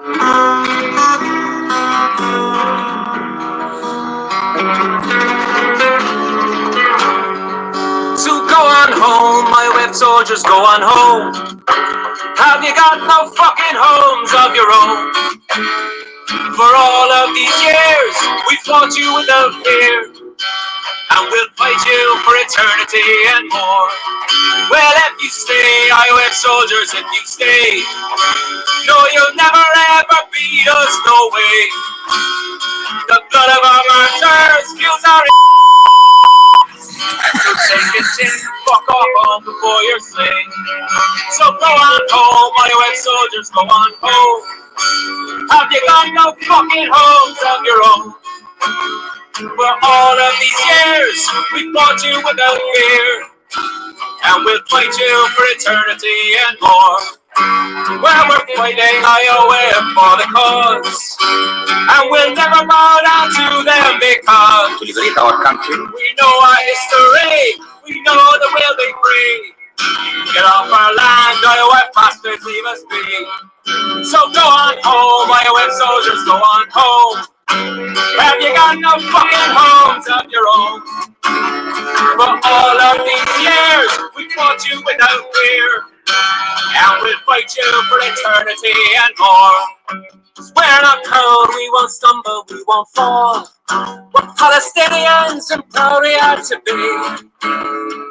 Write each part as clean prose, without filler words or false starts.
So go on home, my web soldiers, go on home. Have you got no fucking homes of your own? For all of these years, we fought you without fear, and we'll fight you for eternity and more. Well, if you stay, IOF soldiers, if you stay, no, you'll never ever beat us, no way. The blood of our martyrs fuels our so take it in, fuck off home before you're slain. So go on home, IOF soldiers, go on home. Have you got no fucking homes of your own? For all of these years, we fought you without fear, and we'll fight you for eternity and more. Well, we're fighting IOF for the cause, and we'll never bow down to them because to liberate our country. We know our history, we know that we'll be free. Get off our land, IOF bastards, leave us be. So go on home, IOF soldiers, go on home. Have you got no fucking homes of your own? For all of these years, we fought you without fear, and we'll fight you for eternity and more. We're not proud, we won't stumble, we won't fall. We're Palestinians and proud we are to be.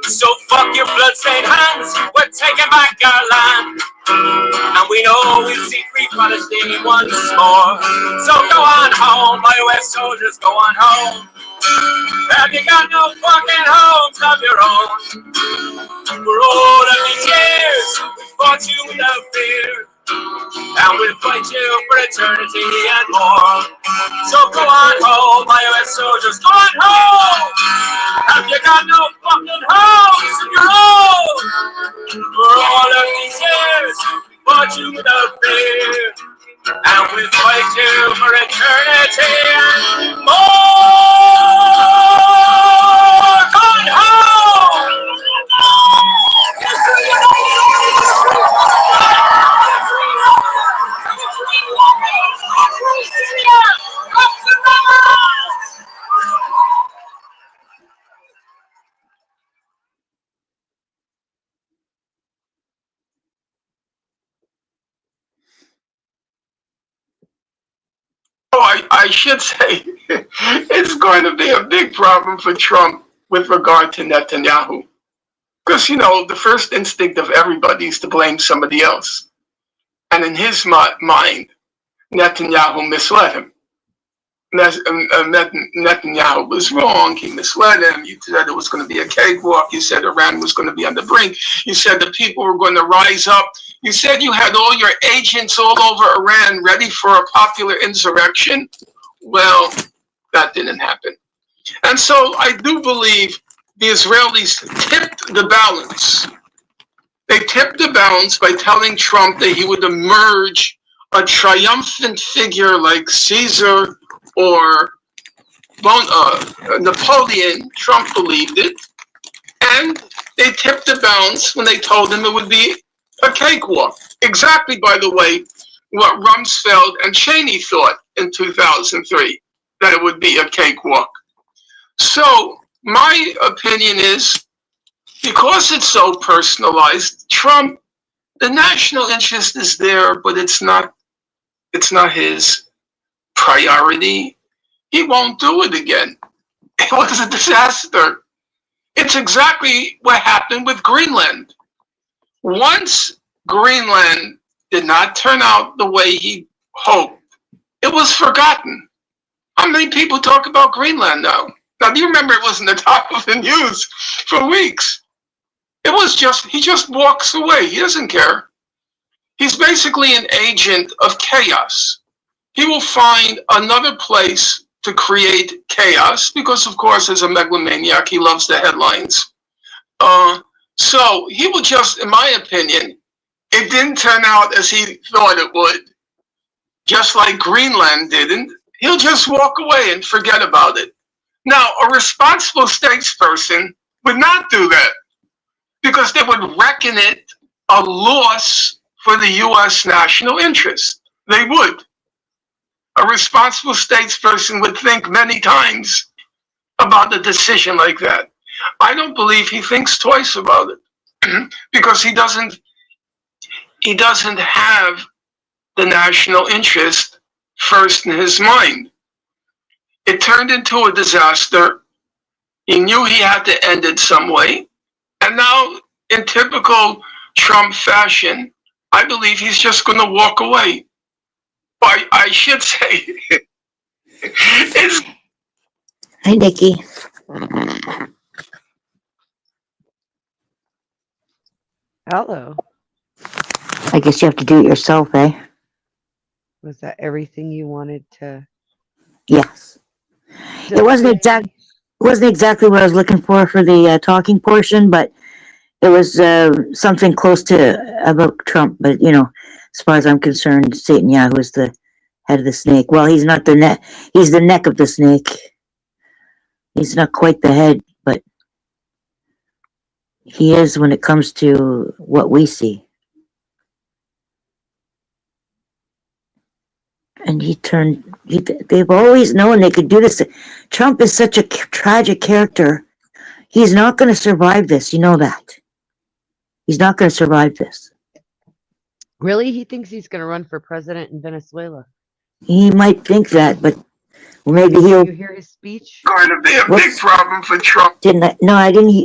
So fuck your bloodstained hands, we're taking back our land, and we know we'll see free Palestine once more. So go on home, IOF soldiers, go on home. Have you got no fucking homes of your own? For all of these years, we fought you without fear, and we'll fight you for eternity and more. So go on home, IOF soldiers, go on home. Have you got no fucking homes of your own? For all of these years, we fought you without fear, and we'll fight you for eternity and more. Go on home. I should say it's going to be a big problem for Trump with regard to Netanyahu. Because, you know, the first instinct of everybody is to blame somebody else. And in his mind, Netanyahu misled him. Netanyahu was wrong. He misled him. You said it was going to be a cakewalk. You said Iran was going to be on the brink. You said the people were going to rise up. You said you had all your agents all over Iran ready for a popular insurrection. Well, that didn't happen. And so I do believe the Israelis tipped the balance. They tipped the balance by telling Trump that he would emerge a triumphant figure like Caesar or Napoleon. Trump believed it. And they tipped the balance when they told him it would be a cakewalk. Exactly, by the way, what Rumsfeld and Cheney thought in 2003, that it would be a cakewalk. So my opinion is, because it's so personalized, Trump, the national interest is there, but it's not his priority. He won't do it again. It was a disaster. It's exactly what happened with Greenland. Once Greenland did not turn out the way he hoped, it was forgotten. How many people talk about Greenland now? Now, do you remember it was in the top of the news for weeks? It was just, he just walks away. He doesn't care. He's basically an agent of chaos. He will find another place to create chaos because, of course, as a megalomaniac, he loves the headlines. So he will just, in my opinion, it didn't turn out as he thought it would, just like Greenland didn't. He'll just walk away and forget about it. Now, a responsible statesperson would not do that because they would reckon it a loss for the U.S. national interest. They would. A responsible statesperson would think many times about a decision like that. I don't believe he thinks twice about it because he doesn't have the national interest first in his mind. It turned into a disaster. He knew he had to end it some way. And now, in typical Trump fashion, I believe he's just going to walk away. I should say, it's... Hi, Nikki. Hello. I guess you have to do it yourself, eh? Was that everything you wanted to Yes. It wasn't exactly what I was looking for the talking portion, but it was something close to about Trump. But as far as I'm concerned, Netanyahu is the head of the snake. Well, he's not the neck. He's the neck of the snake. He's not quite the head, but he is when it comes to what we see. And they've always known they could do this. Trump is such a tragic character. He's not going to survive this. You know that. He's not going to survive this. Really? He thinks he's going to run for president in Venezuela. He might think that, but maybe he'll... Did you hear his speech? Going to be a big problem for Trump. Didn't I? No, I didn't.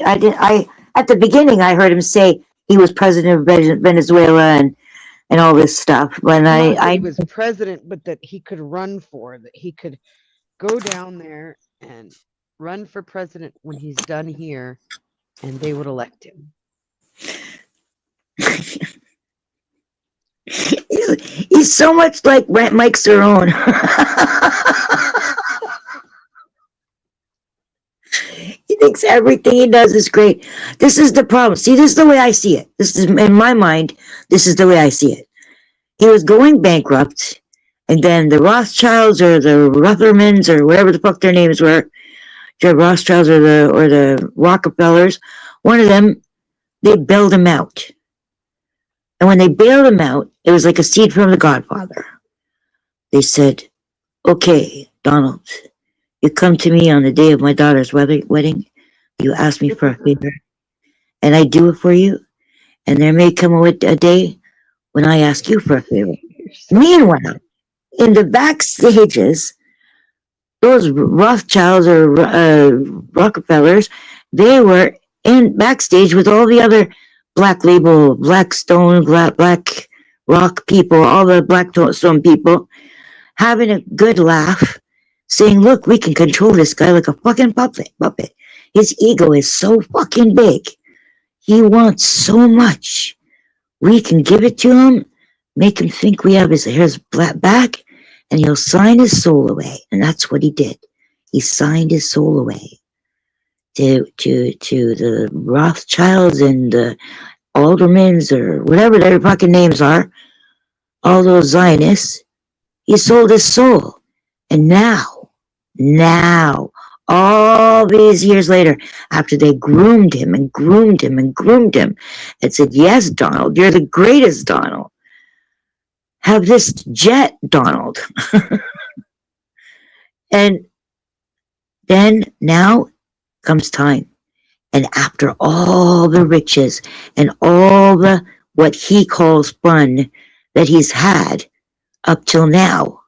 At the beginning, I heard him say he was president of Venezuela and all this stuff. When he was president, but that he could run for, that he could go down there and run for president when he's done here, and they would elect him. He's so much like Mike Cerrone. He thinks everything he does is great. This is the problem. See, this is the way I see it. This is, in my mind, this is the way I see it. He was going bankrupt, and then the Rothschilds or the Ruthermans or whatever the fuck their names were, the Rothschilds or the Rockefellers, one of them, they bailed him out. And when they bailed him out, it was like a seed from the Godfather. They said, okay, Donald, you come to me on the day of my daughter's wedding, you ask me for a favor, and I do it for you, and there may come a day when I ask you for a favor. Meanwhile, in the backstages, those Rothschilds or Rockefellers, they were in backstage with all the other Black Label, Blackstone, Black Rock people, all the Blackstone people, having a good laugh, saying, look, we can control this guy like a fucking puppet. His ego is so fucking big. He wants so much. We can give it to him, make him think we have his back, and he'll sign his soul away. And that's what he did. He signed his soul away to the Rothschilds and the Aldermans or whatever their fucking names are, all those Zionists. He sold his soul. And now, all these years later, after they groomed him and said, yes, Donald, you're the greatest, Donald. Have this jet, Donald. And then now comes time. And after all the riches and all the what he calls fun that he's had up till now,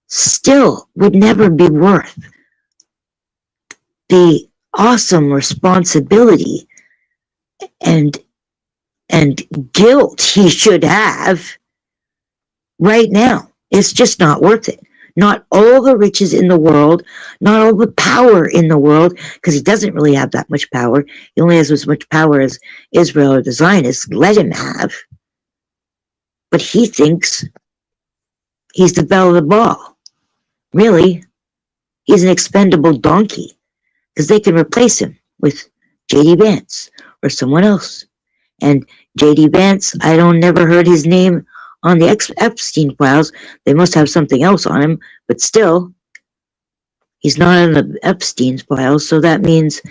still would never be worth the awesome responsibility and guilt he should have right now. It's just not worth it. Not all the riches in the world, not all the power in the world, because he doesn't really have that much power. He only has as much power as Israel or the Zionists let him have. But he thinks he's the belle of the ball. Really, he's an expendable donkey, because they can replace him with J.D. Vance or someone else. And J.D. Vance, I never heard his name on the Epstein files. They must have something else on him, but still, he's not on the Epstein files, so that means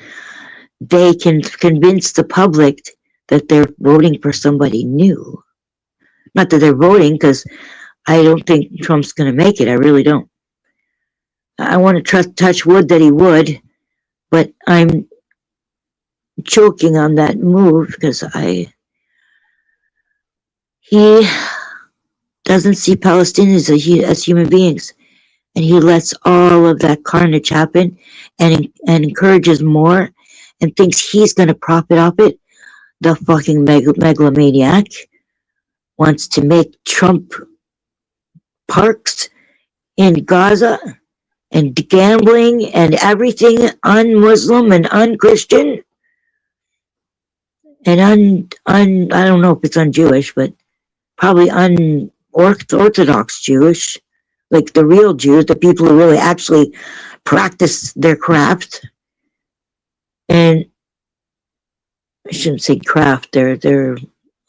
they can convince the public that they're voting for somebody new. Not that they're voting, because I don't think Trump's going to make it. I really don't. I want to touch wood that he would, but I'm choking on that move because he doesn't see Palestinians as human beings, and he lets all of that carnage happen and encourages more and thinks he's going to profit off it. The fucking megalomaniac wants to make Trump parks in Gaza and gambling and everything un-Muslim and un-Christian and I don't know if it's un-Jewish, but probably unorthodox Jewish, like the real Jews, the people who really actually practice their craft. And I shouldn't say craft, their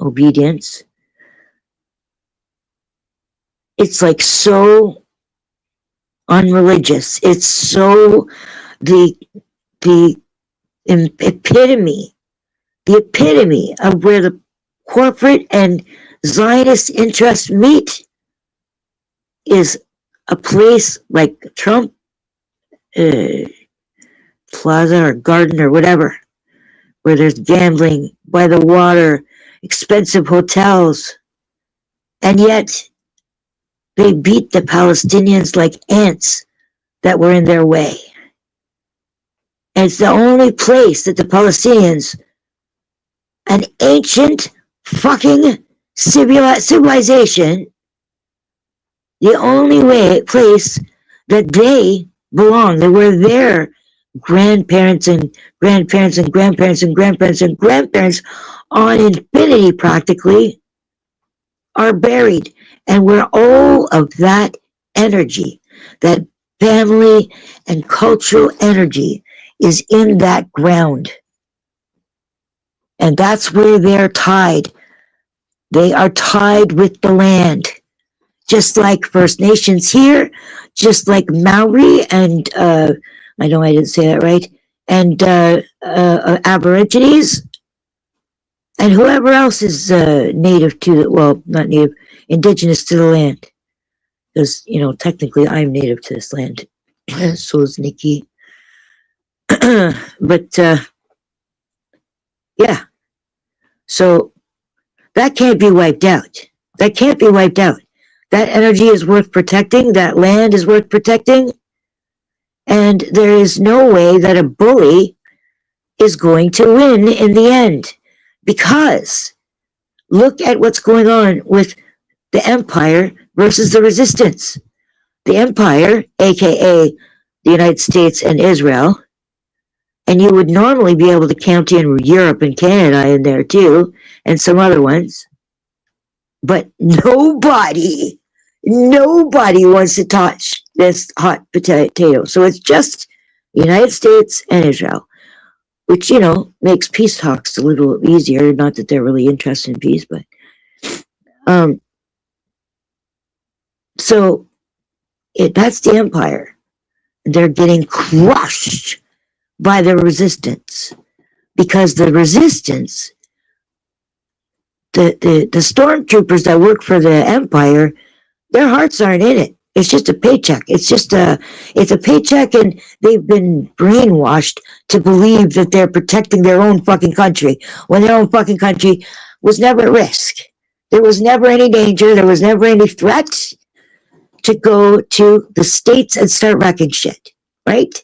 obedience. It's like so unreligious. It's so the epitome of where the corporate and Zionist interests meet is a place like Trump Plaza or Garden or whatever, where there's gambling by the water, expensive hotels, and yet they beat the Palestinians like ants that were in their way. And it's the only place that the Palestinians, an ancient fucking civilization, the only place that they belong, that were their grandparents and grandparents and grandparents and grandparents and grandparents on infinity practically, are buried. And where all of that energy, that family and cultural energy is in that ground. And that's where they're tied. They are tied with the land. Just like First Nations here, just like Maori and, I know I didn't say that right, and Aborigines, and whoever else is native to, well, not native, indigenous to the land. Because, technically I'm native to this land. So is Nikki. But, yeah. So that can't be wiped out. That can't be wiped out. That energy is worth protecting. That land is worth protecting. And there is no way that a bully is going to win in the end. Because look at what's going on with the empire versus the resistance. The empire, aka the United States and Israel, and you would normally be able to count in Europe and Canada in there too, and some other ones. But nobody wants to touch this hot potato. So it's just the United States and Israel, which, makes peace talks a little easier. Not that they're really interested in peace, but so that's the empire. They're getting crushed by the resistance, because the resistance, the stormtroopers that work for the empire, their hearts aren't in it. It's just a paycheck. It's a paycheck, and they've been brainwashed to believe that they're protecting their own fucking country, when their own fucking country was never at risk. There was never any danger. There was never any threat to go to the States and start wrecking shit, right?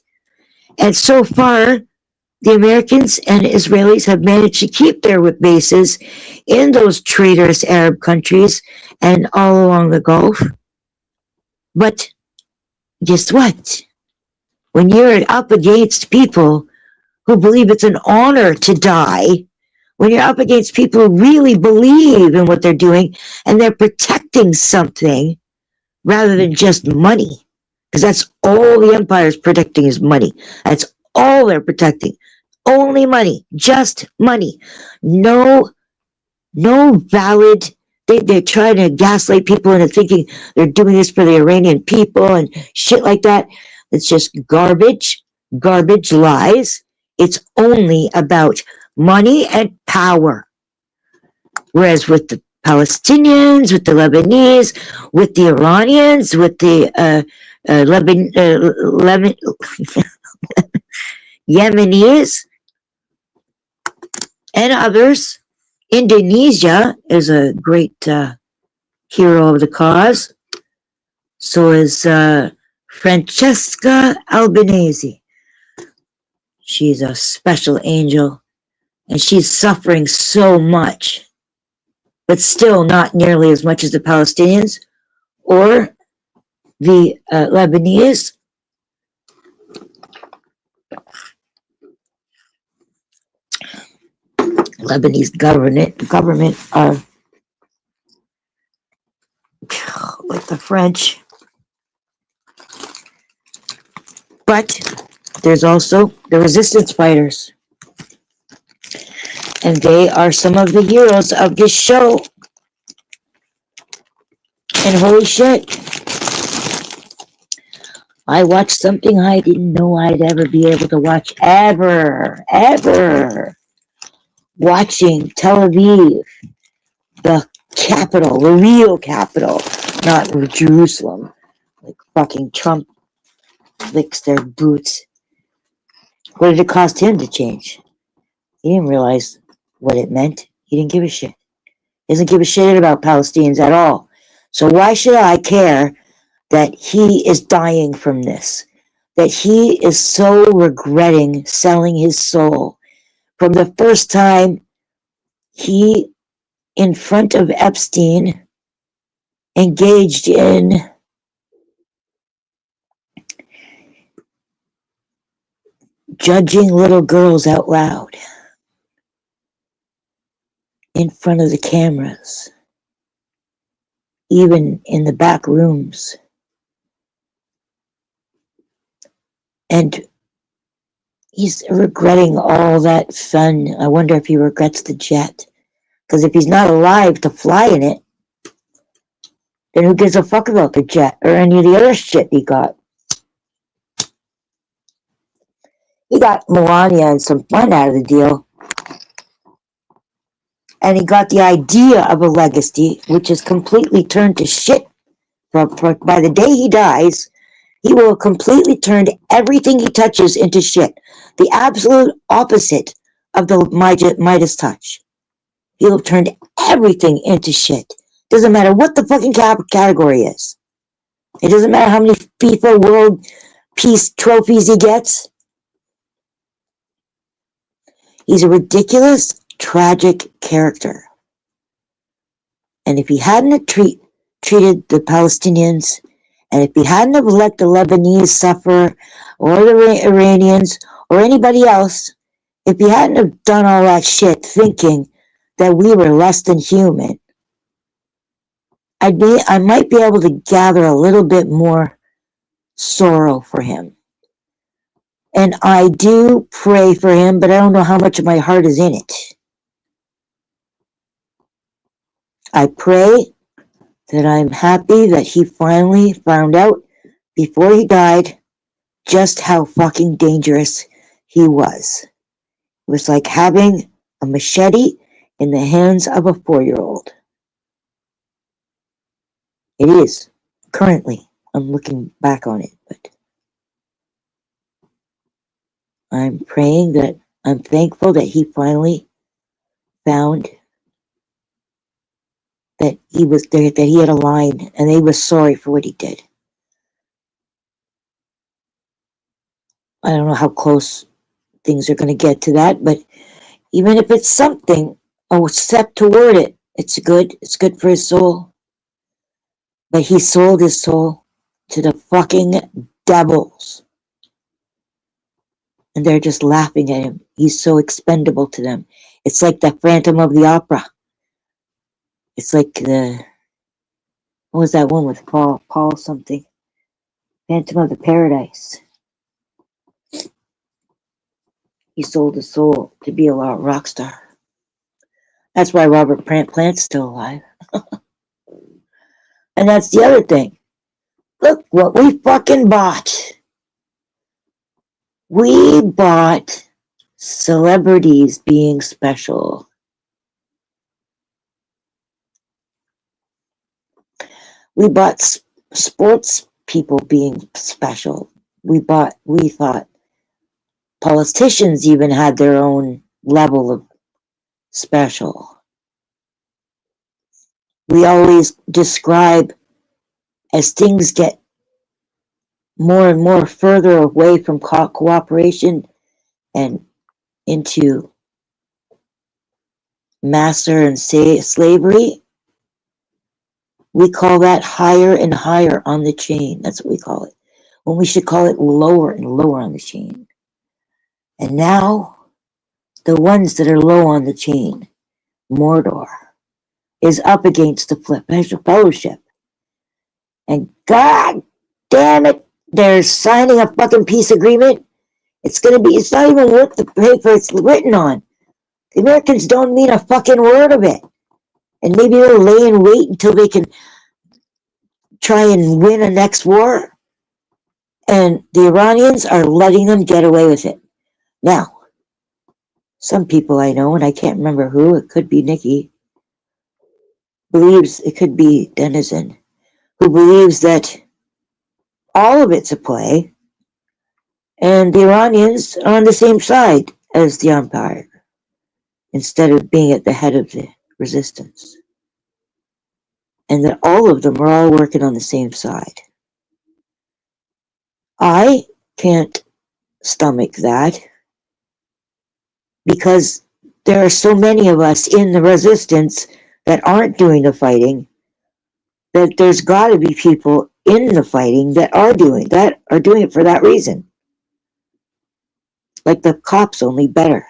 And so far, the Americans and Israelis have managed to keep their bases in those traitorous Arab countries and all along the Gulf. But guess what? When you're up against people who believe it's an honor to die, when you're up against people who really believe in what they're doing and they're protecting something rather than just money, because that's all the empire is protecting is money. That's all they're protecting. Only money. Just money. No valid. They're trying to gaslight people into thinking they're doing this for the Iranian people and shit like that. It's just garbage lies. It's only about money and power. Whereas with the Palestinians, with the Lebanese, with the Iranians, with the Yemenis, and others. Indonesia is a great hero of the cause. So is Francesca Albanese. She's a special angel, and she's suffering so much, but still not nearly as much as the Palestinians or the Lebanese. Lebanese government are like the French. But there's also the resistance fighters. And they are some of the heroes of this show. And holy shit, I watched something I didn't know I'd ever be able to watch ever. Watching Tel Aviv, the capital, the real capital, not Jerusalem. Like fucking Trump licks their boots. What did it cost him to change? He didn't realize what it meant. He didn't give a shit. He doesn't give a shit about Palestinians at all. So why should I care that he is dying from this? That he is so regretting selling his soul from the first time he, in front of Epstein, engaged in judging little girls out loud in front of the cameras, even in the back rooms. And he's regretting all that fun. I wonder if he regrets the jet. Because if he's not alive to fly in it, then who gives a fuck about the jet or any of the other shit he got? He got Melania and some fun out of the deal. And he got the idea of a legacy, which is completely turned to shit. By the day he dies, he will have completely turned everything he touches into shit. The absolute opposite of the Midas touch. He'll have turned everything into shit. Doesn't matter what the fucking category is. It doesn't matter how many FIFA World Peace trophies he gets. He's a ridiculous, tragic character. And if he hadn't treated the Palestinians, and if he hadn't have let the Lebanese suffer, or the Iranians, or anybody else, if he hadn't have done all that shit thinking that we were less than human, I might be able to gather a little bit more sorrow for him. And I do pray for him, but I don't know how much of my heart is in it. I pray that I'm happy that he finally found out before he died just how fucking dangerous he was. It was like having a machete in the hands of a 4-year-old. It is, currently. I'm looking back on it, but I'm praying that I'm thankful that he finally found that he was there, that he had a line, and he was sorry for what he did. I don't know how close things are going to get to that, but even if it's something, a step toward it, it's good. It's good for his soul. But he sold his soul to the fucking devils. And they're just laughing at him. He's so expendable to them. It's like the Phantom of the Opera. It's like what was that one with Paul something? Phantom of the Paradise. He sold his soul to be a rock star. That's why Robert Plant's still alive. And that's the other thing. Look what we fucking bought. We bought celebrities being special. We bought sports people being special. We thought politicians even had their own level of special. We always describe as things get more and more further away from cooperation and into master and slavery, we call that higher and higher on the chain. That's what we call it. When we should call it lower and lower on the chain. And now, the ones that are low on the chain, Mordor, is up against the Fellowship. And god damn it, they're signing a fucking peace agreement. It's not even worth the paper it's written on. The Americans don't mean a fucking word of it. And maybe they'll lay in wait until they can try and win a next war. And the Iranians are letting them get away with it. Now, some people I know, and I can't remember who, it could be Nikki, believes, it could be Denizen, who believes that all of it's a play, and the Iranians are on the same side as the Empire, instead of being at the head of the resistance. And that all of them are all working on the same side. I can't stomach that because there are so many of us in the resistance that aren't doing the fighting, that there's got to be people in the fighting that are doing it for that reason. Like the cops, only better.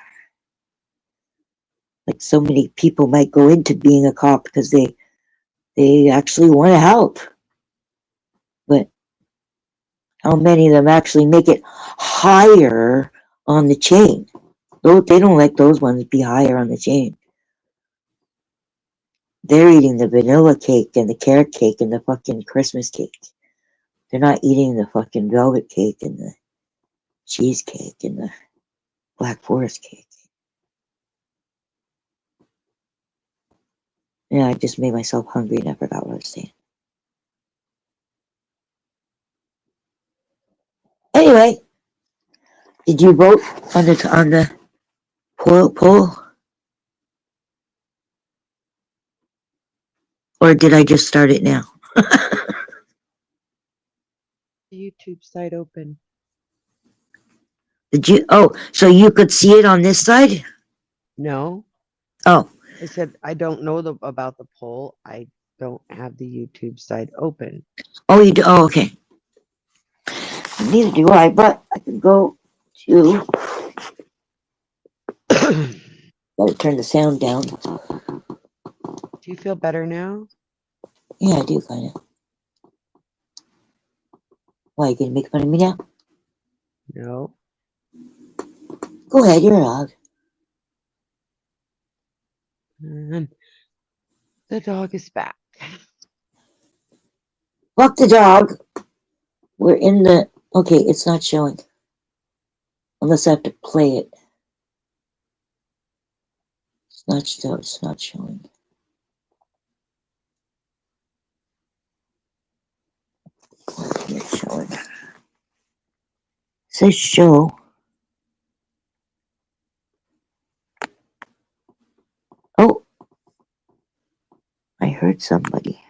Like so many people might go into being a cop because they actually want to help. But how many of them actually make it higher on the chain? They don't let those ones be higher on the chain. They're eating the vanilla cake and the carrot cake and the fucking Christmas cake. They're not eating the fucking velvet cake and the cheesecake and the Black Forest cake. Yeah, I just made myself hungry and I forgot what I was saying. Anyway, did you vote on the poll? Or did I just start it now? The YouTube site open. Did you? Oh, so you could see it on this side? No, Oh, I said I don't know about the poll. I don't have the YouTube site open. oh, you do. Oh, okay. Neither do I, but I can go to. Gotta turn the sound down. Do you feel better now? Yeah, I do kind of. Why, you gonna make fun of me now? No. Go ahead, you're a dog. And the dog is back. Fuck the dog. We're in the. Okay, it's not showing. Unless I have to play it. It's not showing. It's showing. It says show. Oh. I heard somebody.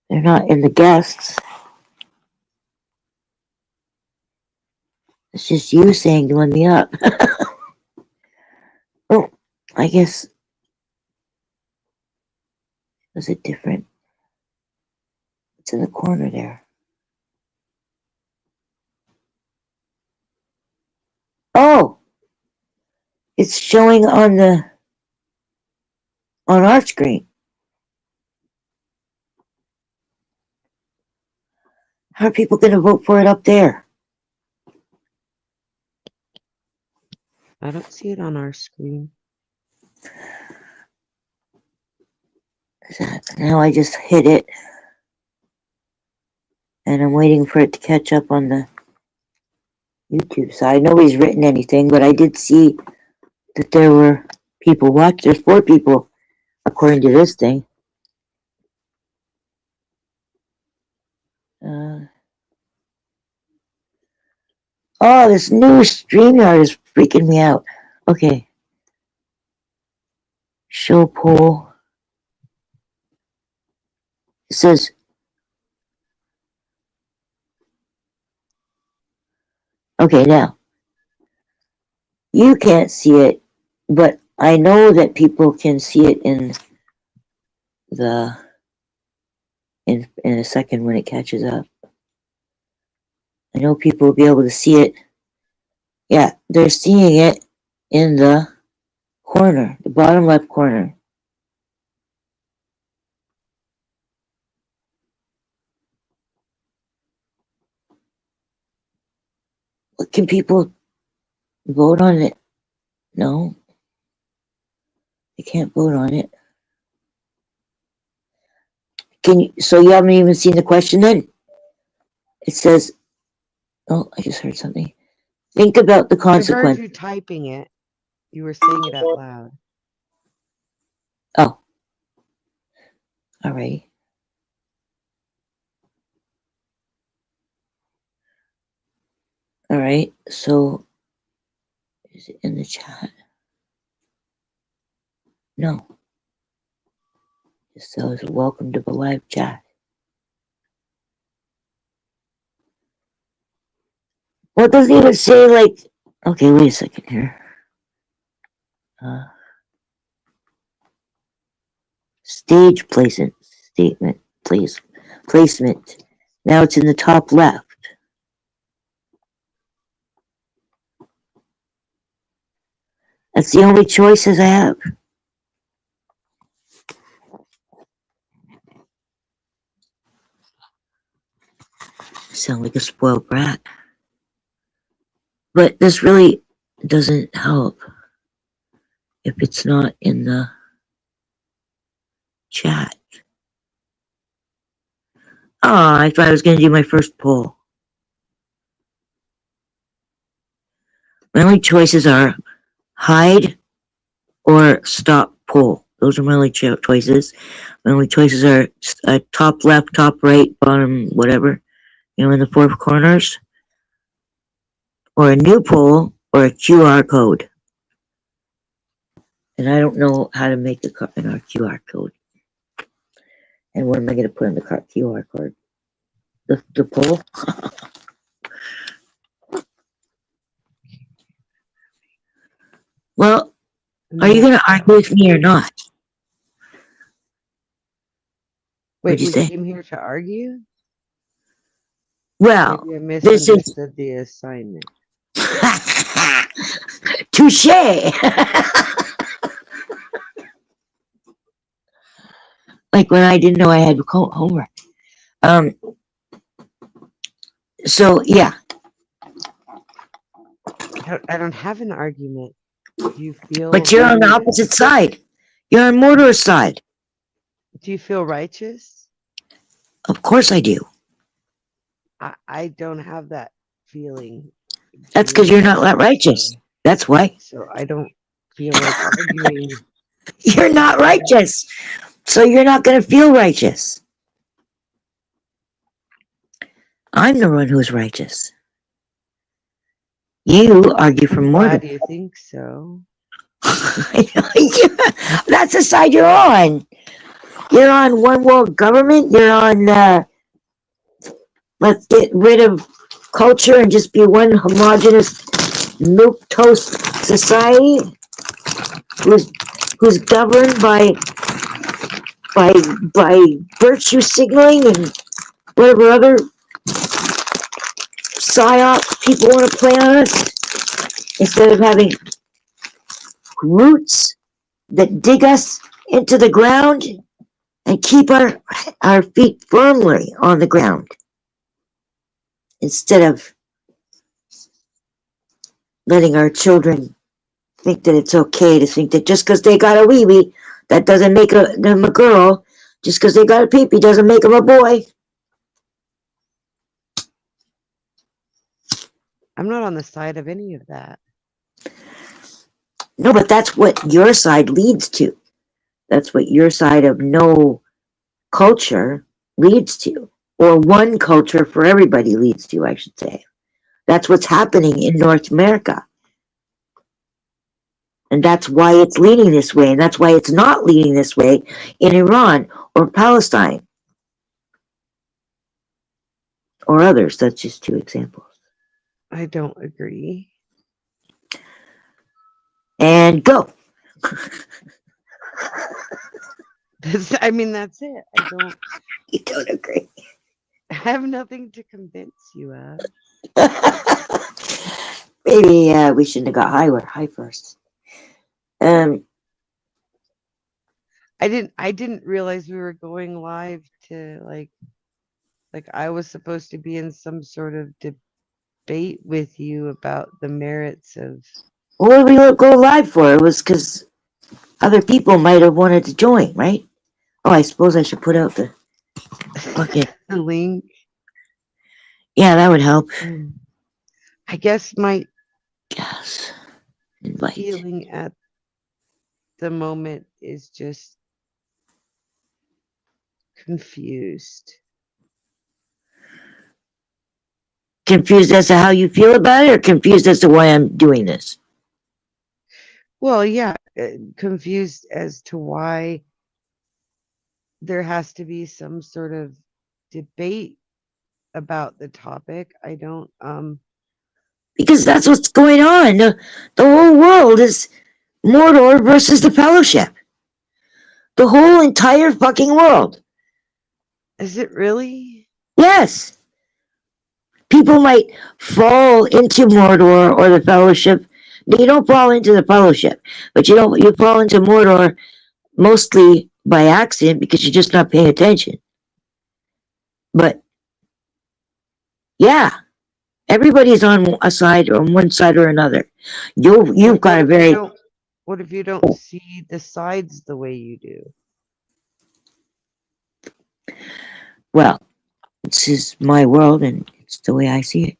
They're not in the guests. It's just you saying to let me up. Oh, I guess. Was it different? It's in the corner there. Oh! It's showing on our screen. How are people going to vote for it up there? I don't see it on our screen. Now I just hit it. And I'm waiting for it to catch up on the YouTube side. Nobody's written anything, but I did see that there were people watch. There's 4 people, according to this thing. Oh, this new StreamYard is freaking me out. Okay. Show poll. It says, okay, now, you can't see it, but I know that people can see it in a second when it catches up. I know people will be able to see it. Yeah, they're seeing it in the corner, the bottom left corner. What, can people vote on it? No, they can't vote on it. Can you? So you haven't even seen the question then? It says, oh, I just heard something. Think about the I heard consequence. you typing it. You were saying it out loud. Oh, all right. All right. So, is it in the chat? No. It says, welcome to the live chat. Well, it doesn't even say, like, okay, wait a second here. Stage placement, placement. Now it's in the top left. That's the only choices I have. I sound like a spoiled brat. But this really doesn't help if it's not in the chat. Oh, I thought I was going to do my first poll. My only choices are hide or stop poll. Those are my only choices. My only choices are top left, top right, bottom, whatever, in the 4 corners, or a new poll, or a QR code. And I don't know how to make the QR code. And what am I going to put in the QR code? The poll? Well, are you going to argue with me or not? Wait, What'd you we say? came here to argue? Well, Maybe I this is misunderstood the assignment. touche. Like when I didn't know I had homework. So yeah. I don't have an argument. Do you feel? But you're on the opposite side. You're on Mordor's side. Do you feel righteous? Of course I do. I don't have that feeling. That's because you're not that righteous. That's why. So I don't feel like arguing. You're not righteous. So you're not going to feel righteous. I'm the one who's righteous. You argue for Mordor. Why do you think so? That's the side you're on. You're on one world government. You're on let's get rid of culture and just be one homogenous milk toast society who's governed by virtue signaling and whatever other psyop people want to play on us, instead of having roots that dig us into the ground and keep our feet firmly on the ground, instead of letting our children think that it's okay to think that just because they got a wee-wee, that doesn't make them a girl. Just because they got a pee-pee doesn't make them a boy. I'm not on the side of any of that. No, but that's what your side leads to. That's what your side of no culture leads to. Or one culture for everybody leads to, I should say. That's what's happening in North America. And that's why it's leaning this way. And that's why it's not leaning this way in Iran or Palestine or others. That's just two examples. I don't agree. And go. I mean, that's it. You don't agree. I have nothing to convince you of. Maybe we shouldn't have got high. We're high first. I didn't realize we were going live to like I was supposed to be in some sort of debate with you about the merits of. What did we go live for? It was because other people might have wanted to join, right? Oh, I suppose I should put out the bucket. The link. Yeah, that would help. I guess my Yes. Invite. feeling at the moment is just confused. Confused as to how you feel about it, or confused as to why I'm doing this? Well, yeah, confused as to why there has to be some sort of debate about the topic. I don't Because that's what's going on. The whole world is Mordor versus the Fellowship. The whole entire fucking world. Is it really? Yes. People might fall into Mordor or the Fellowship. You don't fall into the Fellowship, but you fall into Mordor mostly by accident because you're just not paying attention. But yeah, everybody's on a side, on one side or another. You've got a very. What if you don't see the sides the way you do? Well, this is my world and it's the way I see it.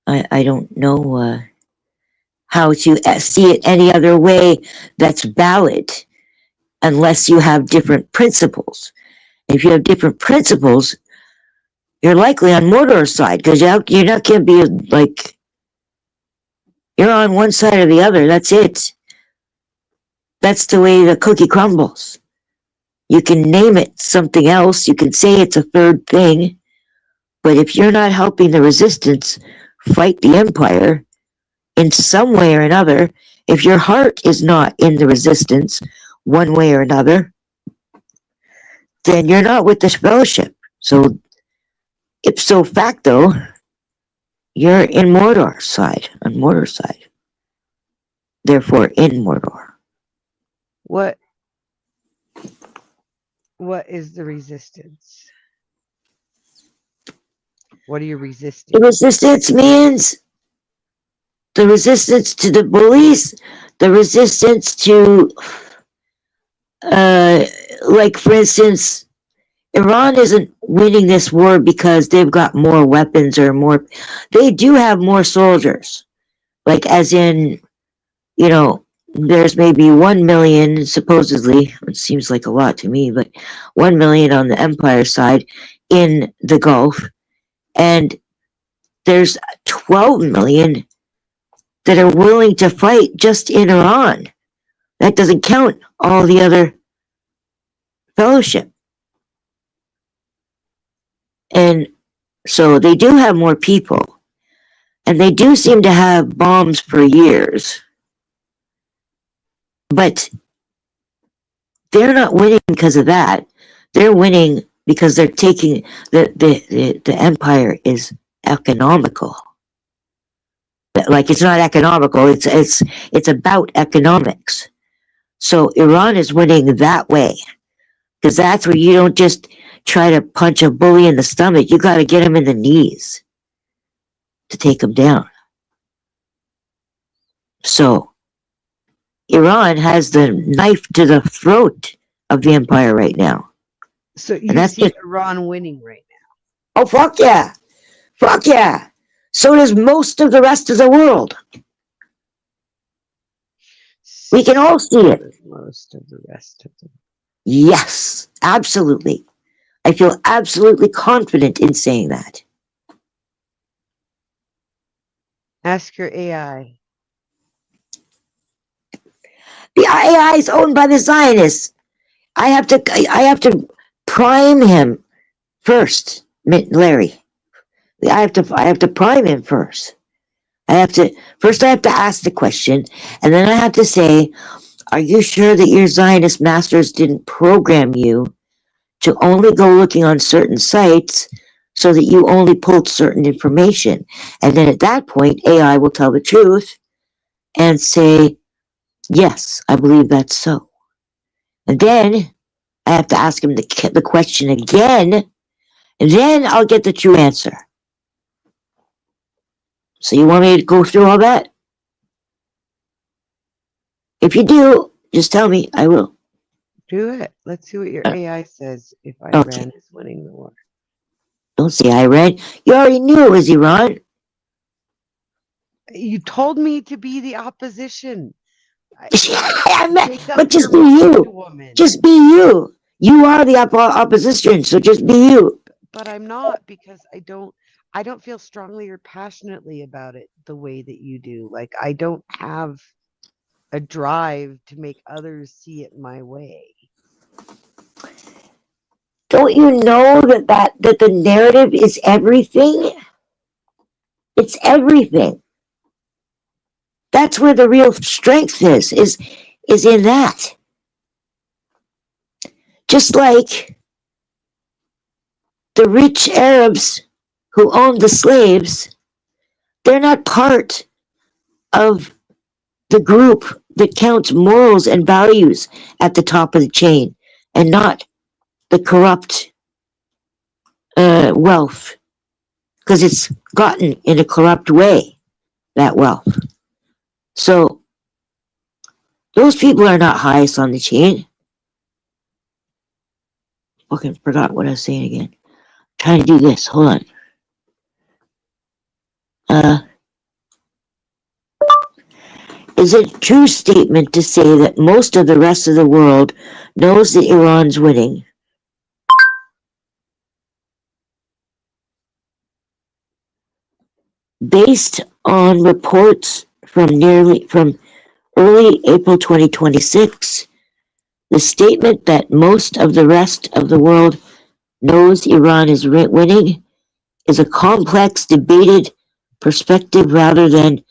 I don't know how to see it any other way that's valid unless you have different principles. If you have different principles, you're likely on Mordor's side because you're not going to be like, you're on one side or the other. That's it. That's the way the cookie crumbles. You can name it something else. You can say it's a third thing. But if you're not helping the resistance fight the empire in some way or another, if your heart is not in the resistance one way or another, then you're not with the Fellowship. So, ipso facto, you're in Mordor's side, on Mordor's side. Therefore, in Mordor. What is the resistance? What are you resisting? The resistance means the resistance to the bullies, the resistance to, like, for instance, Iran isn't winning this war because they've got more weapons or more. They do have more soldiers. Like, as in, there's maybe 1 million, supposedly, it seems like a lot to me, but 1 million on the Empire side in the Gulf. And there's 12 million that are willing to fight just in Iran. That doesn't count all the other Fellowship. And so they do have more people. And they do seem to have bombs for years. But they're not winning because of that. They're winning because they're taking the empire is economical. Like, it's not economical, it's about economics. So Iran is winning that way. Because that's where you don't just try to punch a bully in the stomach. You got to get him in the knees to take him down. So Iran has the knife to the throat of the empire right now. So you see Iran winning right now? Oh, fuck yeah. Fuck yeah. So does most of the rest of the world. We can all see it. Most of the rest of them. Yes, absolutely. I feel absolutely confident in saying that. Ask your AI. The AI is owned by the Zionists. I have to prime him first, Larry. I have to prime him first. I have to ask the question, and then I have to say, are you sure that your Zionist masters didn't program you to only go looking on certain sites so that you only pulled certain information? And then at that point, AI will tell the truth and say, yes, I believe that's so. And then I have to ask him the question again, and then I'll get the true answer. So you want me to go through all that? If you do, just tell me. I will. Do it. Let's see what your AI says if Okay. Iran is winning the war. Don't say Iran. You already knew it was Iran. You told me to be the opposition. But just be you. Just be you. You are the opposition, so just be you. But I'm not, because I don't feel strongly or passionately about it the way that you do. Like, I don't have a drive to make others see it my way. Don't you know that the narrative is everything? It's everything. That's where the real strength is in that. Just like the rich Arabs who owned the slaves, they're not part of the group that counts morals and values at the top of the chain, and not the corrupt wealth, because it's gotten in a corrupt way, that wealth. So those people are not highest on the chain. Fucking forgot what I was saying again. I'm trying to do this. Hold on. Is it a true statement to say that most of the rest of the world knows that Iran's winning? Based on reports from early April 2026, the statement that most of the rest of the world knows Iran is winning is a complex, debated perspective rather than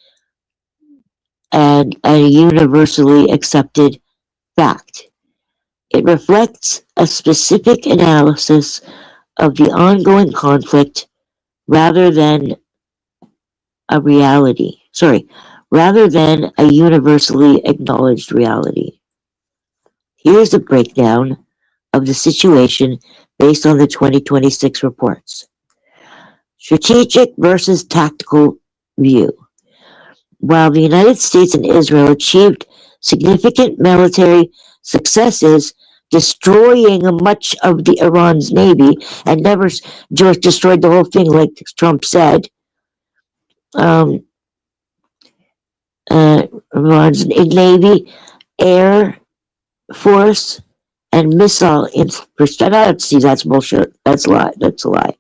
a universally accepted fact. It reflects a specific analysis of the ongoing conflict rather than a reality. Rather than a universally acknowledged reality. Here's a breakdown of the situation based on the 2026 reports. Strategic versus tactical view. While the United States and Israel achieved significant military successes, destroying much of the Iran's navy, and never destroyed the whole thing like Trump said, Iran's navy, air force, and missile infrastructure. See, that's bullshit. That's a lie. That's a lie.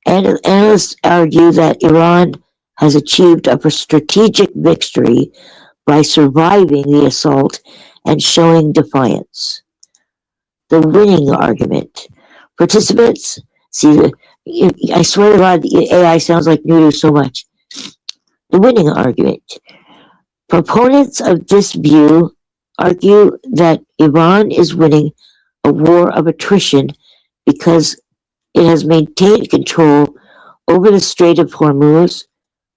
And analysts argue that Iran has achieved a strategic victory by surviving the assault and showing defiance. The winning argument. Participants, see, I swear to God, the AI sounds like noodle so much. The winning argument. Proponents of this view argue that Iran is winning a war of attrition because it has maintained control over the Strait of Hormuz,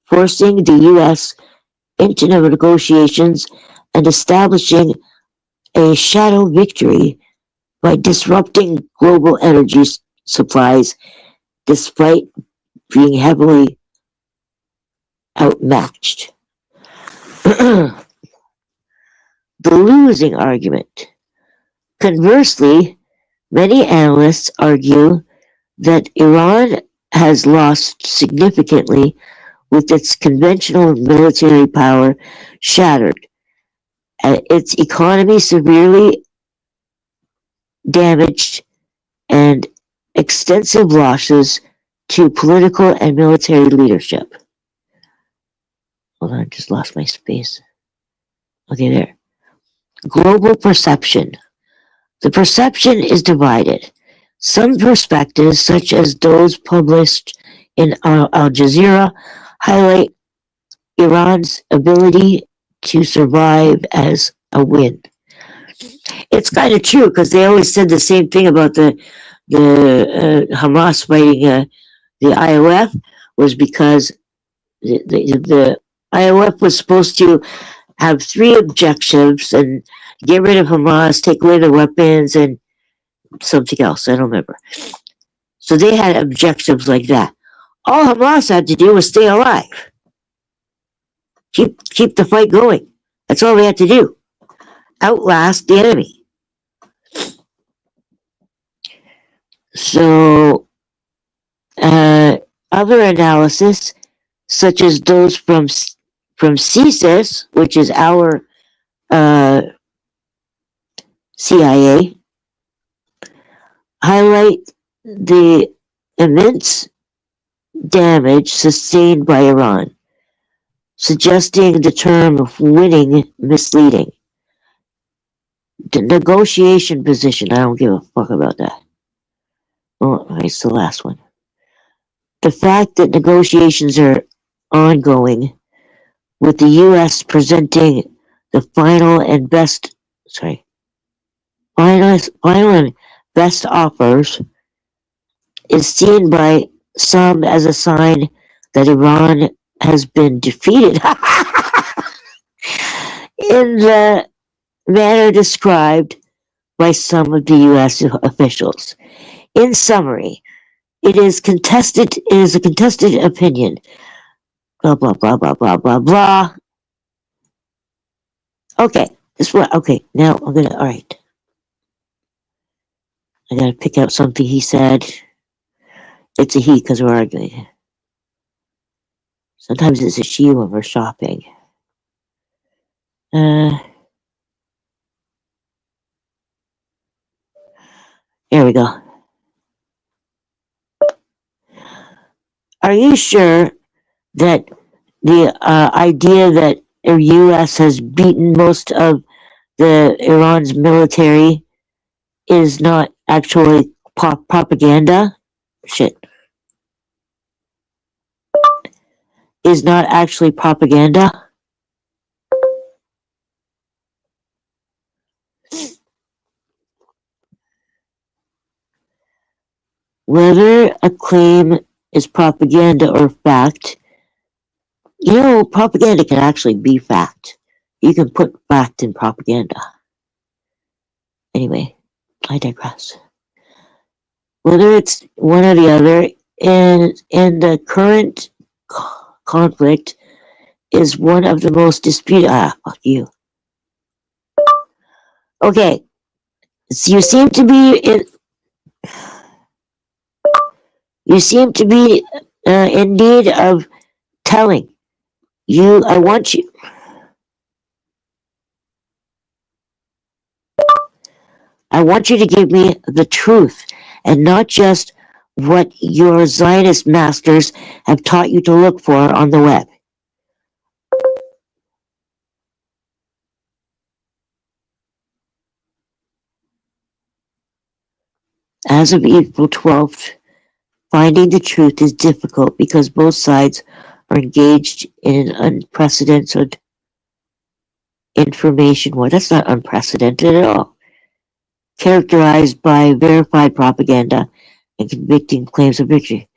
forcing the U.S. into negotiations and establishing a shadow victory by disrupting global energy supplies despite being heavily outmatched. The losing argument. Conversely, many analysts argue that Iran has lost significantly with its conventional military power shattered, its economy severely damaged and extensive losses to political and military leadership. Hold on, I just lost my space. Okay, there. Global perception. The perception is divided. Some perspectives, such as those published in Al Jazeera, highlight Iran's ability to survive as a win. It's kind of true because they always said the same thing about the Hamas fighting the IOF was because the IOF was supposed to have 3 objectives and get rid of Hamas, take away the weapons, and something else. I don't remember. So they had objectives like that. All Hamas had to do was stay alive. Keep the fight going. That's all they had to do. Outlast the enemy. So, other analysis, such as those from CSIS, which is our CIA, highlight the immense damage sustained by Iran, suggesting the term winning misleading. The negotiation position, I don't give a fuck about that. Oh, it's the last one. The fact that negotiations are ongoing, with the U.S. presenting the final and best offers, is seen by some as a sign that Iran has been defeated in the manner described by some of the U.S. officials. In summary, it is a contested opinion. Blah, blah, blah, blah, blah, blah, blah. Okay, now I'm gonna, alright. I gotta pick out something he said. It's a he because we're arguing. Sometimes it's a she when we're shopping. Here we go. Are you sure that the idea that the U.S. has beaten most of Iran's military is not actually propaganda? Shit. Is not actually propaganda? Whether a claim is propaganda or fact, propaganda can actually be fact. You can put fact in propaganda. Anyway, I digress. Whether it's one or the other, in the current conflict is one of the most disputed. Fuck you. Okay, so you seem to be in need of telling. I want you to give me the truth and not just what your Zionist masters have taught you to look for on the web. As of April 12th, finding the truth is difficult because both sides are engaged in an unprecedented information war. That's not unprecedented at all. Characterized by verified propaganda and convicting claims of victory.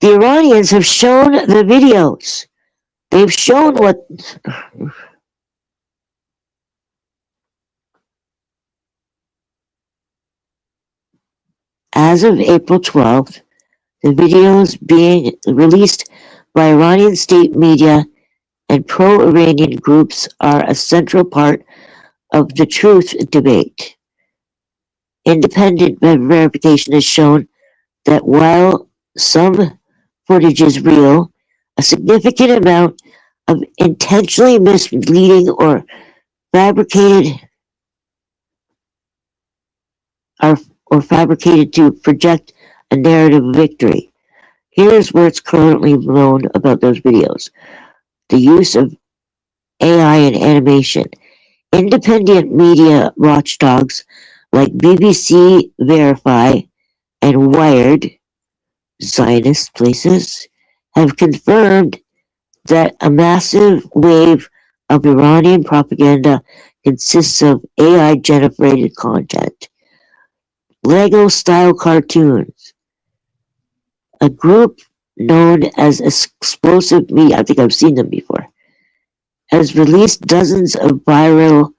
The Iranians have shown the videos. They've shown what... As of April 12th, the videos being released by Iranian state media and pro-Iranian groups are a central part of the truth debate. Independent verification has shown that while some footage is real, a significant amount of intentionally misleading or fabricated or fabricated to project a narrative of victory. Here's where it's currently known about those videos. The use of AI in animation. Independent media watchdogs like BBC Verify and Wired, Zionist places, have confirmed that a massive wave of Iranian propaganda consists of AI-generated content. Lego-style cartoons. A group known as Explosive Media, I think I've seen them before, has released dozens of viral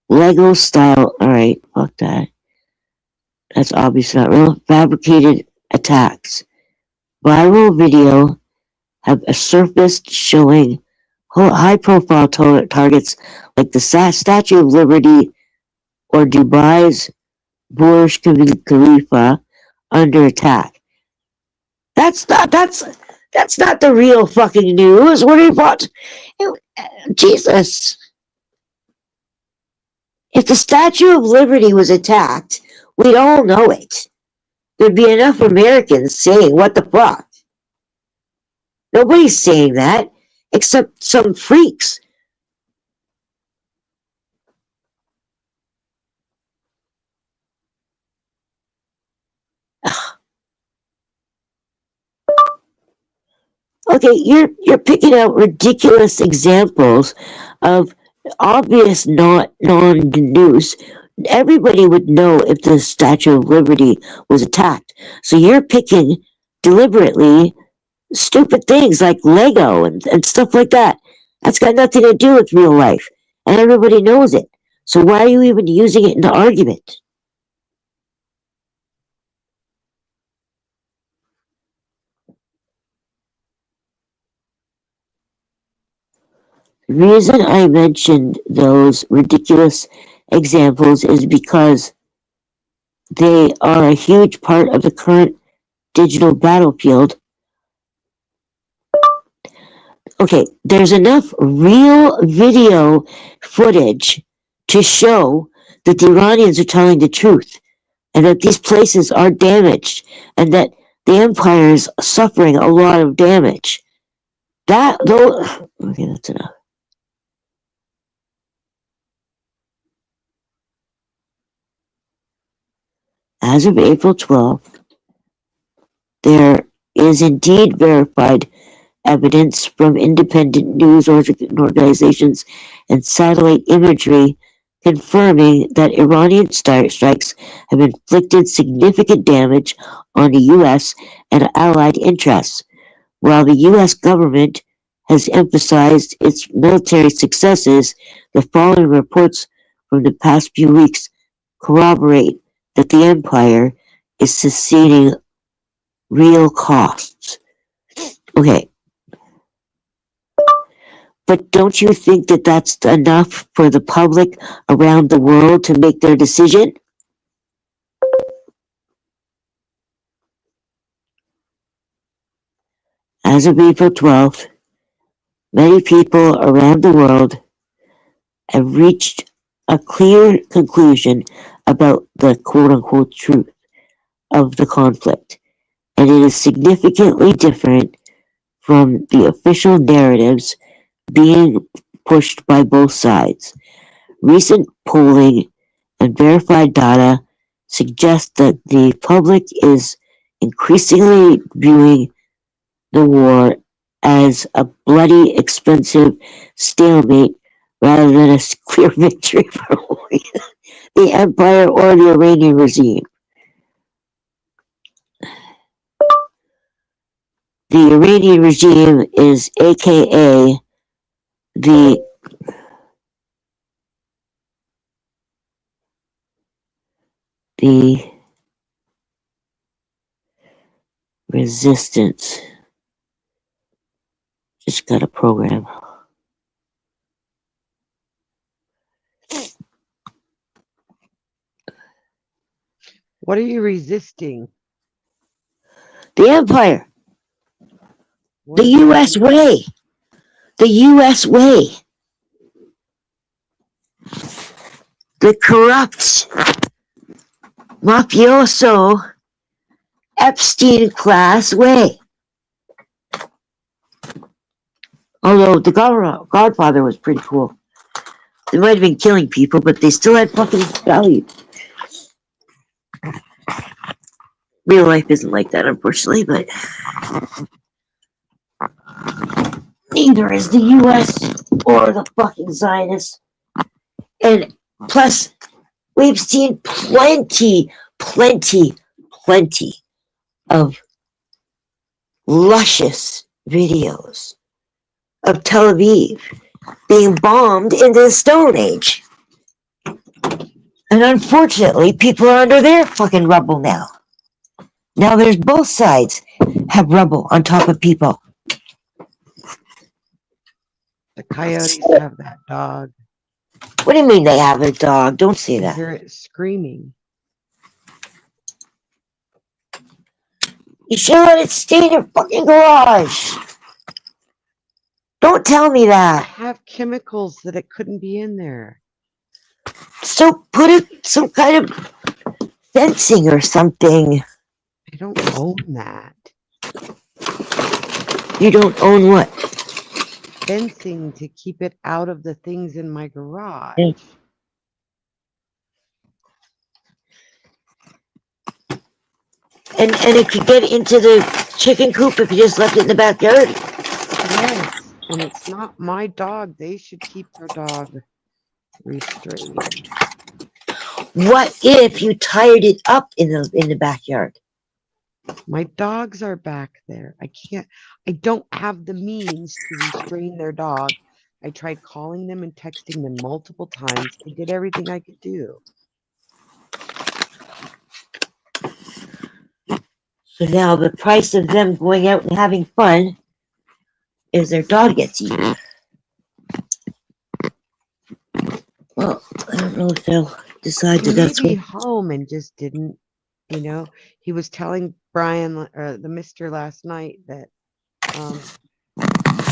Lego-style, alright, fuck that. That's obviously not real. Fabricated attacks. Viral video have surfaced showing high-profile targets like the Statue of Liberty or Dubai's Burj Khalifa under attack. That's not the real fucking news. What are you about? Jesus. If the Statue of Liberty was attacked, we'd all know it. There'd be enough Americans saying, what the fuck? Nobody's saying that, except some freaks. Okay, you're picking out ridiculous examples of obvious non-news. Everybody would know if the Statue of Liberty was attacked. So you're picking deliberately stupid things like Lego and stuff like that. That's got nothing to do with real life. And everybody knows it. So why are you even using it in the argument? The reason I mentioned those ridiculous examples is because they are a huge part of the current digital battlefield. Okay, there's enough real video footage to show that the Iranians are telling the truth and that these places are damaged and that the empire is suffering a lot of damage. Okay, that's enough. As of April 12th, there is indeed verified evidence from independent news organizations and satellite imagery confirming that Iranian strikes have inflicted significant damage on the U.S. and allied interests. While the U.S. government has emphasized its military successes, the following reports from the past few weeks corroborate that the empire is sustaining real costs. Okay. But don't you think that that's enough for the public around the world to make their decision? As of April 12th, many people around the world have reached a clear conclusion about the quote-unquote truth of the conflict, and it is significantly different from the official narratives being pushed by both sides. Recent polling and verified data suggest that the public is increasingly viewing the war as a bloody, expensive stalemate rather than a clear victory for the empire or the Iranian regime. The Iranian regime is aka the resistance. Just got a program. What are you resisting? The empire. The U.S. way. the U.S. way. The corrupt, mafioso, Epstein class way. Although the Godfather was pretty cool. They might have been killing people, but they still had fucking value. Real life isn't like that, unfortunately, but neither is the US or the fucking Zionists. And plus, we've seen plenty of luscious videos of Tel Aviv being bombed into the Stone Age. And unfortunately, people are under their fucking rubble now. Now there's both sides have rubble on top of people. The coyotes have that dog. What do you mean they have a dog? Don't say You that. hear it screaming. You should let it stay in your fucking garage. Don't tell me that. Have chemicals that it couldn't be in there. So put it some kind of fencing or something. I don't own that. You don't own what? Fencing to keep it out of the things in my garage. Yeah. And it could get into the chicken coop if you just left it in the backyard. Yes, and it's not my dog. They should keep their dog restrained. What if you tied it up in the backyard? My dogs are back there. I don't have the means to restrain their dog. I tried calling them and texting them multiple times. I did everything I could do. So now the price of them going out and having fun is their dog gets eaten. Well, I don't know if they'll decide that He that's may be what. home and just didn't, he was telling Brian, the mister last night that he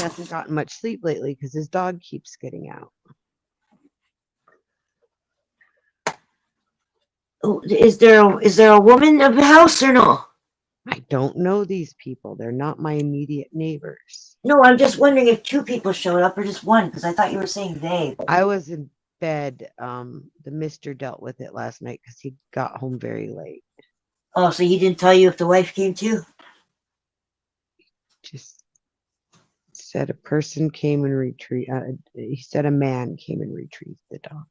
hasn't gotten much sleep lately because his dog keeps getting out. Oh, is there a woman of the house or no? I don't know these people. They're not my immediate neighbors. No, I'm just wondering if two people showed up or just one, because I thought you were saying they. I was in bed. The mister dealt with it last night because he got home very late. Oh, so he didn't tell you if the wife came too? Just said a person came and retrieved. He said a man came and retrieved the dog.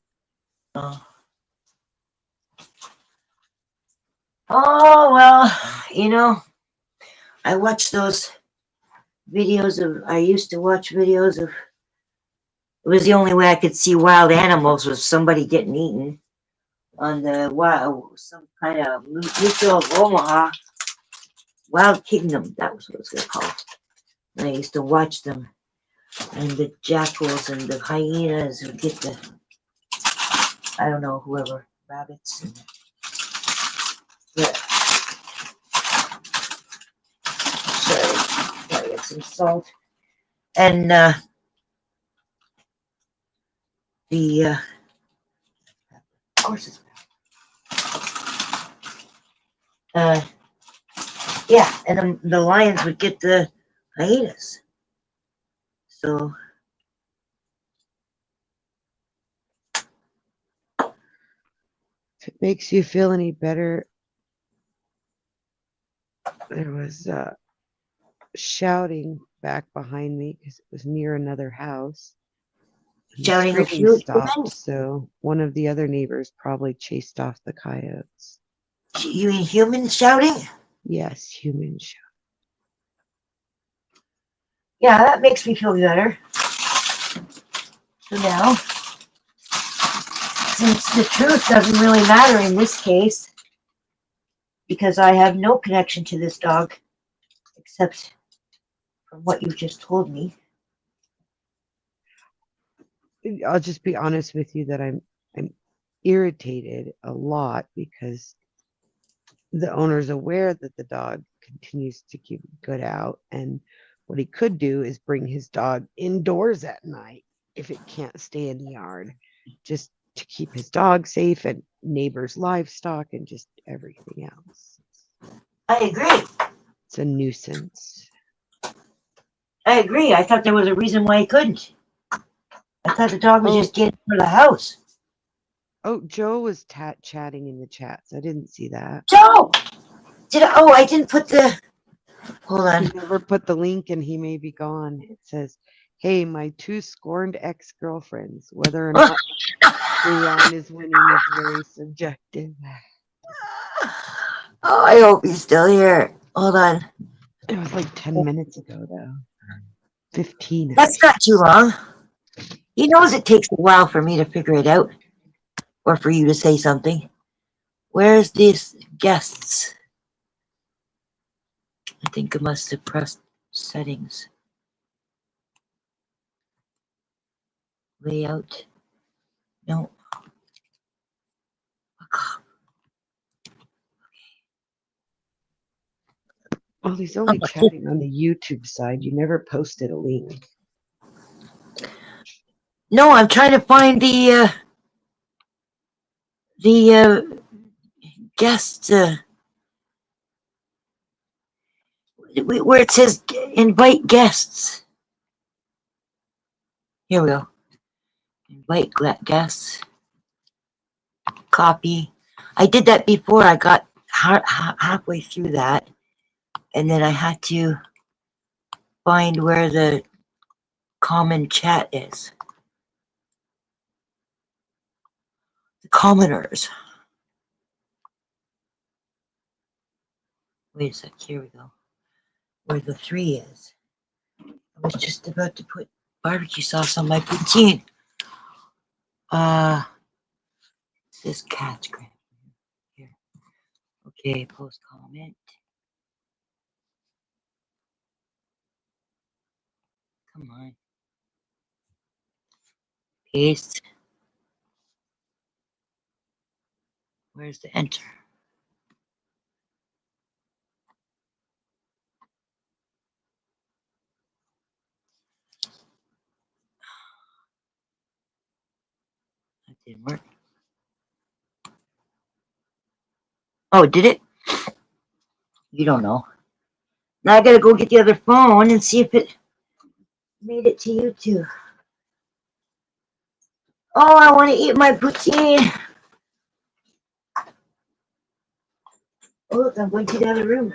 Oh. Oh, well, I watched those videos I used to watch videos of, it was the only way I could see wild animals was somebody getting eaten on some kind of mutual of Omaha, Wild Kingdom, that was what it was going to call. And I used to watch them, and the jackals and the hyenas would get I don't know, whoever, rabbits and Sorry, get some salt. And of course it's yeah, and the lions would get the hyenas. So If it makes you feel any better, there was shouting back behind me because it was near another house. shouting a Screaming few stopped, so one of the other neighbors probably chased off the coyotes. You mean humans shouting? Yes, human shout. Yeah, that makes me feel better. So now, since the truth doesn't really matter in this case, because I have no connection to this dog, except from what you just told me. I'll just be honest with you that I'm irritated a lot because the owner's aware that the dog continues to keep good out, and What he could do is bring his dog indoors at night if it can't stay in the yard, just to keep his dog safe and neighbors' livestock and just everything else. I agree. It's a nuisance. I agree. I thought there was a reason why he couldn't. I thought the dog was just getting for the house. Oh, Joe was chatting in the chats. I didn't see that. Joe! I didn't put the... Hold on. He never put the link and he may be gone. It says, hey, my 2 scorned ex-girlfriends, whether or not Leon is winning is very subjective. Oh, I hope he's still here. Hold on. It was like 10 minutes ago, though. 15. That's not too long. He knows it takes a while for me to figure it out. Or for you to say something. Where's these guests? I think I must have pressed settings. Layout. No. Well, he's only chatting on the YouTube side. You never posted a link. No, I'm trying to find the guest where it says invite guests. Here we go. Invite guests. Copy. I did that before. I got halfway through that, and then I had to find where the common chat is. The commoners. Wait a sec. Here we go. Where the 3 is. I was just about to put barbecue sauce on my poutine. This cat's grab here. Okay, post comment. Come on. Paste. Where's the enter? That didn't work. Oh, did it? You don't know. Now I gotta go get the other phone and see if it made it to YouTube. Oh, I want to eat my poutine. Oh, look, I'm going to the other room.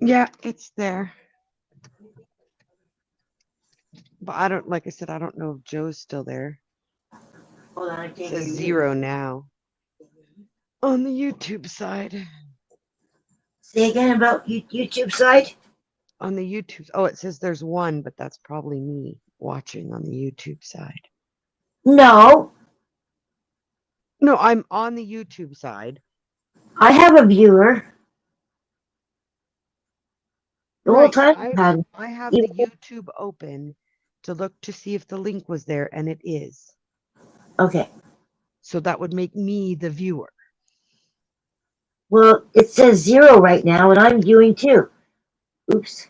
Yeah, it's there. But I don't, like I said, I don't know if Joe's still there. Hold on, It says 0 now on the YouTube side. Say again about YouTube side? On the YouTube, oh, it says there's 1, but that's probably me watching on the YouTube side. No, No, I'm on the YouTube side. I have a viewer. The whole Right, time I have the YouTube open to look to see if the link was there, and it is. Okay. So that would make me the viewer. Well, it says 0 right now, and I'm viewing too. Oops.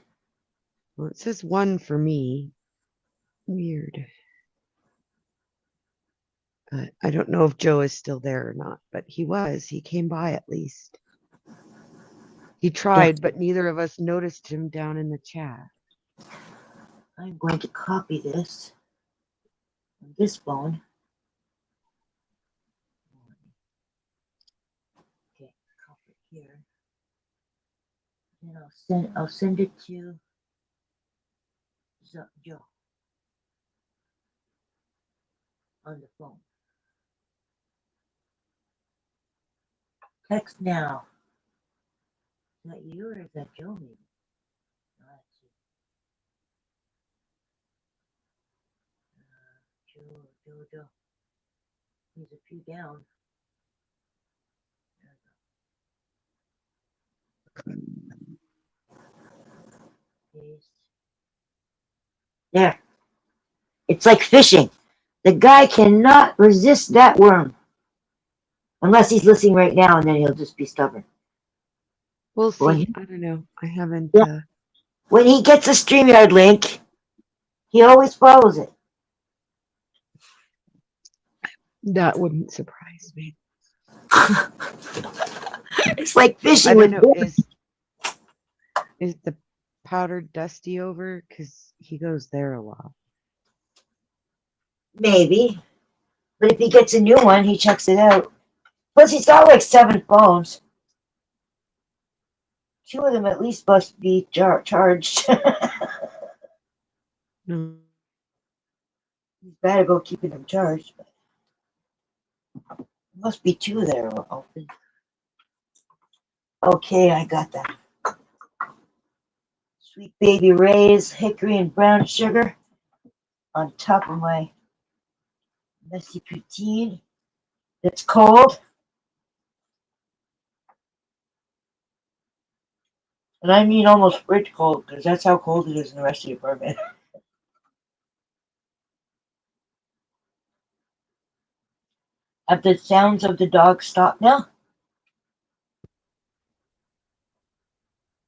Well, it says 1 for me. Weird. I don't know if Joe is still there or not, but he was. He came by at least. He tried, but neither of us noticed him down in the chat. I'm going to copy this on this phone. Okay, copy it here. And I'll send it to Joe on the phone. Text now. Is that you or is that Joe maybe? No, that's you. Joe. He's a few down. Paste. There. It's like fishing. The guy cannot resist that worm. Unless he's listening right now, and then he'll just be stubborn. We'll When see. he, I don't know. I haven't. yeah, when he gets a StreamYard link, he always follows it. That wouldn't surprise me. It's like I fishing don't with know. fish. Is the powdered dusty over? Because he goes there a lot. Maybe. But if he gets a new one, he checks it out. Plus, he's got like 7 phones. 2 of them at least must be charged. No. He's bad about keeping them charged. But must be 2 that are open. Okay, I got that. Sweet Baby Ray's hickory and brown sugar on top of my messy poutine. It's cold. And I mean almost fridge cold, because that's how cold it is in the rest of the apartment. Have the sounds of the dog stopped now?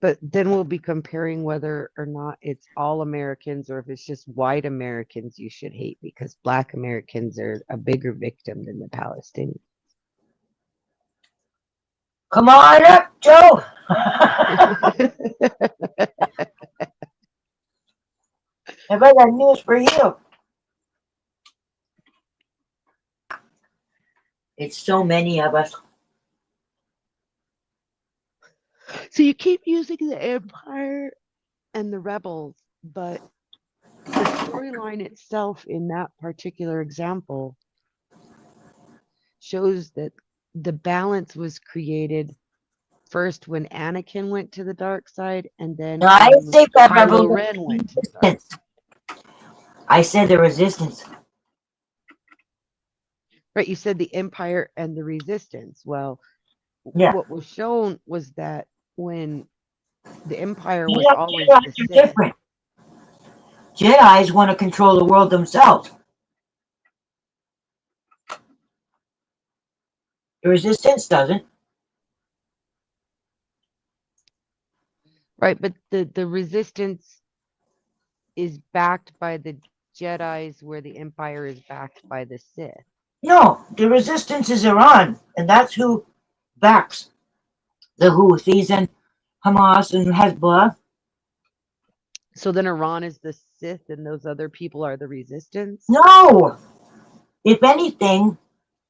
But then we'll be comparing whether or not it's all Americans or if it's just white Americans you should hate, because black Americans are a bigger victim than the Palestinians. Come on up, Joe. Have I got news for you? It's so many of us. So you keep using the Empire and the rebels, but the storyline itself in that particular example shows that the balance was created first when Anakin went to the dark side, and then No, I didn't when say that Kylo rebel. Ren went to the dark Resistance. I said the resistance. Right, you said the Empire and the Resistance. Well, Yeah. what was shown was that when the Empire was Yeah, always Jedi's the are Sith. different. Jedi's want to control the world themselves. The resistance doesn't. Right, but the Resistance is backed by the Jedi's, where the Empire is backed by the Sith. No, the resistance is Iran, and that's who backs the Houthis and Hamas and Hezbollah. So then Iran is the Sith and those other people are the Resistance? No! If anything,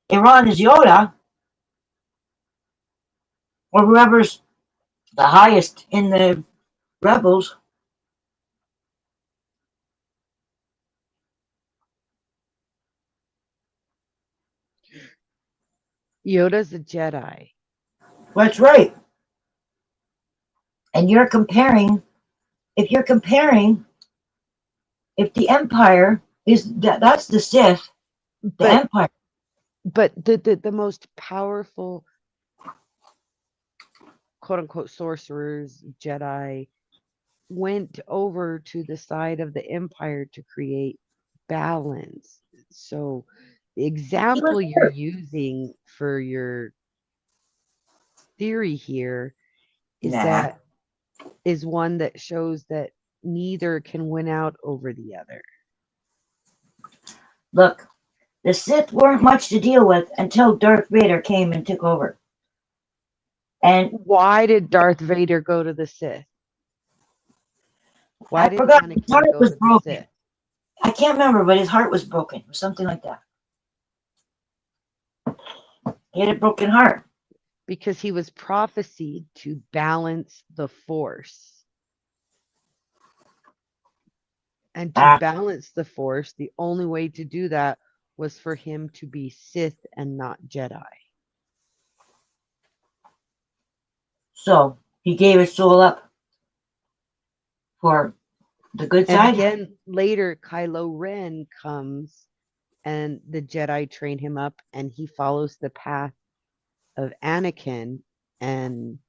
Iran is Yoda, or whoever's the highest in the rebels. Yoda's a Jedi. That's right. And you're comparing, if the Empire is, that's the Sith, the Empire. But the most powerful quote unquote sorcerers, Jedi, went over to the side of the Empire to create balance. So the example you're using for your theory here is that is one that shows that neither can win out over the other. Look, the Sith weren't much to deal with until Darth Vader came and took over. And why did Darth Vader go to the Sith? Why did Anakin Anakin his heart go was to broken. the Sith? I can't remember, but his heart was broken, or something like that. He had a broken heart. Because he was prophesied to balance the Force. And to balance the Force, the only way to do that was for him to be Sith and not Jedi. So he gave his soul up for the good side. And again, later, Kylo Ren comes and the Jedi train him up and he follows the path of Anakin and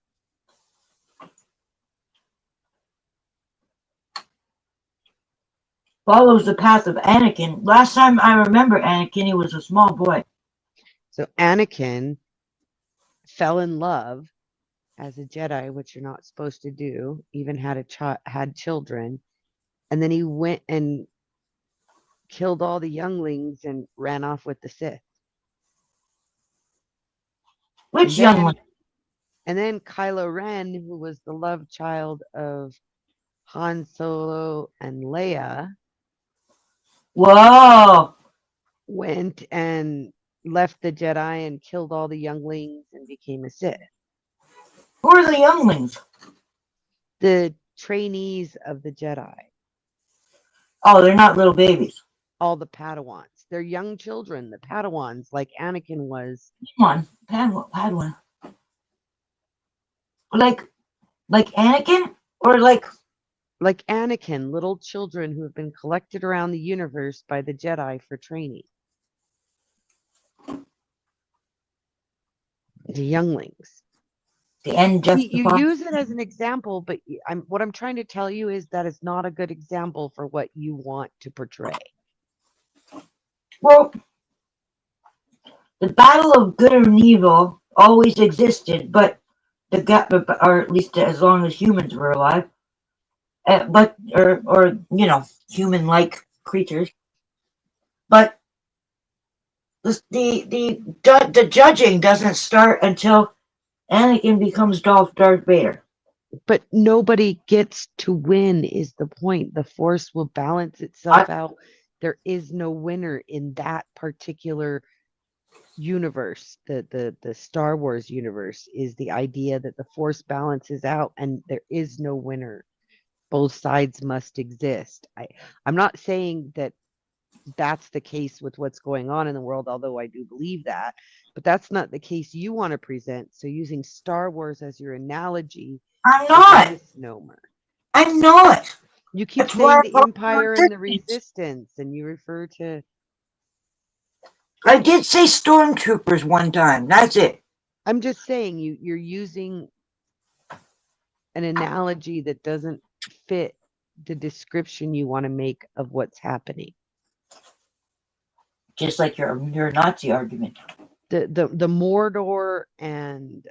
follows the path of Anakin. Last time I remember Anakin, he was a small boy. So Anakin fell in love as a Jedi, which you're not supposed to do, even had children, and then he went and killed all the younglings and ran off with the Sith. Which And young then, one? and then Kylo Ren, who was the love child of Han Solo and Leia, Whoa. went and left the Jedi and killed all the younglings and became a Sith. Who are the younglings? The trainees of the Jedi, Oh, they're not little babies. all the Padawans. They're young children, the Padawans, like Anakin was. Come on, Padawan. Like Anakin, or like Like Anakin, little children who have been collected around the universe by the Jedi for training. The younglings. the end You justifies. use it as an example, but what I'm trying to tell you is that it's not a good example for what you want to portray. Well, the battle of good and evil always existed, but or at least as long as humans were alive, or human-like creatures. But the judging doesn't start until Anakin becomes Darth Vader. But nobody gets to win is the point. The Force will balance itself out. There is no winner in that particular universe. The Star Wars universe is the idea that the Force balances out and there is no winner. Both sides must exist. I'm not saying that that's the case with what's going on in the world, although I do believe that, but that's not the case you want to present. So using Star Wars as your analogy I'm is not. a misnomer. I'm not. You keep That's saying why the I'm Empire and the resistance. Resistance, and you refer to. I did say stormtroopers one time. That's it. I'm just saying you're using an analogy that doesn't fit the description you want to make of what's happening. Just like your Nazi argument. The Mordor and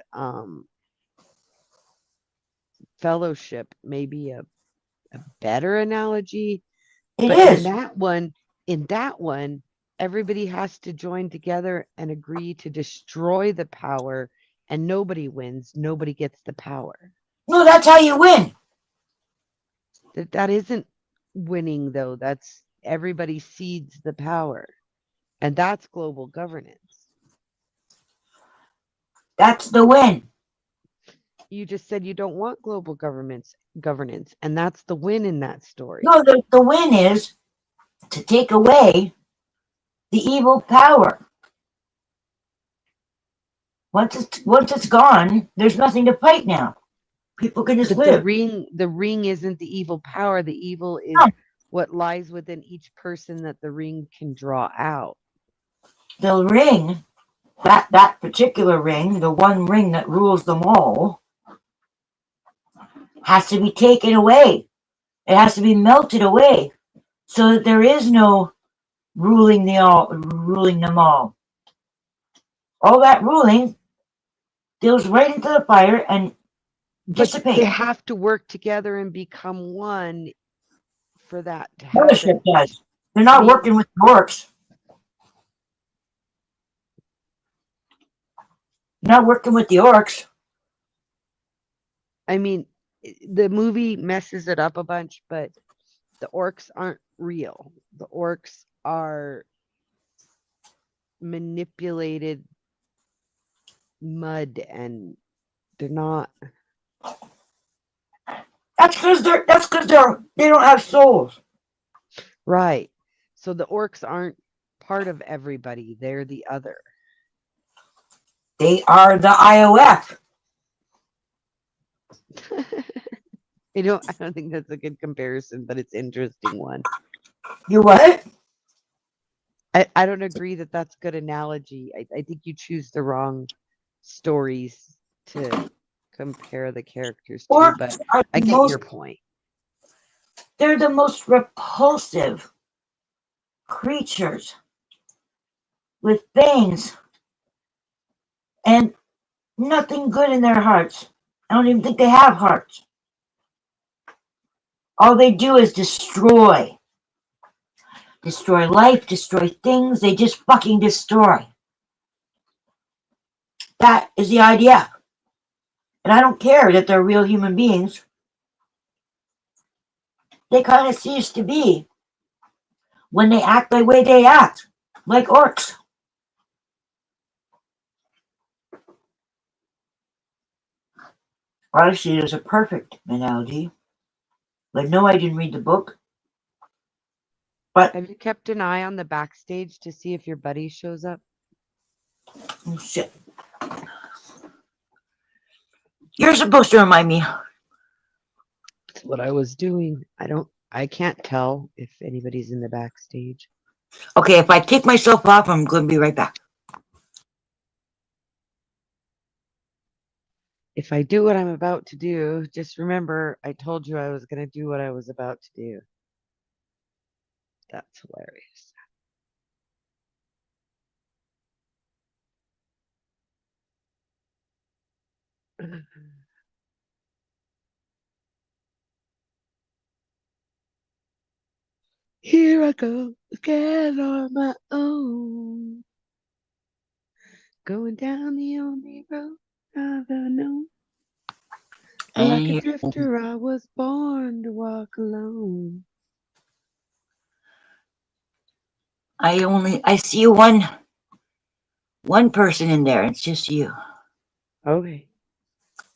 Fellowship may be a better analogy, It but is. in that one, everybody has to join together and agree to destroy the power, and nobody wins. Nobody gets the power. No, that's how you win. That isn't winning, though. That's everybody cedes the power, and that's global governance. That's the win. You just said you don't want global governance, and that's the win in that story. No, the win is to take away the evil power. Once it's gone, there's nothing to fight now. People can just But live. the ring isn't the evil power. The evil is No. what lies within each person that the ring can draw out. The ring, that particular ring, the one ring that rules them all, has to be taken away. It has to be melted away, so that there is no ruling them all. All that ruling goes right into the fire and dissipates. They have to work together and become one for that to Fellowship happen. does. They're not working with the orcs. They're not working with the orcs. I mean, the movie messes it up a bunch, but the orcs aren't real. The orcs are manipulated mud, and they're not. That's because they don't have souls. Right. So the orcs aren't part of everybody. They're the other. They are the IOF. I don't think that's a good comparison, but it's an interesting one. You what? I don't agree that that's a good analogy. I think you choose the wrong stories to compare the characters to, Orcs but are I the get most, your point. they're the most repulsive creatures with fangs. And Nothing good in their hearts. I don't even think they have hearts. All they do is destroy. Destroy life, destroy things. They just fucking destroy. That is the idea. And I don't care that they're real human beings. They kind of cease to be when they act the way they act, like orcs. Honestly, it is a perfect analogy. But no, I didn't read the book. But Have you kept an eye on the backstage to see if your buddy shows up? oh, shit. You're supposed to remind me. That's what I was doing. I can't tell if anybody's in the backstage. Okay, if I take myself off, I'm going to be right back. If I do what I'm about to do, just remember I told you I was going to do what I was about to do. That's hilarious. Here I go again on my own, going down the only road I've ever known. Like a And drifter, I was born to walk alone. I see one person in there. It's just you. Okay.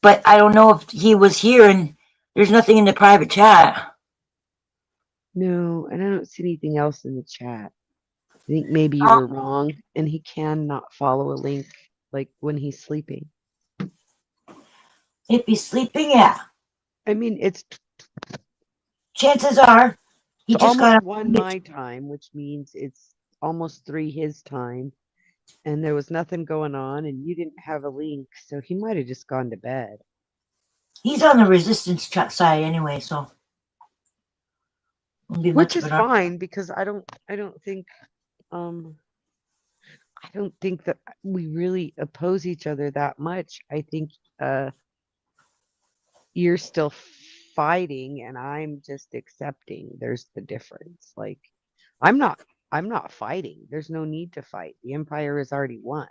But I don't know if he was here, and there's nothing in the private chat. No, and I don't see anything else in the chat. I think maybe you Oh, were wrong, and he cannot follow a link like when he's sleeping. if he's sleeping, yeah. I mean, it's Chances are he just almost got 1 my time, which means it's almost 3 his time, and there was nothing going on, and you didn't have a link, so he might have just gone to bed. He's on the resistance side anyway, so won't be Which much is of an fine because I don't think um I don't think that we really oppose each other that much. I think you're still fighting and I'm just accepting. There's the difference. Like I'm not fighting. There's no need to fight. The empire has already won.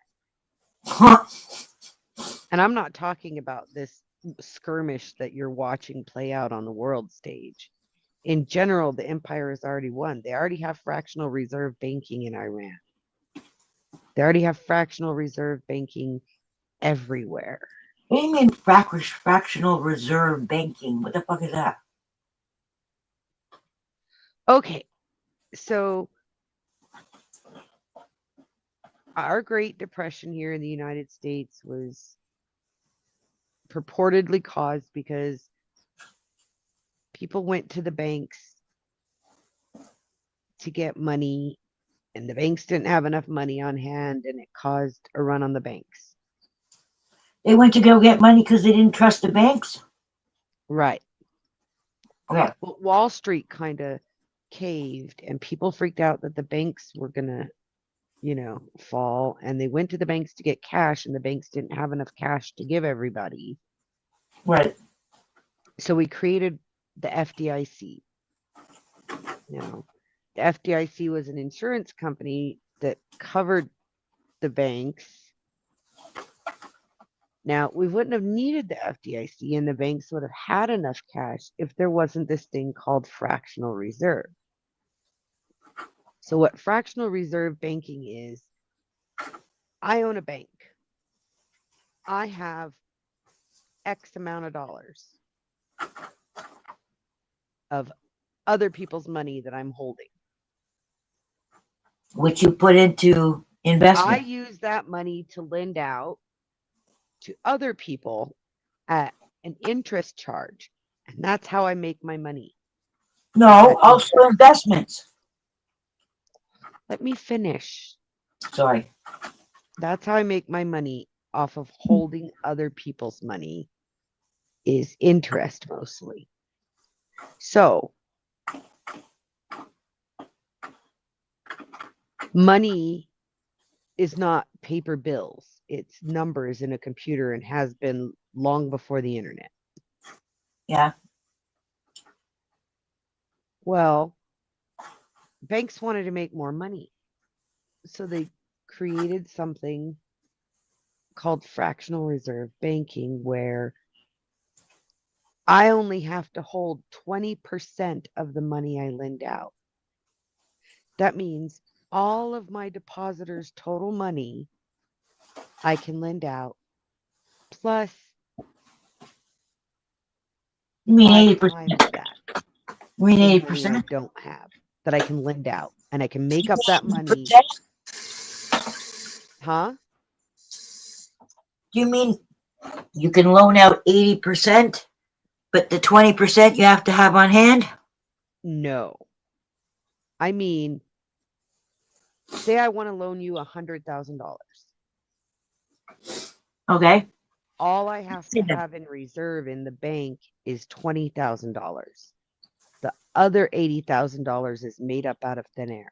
And I'm not talking about this skirmish that you're watching play out on the world stage. In general, the empire has already won. They already have fractional reserve banking in Iran. They already have fractional reserve banking everywhere. What do you mean fractional reserve banking? What the fuck is that? Okay, so our Great Depression here in the United States was purportedly caused because people went to the banks to get money and the banks didn't have enough money on hand and it caused a run on the banks. They went to go get money because they didn't trust the banks? Right. Okay. Well, Wall Street kind of caved and people freaked out that the banks were going to, fall. And they went to the banks to get cash and the banks didn't have enough cash to give everybody. Right. So we created the FDIC. The FDIC was an insurance company that covered the banks. Now, we wouldn't have needed the FDIC and the banks would have had enough cash if there wasn't this thing called fractional reserve. So what fractional reserve banking is, I own a bank. I have X amount of dollars of other people's money that I'm holding. Which you put into investment. I use that money to lend out to other people at an interest charge. And that's how I make my money. No, also investments. Let me finish. Sorry. That's how I make my money off of holding other people's money is interest mostly. So money is not paper bills. It's numbers in a computer and has been long before the internet. Yeah. Well, banks wanted to make more money. So they created something called fractional reserve banking, where I only have to hold 20% of the money I lend out. That means all of my depositors' total money I can lend out, plus You mean 5 80%? times that You mean in money I 80%? don't have that I can lend out. And I can make up that money. 80%? Huh? You mean you can loan out 80%, but the 20% you have to have on hand? No. I mean, say I want to loan you $100,000. Okay. All I have to See that. have in reserve in the bank is $20,000. The other $80,000 is made up out of thin air.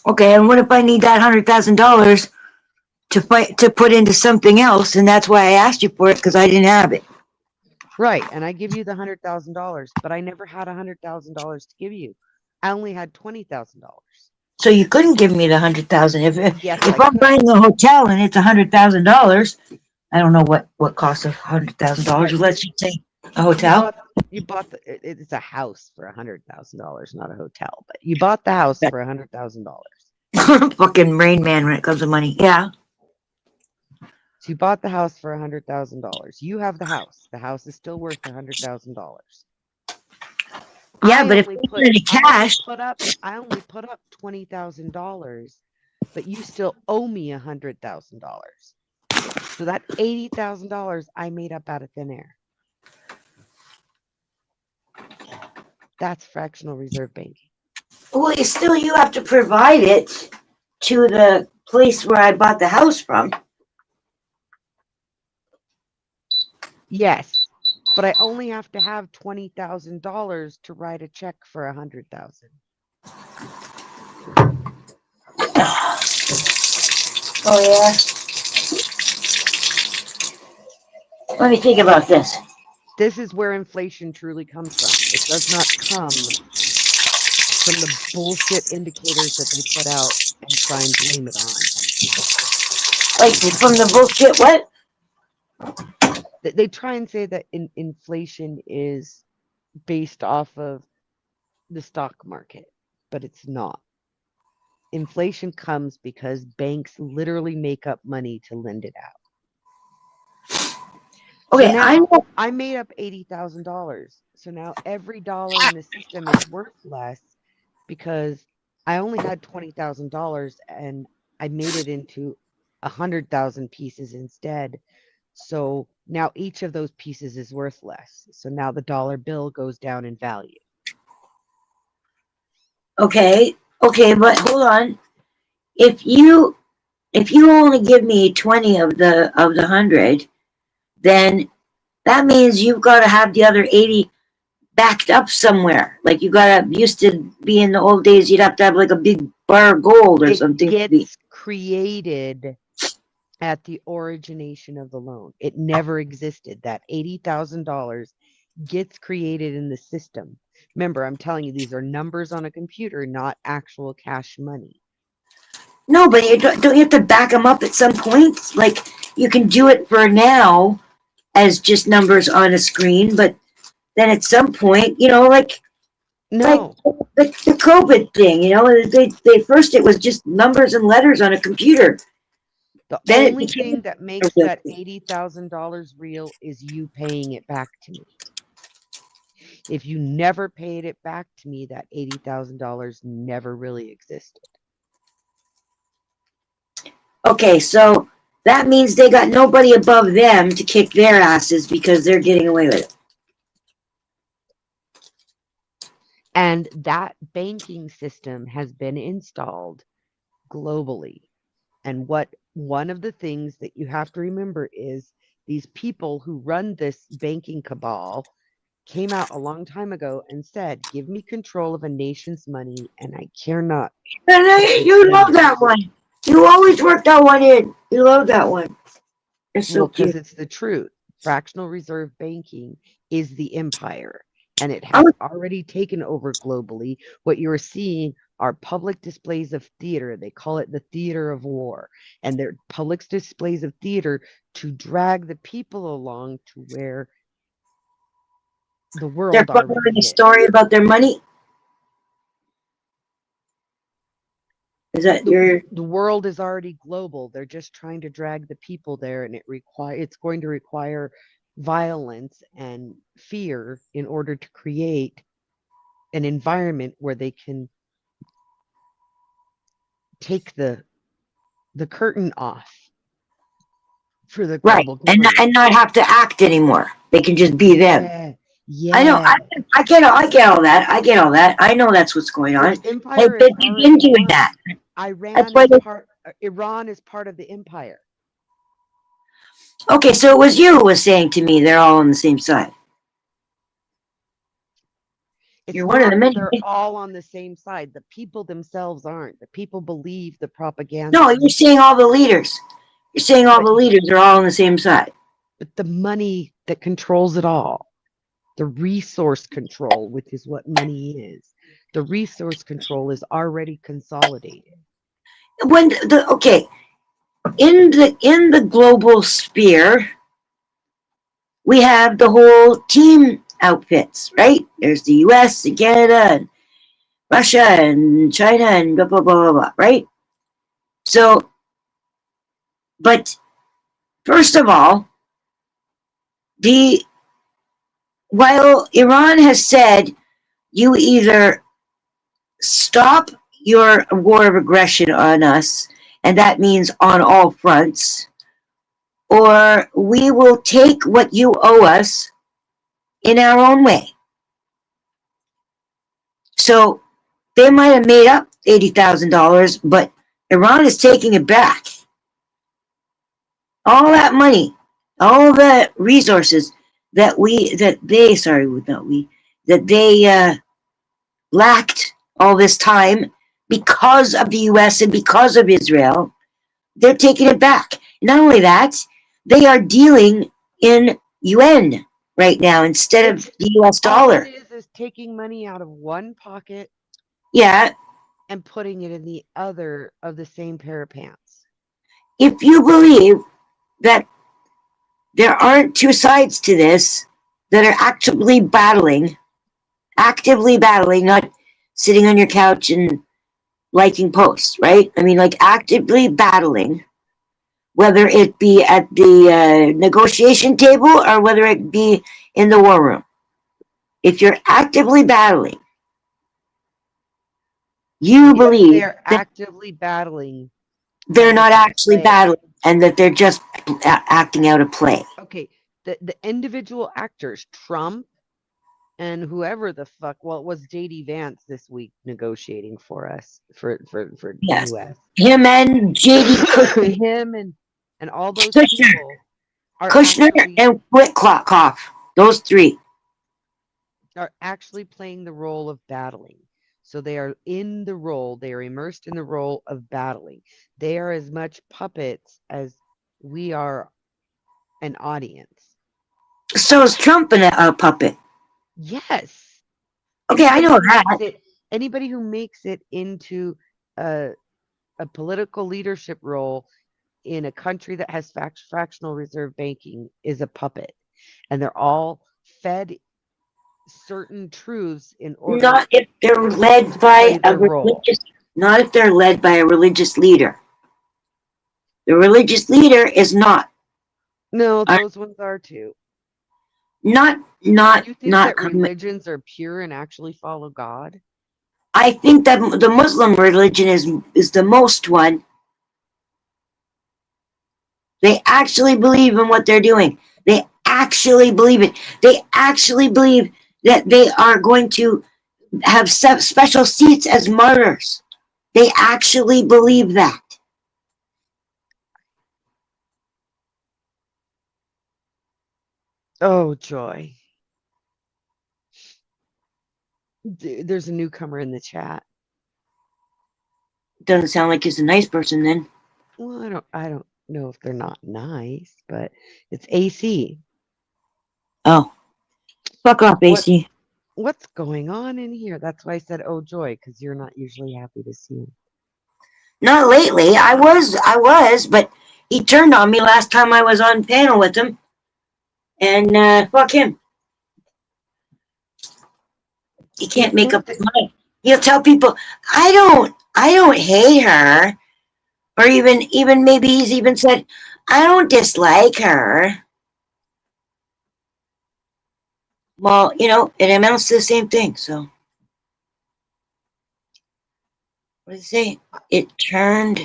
Okay, and what if I need that $100,000 to put into something else, and that's why I asked you for it, because I didn't have it. Right, and I give you the $100,000, but I never had $100,000 to give you. I only had $20,000. So you couldn't give me the $100,000 Yes, if I I'm could. buying a hotel and it's $100,000. I don't know what costs $100,000. Right. Let's just say a hotel. You bought it's a house for $100,000, not a hotel, but you bought the house for $100,000. Fucking Rain Man when it comes to money. Yeah. So you bought the house for $100,000. You have the house. The house is still worth $100,000. Yeah, but if you put it in cash, I only put up $20,000, but you still owe me $100,000. So that $80,000 I made up out of thin air. That's fractional reserve banking. well, you have to provide it to the place where I bought the house from. Yes, but I only have to have $20,000 to write a check for $100,000. Oh yeah. Let me think about this. This is where inflation truly comes from. It does not come from the bullshit indicators that they put out and try and blame it on. Like from the bullshit what? They try and say that inflation is based off of the stock market, but it's not. Inflation comes because banks literally make up money to lend it out. Okay, so now I made up $80,000. So now every dollar in the system is worth less because I only had $20,000 and I made it into 100,000 pieces instead. So now each of those pieces is worth less. So now the dollar bill goes down in value. Okay, but hold on. If you only give me 20 of the 100, then that means you've got to have the other 80 backed up somewhere. Like used to be in the old days, you'd have to have like a big bar of gold or something. It gets created at the origination of the loan. It never existed. That $80,000 gets created in the system. Remember, I'm telling you, these are numbers on a computer, not actual cash money. No, but don't you have to back them up at some point? Like you can do it for now as just numbers on a screen, but then at some point, like No. Like the COVID thing, they first it was just numbers and letters on a computer. The Then only thing that makes that $80,000 real is you paying it back to me. If you never paid it back to me, that $80,000 never really existed. Okay, so that means they got nobody above them to kick their asses because they're getting away with it. And that banking system has been installed globally. And one of the things that you have to remember is these people who run this banking cabal came out a long time ago and said, give me control of a nation's money and I care not. And you know that one. You always work that one in. You love that one. It's so Well, because cute. it's the truth. Fractional reserve banking is the empire, and it I has was, already taken over globally. What you're seeing are public displays of theater. They call it the theater of war, and they're public displays of theater to drag the people along to where the they're world following a already is. story about their money. Is that your? The world is already global. They're just trying to drag the people there, and it's going to require violence and fear in order to create an environment where they can take the curtain off for the Right, global and governance. not have to act anymore. They can just be them. Yeah, I know. yeah. I get. I get all that. I get all that. I know that's what's going So on. the empire They've is been already doing won. that. That's why. Iran is part of the empire. Okay, so it was you who was saying to me they're all on the same side. It's You're one of the not that many. they're all on the same side. The people themselves aren't. The people believe the No, propaganda. you're saying all the leaders. You're saying all But the leaders are all on the same side. the money that controls it all, the resource control, which is what money is, the resource control is already consolidated. When the okay in the global sphere, we have the whole team outfits, right? There's the U.S. and Canada and Russia and China and blah blah blah blah blah, right? So, but first of all, the while Iran has said you either stop your war of aggression on us, and that means on all fronts, or we will take what you owe us in our own way. So they might have made up $80,000, but Iran is taking it back. All that money, all the resources that they lacked all this time because of the US and because of Israel, they're taking it back. Not only that, they are dealing in UN right now instead of It's the US all it dollar. is taking money out of one pocket Yeah, and putting it in the other of the same pair of pants. if you believe that there aren't two sides to this that are actively battling, not sitting on your couch and liking posts, right? I mean, like actively battling, whether it be at the negotiation table or whether it be in the war room. If you're actively battling, you Yes, they believe are that actively battling they're as not it's a actually play. battling and that they're just acting out a play. Okay, the individual actors, Trump and whoever the fuck, well, it was JD Vance this week negotiating for us for the Yes. US. Him and JD Him and all those Kushner, people are Kushner actually and Whitclock, those three. playing the role of battling. So they are in the role, they are immersed in the role of battling. They are as much puppets as we are an audience. So is Trump a puppet? Yes. Okay, I Anybody know who makes that. it anybody who makes it into a a political leadership role in a country that has fractional reserve banking is a puppet. And they're all fed certain truths in order Not if they're led to by play a their role. religious. Not if they're led by a religious leader. The religious leader is not. No, Uh, those ones are too. not. You think Not that coming. religions are pure and actually follow God? I think that the Muslim religion is the most one. They actually believe in what they're doing. They actually believe it. They actually believe that they are going to have special seats as martyrs. They actually believe that. Oh, joy. There's a newcomer in the chat. Doesn't sound like he's a nice person then. Well, I don't know if they're not nice, but it's AC. Oh, fuck off, What AC. what's going on in here? That's why I said, "Oh joy," because you're not usually happy to see him. Not lately. I was, but he turned on me last time I was on panel with him, and fuck him. He You can't make up think his that mind. He'll tell people, I don't hate her, or even maybe he's even said, I don't dislike her. Well, it amounts to the same thing. So what did he say? It turned.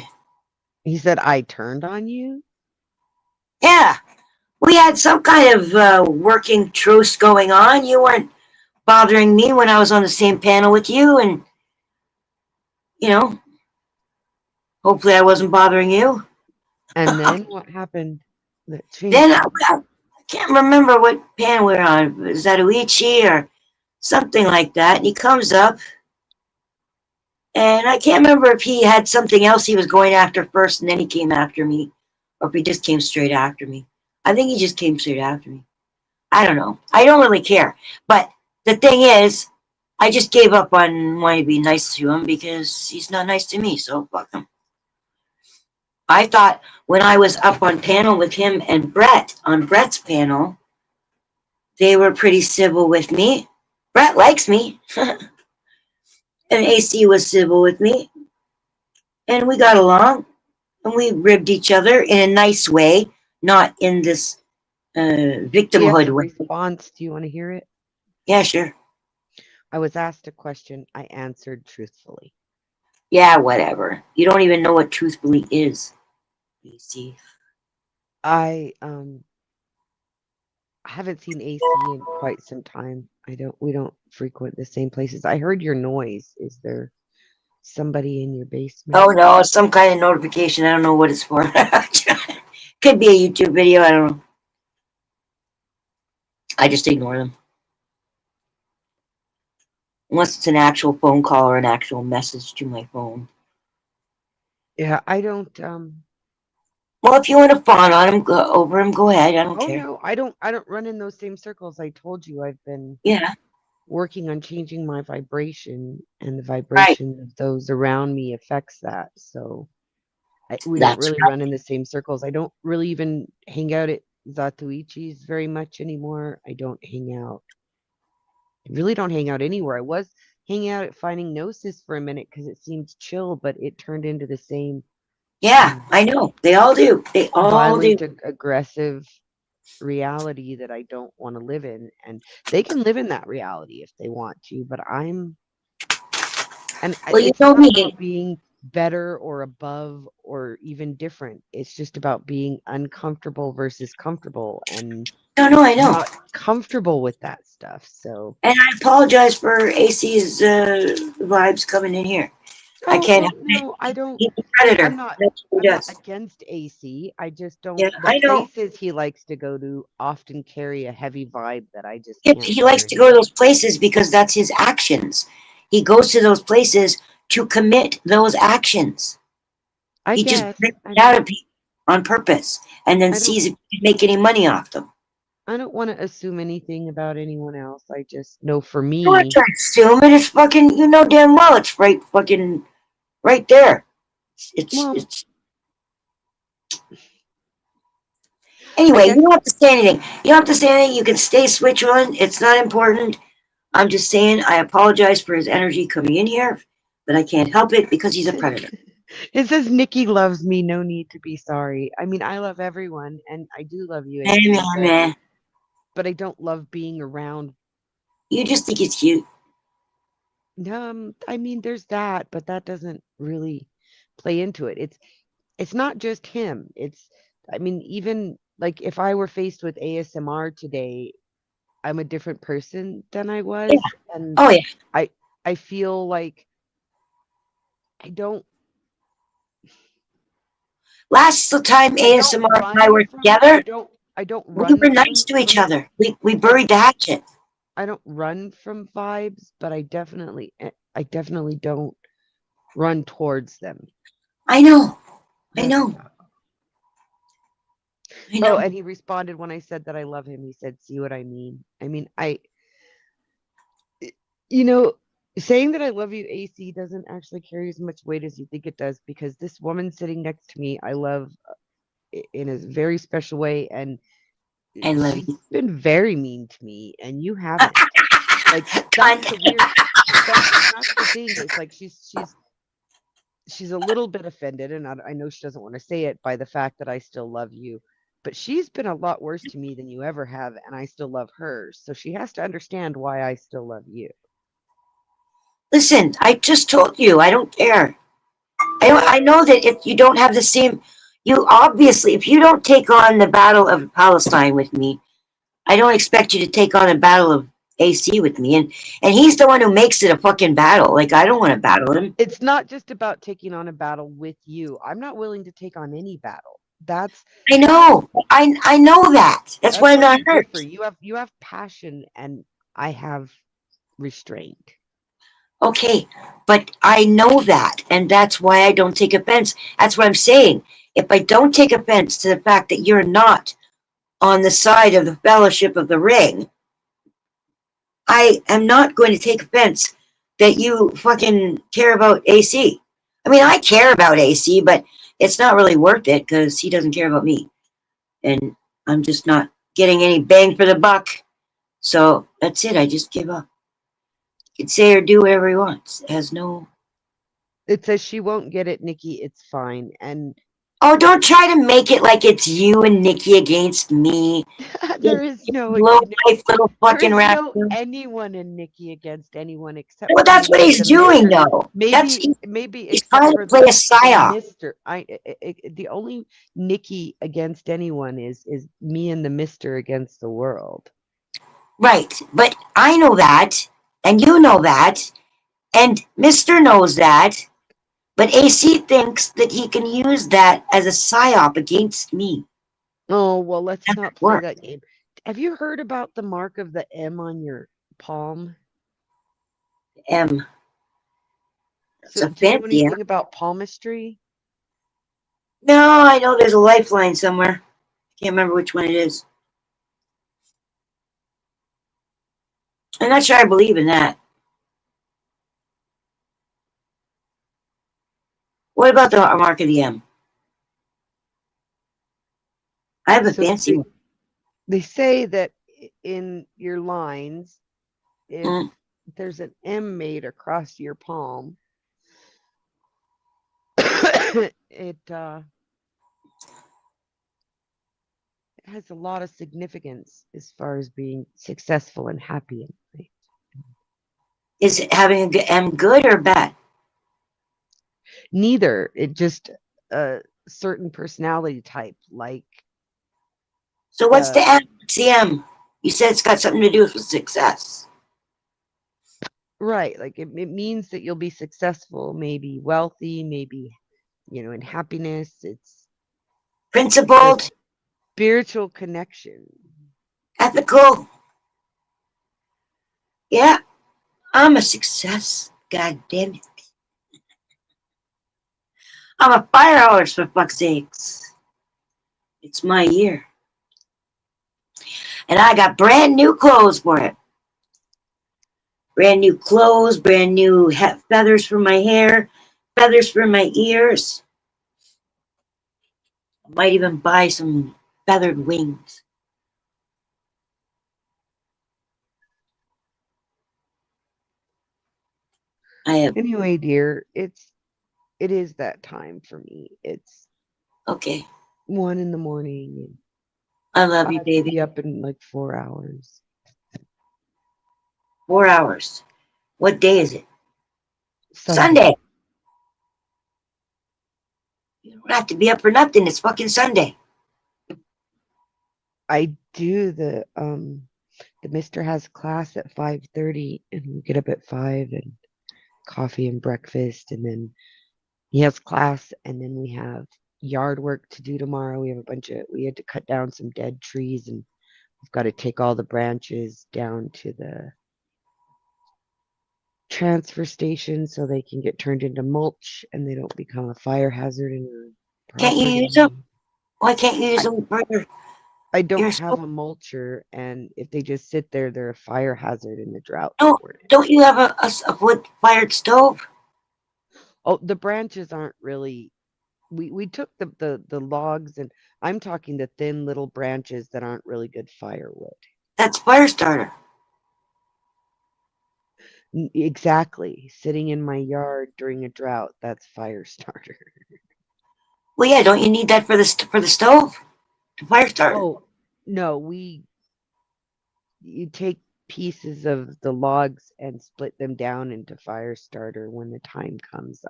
he said I turned on you? Yeah, we had some kind of working truce going on. You weren't bothering me when I was on the same panel with you, and you know, hopefully I wasn't bothering you. And then what happened that Then changed it? I can't remember what panel we were on. Was that Uichi or something like that? And he comes up, and I can't remember if he had something else he was going after first, and then he came after me, or if he just came straight after me. I think he just came straight after me. I don't know. I don't really care. But the thing is, I just gave up on wanting to be nice to him because he's not nice to me. So fuck him. I thought when I was up on panel with him and Brett on Brett's panel, they were pretty civil with me. Brett likes me, and AC was civil with me, and we got along, and we ribbed each other in a nice way, not in this He has a victimhood way. response. Do you want to hear it? Yeah, sure. I was asked a question. I answered truthfully. Yeah, whatever. You don't even know what truthfully is. AC. I haven't seen AC in quite some time. We don't frequent the same places. I heard your noise. Is there somebody in your basement? Oh no, it's some kind of notification. I don't know what it's for. Could be a YouTube video. I don't know. I just ignore them. Unless it's an actual phone call or an actual message to my phone. Yeah, I don't Well, if you want to fawn on him, go over him, go ahead. I don't oh care. no, I don't run in those same circles. I told you I've been Yeah, working on changing my vibration, and the right. vibration of those around me affects that. So we don't That's really right. run in the same circles. I don't really even hang out at Zatuichi's very much anymore. I really don't hang out anywhere. I was hanging out at Finding Gnosis for a minute because it seemed chill, but it turned into the same Yeah, um, I know. They all do. They all do. violent, aggressive reality that I don't want to live in. And they can live in that reality if they want to, but Well, you it's know not about me. being better or above or even different. It's just about being uncomfortable versus comfortable. And No, no, I I'm know. not comfortable with that stuff. So, And I apologize for AC's vibes coming in here. I oh, can't well, help it. no, I don't. He's a predator. That's what he I'm not does. against AC. I just don't. Yeah, The I know. places he likes to go to often carry a heavy vibe that I just can't He likes stand. to go to those places because that's his actions. He goes to those places to commit those actions. I He just guess. brings I it out mean, of people on purpose and then I don't. sees if he can make any money off them. I don't want to assume anything about anyone else. I just know for You want me. to assume it? It's fucking. You know damn well it's right fucking right there. Well, It's. I Anyway, you guess. don't have to say anything. You don't have to say anything. You can stay Switzerland. It's not important. I'm just saying I apologize for his energy coming in here, but I can't help it because he's a predator. It says Nikki loves me. No need to be sorry. I mean, I love everyone, and I do love you, Meh, AC. meh, meh. But I don't love being around. You just think it's cute. I mean, there's that, but that doesn't really play into it. It's not just him. I mean, even like if I were faced with ASMR today, I'm a different person than I Yeah. was, and Oh yeah. I I feel like I don't Last time I don't ASMR and I run were from together, I don't we run were nice to each from other. We I buried the hatchet. I don't run from vibes, but I definitely don't run towards them. I know. I That's know. tough. I Oh, know. and he responded when I said that I love him. He said, "See what I mean?" I mean, you know, saying that I love you, AC, doesn't actually carry as much weight as you think it does, because this woman sitting next to me, I love in a very special way, and I love she's you. been very mean to me, and you haven't. Like, that's Cunt. the weird. That's the thing. Is like she's a little bit offended, and I know she doesn't want to say it, by the fact that I still love you. But she's been a lot worse to me than you ever have, and I still love her. So she has to understand why I still love you. Listen, I just told you. I don't care. I know that if you don't have the same, you obviously, if you don't take on the battle of Palestine with me, I don't expect you to take on a battle of AC with me. And he's the one who makes it a fucking battle. Like, I don't want to battle him. It's not just about taking on a battle with you. I'm not willing to take on any battle. That's I know. I know that. That's why that's I'm where not we hurt. differ. You have passion, and I have restraint. Okay, but I know that, and that's why I don't take offense. That's what I'm saying. If I don't take offense to the fact that you're not on the side of the Fellowship of the Ring, I am not going to take offense that you fucking care about AC. I mean, I care about AC, but it's not really worth it because he doesn't care about me. And I'm just not getting any bang for the buck. So that's it. I just give up. He can say or do whatever he wants. It has no. It says she won't get it, Nikki. It's fine. And Oh, don't try to make it like it's you and Nikki against me. there You is no low life little there fucking is no raccoon. anyone in Nikki against anyone except Well, for that's what me and he's the doing, Mister. though. Maybe He's except trying to for play a the psyop. Mister. The only Nikki against anyone is me and the Mister against the world. Right, but I know that, and you know that, and Mister knows that, but AC thinks that he can use that as a psyop against me. Oh, well, let's That's not play work. that game. Have you heard about the mark of the M on your palm? M. It's So, a do you know fancy M. anything about palmistry? No, I know there's a lifeline somewhere. Can't remember which one it is. I'm not sure I believe in that. What about the mark of the M? I have a So fancy one. they say that in your lines, if Mm. there's an M made across your palm, it has a lot of significance as far as being successful and happy in life. Is having a M good or bad? Neither. It just a certain personality type, like So what's the uh M? What's the M? You said it's got something to do with success. right, like it means that you'll be successful, maybe wealthy, maybe in happiness. It's a Principled, spiritual connection. ethical. Yeah, I'm a success. God damn it. I'm a fire horse for fuck's sakes. It's my year. And I got brand new clothes for it. Brand new clothes, brand new feathers for my hair, feathers for my ears. I might even buy some feathered wings. I have, Anyway, dear, it is that time for me. It's okay. 1 in the morning, and I love I you, have to baby. be up in like 4 hours. 4 hours. What day is it? Sunday. Sunday. You don't have to be up for nothing. It's fucking Sunday. I do the Mister has class at 5:30, and we get up at 5, and coffee and breakfast, and then he has class, and then we have yard work to do tomorrow. We had to cut down some dead trees, and we've got to take all the branches down to the transfer stations so they can get turned into mulch and they don't become a fire hazard in your Can't you property. use them? Why can't you use I, them for I don't your have stove? a mulcher, and if they just sit there, they're a fire hazard in the drought that No, we're in. don't you have a wood-fired stove? Oh, the branches aren't really. We took the logs, and I'm talking the thin little branches that aren't really good firewood. That's fire starter. Exactly. Sitting in my yard during a drought, that's fire starter. Well, yeah, don't you need that for the stove? The fire starter. Oh, no, you take pieces of the logs and split them down into fire starter when the time comes.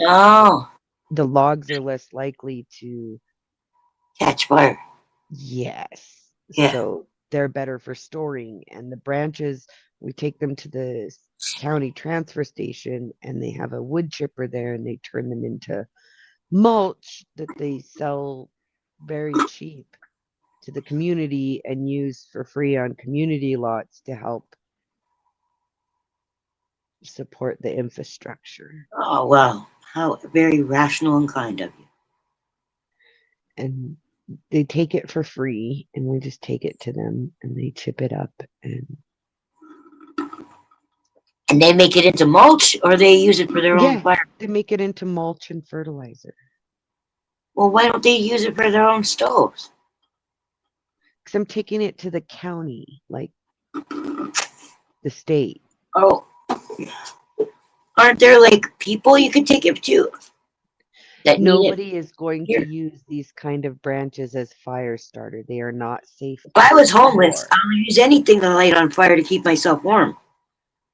Oh, The logs are less likely to, catch fire. yes. Yeah. So they're better for storing. And the branches, we take them to the county transfer station and they have a wood chipper there and they turn them into mulch that they sell very cheap to the community and use for free on community lots to help support the infrastructure. Oh, wow. How very rational and kind of you. And they take it for free and we just take it to them and they chip it up And they make it into mulch, or they use it for their own yeah, fire. they make it into mulch and fertilizer. Well, why don't they use it for their own stoves? Because I'm taking it to the county, like the state. Oh, aren't there like people you could take it to that need it? Nobody is going Here. to use these kind of branches as fire starter. They are not safe. If I was homeless, Or- I would use anything to light on fire to keep myself warm,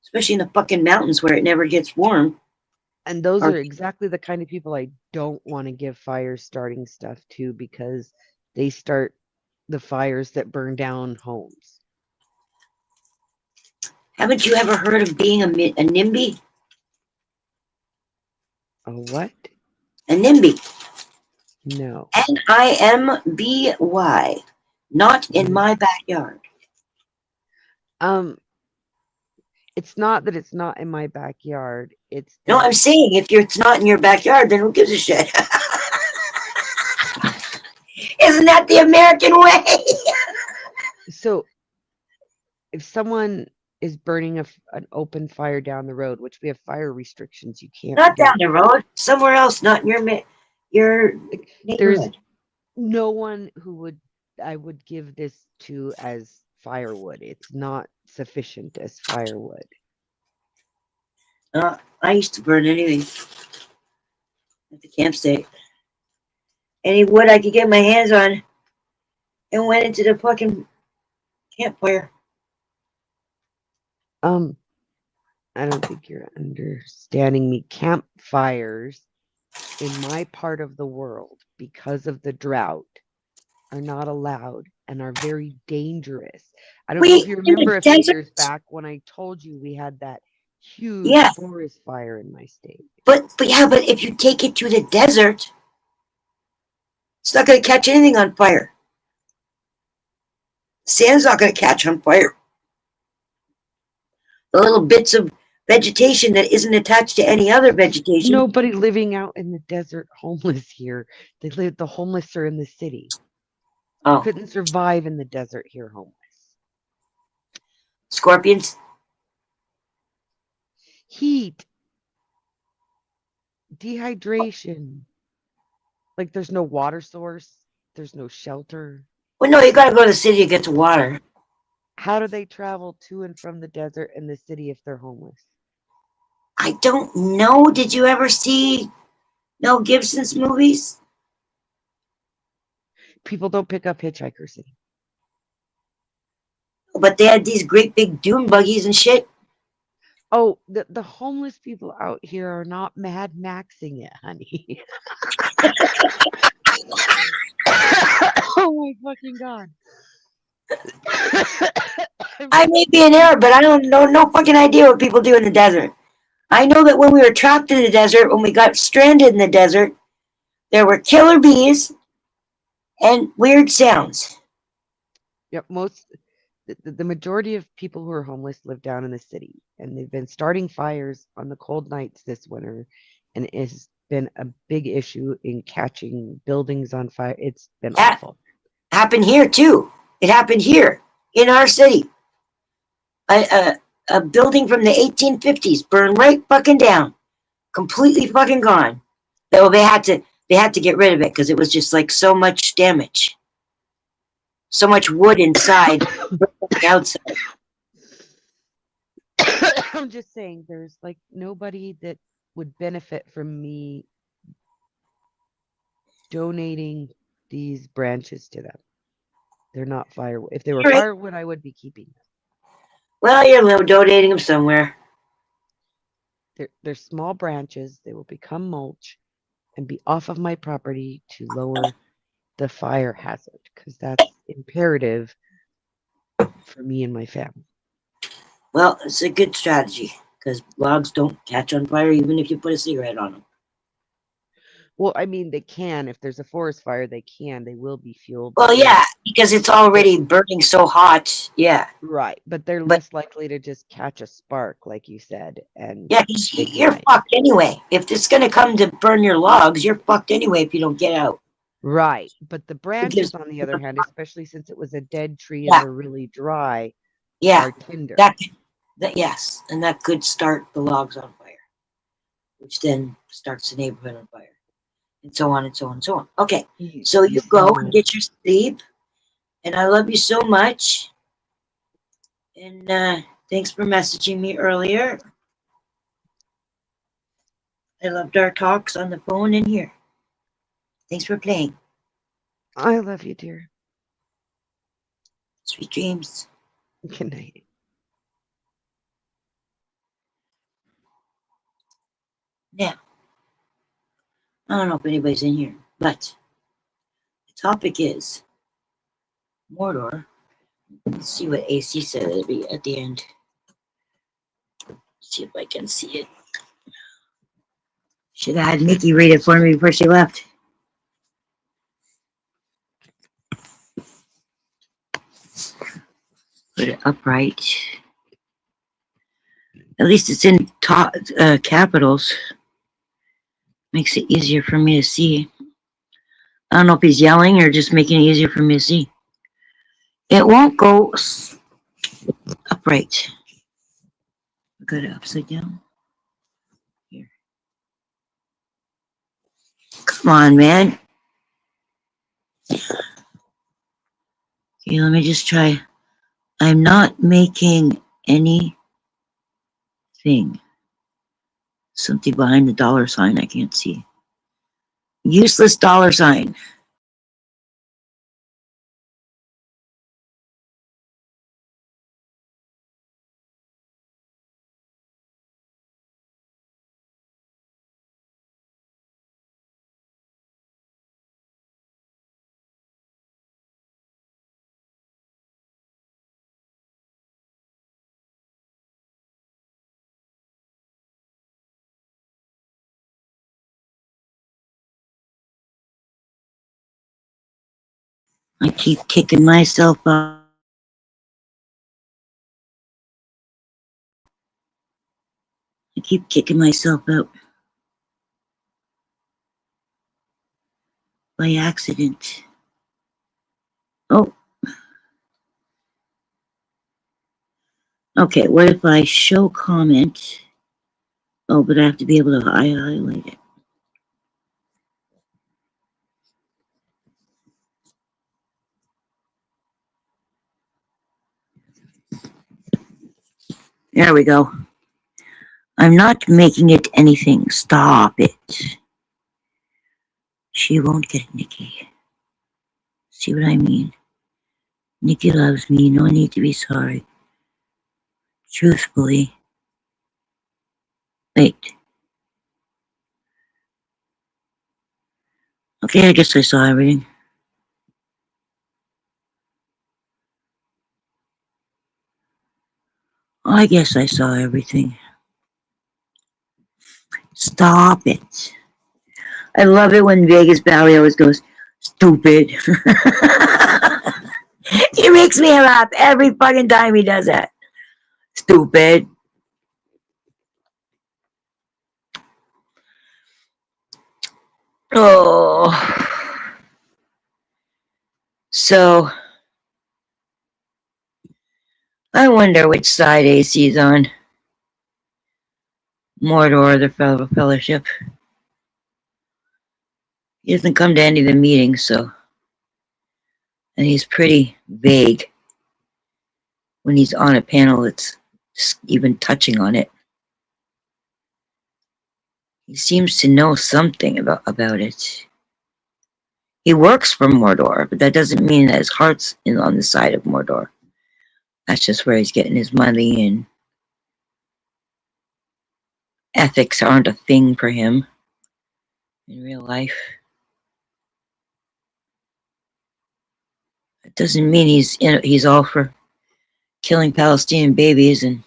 especially in the fucking mountains where it never gets warm. And those Or- are exactly the kind of people I don't want to give fire starting stuff to because they start the fires that burn down homes. Haven't you ever heard of being a NIMBY? A what? A NIMBY. No. NIMBY. Not in my backyard. It's not that it's not in my backyard. It's No, that I'm saying if it's not in your backyard, then who gives a shit? Isn't that the American way? so if someone is burning an open fire down the road, which we have fire restrictions, you can't Not do. down the road, somewhere else, not in your There's neighborhood. no one who I would give this to as firewood. It's not sufficient as firewood. I used to burn anything at the campsite. Any wood I could get my hands on and went into the fucking campfire. I don't think you're understanding me. Campfires in my part of the world, because of the drought, are not allowed and are very dangerous. I don't know if you remember a few years back when I told you we had that huge forest fire in my state. But if you take it to the desert, it's not going to catch anything on fire. Sand's not going to catch on fire. The little bits of vegetation that isn't attached to any other vegetation. Nobody living out in the desert homeless here. The homeless are in the city. Oh. Couldn't survive in the desert here homeless. Scorpions? Heat. Dehydration. Like there's no water source. There's no shelter. Well, no, you got to go to the city to get to water. How do they travel to and from the desert and the city if they're homeless? I don't know. Did you ever see Mel Gibson's movies? People don't pick up hitchhikers. But they had these great big dune buggies and shit. Oh, the homeless people out here are not Mad Maxing it, honey. Oh my fucking God. I may be an Arab, but I don't know no fucking idea what people do in the desert. I know that when we were trapped in the desert, when we got stranded in the desert, there were killer bees and weird sounds. Yep, the majority of people who are homeless live down in the city, and they've been starting fires on the cold nights this winter, and it has been a big issue in catching buildings on fire. It's been That awful. happened here too. It happened here in our city. A building from the 1850s burned right fucking down, completely fucking gone. Though they had to get rid of it because it was just like so much damage, so much wood inside, outside. I'm just saying, there's like nobody that would benefit from me donating these branches to them. They're not firewood. If they were Right. firewood, I would be keeping them. Well, you're donating them somewhere. They're small branches. They will become mulch and be off of my property to lower the fire hazard, because that's imperative for me and my family. Well, it's a good strategy because logs don't catch on fire even if you put a cigarette on them. Well, I mean, they can. If there's a forest fire, they can. They will be fueled. Well, yeah, because it's already burning so hot. Yeah. Right, but they're But- less likely to just catch a spark, like you said. And Yeah, you're fucked anyway. If it's going to come to burn your logs, you're fucked anyway if you don't get out. right, but the branches, on the other hand, especially since it was a dead tree Yeah. and they're really dry, Yeah, are tender. yes, and that could start the logs on fire, which then starts the neighborhood on fire, and so on and so on and so on. Okay, so you go and get your sleep, and I love you so much, and thanks for messaging me earlier. I loved our talks on the phone and here. Thanks for playing. I love you, dear. Sweet dreams. Good night. Now, I don't know if anybody's in here, but the topic is Mordor. Let's see what AC said it'll be at the end. See if I can see it. Should have had Nikki read it for me before she left. Put it upright. At least it's in capitals. Makes it easier for me to see. I don't know if he's yelling or just making it easier for me to see. It won't go upright. I got it upside down. Here. Come on, man. Okay, let me just try. I'm not making anything. Something behind the dollar sign I can't see. Useless dollar sign. I keep kicking myself out. I keep kicking myself out by accident. Oh. Okay, what if I show comment? Oh, but I have to be able to highlight it. There we go. I'm not making it anything. Stop it. She won't get it, Nikki. See what I mean? Nikki loves me. No need to be sorry. Truthfully. Wait. Okay, I guess I saw everything. I guess I saw everything. Stop it. I love it when Vegas Valley always goes, stupid. He makes me laugh every fucking time he does that. Stupid. Oh. So, I wonder which side AC's on. Mordor or the Fellowship. He doesn't come to any of the meetings, so. And he's pretty vague when he's on a panel that's even touching on it. He seems to know something about it. He works for Mordor, but that doesn't mean that his heart's on the side of Mordor. That's just where he's getting his money, and ethics aren't a thing for him in real life. It doesn't mean he's all for killing Palestinian babies and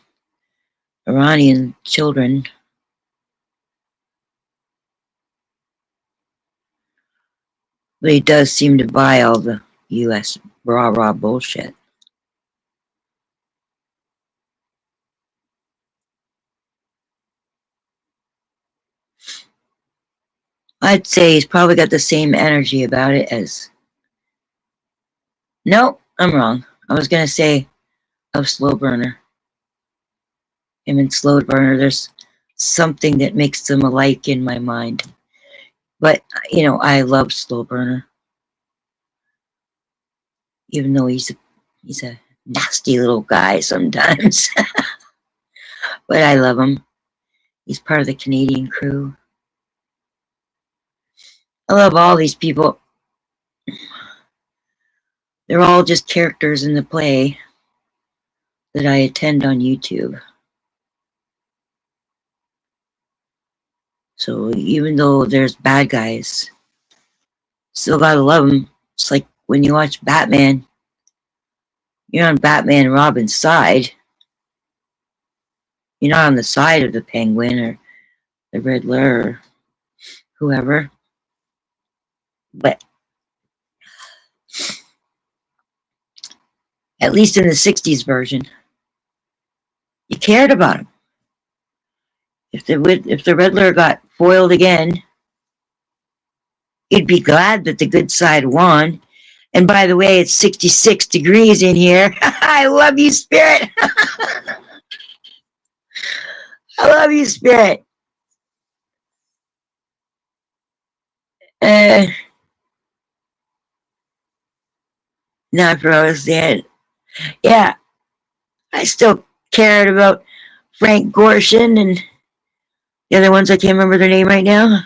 Iranian children. But he does seem to buy all the U.S. rah-rah bullshit. I'd say he's probably got the same energy about it as... No, I'm wrong. I was going to say of Slow Burner. Him and Slow Burner, there's something that makes them alike in my mind. But, you know, I love Slow Burner. Even though he's a nasty little guy sometimes. But I love him. He's part of the Canadian crew. I love all these people. They're all just characters in the play that I attend on YouTube. So even though there's bad guys, still gotta love them. It's like when you watch Batman, you're on Batman and Robin's side. You're not on the side of the Penguin or the Riddler or whoever. But at least in the 60s version, you cared about him. If the Riddler got foiled again, you'd be glad that the good side won. And by the way, it's 66 degrees in here. I love you, Spirit. I love you, Spirit. Not for understand. Yeah, I still cared about Frank Gorshin and the other ones, I can't remember their name right now.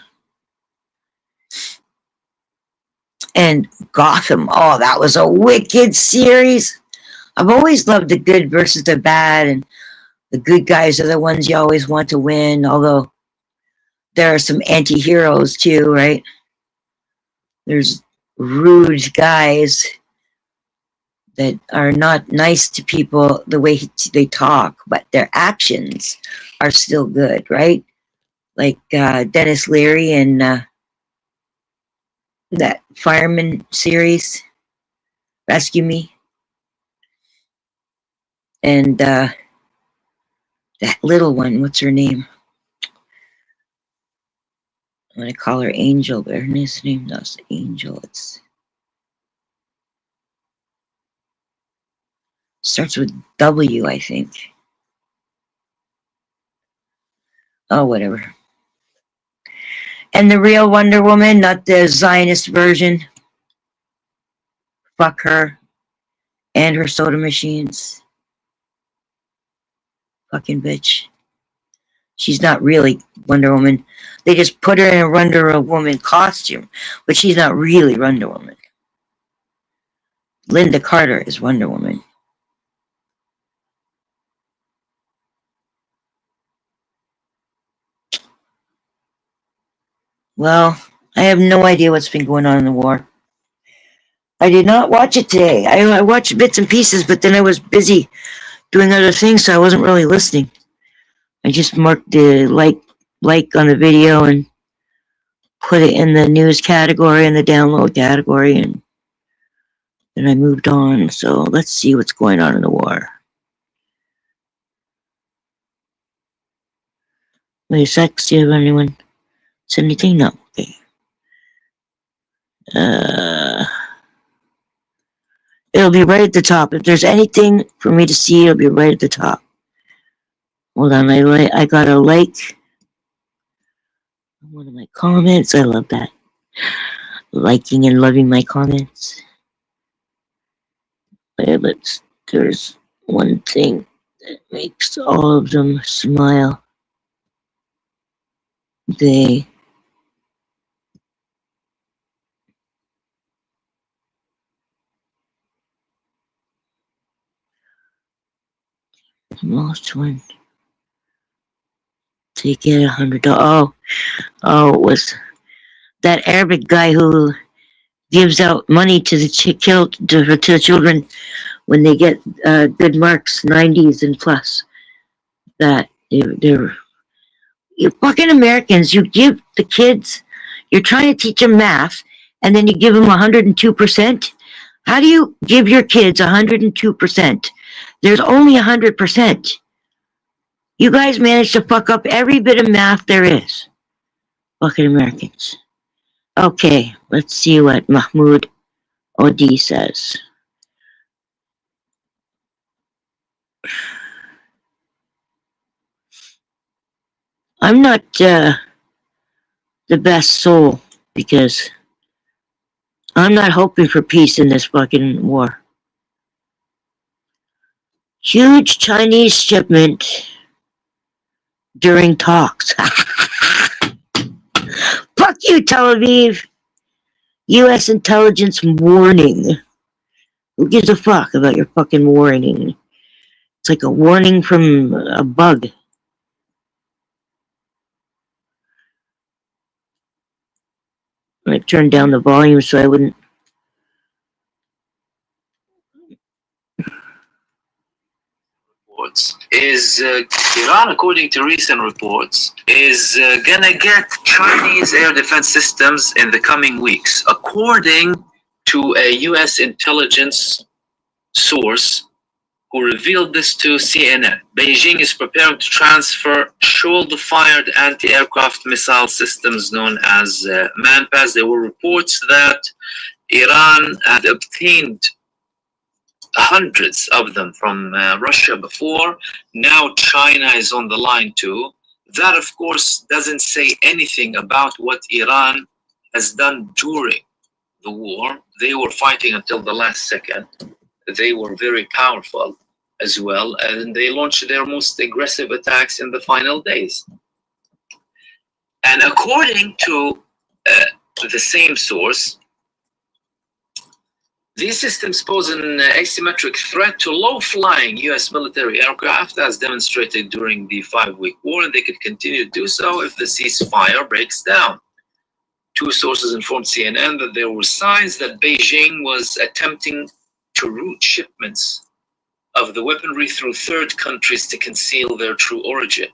And Gotham, oh, that was a wicked series. I've always loved the good versus the bad, and the good guys are the ones you always want to win, although there are some anti-heroes too, right? There's rude guys that are not nice to people the way they talk, but their actions are still good, right? Like Dennis Leary and that fireman series, Rescue Me. And that little one, what's her name? I'm going to call her Angel, but her name not Angel. It starts with W, I think. Oh, whatever. And the real Wonder Woman, not the Zionist version. Fuck her. And her soda machines. Fucking bitch. She's not really Wonder Woman. They just put her in a Wonder Woman costume, but she's not really Wonder Woman. Linda Carter is Wonder Woman. Well, I have no idea what's been going on in the war. I did not watch it today. I watched bits and pieces, but then I was busy doing other things, so I wasn't really listening. I just marked the like on the video and put it in the news category and the download category, and and I moved on. So let's see what's going on in the war. Wait a sec, see if anyone said anything? No. Okay. It'll be right at the top. If there's anything for me to see, it'll be right at the top. Hold on, I got a like. One of my comments. I love that. Liking and loving my comments. There's one thing that makes all of them smile. They most one to get $100. Oh, it was that Arabic guy who gives out money to the to the children when they get good marks, 90s and plus. That they're you fucking Americans. You give the kids, you're trying to teach them math, and then you give them 102%. How do you give your kids 102%? There's only 100%. You guys managed to fuck up every bit of math there is. Fucking Americans. Okay, let's see what Mahmoud Odi says. I'm not the best soul because I'm not hoping for peace in this fucking war. Huge Chinese shipment during talks. Fuck you, Tel Aviv. U.S. intelligence warning. Who gives a fuck about your fucking warning? It's like a warning from a bug. I turned down the volume so I wouldn't. Is Iran, according to recent reports, is gonna get Chinese air defense systems in the coming weeks, according to a U.S. intelligence source who revealed this to CNN. Beijing is preparing to transfer shoulder-fired anti-aircraft missile systems known as MANPADS. There were reports that Iran had obtained hundreds of them from Russia before. Now China is on the line too. That, of course, doesn't say anything about what Iran has done during the war. They were fighting until the last second. They were very powerful as well, and they launched their most aggressive attacks in the final days. And according to the same source, these systems pose an asymmetric threat to low-flying U.S. military aircraft, as demonstrated during the 5-week war, and they could continue to do so if the ceasefire breaks down. Two sources informed CNN that there were signs that Beijing was attempting to route shipments of the weaponry through third countries to conceal their true origin.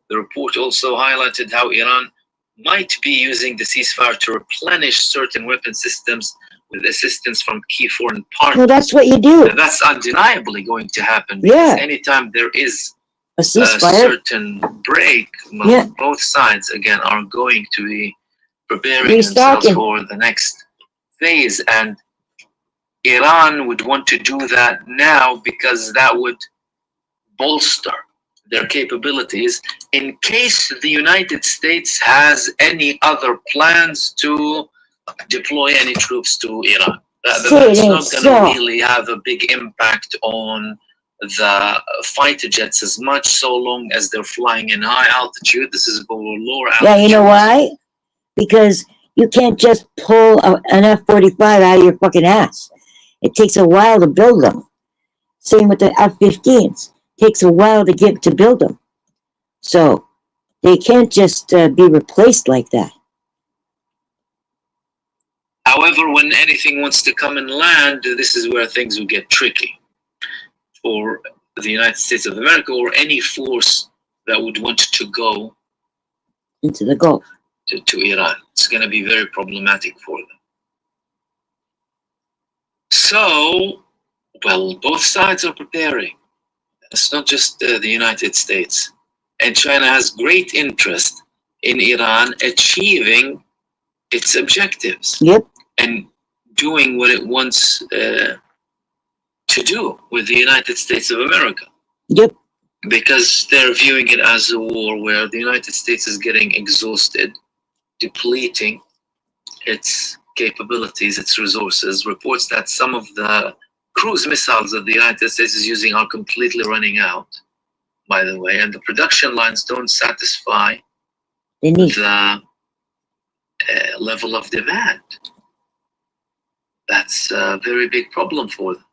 The report also highlighted how Iran might be using the ceasefire to replenish certain weapon systems with assistance from key foreign partners. Well, that's what you do. And that's undeniably going to happen, because anytime there is a ceasefire, certain break, both sides again are going to be preparing themselves for the next phase, and Iran would want to do that now because that would bolster their capabilities in case the United States has any other plans to deploy any troops to Iran. That's not going to really have a big impact on the fighter jets as much, so long as they're flying in high altitude. This is below lower altitude. Yeah, you know why? Because you can't just pull an F-45 out of your fucking ass. It takes a while to build them. Same with the F-15s. It takes a while to build them. So they can't just be replaced like that. However, when anything wants to come and land, this is where things will get tricky for the United States of America or any force that would want to go into the Gulf to Iran. It's going to be very problematic for them. So, well, both sides are preparing. It's not just the United States. And China has great interest in Iran achieving its objectives. Yep. And doing what it wants to do with the United States of America. Yep. Because they're viewing it as a war where the United States is getting exhausted, depleting its capabilities, its resources. Reports that some of the cruise missiles that the United States is using are completely running out, by the way, and the production lines don't satisfy the level of demand. That's a very big problem for them.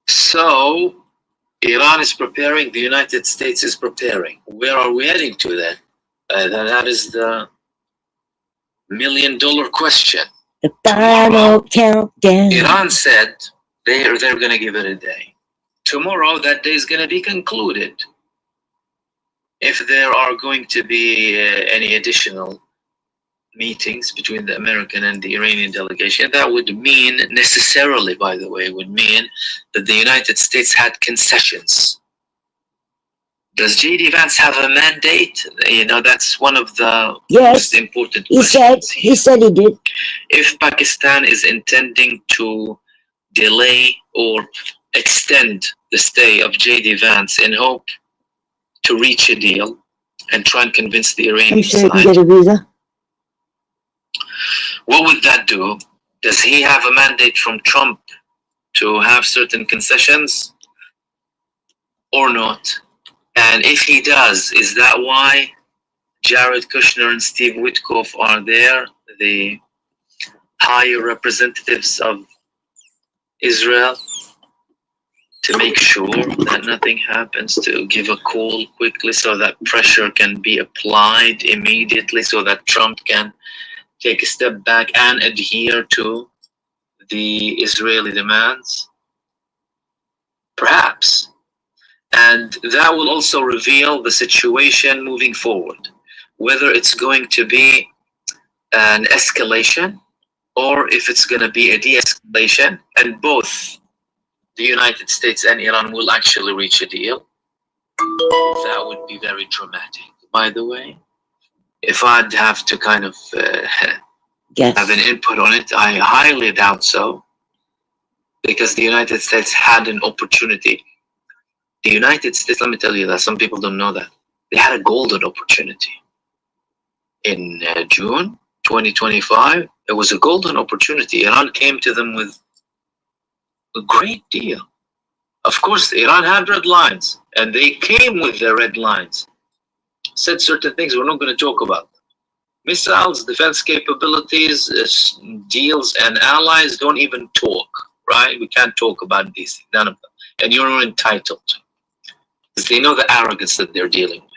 So, Iran is preparing, the United States is preparing. Where are we heading to then? That is the $1 million question. The final countdown. Iran said they're going to give it a day. Tomorrow, that day is going to be concluded. If there are going to be any additional meetings between the American and the Iranian delegation, that would mean necessarily, by the way, would mean that the United States had concessions. Does J.D. Vance have a mandate? You know, that's one of the most important questions. He said he did. If Pakistan is intending to delay or extend the stay of J.D. Vance in hope to reach a deal and try and convince the Iranian side, get a visa. What would that do? Does he have a mandate from Trump to have certain concessions or not? And if he does, is that why Jared Kushner and Steve Witkoff are there, the higher representatives of Israel, to make sure that nothing happens, to give a call quickly so that pressure can be applied immediately so that Trump can take a step back and adhere to the Israeli demands? Perhaps. And that will also reveal the situation moving forward, whether it's going to be an escalation or if it's going to be a de-escalation, and both the United States and Iran will actually reach a deal. That would be very dramatic, by the way. If I'd have to kind of have an input on it, I highly doubt so, because the United States had an opportunity. The United States, let me tell you that, some people don't know that, they had a golden opportunity. In June 2025, it was a golden opportunity. Iran came to them with a great deal. Of course, Iran had red lines, and they came with their red lines. Said certain things we're not going to talk about. Missiles, defense capabilities, deals, and allies, don't even talk, right? We can't talk about these things, none of them. And you're not entitled to, because they know the arrogance that they're dealing with.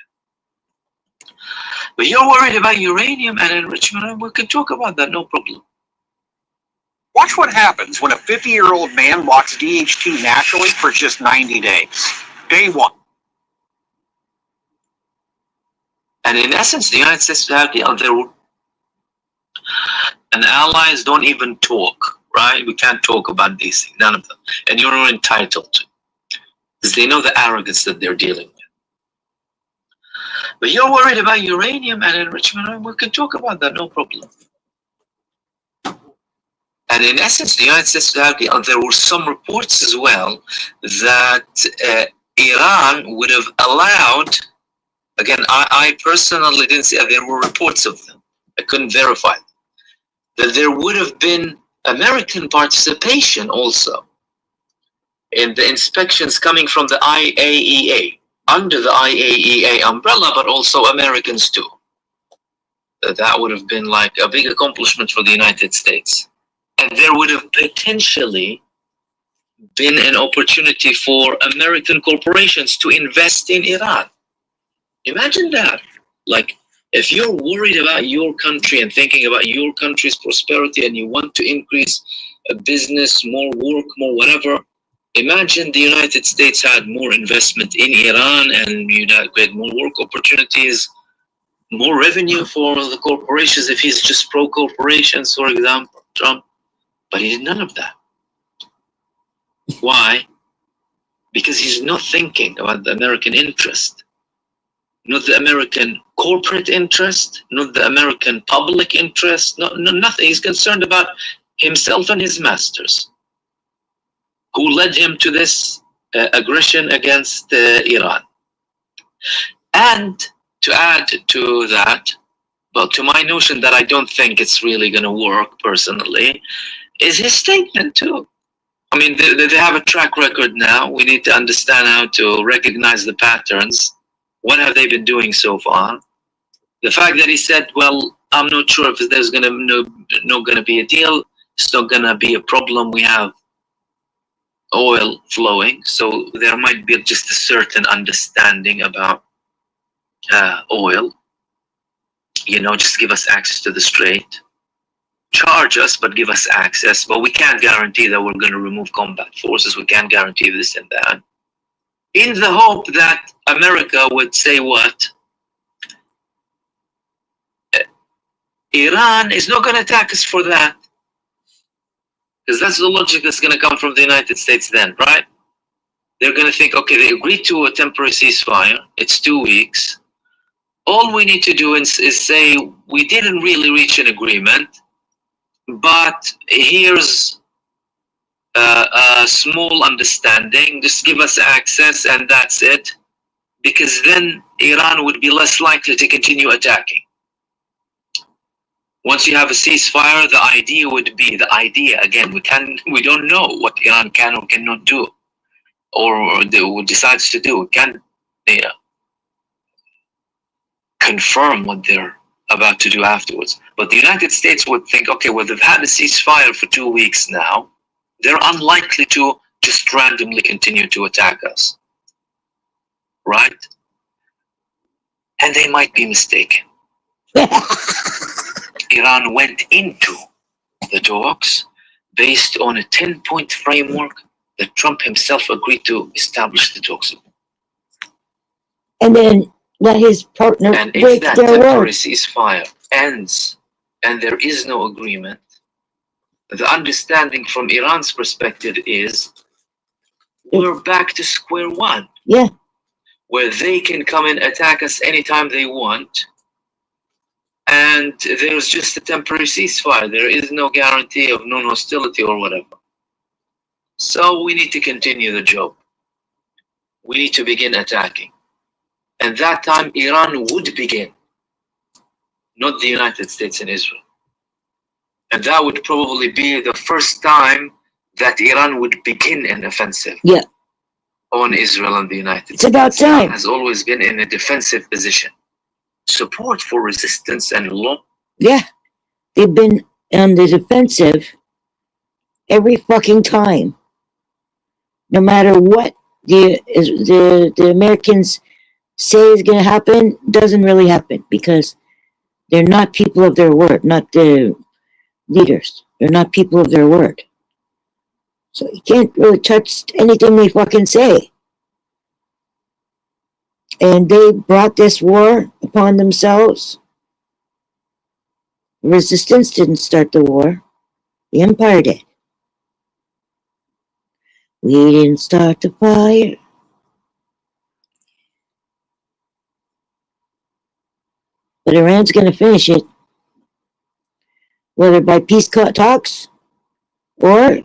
But you're worried about uranium and enrichment, and we can talk about that, no problem. Watch what happens when a 50-year-old man walks DHT naturally for just 90 days. Day one. And in essence, the United States have the other, and allies don't even talk, right? We can't talk about these things, none of them. And you're not entitled to, because they know the arrogance that they're dealing with. But you're worried about uranium and enrichment, and we can talk about that, no problem. And in essence, the United States have the other. There were some reports as well that Iran would have allowed. Again, I personally didn't see. There were reports of them. I couldn't verify them. That there would have been American participation also in the inspections coming from the IAEA, under the IAEA umbrella, but also Americans too. That would have been like a big accomplishment for the United States. And there would have potentially been an opportunity for American corporations to invest in Iran. Imagine that. Like, if you're worried about your country and thinking about your country's prosperity and you want to increase a business, more work, more whatever, imagine the United States had more investment in Iran and you'd get more work opportunities, more revenue for the corporations if he's just pro-corporations, for example, Trump. But he did none of that. Why? Because he's not thinking about the American interest, not the American corporate interest, not the American public interest, nothing. He's concerned about himself and his masters, who led him to this aggression against Iran. And to add to that, well, to my notion that I don't think it's really going to work personally, is his statement too. I mean, they have a track record now. We need to understand how to recognize the patterns. What have they been doing so far? The fact that he said, well, I'm not sure if there's going to be a deal. It's not going to be a problem. We have oil flowing. So there might be just a certain understanding about oil. You know, just give us access to the strait. Charge us, but give us access. But we can't guarantee that we're going to remove combat forces. We can't guarantee this and that. In the hope that America would say what? Iran is not going to attack us for that. Because that's the logic that's going to come from the United States then, right? They're going to think, okay, they agreed to a temporary ceasefire. It's 2 weeks. All we need to do is say, we didn't really reach an agreement, but here's a small understanding. Just give us access and that's it. Because then Iran would be less likely to continue attacking. Once you have a ceasefire, the idea would be, again, we don't know what Iran can or cannot do, or decides to do. We can't confirm what they're about to do afterwards. But the United States would think, okay, well, they've had a ceasefire for 2 weeks now. They're unlikely to just randomly continue to attack us. Right? And they might be mistaken. Iran went into the talks based on a 10-point framework that Trump himself agreed to establish the talks. And then let his partner and break if that their temporary word. ceasefire ends and there is no agreement, the understanding from Iran's perspective is we're back to square one. Yeah. Where they can come and attack us anytime they want. And there's just a temporary ceasefire. There is no guarantee of non-hostility or whatever. So we need to continue the job. We need to begin attacking. And that time Iran would begin, not the United States and Israel. And that would probably be the first time that Iran would begin an offensive. Yeah. On Israel and the United States. It's about time. Iran has always been in a defensive position. Support for resistance and law. Yeah. They've been on the defensive every fucking time. No matter what the Americans say is going to happen, doesn't really happen because they're not people of their word, not the leaders. They're not people of their word. So you can't really touch anything they fucking say. And they brought this war upon themselves. Resistance didn't start the war. The Empire did. We didn't start the fire. But Iran's going to finish it. Whether by peace talks or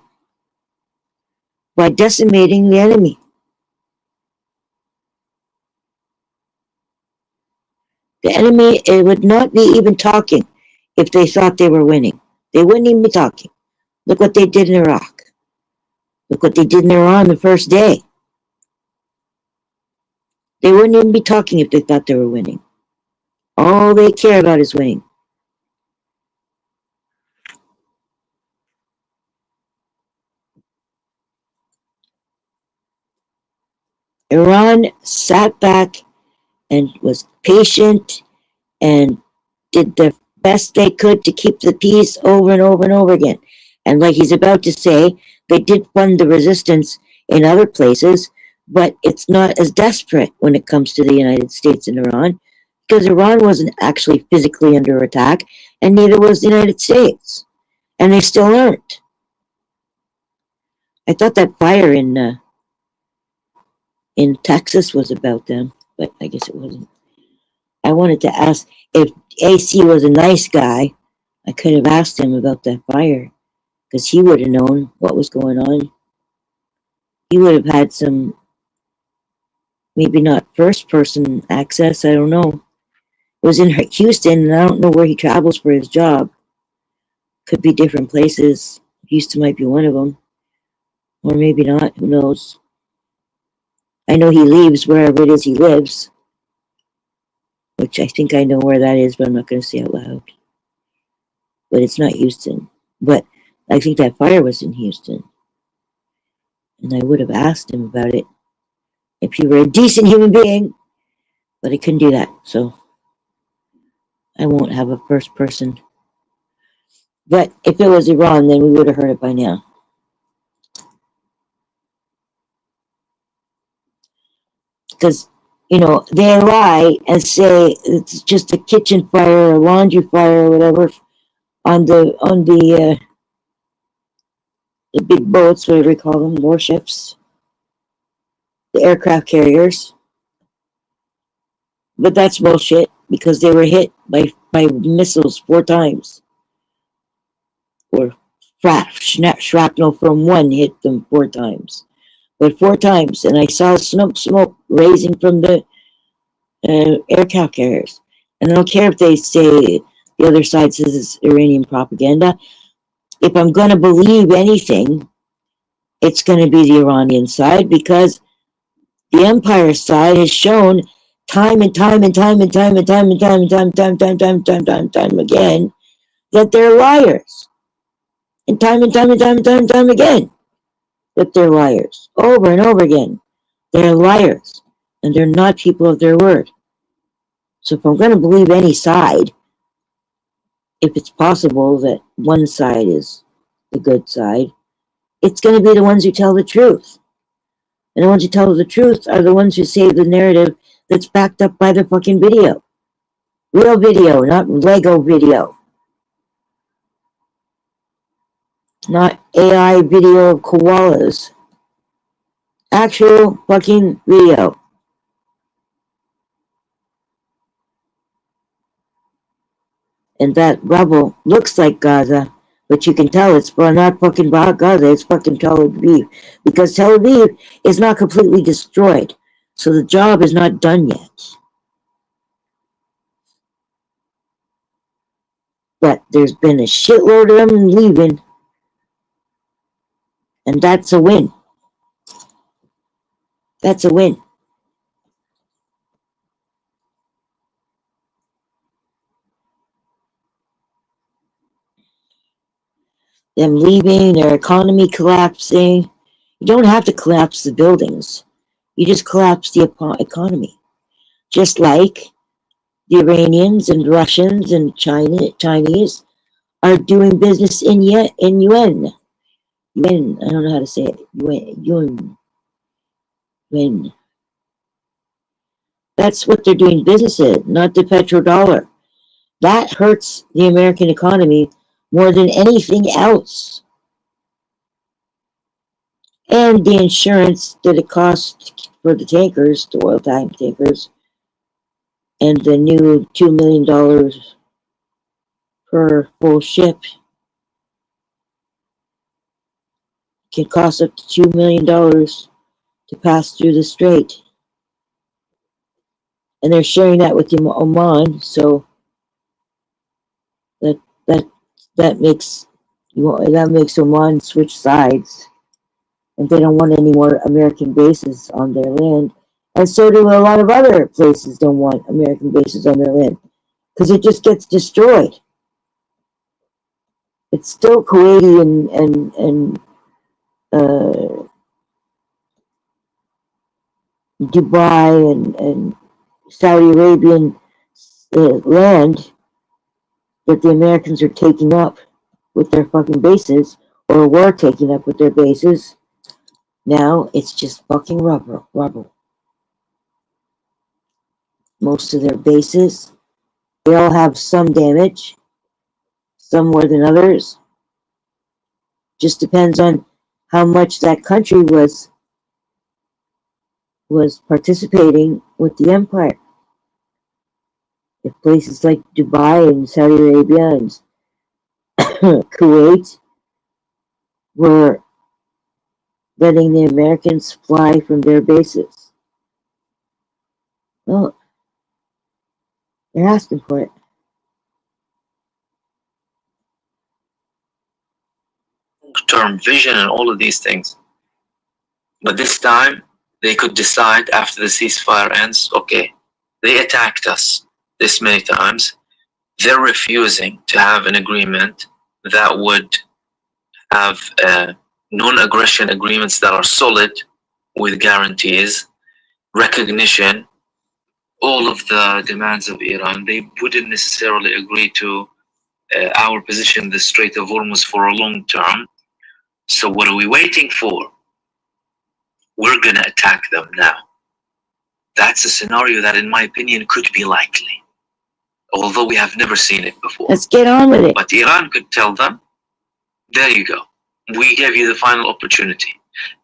by decimating the enemy. The enemy, it would not be even talking if they thought they were winning. They wouldn't even be talking. Look what they did in Iraq. Look what they did in Iran the first day. They wouldn't even be talking if they thought they were winning. All they care about is winning. Iran sat back and was patient and did the best they could to keep the peace over and over and over again. And like he's about to say, they did fund the resistance in other places, but it's not as desperate when it comes to the United States and Iran, because Iran wasn't actually physically under attack, and neither was the United States. And they still aren't. I thought that fire in Texas was about them, but I guess it wasn't. I wanted to ask if AC was a nice guy. I could have asked him about that fire because he would have known what was going on. He would have had some, maybe not first person access. I don't know. It was in Houston, and I don't know where he travels for his job. Could be different places. Houston might be one of them, or maybe not. Who knows? I know he leaves wherever it is he lives, which I think I know where that is, but I'm not going to say out loud. But it's not Houston. But I think that fire was in Houston. And I would have asked him about it if he were a decent human being. But I couldn't do that, so I won't have a first person. But if it was Iran, then we would have heard it by now. Because, you know, they lie and say it's just a kitchen fire or a laundry fire or whatever on the big boats, whatever you call them, warships, the aircraft carriers. But that's bullshit because they were hit by missiles 4 times. Or shrapnel from one hit them 4 times. But 4 times, and I saw smoke raising from the aircraft carriers. And I don't care if they say the other side says it's Iranian propaganda. If I'm going to believe anything, it's going to be the Iranian side because the empire side has shown time and time and time and time and time and time and time and time and time and time and time and time again that they're liars. And time and time and time and time and time again that they're liars. Over and over again. They're liars. And they're not people of their word. So if I'm going to believe any side, if it's possible that one side is the good side, it's going to be the ones who tell the truth. And the ones who tell the truth are the ones who say the narrative that's backed up by the fucking video. Real video, not Lego video. Not AI video of koalas. Actual fucking video. And that rubble looks like Gaza, but you can tell it's not fucking Gaza, it's fucking Tel Aviv. Because Tel Aviv is not completely destroyed. So the job is not done yet. But there's been a shitload of them leaving. And that's a win. That's a win. Them leaving, their economy collapsing. You don't have to collapse the buildings. You just collapse the economy. Just like the Iranians and Russians and Chinese are doing business in yuan. Yuan. I don't know how to say it. Yuan. That's what they're doing business in, not the petrodollar. That hurts the American economy more than anything else. And the insurance that it costs for the tankers, the oil tank tankers, and the new $2 million per full ship can cost up to $2 million to pass through the strait. And they're sharing that with Oman, so that makes Oman switch sides, and they don't want any more American bases on their land. And so do a lot of other places don't want American bases on their land because it just gets destroyed. It's still Kuwaiti and Dubai and Saudi Arabian land that the Americans are taking up with their fucking bases, or were taking up with their bases. Now it's just fucking rubble. Most of their bases, they all have some damage, some more than others. Just depends on how much that country was participating with the empire. If places like Dubai and Saudi Arabia and Kuwait were letting the Americans fly from their bases, well, they're asking for it. Long-term vision and all of these things. But this time, they could decide after the ceasefire ends, okay, they attacked us this many times. They're refusing to have an agreement that would have non-aggression agreements that are solid with guarantees, recognition, all of the demands of Iran. They wouldn't necessarily agree to our position in the Strait of Hormuz for a long term. So what are we waiting for? We're going to attack them now. That's a scenario that, in my opinion, could be likely, although we have never seen it before. Let's get on with it. But Iran could tell them, there you go. We gave you the final opportunity.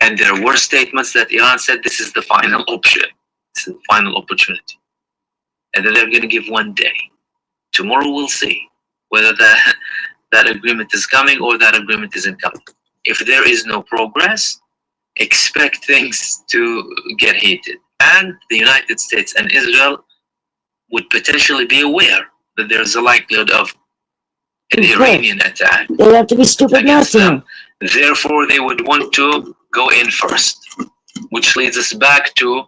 And there were statements that Iran said, this is the final option. This is the final opportunity. And then they're going to give 1 day. Tomorrow we'll see whether that agreement is coming or that agreement isn't coming. If there is no progress, expect things to get heated. And the United States and Israel would potentially be aware that there's a likelihood of an Iranian attack. They have to be stupid not to. Therefore, they would want to go in first, which leads us back to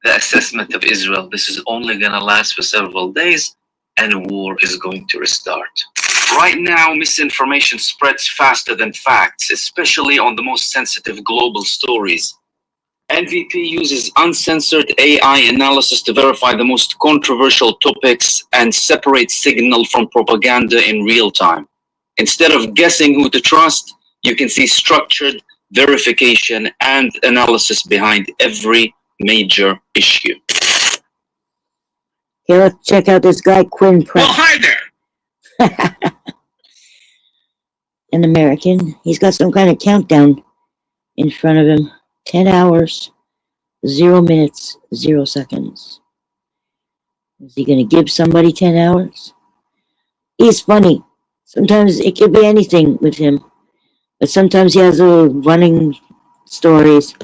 the assessment of Israel. This is only going to last for several days, and war is going to restart. Right now, misinformation spreads faster than facts, especially on the most sensitive global stories. NVP uses uncensored AI analysis to verify the most controversial topics and separate signal from propaganda in real time. Instead of guessing who to trust, you can see structured verification and analysis behind every major issue. Here, let's check out this guy, Quinn Pratt. Well, hi there. An American. He's got some kind of countdown in front of him. 10 hours, 0 minutes, 0 seconds. Is he going to give somebody 10 hours? He's funny. Sometimes it could be anything with him. But sometimes he has little running stories.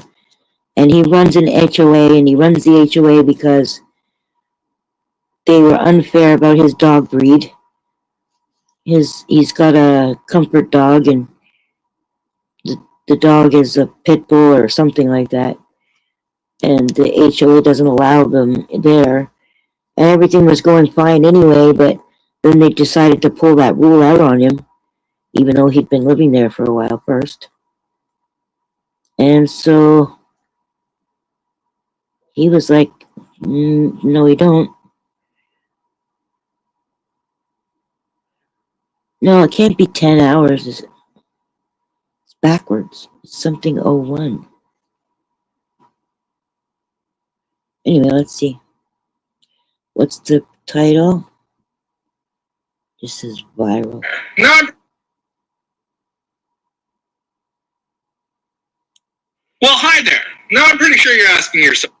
And he runs an HOA, and he runs the HOA because they were unfair about his dog breed. He's got a comfort dog, and the dog is a pit bull or something like that. And the HOA doesn't allow them there. And everything was going fine anyway, but then they decided to pull that rule out on him, even though he'd been living there for a while first. And so he was like, no, we don't. No, it can't be 10 hours. It's backwards. It's something 01. Anyway, let's see. What's the title? This is viral. No. Well, hi there. Now I'm pretty sure you're asking yourself,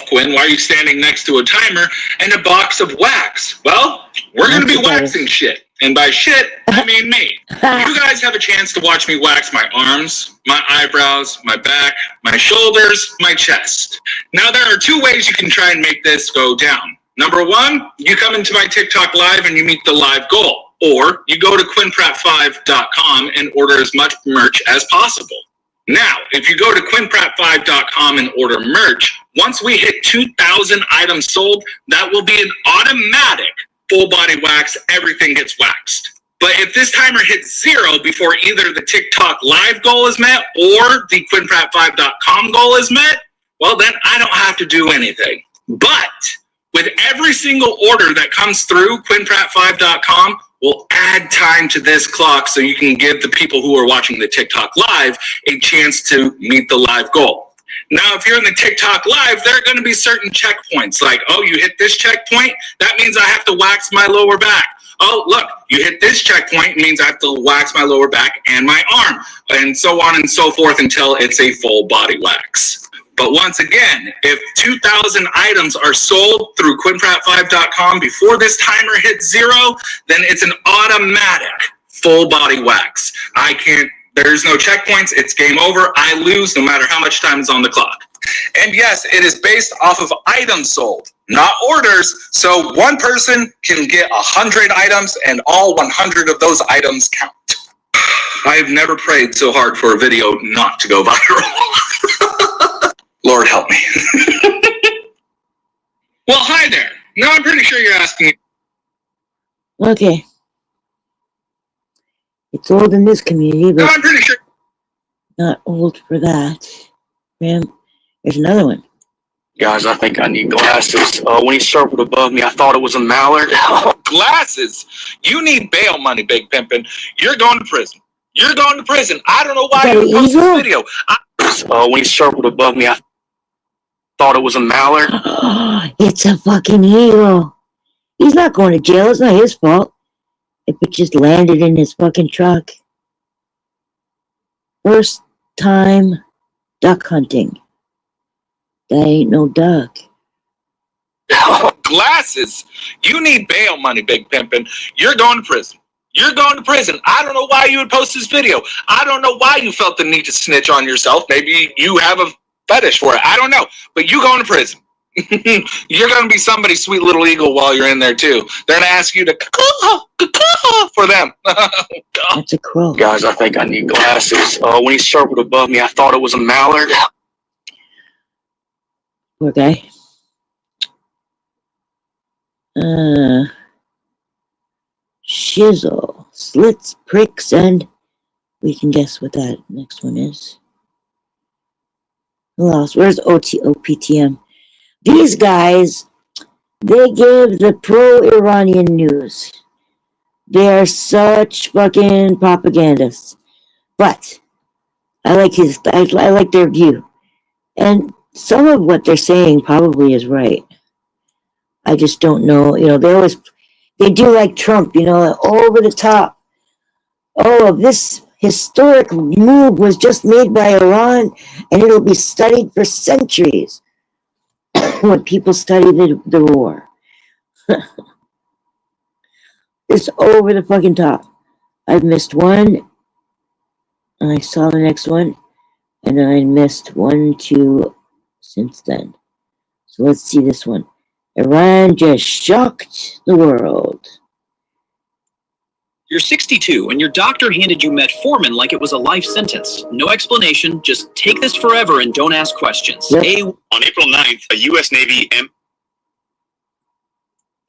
Quinn, why are you standing next to a timer and a box of wax? Well, we're going to be waxing shit. And by shit, I mean me. You guys have a chance to watch me wax my arms, my eyebrows, my back, my shoulders, my chest. Now, there are 2 ways you can try and make this go down. Number 1, you come into my TikTok live and you meet the live goal. Or you go to quinnpratt5.com and order as much merch as possible. Now, if you go to quinnpratt5.com and order merch, once we hit 2,000 items sold, that will be an automatic full body wax. Everything gets waxed. But if this timer hits 0 before either the TikTok live goal is met or the quinnpratt5.com goal is met, well, then I don't have to do anything. But with every single order that comes through quinnpratt5.com, we'll add time to this clock so you can give the people who are watching the TikTok live a chance to meet the live goal. Now, if you're in the TikTok live, there are going to be certain checkpoints like, oh, you hit this checkpoint? That means I have to wax my lower back. Oh, look, you hit this checkpoint, it means I have to wax my lower back and my arm, and so on and so forth until it's a full body wax. But once again, if 2,000 items are sold through QuinPrat5.com before this timer hits 0, then it's an automatic full body wax. There's no checkpoints, it's game over, I lose no matter how much time is on the clock. And yes, it is based off of items sold, not orders, so one person can get 100 items and all 100 of those items count. I've never prayed so hard for a video not to go viral. Lord help me. Well, hi there. No, I'm pretty sure you're asking. Okay. It's old in this community, No, but I'm pretty sure. not old for that. Man, there's another one. Guys, I think I need glasses. When he circled above me, I thought it was a mallard. Glasses? You need bail money, Big Pimpin'. You're going to prison. You're going to prison. I don't know why Is that you posted illegal? this video. When he circled above me, I thought it was a mallard. It's a fucking eagle. He's not going to jail. It's not his fault. If it just landed in his fucking truck. First time duck hunting. That ain't no duck. Glasses? You need bail money, Big Pimpin'. You're going to prison. You're going to prison. I don't know why you would post this video. I don't know why you felt the need to snitch on yourself. Maybe you have a fetish for it. I don't know. But you going to prison. You're going to be somebody's sweet little eagle while you're in there, too. They're going to ask you to for them. That's a crow. Guys, I think I need glasses. When he circled above me, I thought it was a mallard. Poor guy. Shizzle. Slits, pricks, and we can guess what that next one is. Who else? Where's OPTM? These guys, they give the pro-Iranian news. They are such fucking propagandists. But I like their view. And some of what they're saying probably is right. I just don't know. They do like Trump, over the top. Oh, this historic move was just made by Iran, and it'll be studied for centuries when people study the war. It's over the fucking top. I've missed one, and I saw the next one, and then I missed 1, 2 since then. So let's see this one. Iran just shocked the world. You're 62 and your doctor handed you metformin like it was a life sentence. No explanation, just take this forever and don't ask questions. Yep. On April 9th, a U.S. Navy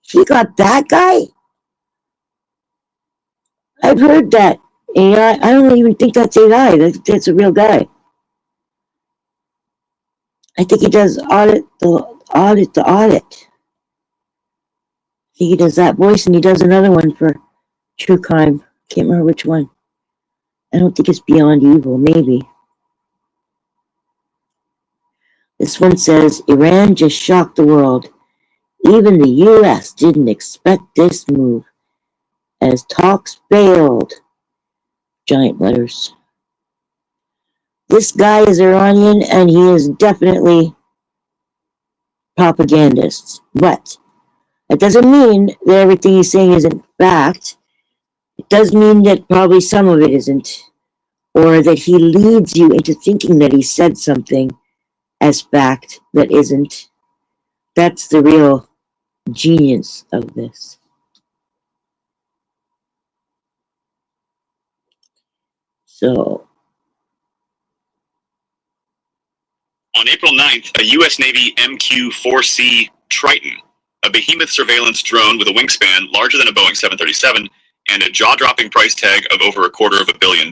He got that guy? I've heard that. AI. I don't even think that's AI. That's a real guy. I think he does audit. I think he does that voice, and he does another one for true crime. Can't remember which one. I don't think it's Beyond Evil, maybe. This one says, Iran just shocked the world. Even the U.S. didn't expect this move, as talks failed. Giant letters. This guy is Iranian, and he is definitely propagandist. But that doesn't mean that everything he's saying isn't fact. It does mean that probably some of it isn't. Or that he leads you into thinking that he said something as fact that isn't. That's the real genius of this. So, On April 9th, a U.S. Navy MQ-4C Triton, a behemoth surveillance drone with a wingspan larger than a Boeing 737 and a jaw-dropping price tag of over $250 million,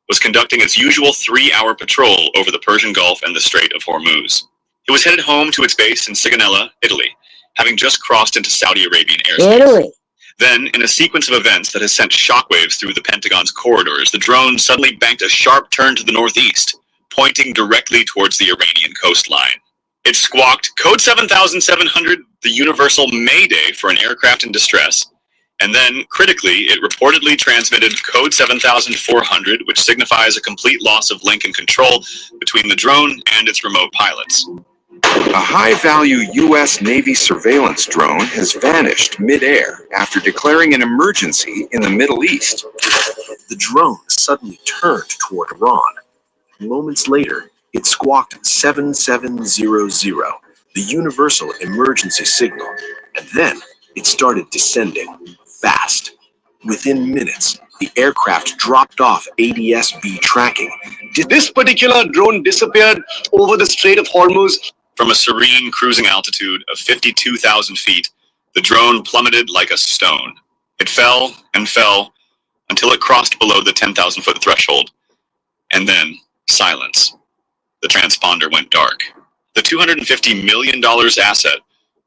was conducting its usual 3-hour patrol over the Persian Gulf and the Strait of Hormuz. It was headed home to its base in Sigonella, Italy, having just crossed into Saudi Arabian airspace. Italy. Then, in a sequence of events that has sent shockwaves through the Pentagon's corridors, the drone suddenly banked a sharp turn to the northeast, pointing directly towards the Iranian coastline. It squawked code 7700, the universal mayday for an aircraft in distress, And then, critically, it reportedly transmitted code 7400, which signifies a complete loss of link and control between the drone and its remote pilots. A high-value U.S. Navy surveillance drone has vanished mid-air after declaring an emergency in the Middle East. The drone suddenly turned toward Iran. Moments later, it squawked 7700, the universal emergency signal, and then it started descending fast. Within minutes, the aircraft dropped off ADS-B tracking. This particular drone disappeared over the Strait of Hormuz. From a serene cruising altitude of 52,000 feet, the drone plummeted like a stone. It fell and fell until it crossed below the 10,000-foot threshold. And then, silence. The transponder went dark. The $250 million asset,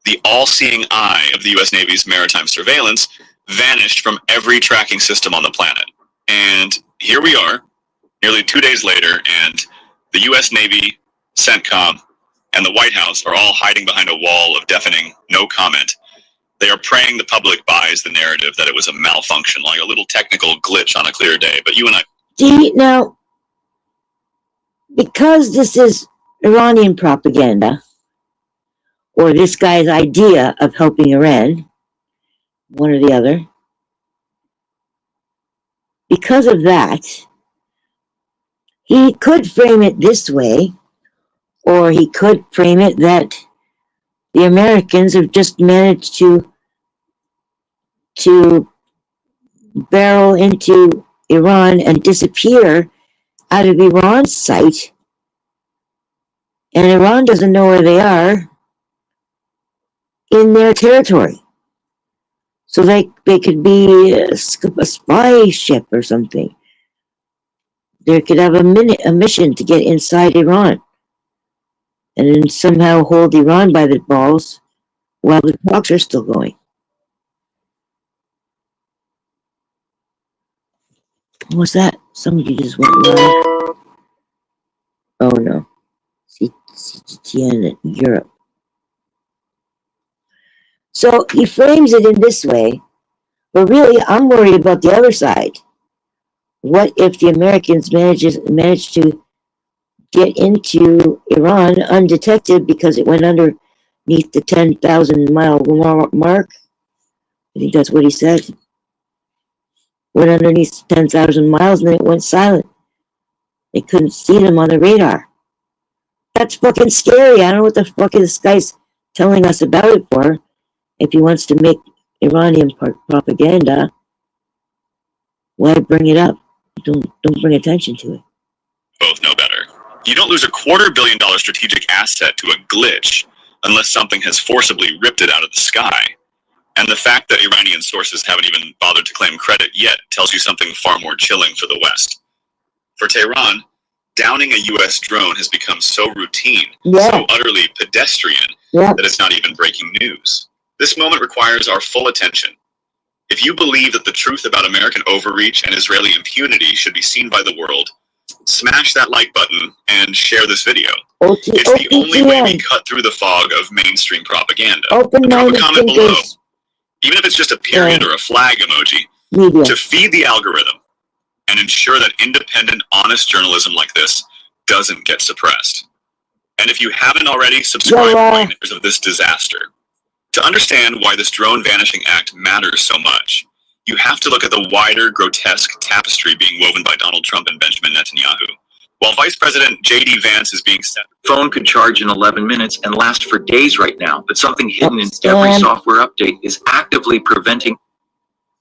the all-seeing eye of the U.S. Navy's maritime surveillance, vanished from every tracking system on the planet. And here we are, nearly 2 days later, and the U.S. Navy, CENTCOM, and the White House are all hiding behind a wall of deafening no comment. They are praying the public buys the narrative that it was a malfunction, like a little technical glitch on a clear day. But you and I... See, now, because this is Iranian propaganda, or this guy's idea of helping Iran, one or the other, because of that, he could frame it this way, or he could frame it that the Americans have just managed to barrel into Iran and disappear out of Iran's sight, and Iran doesn't know where they are in their territory. So they could be a spy ship or something. They could have a mission to get inside Iran and then somehow hold Iran by the balls while the talks are still going. What was that? Somebody just went live. Oh no. CGTN in Europe. So he frames it in this way, but really I'm worried about the other side. What if the Americans manage to get into Iran undetected because it went underneath the 10,000-mile mark? I think that's what he said. Went underneath 10,000 miles and then it went silent. They couldn't see them on the radar. That's fucking scary. I don't know what the fuck this guy's telling us about it for. If he wants to make Iranian propaganda, why bring it up? Don't bring attention to it. Both know better. You don't lose a $250 million strategic asset to a glitch unless something has forcibly ripped it out of the sky. And the fact that Iranian sources haven't even bothered to claim credit yet tells you something far more chilling for the West. For Tehran, downing a U.S. drone has become so routine, so utterly pedestrian, that it's not even breaking news. This moment requires our full attention. If you believe that the truth about American overreach and Israeli impunity should be seen by the world, smash that like button and share this video. It's the only way we cut through the fog of mainstream propaganda. Drop a comment below, even if it's just a period or a flag emoji, to feed the algorithm and ensure that independent, honest journalism like this doesn't get suppressed. And if you haven't already, subscribe to Witness of this disaster. To understand why this drone vanishing act matters so much, you have to look at the wider, grotesque tapestry being woven by Donald Trump and Benjamin Netanyahu. While Vice President J.D. Vance is being sent... Phone could charge in 11 minutes and last for days right now, but something hidden in every software update is actively preventing...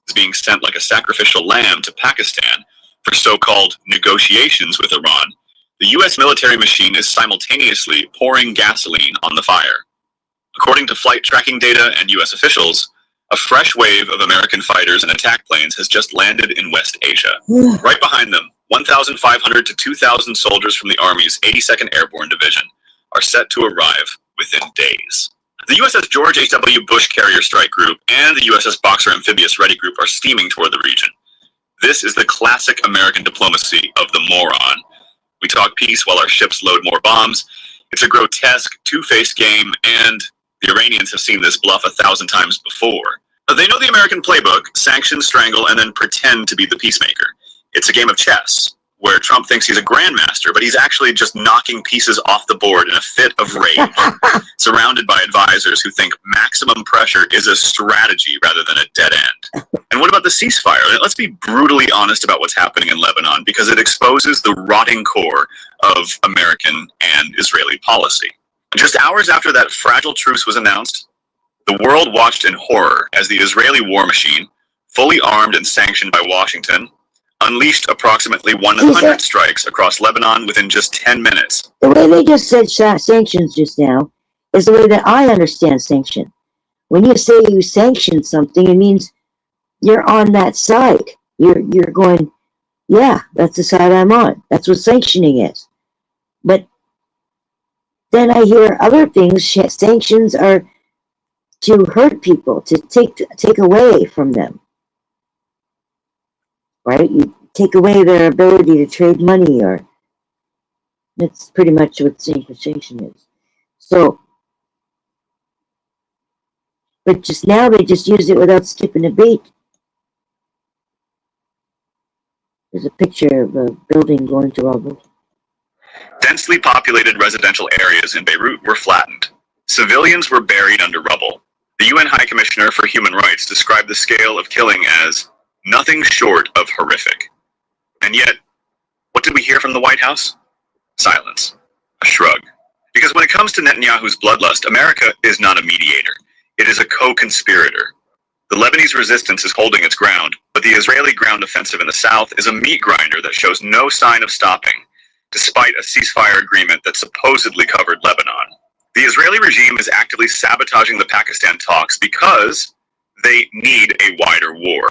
...is being sent like a sacrificial lamb to Pakistan for so-called negotiations with Iran. The U.S. military machine is simultaneously pouring gasoline on the fire. According to flight tracking data and U.S. officials, a fresh wave of American fighters and attack planes has just landed in West Asia. Right behind them, 1,500 to 2,000 soldiers from the Army's 82nd Airborne Division are set to arrive within days. The USS George H.W. Bush Carrier Strike Group and the USS Boxer Amphibious Ready Group are steaming toward the region. This is the classic American diplomacy of the moron. We talk peace while our ships load more bombs. It's a grotesque, two-faced game, and the Iranians have seen this bluff 1,000 times before. They know the American playbook: sanction, strangle, and then pretend to be the peacemaker. It's a game of chess, where Trump thinks he's a grandmaster, but he's actually just knocking pieces off the board in a fit of rage, surrounded by advisors who think maximum pressure is a strategy rather than a dead end. And what about the ceasefire? Let's be brutally honest about what's happening in Lebanon, because it exposes the rotting core of American and Israeli policy. Just hours after that fragile truce was announced, the world watched in horror as the Israeli war machine, fully armed and sanctioned by Washington, unleashed approximately 100 strikes across Lebanon within just 10 minutes. The way they just said sanctions just now is the way that I understand sanction. When you say you sanction something, it means you're on that side. You're going, yeah, that's the side I'm on. That's what sanctioning is. But then I hear other things. Sanctions are to hurt people, to take away from them, right? You take away their ability to trade money, or that's pretty much what sanction is. So, but just now they just use it without skipping a beat. There's a picture of a building going to rubble. Densely populated residential areas in Beirut were flattened. Civilians were buried under rubble. The UN High Commissioner for Human Rights described the scale of killing as nothing short of horrific. And yet, what did we hear from the White House? Silence. A shrug. Because when it comes to Netanyahu's bloodlust, America is not a mediator. It is a co-conspirator. The Lebanese resistance is holding its ground, but the Israeli ground offensive in the south is a meat grinder that shows no sign of stopping, despite a ceasefire agreement that supposedly covered Lebanon. The Israeli regime is actively sabotaging the Pakistan talks because they need a wider war.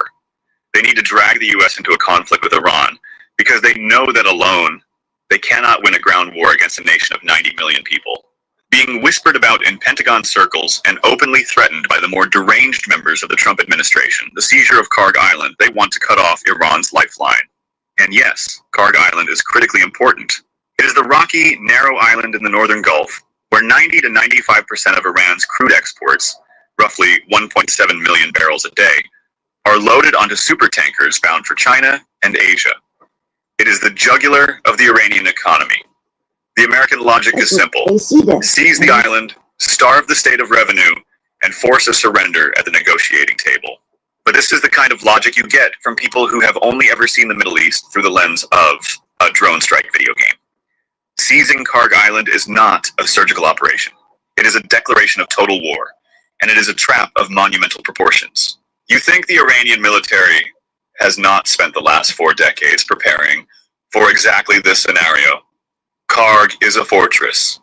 They need to drag the US into a conflict with Iran because they know that alone they cannot win a ground war against a nation of 90 million people. Being whispered about in Pentagon circles and openly threatened by the more deranged members of the Trump administration, the seizure of Karg Island, they want to cut off Iran's lifeline. And yes, Karg Island is critically important. It is the rocky, narrow island in the northern Gulf where 90 to 95% of Iran's crude exports, roughly 1.7 million barrels a day, are loaded onto supertankers bound for China and Asia. It is the jugular of the Iranian economy. The American logic is simple. Seize the island, starve the state of revenue, and force a surrender at the negotiating table. But this is the kind of logic you get from people who have only ever seen the Middle East through the lens of a drone strike video game. Seizing Karg Island is not a surgical operation. It is a declaration of total war, and it is a trap of monumental proportions. You think the Iranian military has not spent the last 4 decades preparing for exactly this scenario. Karg is a fortress.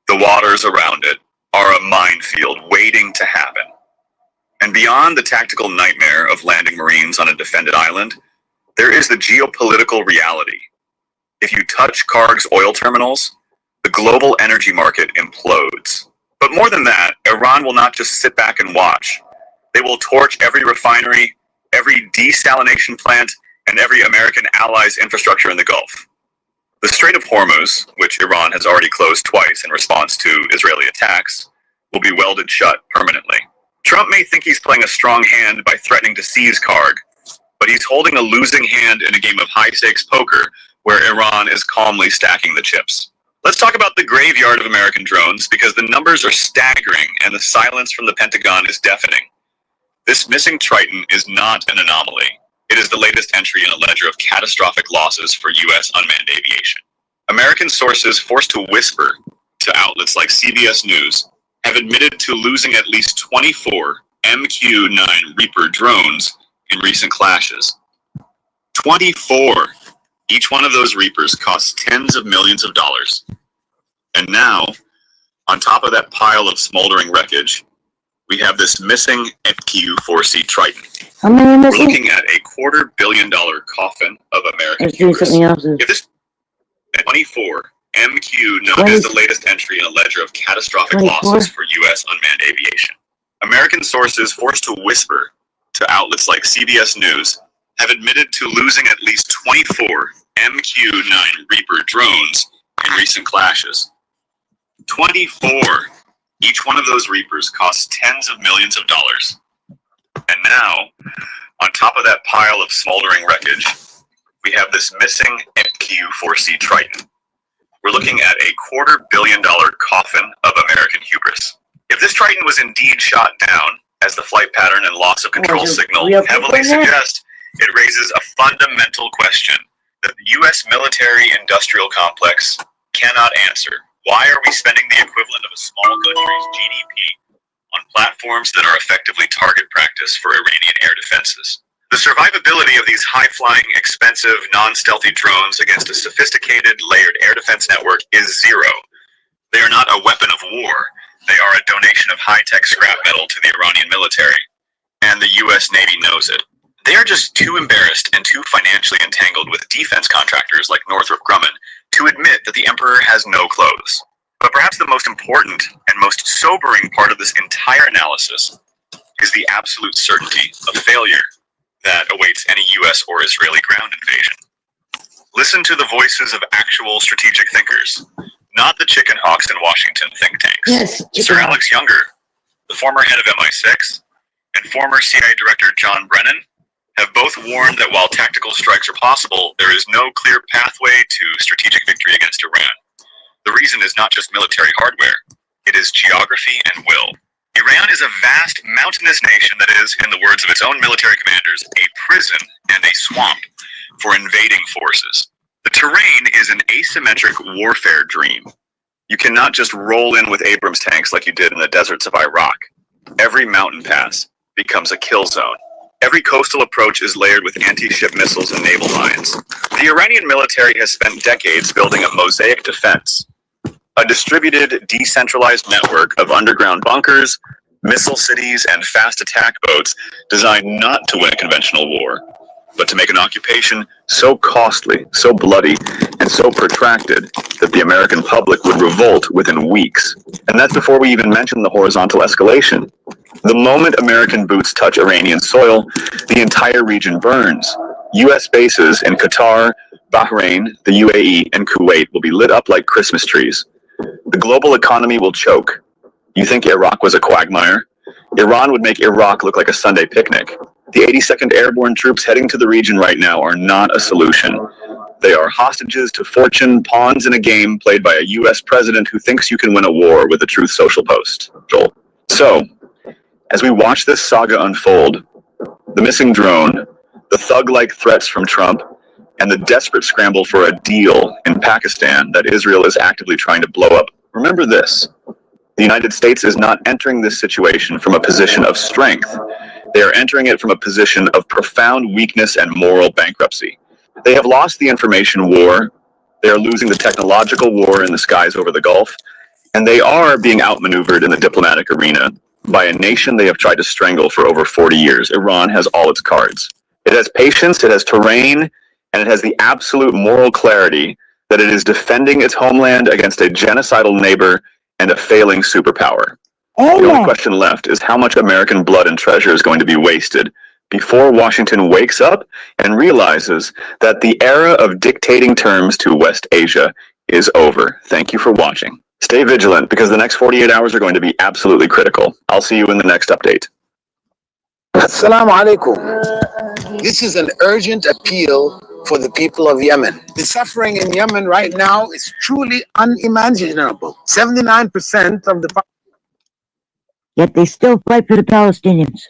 The waters around it are a minefield waiting to happen. And beyond the tactical nightmare of landing Marines on a defended island, there is the geopolitical reality. If you touch Karg's oil terminals, the global energy market implodes. But more than that, Iran will not just sit back and watch. They will torch every refinery, every desalination plant, and every American ally's infrastructure in the Gulf. The Strait of Hormuz, which Iran has already closed twice in response to Israeli attacks, will be welded shut permanently. Trump may think he's playing a strong hand by threatening to seize Karg, but he's holding a losing hand in a game of high-stakes poker where Iran is calmly stacking the chips. Let's talk about the graveyard of American drones, because the numbers are staggering and the silence from the Pentagon is deafening. This missing Triton is not an anomaly. It is the latest entry in a ledger of catastrophic losses for U.S. unmanned aviation. American sources forced to whisper to outlets like CBS News have admitted to losing at least 24 MQ-9 Reaper drones in recent clashes. 24! Each one of those Reapers costs tens of millions of dollars. And now, on top of that pile of smoldering wreckage, we have this missing MQ-4C Triton. How many are We're missing? looking at a $250 million coffin of American Let's do hubris. something else. If this 24 MQ-9 is the latest entry in a ledger of catastrophic 24? losses for U.S. unmanned aviation. American sources forced to whisper to outlets like CBS News have admitted to losing at least 24 MQ-9 Reaper drones in recent clashes. 24! Each one of those Reapers costs tens of millions of dollars. And now, on top of that pile of smoldering wreckage, we have this missing MQ-4C Triton. We're looking at a $250 million coffin of American hubris. If this Triton was indeed shot down, as the flight pattern and loss of control signal heavily suggest, it raises a fundamental question that the U.S. military-industrial complex cannot answer. Why are we spending the equivalent of a small country's GDP on platforms that are effectively target practice for Iranian air defenses? The survivability of these high-flying, expensive, non-stealthy drones against a sophisticated, layered air defense network is zero. They are not a weapon of war. They are a donation of high-tech scrap metal to the Iranian military, and the U.S. Navy knows it. They are just too embarrassed and too financially entangled with defense contractors like Northrop Grumman to admit that the emperor has no clothes. But perhaps the most important and most sobering part of this entire analysis is the absolute certainty of failure that awaits any U.S. or Israeli ground invasion. Listen to the voices of actual strategic thinkers, not the chicken hawks in Washington think tanks. Yes, Sir Alex Younger, the former head of MI6, and former CIA Director John Brennan have both warned that while tactical strikes are possible, there is no clear pathway to strategic victory against Iran. The reason is not just military hardware, it is geography and will. Iran is a vast, mountainous nation that is, in the words of its own military commanders, a prison and a swamp for invading forces. The terrain is an asymmetric warfare dream. You cannot just roll in with Abrams tanks like you did in the deserts of Iraq. Every mountain pass becomes a kill zone. Every coastal approach is layered with anti-ship missiles and naval mines. The Iranian military has spent decades building a mosaic defense, a distributed, decentralized network of underground bunkers, missile cities, and fast attack boats designed not to win a conventional war, but to make an occupation so costly, so bloody, and so protracted that the American public would revolt within weeks. And that's before we even mention the horizontal escalation. The moment American boots touch Iranian soil, the entire region burns. U.S. bases in Qatar, Bahrain, the UAE, and Kuwait will be lit up like Christmas trees. The global economy will choke. You think Iraq was a quagmire? Iran would make Iraq look like a Sunday picnic. The 82nd Airborne troops heading to the region right now are not a solution. They are hostages to fortune, pawns in a game played by a U.S. president who thinks you can win a war with a Truth Social post. Joel. So, as we watch this saga unfold, the missing drone, the thug-like threats from Trump, and the desperate scramble for a deal in Pakistan that Israel is actively trying to blow up, remember this. The United States is not entering this situation from a position of strength. They are entering it from a position of profound weakness and moral bankruptcy. They have lost the information war, they are losing the technological war in the skies over the Gulf, and they are being outmaneuvered in the diplomatic arena by a nation they have tried to strangle for over 40 years. Iran has all its cards. It has patience, it has terrain, and it has the absolute moral clarity that it is defending its homeland against a genocidal neighbor and a failing superpower. The only question left is how much American blood and treasure is going to be wasted before Washington wakes up and realizes that the era of dictating terms to West Asia is over. Thank you for watching. Stay vigilant because the next 48 hours are going to be absolutely critical. I'll see you in the next update. Assalamu alaikum. This is an urgent appeal for the people of Yemen. The suffering in Yemen right now is truly unimaginable. 79% of the Yet they still fight for the Palestinians.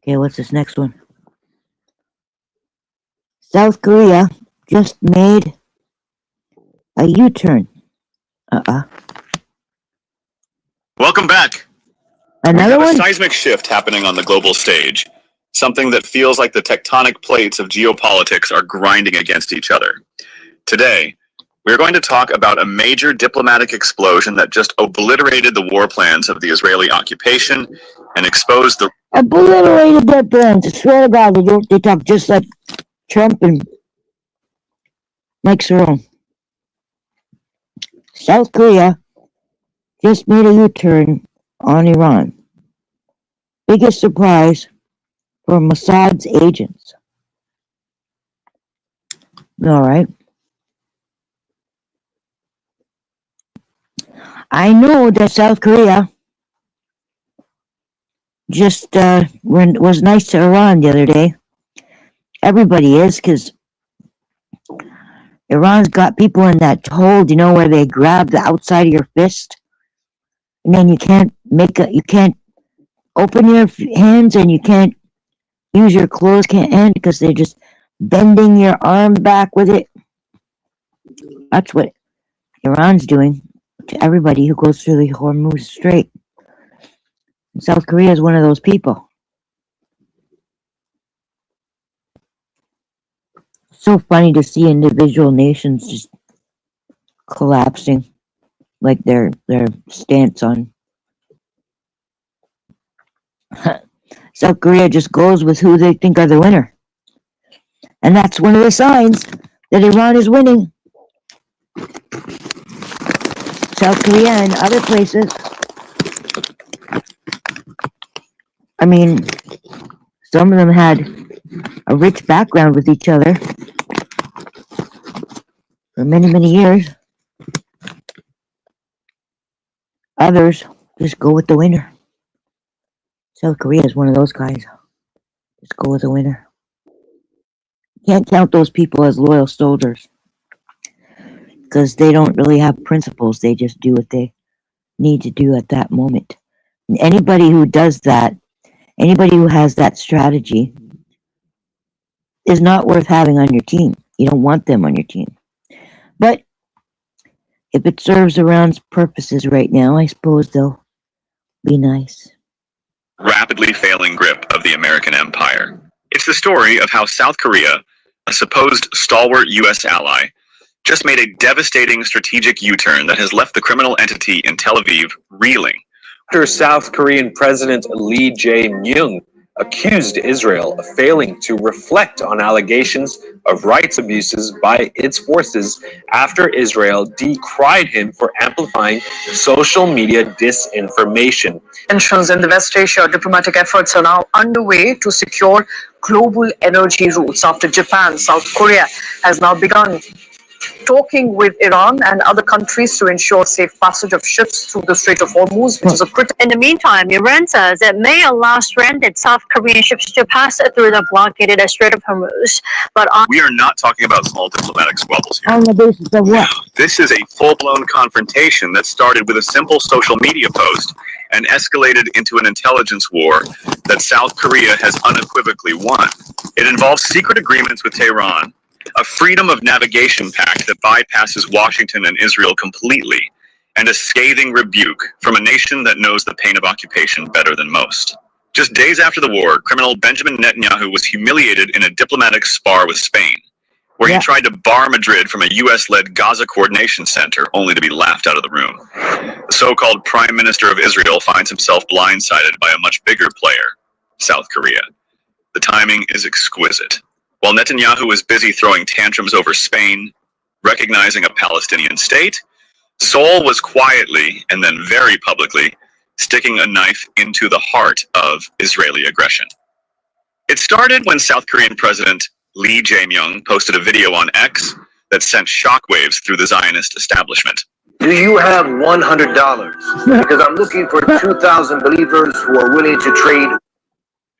Okay, what's this next one? South Korea just made a U-turn. Welcome back. Another we have one? a seismic shift happening on the global stage. Something that feels like the tectonic plates of geopolitics are grinding against each other. Today, we're going to talk about a major diplomatic explosion that just obliterated the war plans of the Israeli occupation and exposed the... Obliterated their plans. I swear to God, they talk just like Trump and Mike Cerrone. South Korea just made a U-turn on Iran. Biggest surprise for Mossad's agents. All right. I know that South Korea just was nice to Iran the other day. Everybody is, because Iran's got people in that hold, where they grab the outside of your fist, and then you can't open your hands, and you can't use your clothes, can't end, because they're just bending your arm back with it. That's what Iran's doing to everybody who goes through the Hormuz Strait. South Korea is one of those people. So funny to see individual nations just collapsing, like their stance on. South Korea just goes with who they think are the winner. And that's one of the signs that Iran is winning. South Korea and other places. I mean, some of them had a rich background with each other for many, many years. Others just go with the winner. South Korea is one of those guys. Just go with the winner. Can't count those people as loyal soldiers, because they don't really have principles. They just do what they need to do at that moment. And anybody who does that, anybody who has that strategy, is not worth having on your team. You don't want them on your team. But if it serves Iran's purposes right now, I suppose they'll be nice. Rapidly failing grip of the American empire. It's the story of how South Korea, a supposed stalwart U.S. ally, just made a devastating strategic U-turn that has left the criminal entity in Tel Aviv reeling. After South Korean President Lee Jae-myung accused Israel of failing to reflect on allegations of rights abuses by its forces after Israel decried him for amplifying social media disinformation. Tensions in the West Asia, diplomatic efforts are now underway to secure global energy routes after Japan. South Korea has now begun talking with Iran and other countries to ensure safe passage of ships through the Strait of Hormuz, which is a critical. In the meantime, Iran says it may allow stranded South Korean ships to pass through the blockaded Strait of Hormuz. But we are not talking about small diplomatic squabbles here. On the basis of what? This is a full-blown confrontation that started with a simple social media post and escalated into an intelligence war that South Korea has unequivocally won. It involves secret agreements with Tehran, a freedom of navigation pact that bypasses Washington and Israel completely, and a scathing rebuke from a nation that knows the pain of occupation better than most. Just days after the war, criminal Benjamin Netanyahu was humiliated in a diplomatic spar with Spain, where he tried to bar Madrid from a US-led Gaza coordination center, only to be laughed out of the room. The so-called Prime Minister of Israel finds himself blindsided by a much bigger player, South Korea. The timing is exquisite. While Netanyahu is busy throwing tantrums over Spain, recognizing a Palestinian state, Seoul was quietly, and then very publicly, sticking a knife into the heart of Israeli aggression. It started when South Korean President Lee Jae-myung posted a video on X that sent shockwaves through the Zionist establishment. Do you have $100? Because I'm looking for 2,000 believers who are willing to trade.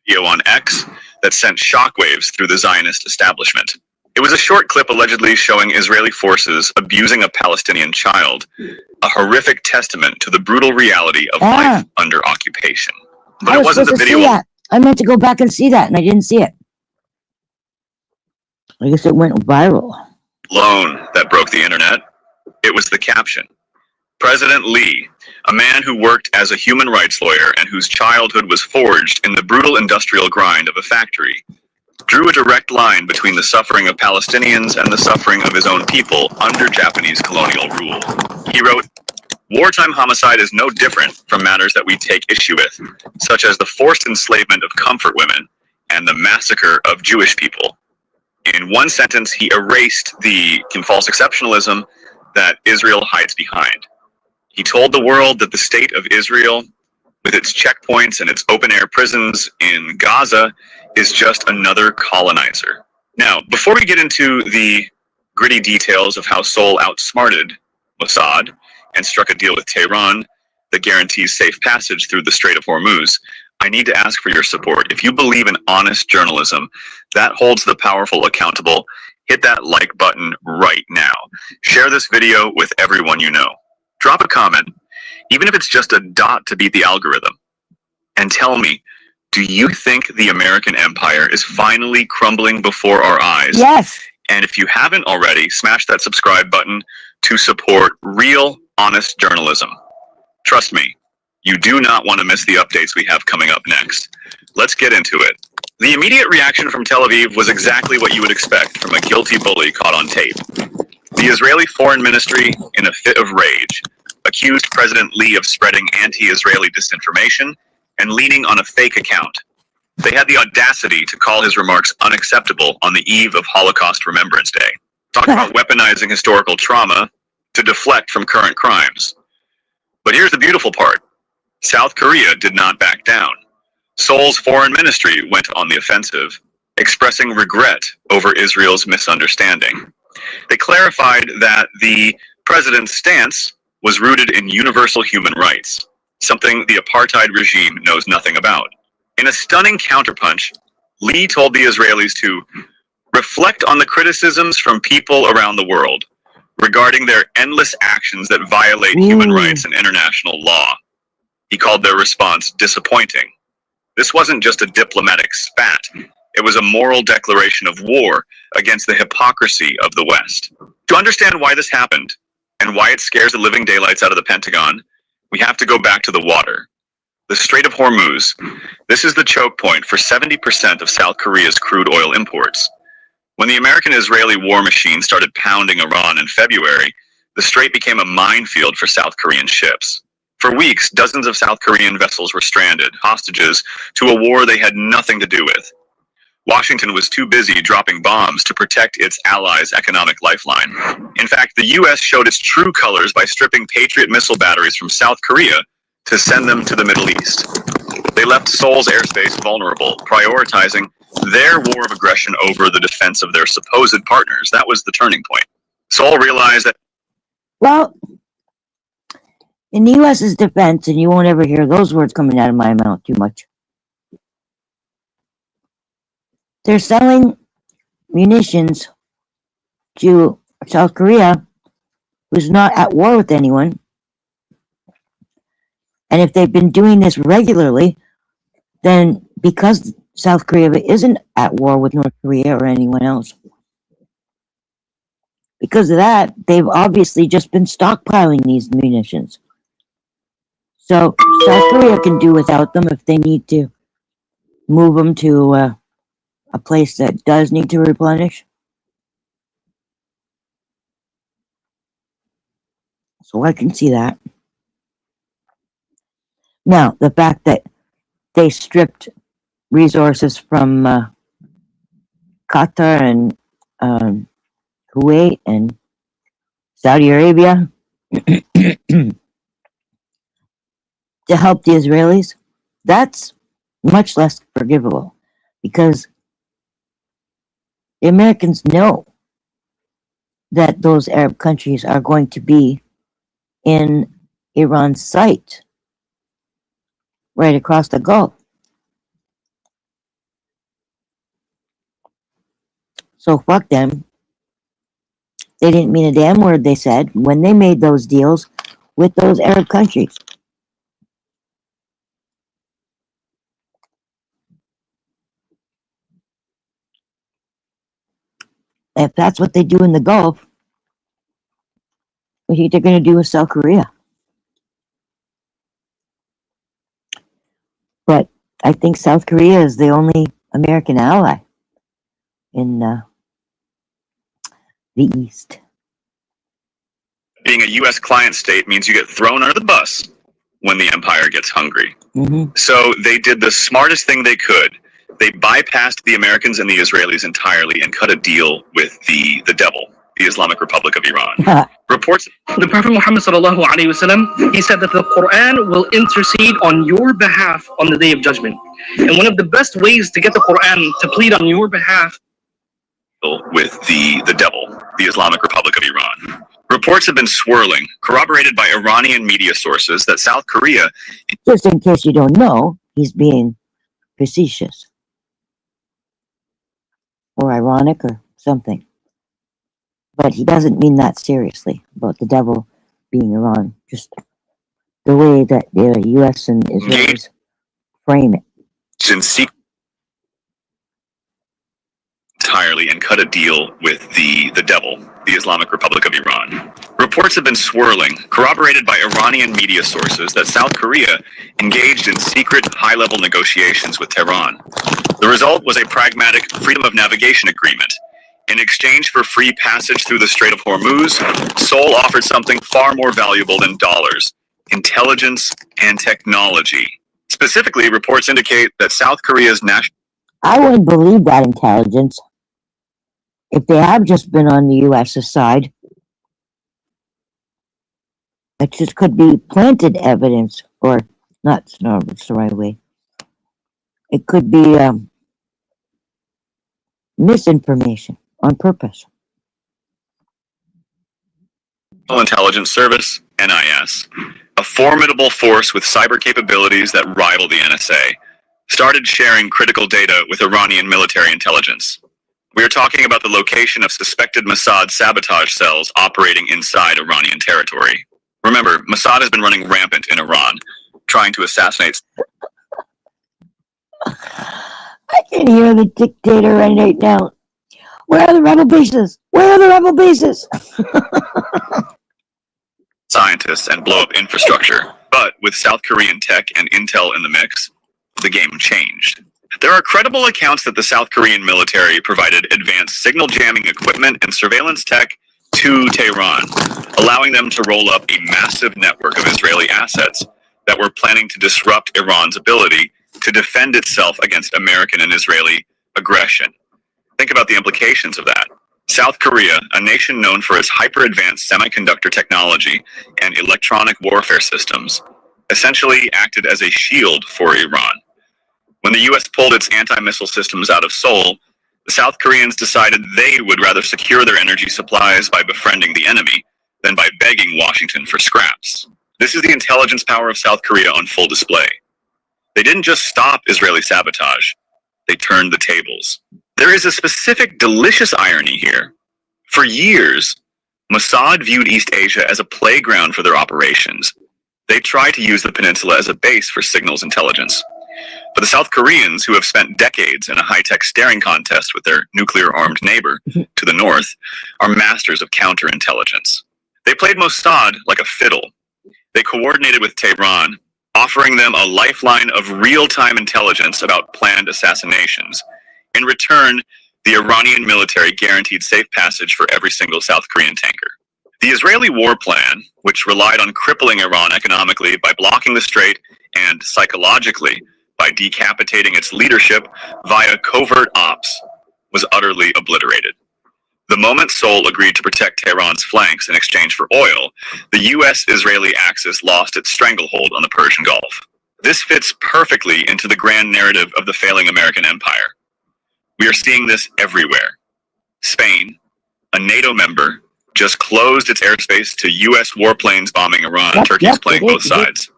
Video on X that sent shockwaves through the Zionist establishment. It was a short clip allegedly showing Israeli forces abusing a Palestinian child, a horrific testament to the brutal reality of life under occupation. But it wasn't the video. I meant to go back and see that, and I didn't see it. I guess it went viral. Alone that broke the internet. It was the caption. President Lee, a man who worked as a human rights lawyer and whose childhood was forged in the brutal industrial grind of a factory, drew a direct line between the suffering of Palestinians and the suffering of his own people under Japanese colonial rule. He wrote, "Wartime homicide is no different from matters that we take issue with, such as the forced enslavement of comfort women and the massacre of Jewish people." In one sentence, he erased the false exceptionalism that Israel hides behind. He told the world that the state of Israel, with its checkpoints and its open-air prisons in Gaza, is just another colonizer. Now, before we get into the gritty details of how Seoul outsmarted Mossad and struck a deal with Tehran that guarantees safe passage through the Strait of Hormuz, I need to ask for your support. If you believe in honest journalism that holds the powerful accountable, hit that like button right now. Share this video with everyone you know. Drop a comment, even if it's just a dot to beat the algorithm. And tell me, do you think the American empire is finally crumbling before our eyes? Yes. And if you haven't already, smash that subscribe button to support real, honest journalism. Trust me, you do not want to miss the updates we have coming up next. Let's get into it. The immediate reaction from Tel Aviv was exactly what you would expect from a guilty bully caught on tape. The Israeli Foreign Ministry, in a fit of rage, accused President Lee of spreading anti-Israeli disinformation and leaning on a fake account. They had the audacity to call his remarks unacceptable on the eve of Holocaust Remembrance Day. Talk about weaponizing historical trauma to deflect from current crimes. But here's the beautiful part. South Korea did not back down. Seoul's foreign ministry went on the offensive, expressing regret over Israel's misunderstanding. They clarified that the president's stance was rooted in universal human rights, something the apartheid regime knows nothing about. In a stunning counterpunch, Lee told the Israelis to reflect on the criticisms from people around the world regarding their endless actions that violate human rights and international law. He called their response disappointing. This wasn't just a diplomatic spat. It was a moral declaration of war against the hypocrisy of the West. To understand why this happened and why it scares the living daylights out of the Pentagon, we have to go back to the water. The Strait of Hormuz. This is the choke point for 70% of South Korea's crude oil imports. When the American-Israeli war machine started pounding Iran in February, the strait became a minefield for South Korean ships. For weeks, dozens of South Korean vessels were stranded, hostages to a war they had nothing to do with. Washington was too busy dropping bombs to protect its allies' economic lifeline. In fact, the U.S. showed its true colors by stripping Patriot missile batteries from South Korea to send them to the Middle East. They left Seoul's airspace vulnerable, prioritizing their war of aggression over the defense of their supposed partners. That was the turning point. Seoul realized that... Well, in the U.S.'s defense, and you won't ever hear those words coming out of my mouth too much, they're selling munitions to South Korea, who's not at war with anyone. And if they've been doing this regularly, then because South Korea isn't at war with North Korea or anyone else, because of that, they've obviously just been stockpiling these munitions. So South Korea can do without them if they need to move them to a place that does need to replenish. So I can see that. Now, the fact that they stripped resources from Qatar and Kuwait and Saudi Arabia to help the Israelis, that's much less forgivable, because the Americans know that those Arab countries are going to be in Iran's sight right across the Gulf. So fuck them. They didn't mean a damn word they said when they made those deals with those Arab countries. If that's what they do in the Gulf, what do you think they're going to do with South Korea? But I think South Korea is the only American ally in the East. Being a U.S. client state means you get thrown under the bus when the empire gets hungry. So they did the smartest thing they could. They bypassed the Americans and the Israelis entirely and cut a deal with the devil, the Islamic Republic of Iran. Reports... The Prophet Muhammad sallallahu alaihi wasallam, he said that the Quran will intercede on your behalf on the Day of Judgment. And one of the best ways to get the Quran to plead on your behalf with the devil, the Islamic Republic of Iran. Reports have been swirling, corroborated by Iranian media sources, that South Korea... Just in case you don't know, he's being facetious or ironic or something. But he doesn't mean that seriously about the devil being Iran. Just the way that the U.S. and Israelis frame it. Entirely and cut a deal with the devil, the Islamic Republic of Iran. Reports have been swirling, corroborated by Iranian media sources, that South Korea engaged in secret, high-level negotiations with Tehran. The result was a pragmatic freedom of navigation agreement. In exchange for free passage through the Strait of Hormuz, Seoul offered something far more valuable than dollars: intelligence and technology. Specifically, reports indicate that South Korea's national... I wouldn't believe that intelligence if they have just been on the U.S.'s side. It just could be planted evidence, or not, no, it's the right way. It could be misinformation on purpose. Intelligence Service, NIS, a formidable force with cyber capabilities that rival the NSA, started sharing critical data with Iranian military intelligence. We are talking about the location of suspected Mossad sabotage cells operating inside Iranian territory. Remember, Mossad has been running rampant in Iran, trying to assassinate... I can hear the dictator right now. Where are the rebel bases? Where are the rebel bases? scientists and blow up infrastructure. But with South Korean tech and intel in the mix, the game changed. There are credible accounts that the South Korean military provided advanced signal jamming equipment and surveillance tech to Tehran, allowing them to roll up a massive network of Israeli assets that were planning to disrupt Iran's ability to defend itself against American and Israeli aggression. Think about the implications of that. South Korea, a nation known for its hyper-advanced semiconductor technology and electronic warfare systems, essentially acted as a shield for Iran. When the US pulled its anti-missile systems out of Seoul, the South Koreans decided they would rather secure their energy supplies by befriending the enemy than by begging Washington for scraps. This is the intelligence power of South Korea on full display. They didn't just stop Israeli sabotage, they turned the tables. There is a specific delicious irony here. For years, Mossad viewed East Asia as a playground for their operations. They tried to use the peninsula as a base for signals intelligence. But the South Koreans, who have spent decades in a high-tech staring contest with their nuclear-armed neighbor to the north, are masters of counterintelligence. They played Mossad like a fiddle. They coordinated with Tehran, offering them a lifeline of real-time intelligence about planned assassinations. In return, the Iranian military guaranteed safe passage for every single South Korean tanker. The Israeli war plan, which relied on crippling Iran economically by blocking the strait and psychologically by decapitating its leadership via covert ops, was utterly obliterated. The moment Seoul agreed to protect Tehran's flanks in exchange for oil, the US-Israeli axis lost its stranglehold on the Persian Gulf. This fits perfectly into the grand narrative of the failing American empire. We are seeing this everywhere. Spain, a NATO member, just closed its airspace to US warplanes bombing Iran. Turkey is playing both sides.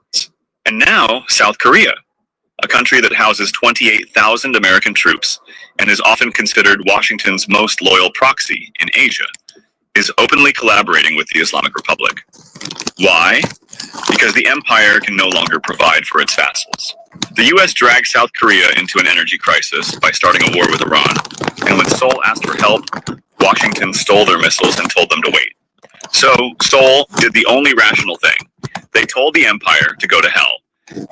And now, South Korea, a country that houses 28,000 American troops and is often considered Washington's most loyal proxy in Asia, is openly collaborating with the Islamic Republic. Why? Because the empire can no longer provide for its vassals. The US dragged South Korea into an energy crisis by starting a war with Iran, and when Seoul asked for help, Washington stole their missiles and told them to wait. So Seoul did the only rational thing. They told the empire to go to hell.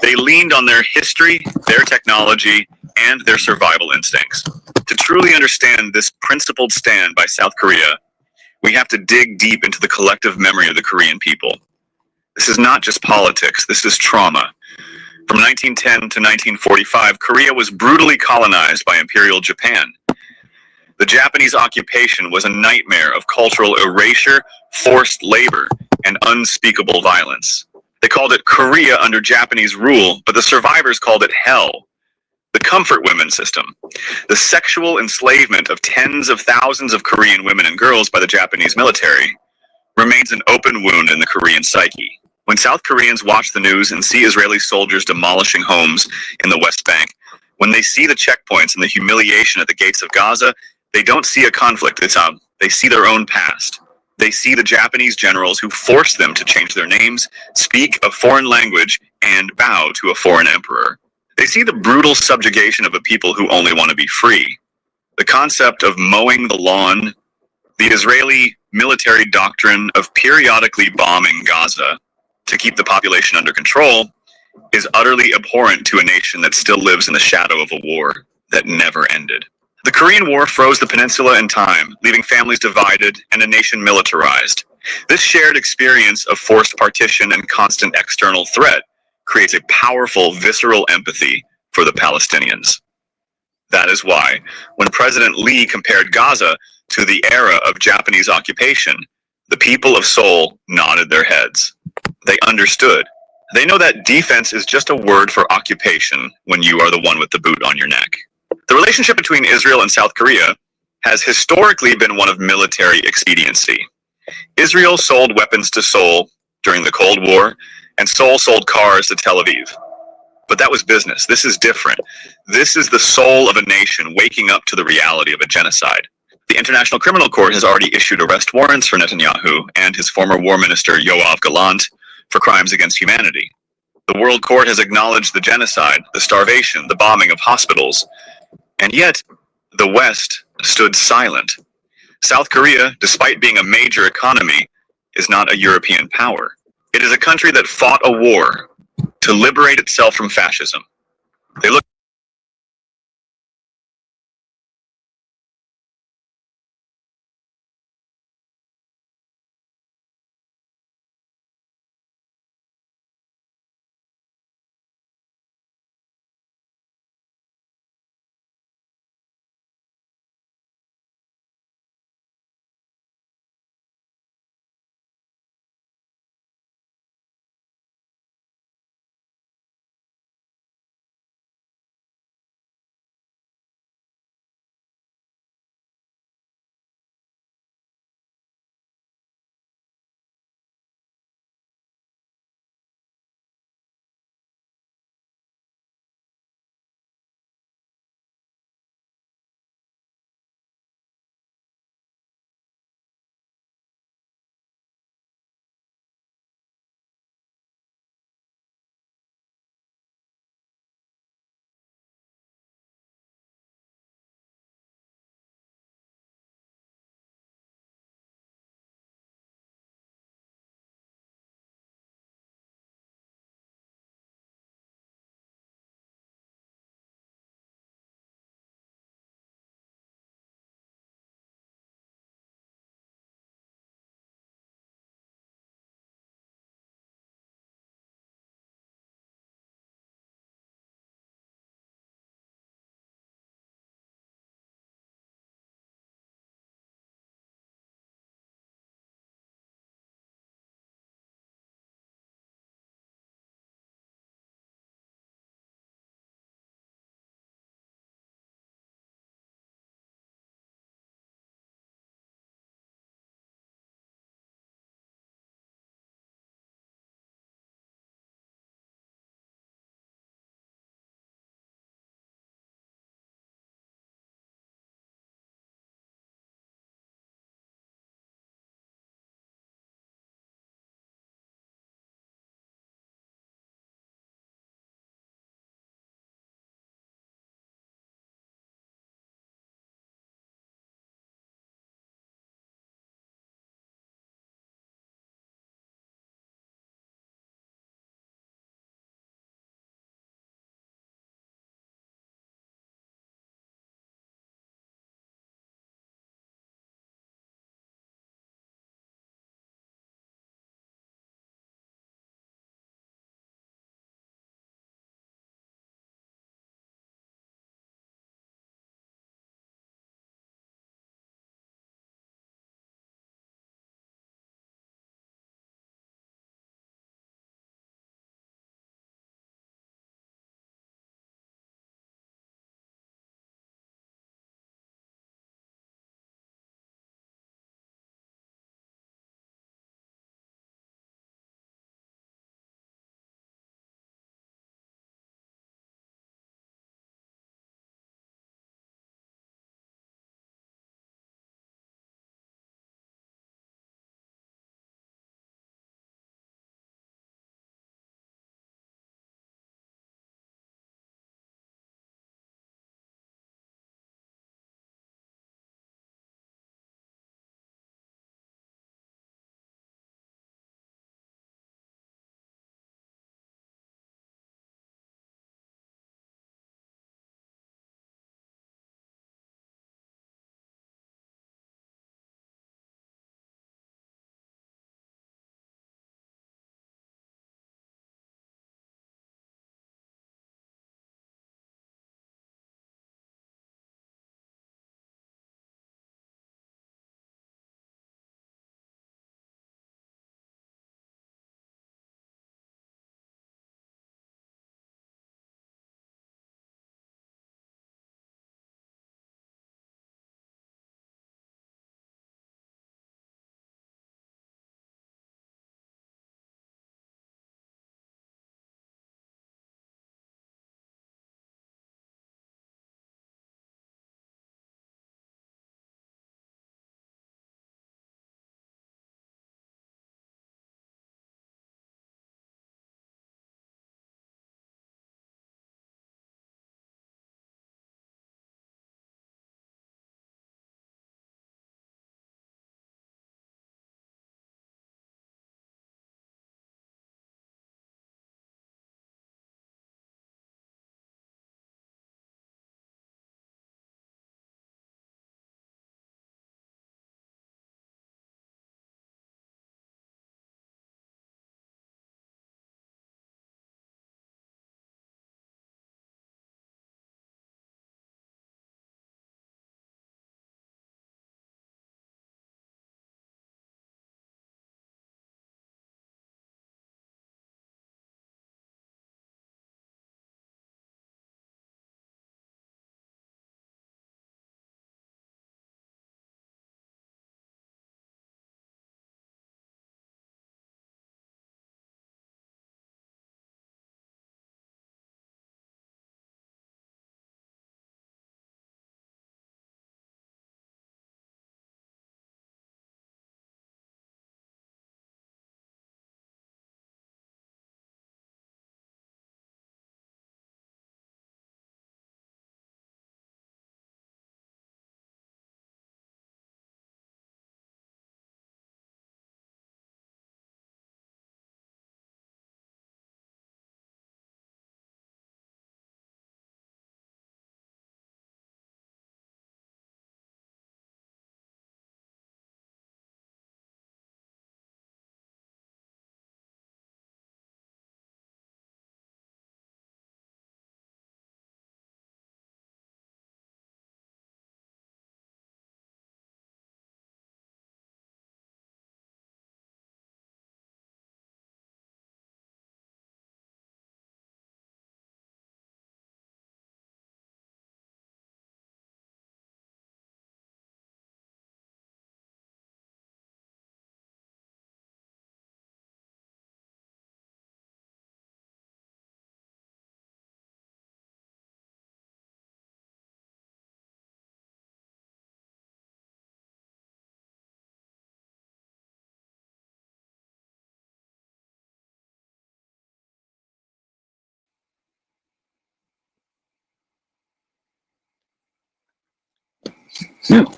They leaned on their history, their technology, and their survival instincts. To truly understand this principled stand by South Korea, we have to dig deep into the collective memory of the Korean people. This is not just politics, this is trauma. From 1910 to 1945, Korea was brutally colonized by Imperial Japan. The Japanese occupation was a nightmare of cultural erasure, forced labor, and unspeakable violence. They called it Korea under Japanese rule, but the survivors called it hell. The comfort women system, the sexual enslavement of tens of thousands of Korean women and girls by the Japanese military, remains an open wound in the Korean psyche. When South Koreans watch the news and see Israeli soldiers demolishing homes in the West Bank, when they see the checkpoints and the humiliation at the gates of Gaza, they don't see a conflict. They see their own past. They see the Japanese generals who forced them to change their names, speak a foreign language, and bow to a foreign emperor. They see the brutal subjugation of a people who only want to be free. The concept of mowing the lawn, the Israeli military doctrine of periodically bombing Gaza to keep the population under control is utterly abhorrent to a nation that still lives in the shadow of a war that never ended. The Korean War froze the peninsula in time, leaving families divided and a nation militarized. This shared experience of forced partition and constant external threat creates a powerful, visceral empathy for the Palestinians. That is why, when President Lee compared Gaza to the era of Japanese occupation, the people of Seoul nodded their heads. They understood. They know that defense is just a word for occupation when you are the one with the boot on your neck. The relationship between Israel and South Korea has historically been one of military expediency. Israel sold weapons to Seoul during the Cold War, and Seoul sold cars to Tel Aviv. But that was business. This is different. This is the soul of a nation waking up to the reality of a genocide. The International Criminal Court has already issued arrest warrants for Netanyahu and his former war minister Yoav Gallant for crimes against humanity. The World Court has acknowledged the genocide, the starvation, the bombing of hospitals, and yet the West stood silent. South Korea, despite being a major economy, is not a European power. It is a country that fought a war to liberate itself from fascism. They look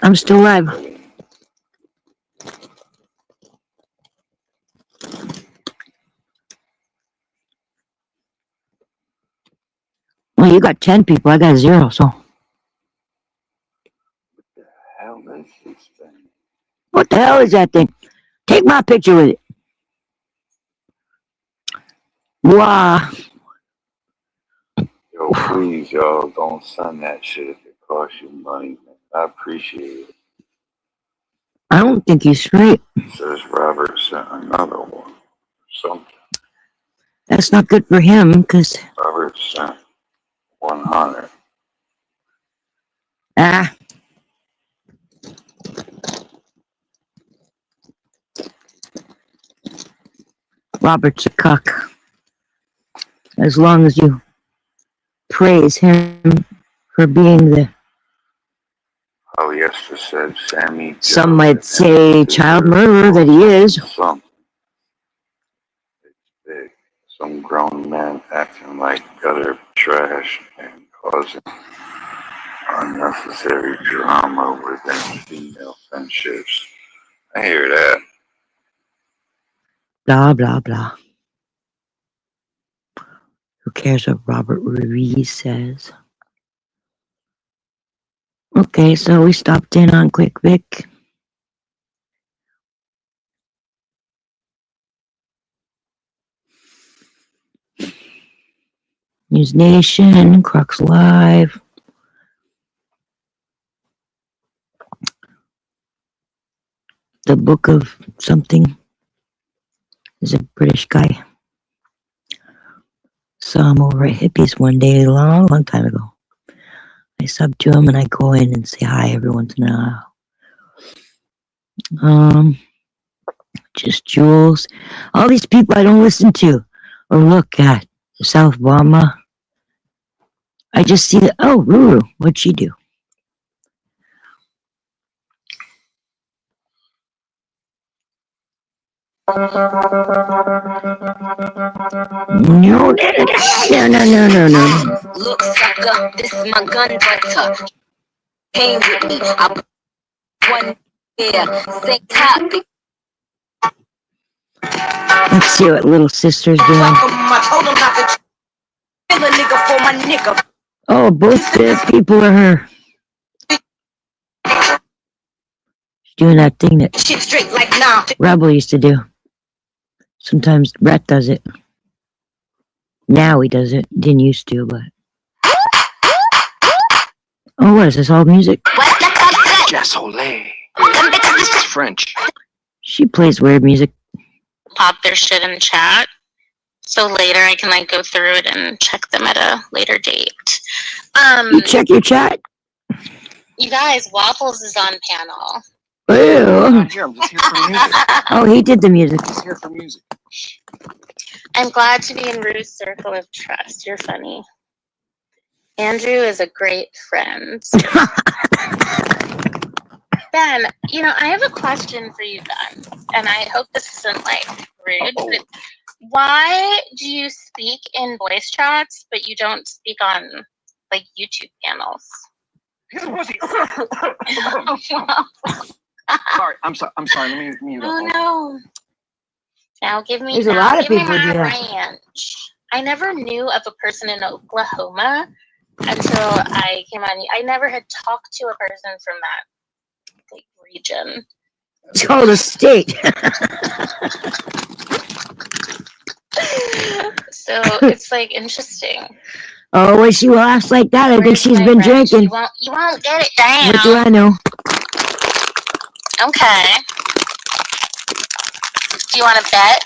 I'm still alive. Well, you got 10 people. I got 0, so. Hell, that's this thing. What the hell is that thing? Take my picture with it. Wow. Yo, please, y'all, don't send that shit if it costs you money. Man. I appreciate it. I don't think he's straight. It says Robert sent another one. Something. That's not good for him, because... Robert sent 100. Ah. Robert's a cuck. As long as you praise him for being the... Polyester said Sammy. Some might say child murderer that he is. Something. It's big. Some grown man acting like gutter trash and causing unnecessary drama within female friendships. I hear that. Blah, blah, blah. Who cares what Robert Ruiz says? Okay, so we stopped in on Quick Vic. News Nation, Crux Live. The Book of something is a British guy. Saw him over at Hippies one day, a long time ago. I sub to him and I go in and say hi every once in a while. Just Jules. All these people I don't listen to or look at. South Bama. I just see that. Oh, Ruru. What'd she do? No. Look, sucker, this is my gun butter. Came with me. I put one there. Same topic. Let's see what Little Sister's doing. Oh, both the people are her. She's doing that thing that Rebel used to do. Sometimes Brett does it. Now he does it. Didn't used to, but... Oh, what is this? All music? Jasole. This is French. She plays weird music. Pop their shit in chat, so later I can like go through it and check them at a later date. You check your chat? You guys, Waffles is on panel. Ew. I'm just here for music. Oh, he did the music. I'm just here for music. I'm glad to be in Rue's circle of trust. You're funny. Andrew is a great friend. Ben, you know, I have a question for you, Ben, and I hope this isn't like rude, but why do you speak in voice chats, but you don't speak on like YouTube panels? Sorry, I'm sorry. Let me mute up. Oh no! Now give me. There's a lot of give me people my do that. ranch. I never knew of a person in Oklahoma until I came on. I never had talked to a person from that like region. Oh, the state. So it's like interesting. Oh, when she laughs like that, I think she's been drinking. You won't get it down. What do I know? Okay. Do you want to bet,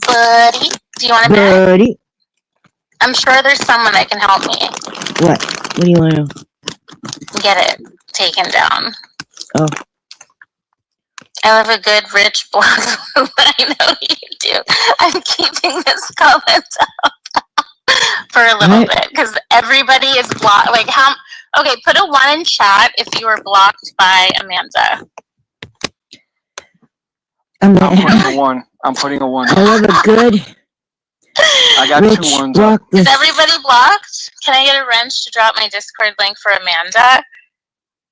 buddy? Do you want to bet? Buddy. I'm sure there's someone that can help me What? What do you want to know? get it taken down. Oh. I love a good rich boy. I know you do. I'm keeping this comment up for a little bit because everybody is blocked. Like how? Okay, put a 1 in chat if you were blocked by Amanda. I'm putting a 1. I'm putting a 1. I love a good. I got rich 2 ones. Is everybody blocked? Can I get a wrench to drop my Discord link for Amanda?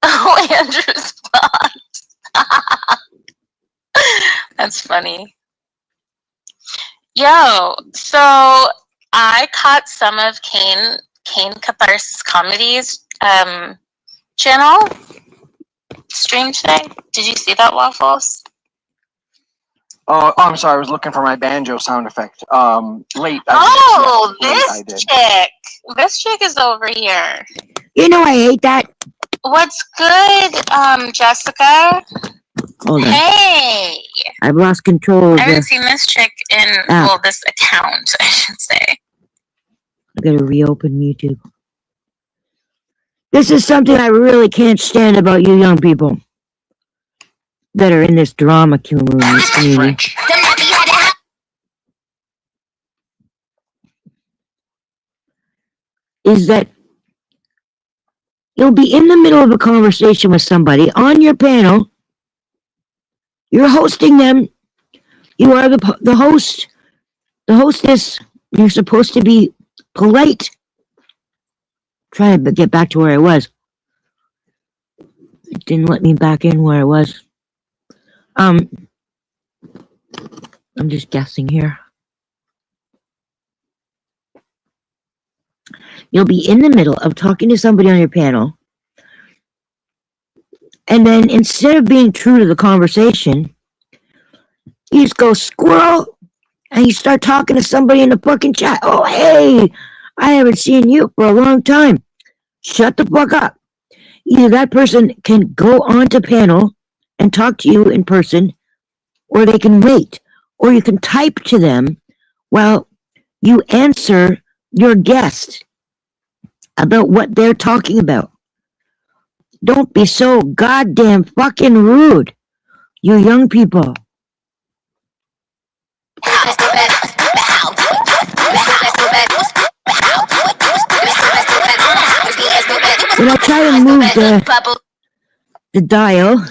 Oh, Andrew's blocked. That's funny. Yo, so I caught some of Kane Catharsis Comedy's channel stream today. Did you see that, Waffles? Oh, I'm sorry. I was looking for my banjo sound effect. Late. Oh, I did. this chick. This chick is over here. You know I hate that. What's good, Jessica? Hold on. Hey. I've lost control of I haven't this. seen this chick in, well, this account, I should say. I gotta reopen YouTube. This is something I really can't stand about you young people that are in this drama community. Is that you'll be in the middle of a conversation with somebody on your panel. You're hosting them. You are the host, the hostess. You're supposed to be polite. Trying to get back to where I was. It didn't let me back in where I was. I'm just guessing here. You'll be in the middle of talking to somebody on your panel, and then instead of being true to the conversation, you just go squirrel, and you start talking to somebody in the fucking chat. Oh, hey, I haven't seen you for a long time. Shut the fuck up. Either that person can go onto panel and talk to you in person, or they can wait, or you can type to them while you answer your guest about what they're talking about. Don't be so goddamn fucking rude, you young people. When I try to move the dial,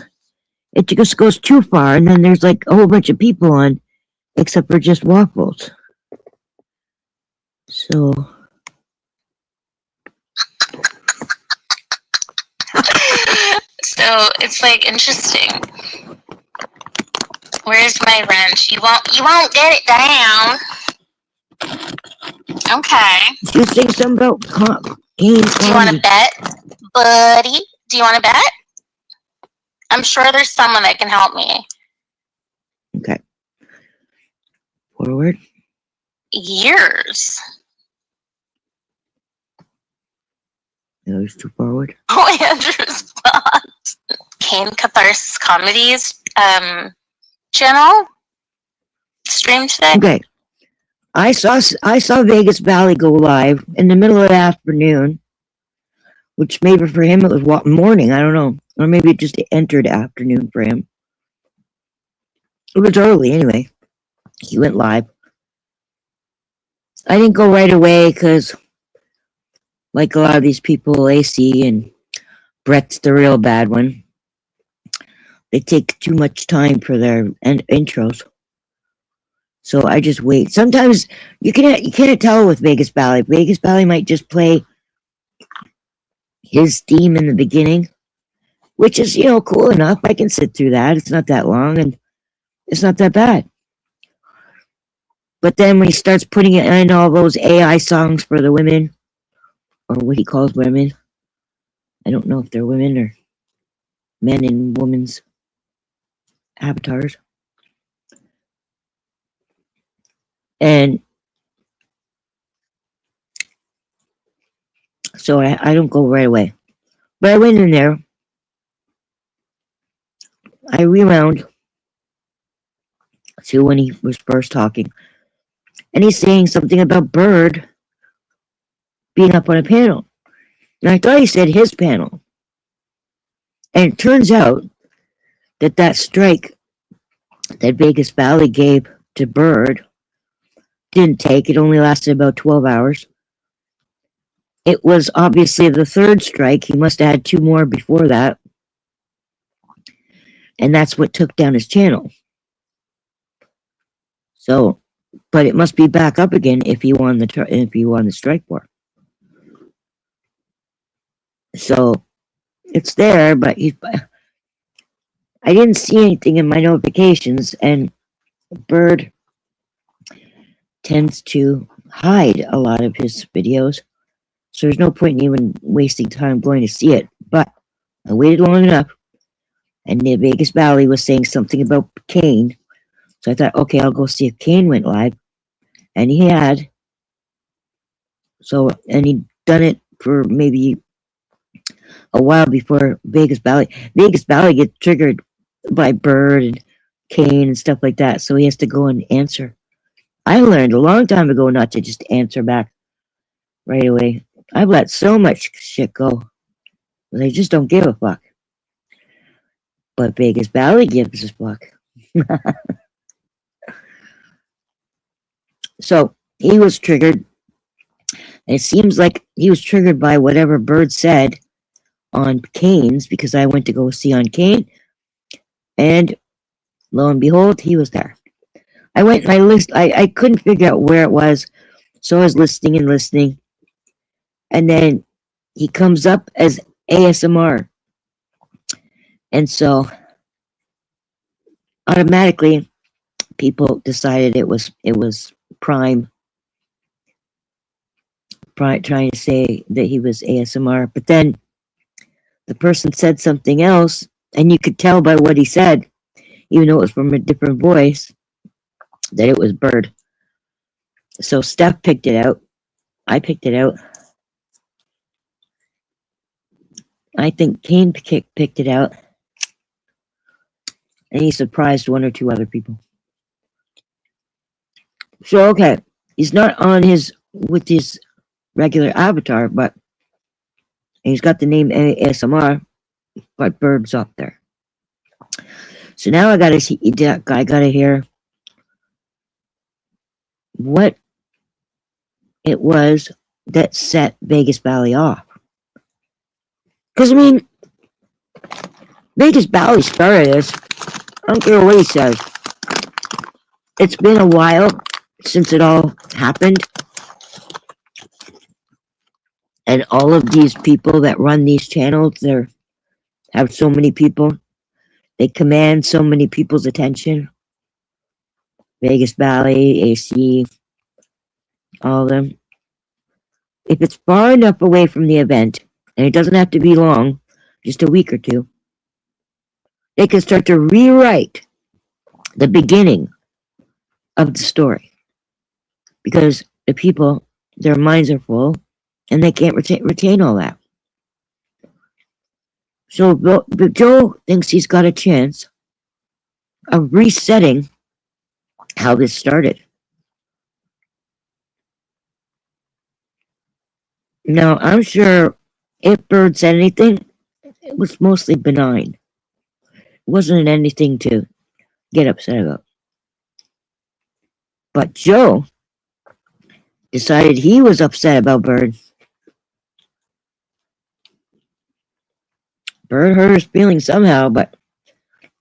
it just goes too far, and then there's like a whole bunch of people on, except for just Waffles. So... So it's like interesting. Where's my wrench? You won't get it down. Okay. You say something about Do you want to bet, buddy? Do you want to bet? I'm sure there's someone that can help me. Okay. Forward. Years. No, it's too forward. Oh, Andrew's blocked. Kane Catharsis Comedy's channel stream today. Okay. I saw Vegas Valley go live in the middle of the afternoon, which maybe for him it was morning, I don't know. Or maybe it just entered afternoon for him. It was early anyway. He went live. I didn't go right away because, like a lot of these people, AC and Brett's the real bad one. They take too much time for their intros. So I just wait. Sometimes you can't tell with Vegas Valley. Vegas Valley might just play his theme in the beginning, which is, cool enough. I can sit through that. It's not that long and it's not that bad. But then when he starts putting in all those AI songs for the women, or what he calls women, I don't know if they're women or men in women's avatars. And so I don't go right away. But I went in there. I rewound to when he was first talking. And he's saying something about Bird being up on a panel. And I thought he said his panel. And it turns out that strike that Vegas Valley gave to Bird didn't take. It only lasted about 12 hours. It was obviously the third strike. He must have had 2 more before that. And that's what took down his channel. So, but it must be back up again if he won the strike war. So, it's there, but I didn't see anything in my notifications, and Bird tends to hide a lot of his videos, so there's no point in even wasting time going to see it. But I waited long enough, and the Vegas Valley was saying something about Kane, so I thought, okay, I'll go see if Kane went live, and he had. So, and he'd done it for maybe a while before Vegas Valley. Vegas Valley gets triggered by Bird and Kane and stuff like that, so he has to go and answer. I learned a long time ago not to just answer back right away. I've let so much shit go. They just don't give a fuck. But Vegas Valley gives a fuck. So he was triggered. And it seems like he was triggered by whatever Bird said on Kane's, because I went to go see on Kane. And lo and behold, he was there. I went and I couldn't figure out where it was. So I was listening and listening. And then he comes up as ASMR. And so automatically people decided it was Prime trying to say that he was ASMR. But then the person said something else, and you could tell by what he said, even though it was from a different voice, that it was Bird. So Steph picked it out. I picked it out. I think Kane picked it out. And he surprised one or two other people. So, okay, he's not on with his regular avatar, but he's got the name ASMR, but Bird's up there. So now I gotta hear what it was that set Vegas Valley off. Because, I mean, Vegas Valley started this. I don't care what he says. It's been a while since it all happened. And all of these people that run these channels, have so many people. They command so many people's attention. Vegas Valley, AC, all of them. If it's far enough away from the event, and it doesn't have to be long, just a week or two, they can start to rewrite the beginning of the story. Because the people, their minds are full, and they can't retain all that. So Joe thinks he's got a chance of resetting how this started. Now, I'm sure if Bird said anything, it was mostly benign. It wasn't anything to get upset about. But Joe decided he was upset about Bird. Bird hurt his feelings somehow, but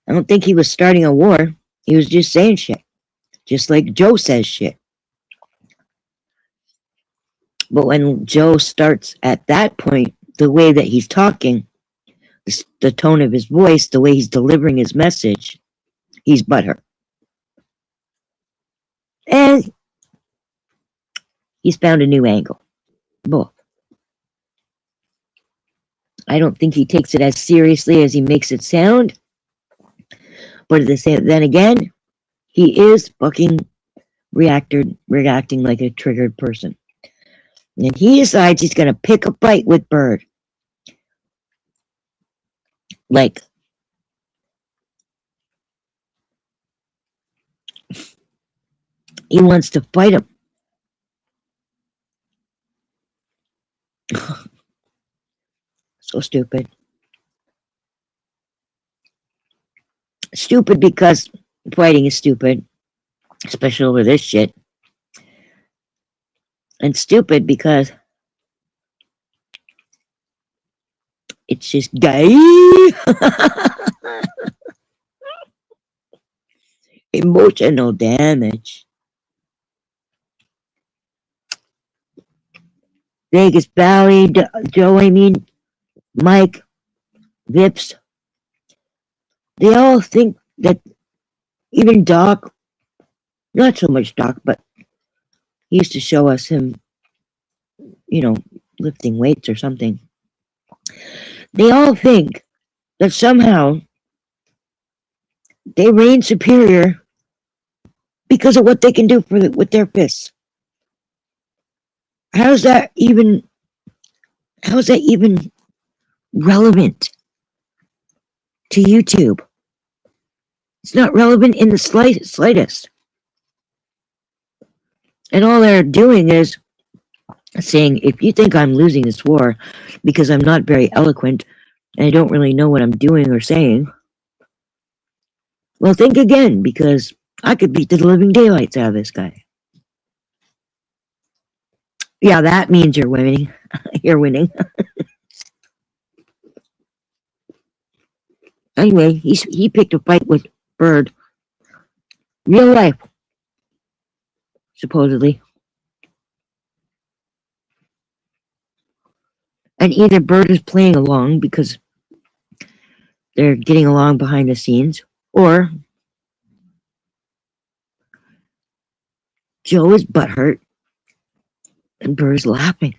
I don't think he was starting a war. He was just saying shit. Just like Joe says shit. But when Joe starts at that point, the way that he's talking, the tone of his voice, the way he's delivering his message, he's butthurt. And he's found a new angle. Both. I don't think he takes it as seriously as he makes it sound. But then again, he is fucking reacting like a triggered person. And he decides he's going to pick a fight with Bird. Like, he wants to fight him. So stupid. Stupid because fighting is stupid. Especially over this shit. And stupid because it's just gay. Emotional damage. Vegas Valley, Joe, Mike, Vips, they all think that even Doc, not so much Doc, but he used to show us him, lifting weights or something. They all think that somehow they reign superior because of what they can do with their fists. How's that even relevant to YouTube? It's not relevant in the slightest. And all they're doing is saying, if you think I'm losing this war because I'm not very eloquent and I don't really know what I'm doing or saying, well, think again, because I could beat the living daylights out of this guy. Yeah, that means you're winning. You're winning. Anyway, he picked a fight with Bird. Real life, supposedly. And either Bird is playing along because they're getting along behind the scenes, or Joe is butthurt and Bird is laughing.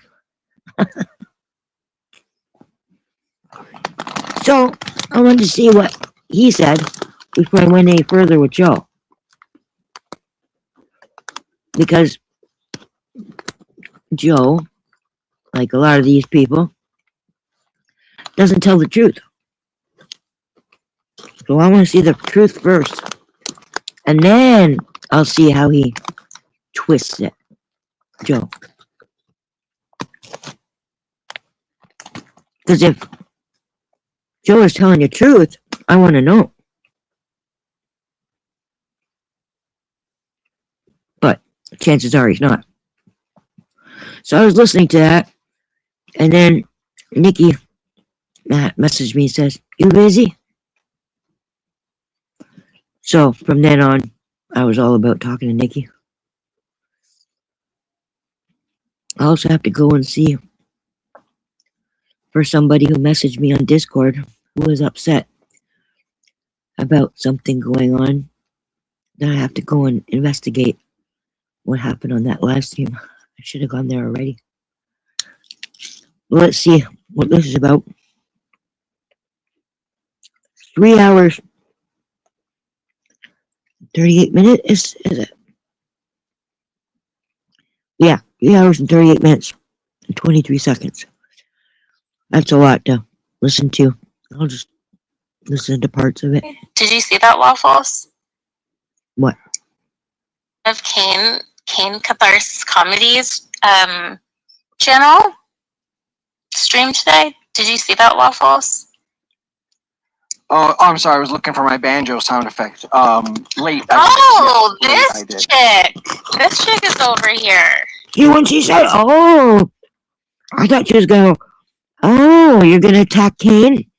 So, I wanted to see what he said before I went any further with Joe. Because Joe, like a lot of these people, doesn't tell the truth. So I want to see the truth first. And then I'll see how he twists it. Joe. Because if Joe is telling the truth, I want to know. But chances are he's not. So I was listening to that, and then Nikki messaged me and says, "You busy?" So from then on, I was all about talking to Nikki. I also have to go and see for somebody who messaged me on Discord who was upset about something going on. Then I have to go and investigate what happened on that live stream. I should have gone there already. Well, let's see what this is about. 3 hours, 38 minutes, is it? Yeah, 3 hours and 38 minutes and 23 seconds. That's a lot to listen to. I'll just listen to parts of it. Did you see that, Waffles? What? Of Kane Catharsis Comedies channel stream today. Did you see that, Waffles? Oh, I'm sorry. I was looking for my banjo sound effect. Late. Oh, this chick. This chick is over here. See, when she said, "Oh," I thought she was going to, "Oh, you're going to attack Kane?"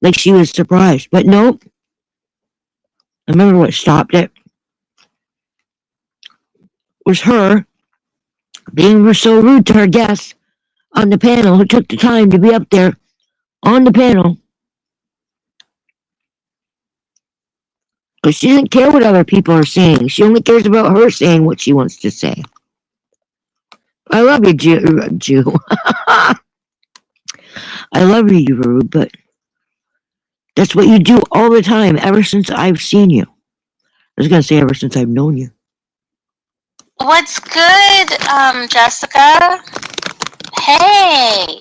Like she was surprised. But nope. I remember what stopped it. Was her being so rude to her guests on the panel who took the time to be up there on the panel. Because she doesn't care what other people are saying. She only cares about her saying what she wants to say. I love you, Jew. I love you, you rude, but that's what you do all the time ever since I've seen you. I was going to say ever since I've known you. What's good, Jessica? Hey!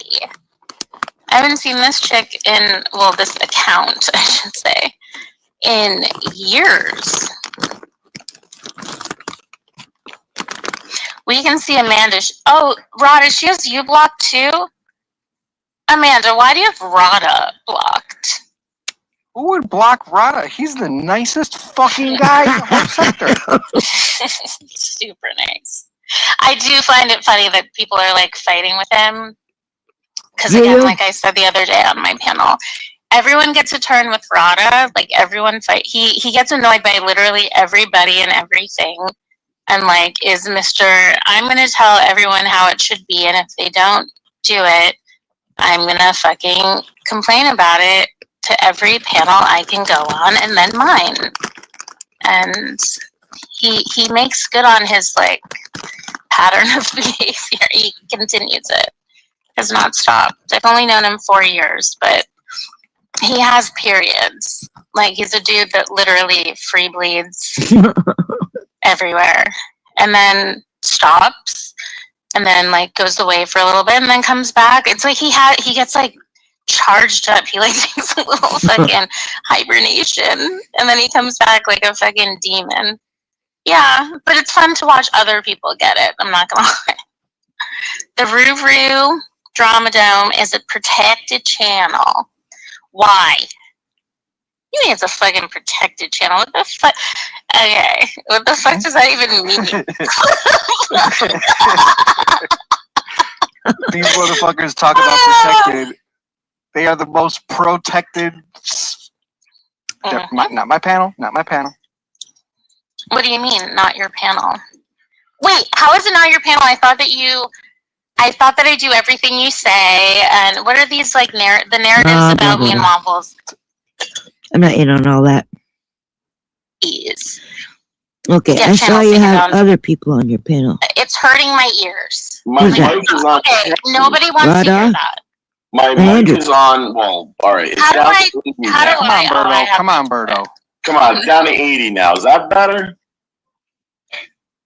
I haven't seen this chick in, well, this account, I should say, in years. We can see Amanda. Oh, Rada, she has you blocked too? Amanda, why do you have Rada blocked? Who would block Rada? He's the nicest fucking guy in the whole sector. Super nice. I do find it funny that people are like fighting with him. Because again, like I said the other day on my panel, everyone gets a turn with Rada. Like everyone fight. He gets annoyed by literally everybody and everything. And like is Mr. I'm going to tell everyone how it should be. And if they don't do it, I'm gonna fucking complain about it to every panel I can go on, and then mine. And he makes good on his like pattern of behavior. He continues it. Has not stopped. I've only known him 4 years, but he has periods. Like, he's a dude that literally free bleeds everywhere, and then stops, and then like goes away for a little bit, and then comes back. It's like he gets like charged up. He like takes a little fucking hibernation, and then he comes back like a fucking demon. Yeah, but it's fun to watch other people get it. I'm not gonna lie. The Roo Drama Dome is a protected channel. Why? You mean it's a fucking protected channel? What the fuck? Okay, what the fuck does that even mean? These motherfuckers talk about protected. They are the most protected. Not my panel. Not my panel. What do you mean, not your panel? Wait, how is it not your panel? I thought that I do everything you say. And what are these like the narratives about me and Waffles? I'm not in on all that. Please. Okay, Get I saw channel you figured have out. other people on your panel. It's hurting my ears. My Who's that? mic is on. Okay, nobody wants to hear that. My Andrew. mic is on. Well, all right. It's How do down I- to 80 how do now. I- Come on, Berto. Come on, Berto. Come on, it's down to 80 now. Is that better?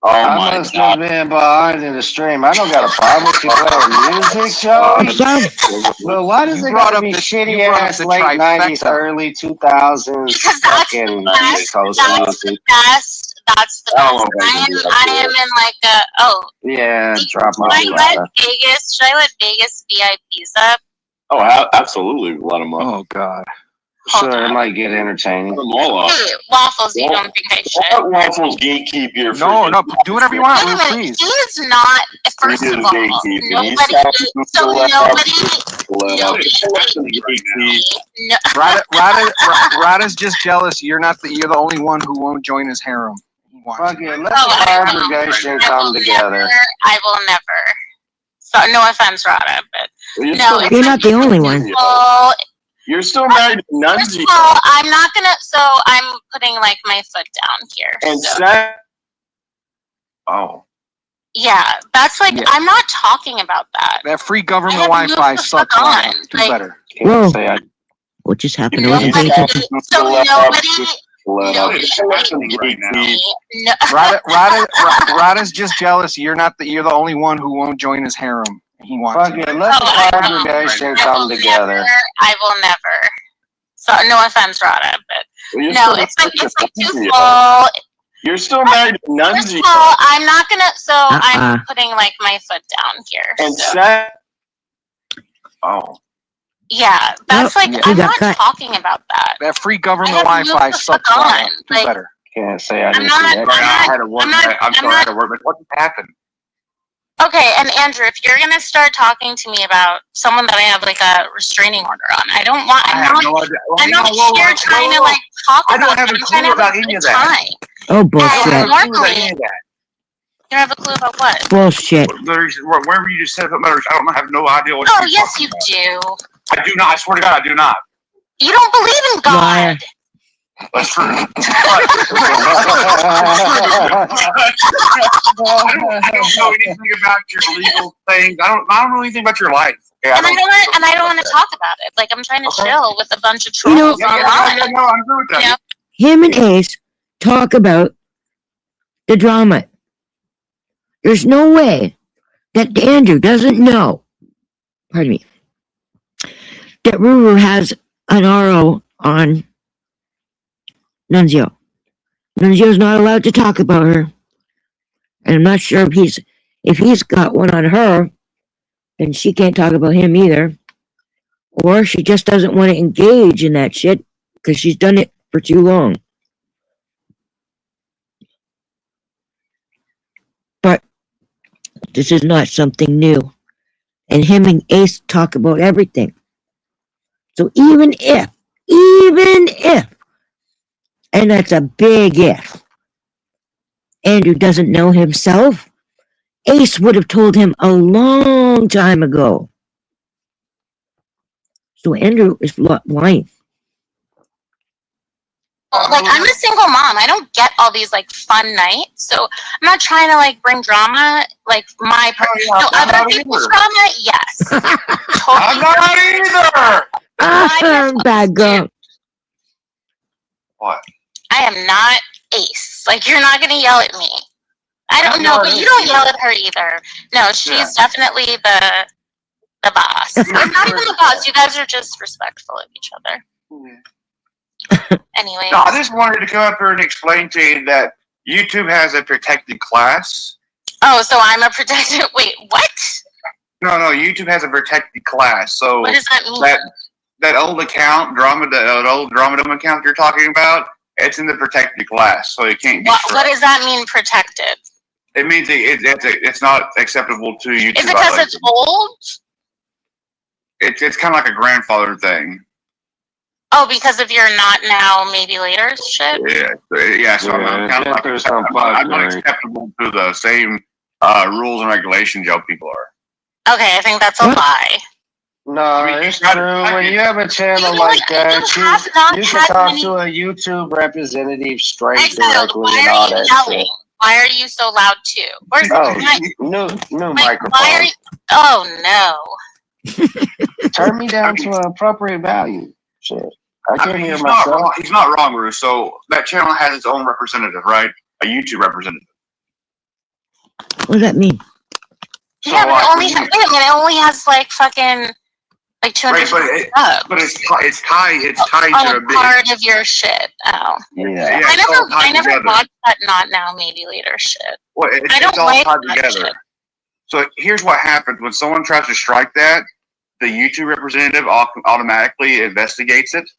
Oh I my must god. have been behind in the stream. I don't got a problem with you playing music, Joey. But why does it gotta be shitty ass late 90s, early 2000s fucking East Coast music? That's the Oh, best. I am in like a Yeah, drop my Should I let Vegas VIPs up? Oh, absolutely. Let them up. Oh god. Sure, it might get entertaining. Let them all up. Hey, Waffles, you don't think I should? Let Waffles gatekeep your No, do whatever you want, Wait a minute, please. he is not. First He of is all, gatekeeping. nobody. He's got to So let nobody. No. Rada's just jealous. You're the only one who won't join his harem. Fuck it, let the congregation come together. I will never. So no offense, Rada, but no. You're not the only one. Well, You're still married to first Nunzi. of all, I'm not gonna. So I'm putting like my foot down here. And so. second, oh, Yeah, that's like Yeah. I'm not talking about that. That free government I have Wi-Fi moved the sucks. fuck Rada. on. Do Like- better. Whoa. say I What just happened? I wasn't paying Nobody. attention. So nobody. No. Rada's just jealous. You're the only one who won't join his harem. He wants. Fuck it, let the congregation come together. I will never. So no offense, Rada, but You're no, still- it's like too full. You're still married to First Nunzi. of all, I'm not gonna. So I'm Uh-uh. putting like my foot down here. And so. second, oh, Yeah, that's Oh, like yeah. I'm You got not cut. talking about that. That free government I have moved Wi-Fi the sucks. fuck Rada. on. Do Like, better. Can't say I I'm didn't not. see that. I'm had a word. not. I'm sorry, I had a word, but what happened? Okay, and Andrew, if you're gonna start talking to me about someone that I have like a restraining order on, I don't want. I'm not. I'm not here trying to like talk I about. don't have it. a I'm trying clue to have about a any good of that. time. Oh, And bullshit. normally, you don't have a clue about what? Bullshit. Wherever you just said that matters, I don't have no idea what. Oh yes, you do. I do not. I swear to God, I do not. You don't believe in God. Liar. That's true. I don't know anything about your legal things. I don't know anything about your life. Okay, And I don't want to talk about it. Like I'm trying to chill with a bunch of You know- trolls online. No, I'm good with that. You know? Him and Ace talk about the drama. There's no way that Andrew doesn't know, pardon me, that Ruru has an RO on Nunzio. Nunzio's not allowed to talk about her. And I'm not sure if he's got one on her, then she can't talk about him either. Or she just doesn't want to engage in that shit because she's done it for too long. But this is not something new. And him and Ace talk about everything. So even if, and that's a big if, Andrew doesn't know himself, Ace would have told him a long time ago. So Andrew is lying. Like, I'm a single mom. I don't get all these like fun nights, so I'm not trying to like bring drama. Like my other people's drama, yes. I'm not either. Bad girl. What? I am not Ace. Like, you're not gonna yell at me. I don't know, but you don't yell at her either. No, she's definitely the boss. Not even the boss. You guys are just respectful of each other. Anyway. No, I just wanted to come up here and explain to you that YouTube has a protected class. Oh, so I'm a protected. Wait, what? No, YouTube has a protected class. So what does that mean? That old account, that old Dramadome account you're talking about, it's in the protected class, so it can't be. What does that mean, protected? It means it's not acceptable to YouTube. Is it because it's old? It's kind of like a grandfather thing. Oh, because if you're not now, maybe later shit? Yeah. So I'm kind of like I'm not acceptable to the same rules and regulations y'all people are. Okay, I think that's a lie. No, it's true. When you have a channel like that, you can talk to a YouTube representative straight directly and all that shit. Why are you so loud too? Where's new microphone. No. Turn me down to an appropriate value. Shit. I can't hear he's myself. He's not wrong, Bruce. So that channel has its own representative, right? A YouTube representative. What does that mean? Yeah, but it only has like fucking like 200 subs. But it's tied to a big part of your shit. Oh. Yeah. I never watched that Not Now, Maybe Later shit. Well, it's all like tied together. So here's what happens when someone tries to strike that. The YouTube representative automatically investigates it.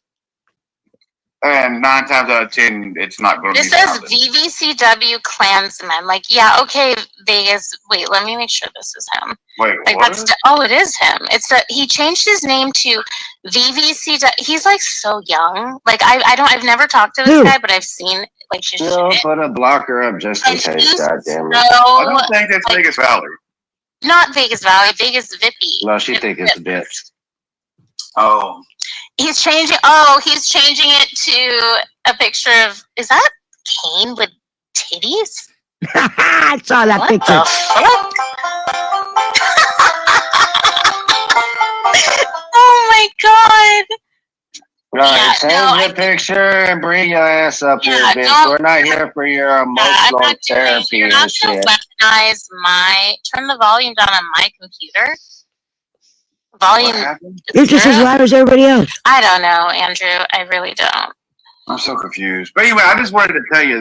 And 9 times out of 10, it's not going to be. This says VVCW Klansman. Like, yeah, okay, Vegas. Wait, let me make sure this is him. Wait, like, what? It is him. It's that he changed his name to VVCW. He's like so young. Like, I've never talked to this guy, but I've seen like his shit. Put a blocker up just in case. Goddamn it! I don't think that's Vegas Valley. Not Vegas Valley. Vegas Vippy. No, she think it's a bitch. Oh. He's changing it to a picture of, is that Kane with titties? I saw that picture. The fuck? Oh my god. Right, change the picture and bring your ass up here, bitch. We're not here for your emotional therapy You're not and gonna shit. weaponize turn the volume down on my computer. Volume. You're just as loud as everybody else. I don't know, Andrew. I really don't. I'm so confused. But anyway, I just wanted to tell you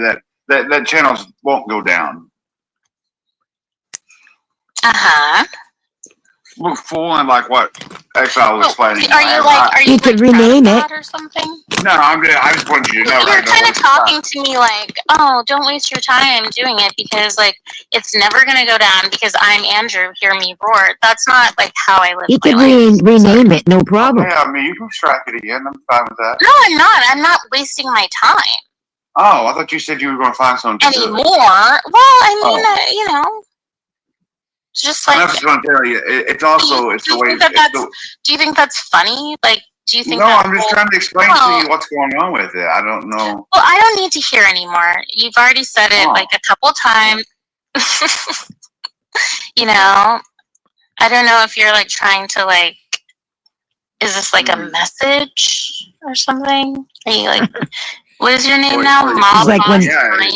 that channels won't go down. We're full in like what Exile was explaining. Are you could rename it or something? No, I'm good. I just wanted you to know. You're kind of talking to me like, oh, don't waste your time doing it because like it's never gonna go down because I'm Andrew. Hear me roar. That's not like how I live. You could rename it, no problem. Yeah, I mean you can strike it again. I'm fine with that. No, I'm not. I'm not wasting my time. Oh, I thought you said you were going to find something to do. Anymore? Well, I mean, you know. Just like, I'm just going to tell you, it's also it's the way. Do you think that's funny? Like, do you think? No, I'm just trying to explain to you what's going on with it. I don't know. Well, I don't need to hear anymore. You've already said it like a couple times. You know, I don't know if you're like trying to like. Is this like a message or something? Are you like? What is your name now? It's like when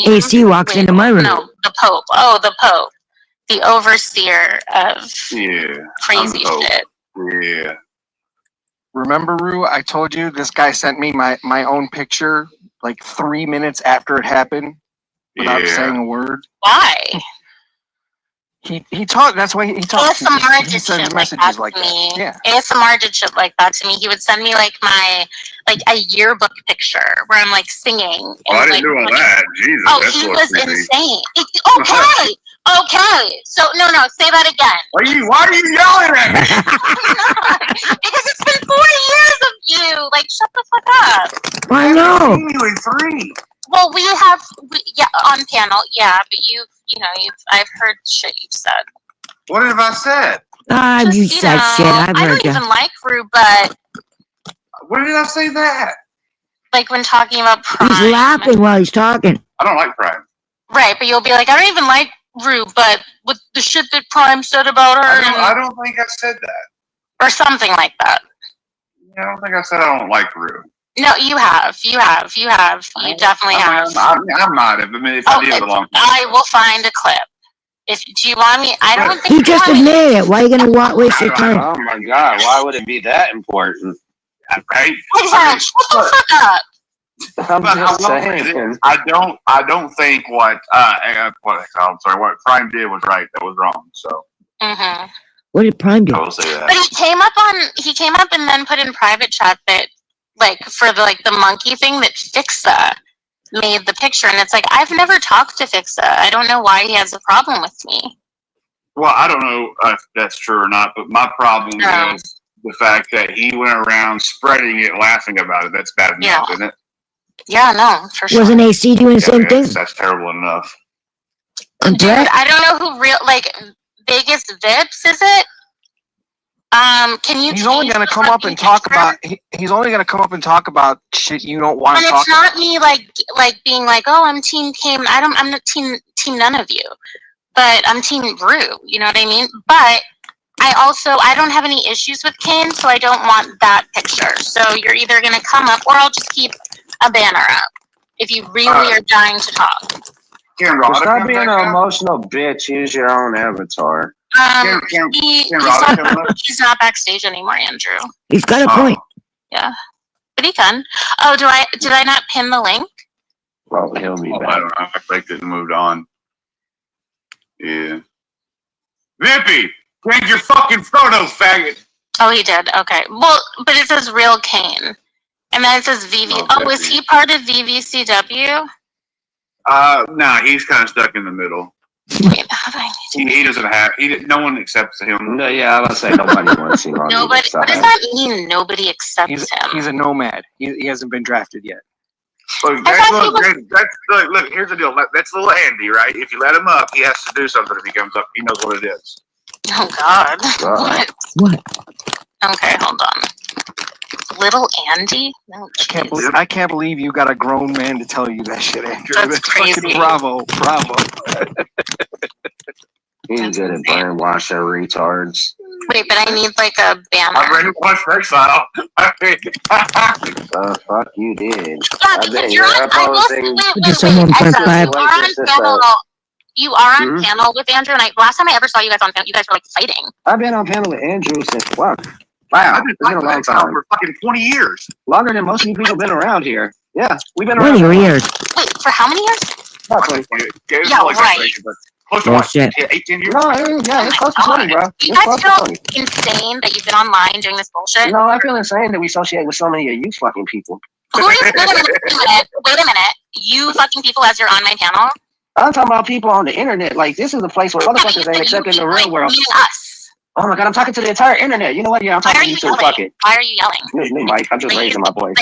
AC walks into my room. No, the Pope. Oh, the Pope. The overseer of crazy shit. Yeah. Remember, Rue, I told you this guy sent me my own picture like 3 minutes after it happened without saying a word. Why? He taught. That's why he taught. ASMR He sends messages like that. Yeah. ASMR did shit like that to me. He would send me like a yearbook picture where I'm like singing. Oh, I didn't do all that. Jesus. Oh, he was insane. Okay. Okay. So no, say that again. Why are you yelling at me? Because it's been 4 years of you. Like, shut the fuck up. I know. You in 3. Well, on panel, but I've heard shit you've said. What have I said? You said shit. I've I heard don't you. even like Rue, but When did I say that? Like when talking about Prime. He's laughing while he's talking. I don't like Prime. Right, but you'll be like, I don't even like Rue, but with the shit that Prime said about her. I don't think I said that. Or something like that. I don't think I said I don't like Rue. No, you have. You definitely have. I might have. I mean, if I did a long time. I will find a clip. Do you want me? I don't think He just admitted it. Why are you going to waste your time? Oh my God! Why would it be that important? Right? Shut the fuck up. I'm But just I will say saying. this, I don't think what Prime did was right. That was wrong. So Mm-hmm. What did Prime do? I will say that. But he came up and then put in private chat that, like, for the monkey thing, that Fixa made the picture, and it's like, I've never talked to Fixa. I don't know why he has a problem with me. Well, I don't know if that's true or not, but my problem is the fact that he went around spreading it, laughing about it. That's bad enough, isn't it? Yeah, no, for sure. Wasn't AC doing the same thing? That's terrible enough. And Dude, Brett? I don't know who Vegas Vips, is it? Can you? He's only gonna come up and talk about. He's only gonna come up and talk about shit you don't want And to talk it's not me like being like, oh, I'm Team Kane. I'm not team none of you, but I'm Team Rue. You know what I mean? But I don't have any issues with Kane, so I don't want that picture. So you're either gonna come up, or I'll just keep a banner up if you really are dying to talk. Stop being an emotional bitch. Use your own avatar. He's not backstage anymore, Andrew. He's got a point. Yeah, but he can. Oh, did I not pin the link? Well, he'll be back. I don't know. I clicked it and moved on. Yeah. Vippy, change your fucking photo, faggot. Oh, he did. Okay. Well, but it says Real Kane, and then it says VV. Oh, is he part of VVCW? Nah, he's kind of stuck in the middle. Wait, how do I need He doesn't have. No one accepts him. No, yeah, I was saying nobody wants him. Nobody. What does that mean? Nobody accepts him. He's a nomad. He hasn't been drafted yet. Look, look, here's the deal. That's little Andy, right? If you let him up, he has to do something if he comes up. He knows what it is. Oh God. What? Okay, hold on. Little Andy? No, I can't believe you got a grown man to tell you that shit, Andrew. That's crazy. Fucking bravo. He's good at brainwash their retards. Wait, but I need like a banner. I brainwashed exile. Fuck you did. Yeah, because you're on. I will say, you are on panel with Andrew, and last time I ever saw you guys on panel, you guys were like fighting. I've been on panel with Andrew since what? Wow, I've been it's been a long time. for fucking 20 years. Longer than most of you people been around here. Yeah, we've been 20 around. years. Wait, for how many years? About 20. Yeah, right. Close to Oh, what? shit. 18 years? No, yeah, it's close to 20, bro. You It's guys close to feel 20. insane that you've been online doing this bullshit? No, I feel insane that we associate with so many of you fucking people. Who is, wait a minute. You fucking people as you're on my panel? I'm talking about people on the internet. Like, this is a place where motherfuckers ain't accepted in the real world. Us. Oh my God, I'm talking to the entire internet. You know what? Yeah, I'm talking to you too. Fuck it. Why are you yelling? Me, Mike. I'm just raising my voice.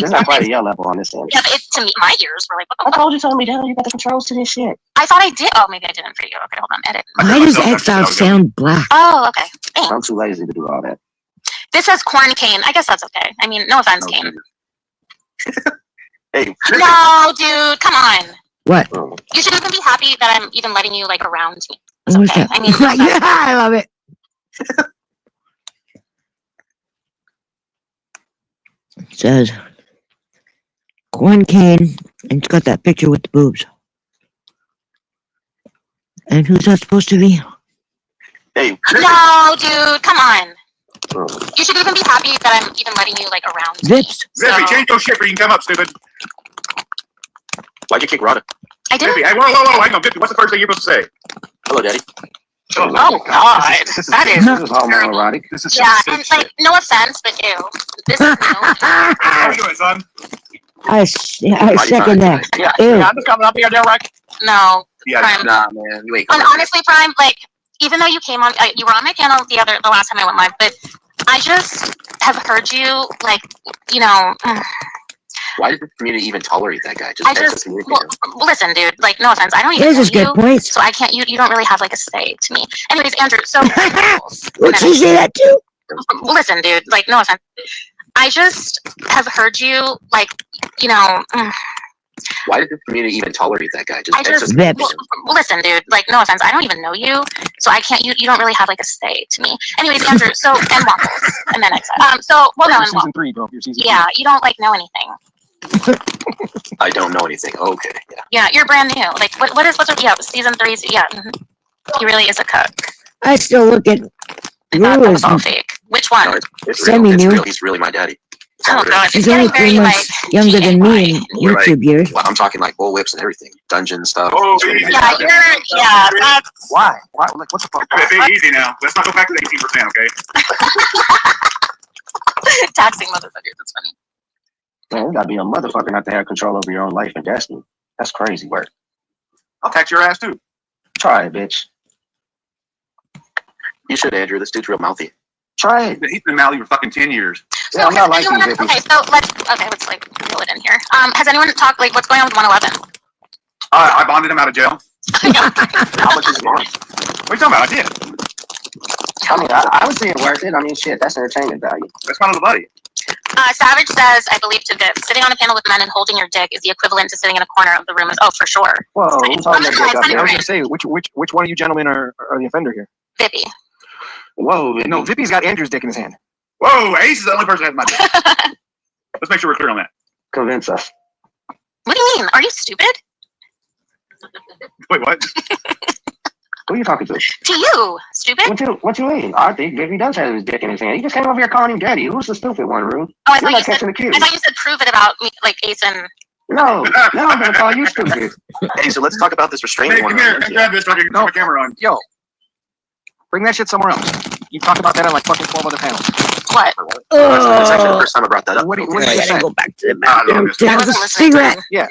There's not quite a yell level on this end. Yeah, but it's to me, my ears were like, what the I told you something, Dad. You got the controls to this shit. I thought I did. Oh, maybe I didn't for you. Okay, hold on. Edit. Why does Exile sound black? Oh, okay. Thanks. I'm too lazy to do all that. This says Corn Cane. I guess that's okay. I mean, no offense, Cane. Hey. No, dude. Come on. What? You should even be happy that I'm even letting you, like, around me. It's What's okay. that? I mean, Yeah, I love it. It says Corn Cane, and it's got that picture with the boobs. And who's that supposed to be? Hey. No, dude. Come on. You should even be happy that I'm even letting you, like, around me. Zips. Zippy, change your shit or you can come up, stupid. Why'd you kick Rada? I didn't. Zippy, hey, whoa, hang on, Zippy, what's the first thing you're supposed to say? Hello, Daddy. Oh, God. This is homoerotic. This is Yeah, and, like, no offense, but ew. This is How you doing, son? I second that. Yeah, Ew. I'm just coming up here, Derek. No. Yeah, Prime. nah, man. You ain't And coming honestly, Prime, like, even though you came on, you were on my panel the last time I went live, but I just have heard you, like, you know. Why did the community even tolerate that guy? Well, listen, dude. Like, no offense, I don't even Here's know his good you, points. so I can't. You don't really have like a say to me. Anyways, Andrew. So, Would she say that too? listen, dude. Like, no offense. I just have heard you, like, you know. Why did the community even tolerate that guy? I just well, listen, dude. Like, no offense, I don't even know you, so I can't. You don't really have like a say to me. Anyways, Andrew. So and waffles, and then so well, no, You're and season 3, bro. You're season 3. yeah, you don't like know anything. I don't know anything. Okay, yeah. Yeah, you're brand new. Like, what's season 3? Yeah, he really is a cook. I still look at Rue as all fake. Which one? No, it's real. semi It's new. real. He's really my daddy. Oh gosh, She's only 3 months younger than me in YouTube years. Well, I'm talking like bull whips and everything, dungeon stuff. Yeah, that's Why? Like, what the fuck? Okay, easy now. Let's not go back to the 18%, okay? taxing motherfuckers. That's funny. Man, you gotta be a motherfucker not to have control over your own life and destiny. That's crazy work. I'll tax your ass too. Try it, bitch. You should, Andrew. This dude's real mouthy. Try it. He's been mouthy for fucking 10 years. Yeah, I'm not like you, Vicky. let's like reel it in here. Has anyone talked like what's going on with 111? I bonded him out of jail. How much is it? What are you talking about? I did. I mean, I would say it worth it. I mean, shit, that's entertainment value. That's kind of the buddy. Savage says, I believe to Viv, sitting on a panel with men and holding your dick is the equivalent to sitting in a corner of the room. Oh, for sure. Whoa, I'm talking about dick up there. I was gonna say, which one of you gentlemen are the offender here? Vippy. Whoa, no, Vippy's got Andrew's dick in his hand. Whoa, Ace is the only person that has my dick. Let's make sure we're clear on that. Convince us. What do you mean? Are you stupid? Wait, what? Who are you talking to? To you, stupid. What you mean? I think Vippy does have his dick in his hand. You just came over here calling him daddy. Who's the stupid one, Rue? Oh, I You're thought, not you said, catching the cue. I thought you said prove it about me, like Ace and... No, I'm gonna call you stupid. Hey, so let's talk about this restraining Hey, order. come here. Grab this so I can turn my camera on. Yo, bring that shit somewhere else. You talk about that on like fucking 12 other panels. What? That's actually the first time I brought that up. What do you say? Go back to the bathroom to have a cigarette. Yeah.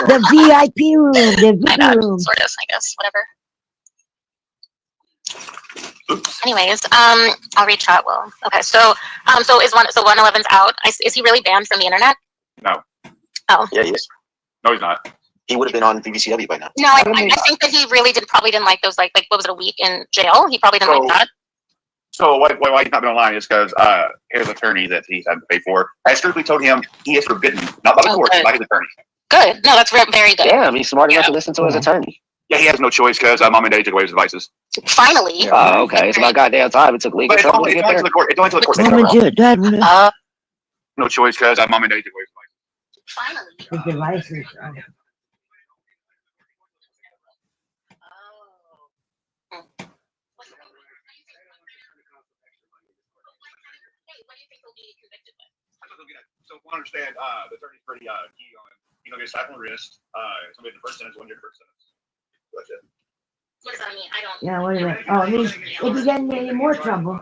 The VIP room. The VIP room. Sort of, I guess. Whatever. Anyways, I'll read chat. Well, okay. So 111's out. Is he really banned from the internet? No. Oh. Yeah, he is. No, he's not. He would have been on BBCW by now. No, I think that he really probably didn't like those, like what was it, a week in jail? He probably didn't like that. So why he's not been online is because his attorney that he's had to pay for has strictly told him he is forbidden, not by the court, by his attorney. Good. No, that's very good. Damn, he's smart enough to listen to his attorney. Yeah, he has no choice because mom and dad took away his devices. Finally. Oh, okay. It's about goddamn time it took legal But it's trouble only to get to the court. It's only to the court. Mom and dad would have No choice because mom and dad took away his devices. the devices. So I understand the attorney's pretty key on it. Get a slap on the wrist. It's gonna be the first sentence, 1 year first sentence. That's it. What does that mean? I don't. Yeah, what is it? Oh, it means if you get into any more trouble.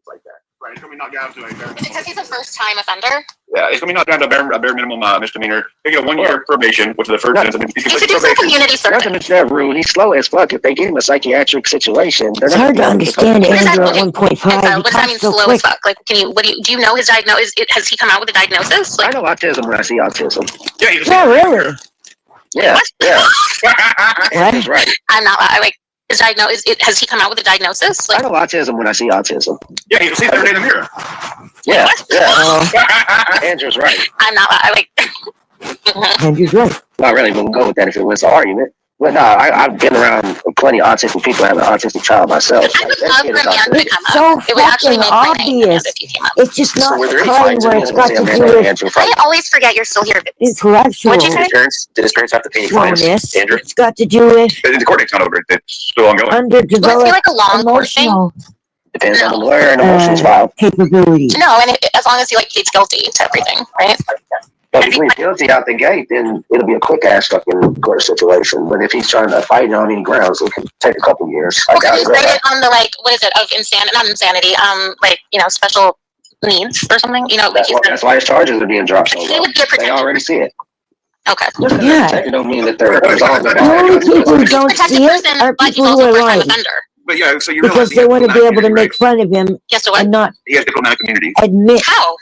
Like that. Right, it's gonna be knocked down to a bare minimum. Is it because he's a first-time offender? Yeah, it's gonna be knocked down to a bare minimum misdemeanor. They get a 1 year probation, which is the first sentence. He should do some community service. Nothing is that rude. He's slow as fuck. If they give him a psychiatric situation, It's hard to understand Andrew at 1.5. What does that mean, slow as fuck? Like, do you know his diagnosis? Has he come out with a diagnosis? I know autism when I see autism. Yeah, really? Yeah, yeah. That's right. I'm not. His diagnosis. Has he come out with a diagnosis? I know autism when I see autism. Yeah, you see it every day in the mirror. Yeah, yeah. Andrew's right. I'm not. Andrew's right. Not really, but we'll go with that if it was the argument. But no, I've been around plenty of autistic people. I have an autistic child myself. I would love for a man to come So up. It would actually fucking make my night obvious. if he came up. It's just not were there any crime fines where in it's the got to Museum do Andrew with Andrew fight? I always forget you're still here. intellectual. What'd you say? Did his parents have to pay any fines? Yes. Andrew? It's got to do with The court date's not over. It's still ongoing. underdeveloped like a long court thing? emotional Depends on the lawyer and emotions filed. capabilities. No, and as long as he pleads guilty to everything, right? But if he's guilty out the gate, then it'll be a quick ass fucking court situation. But if he's trying to fight it on any grounds, it can take a couple years. Well, can you grade it on the what is it of insanity? Not insanity. Special needs or something. That's why his charges are being dropped so He low. would get They protected. already see it. Okay. Yeah. It don't mean that they're resolved. The only people who don't see it are people who are lying But yeah, so you because they want to be able to make fun of him and not He has diplomatic immunity. admit. How?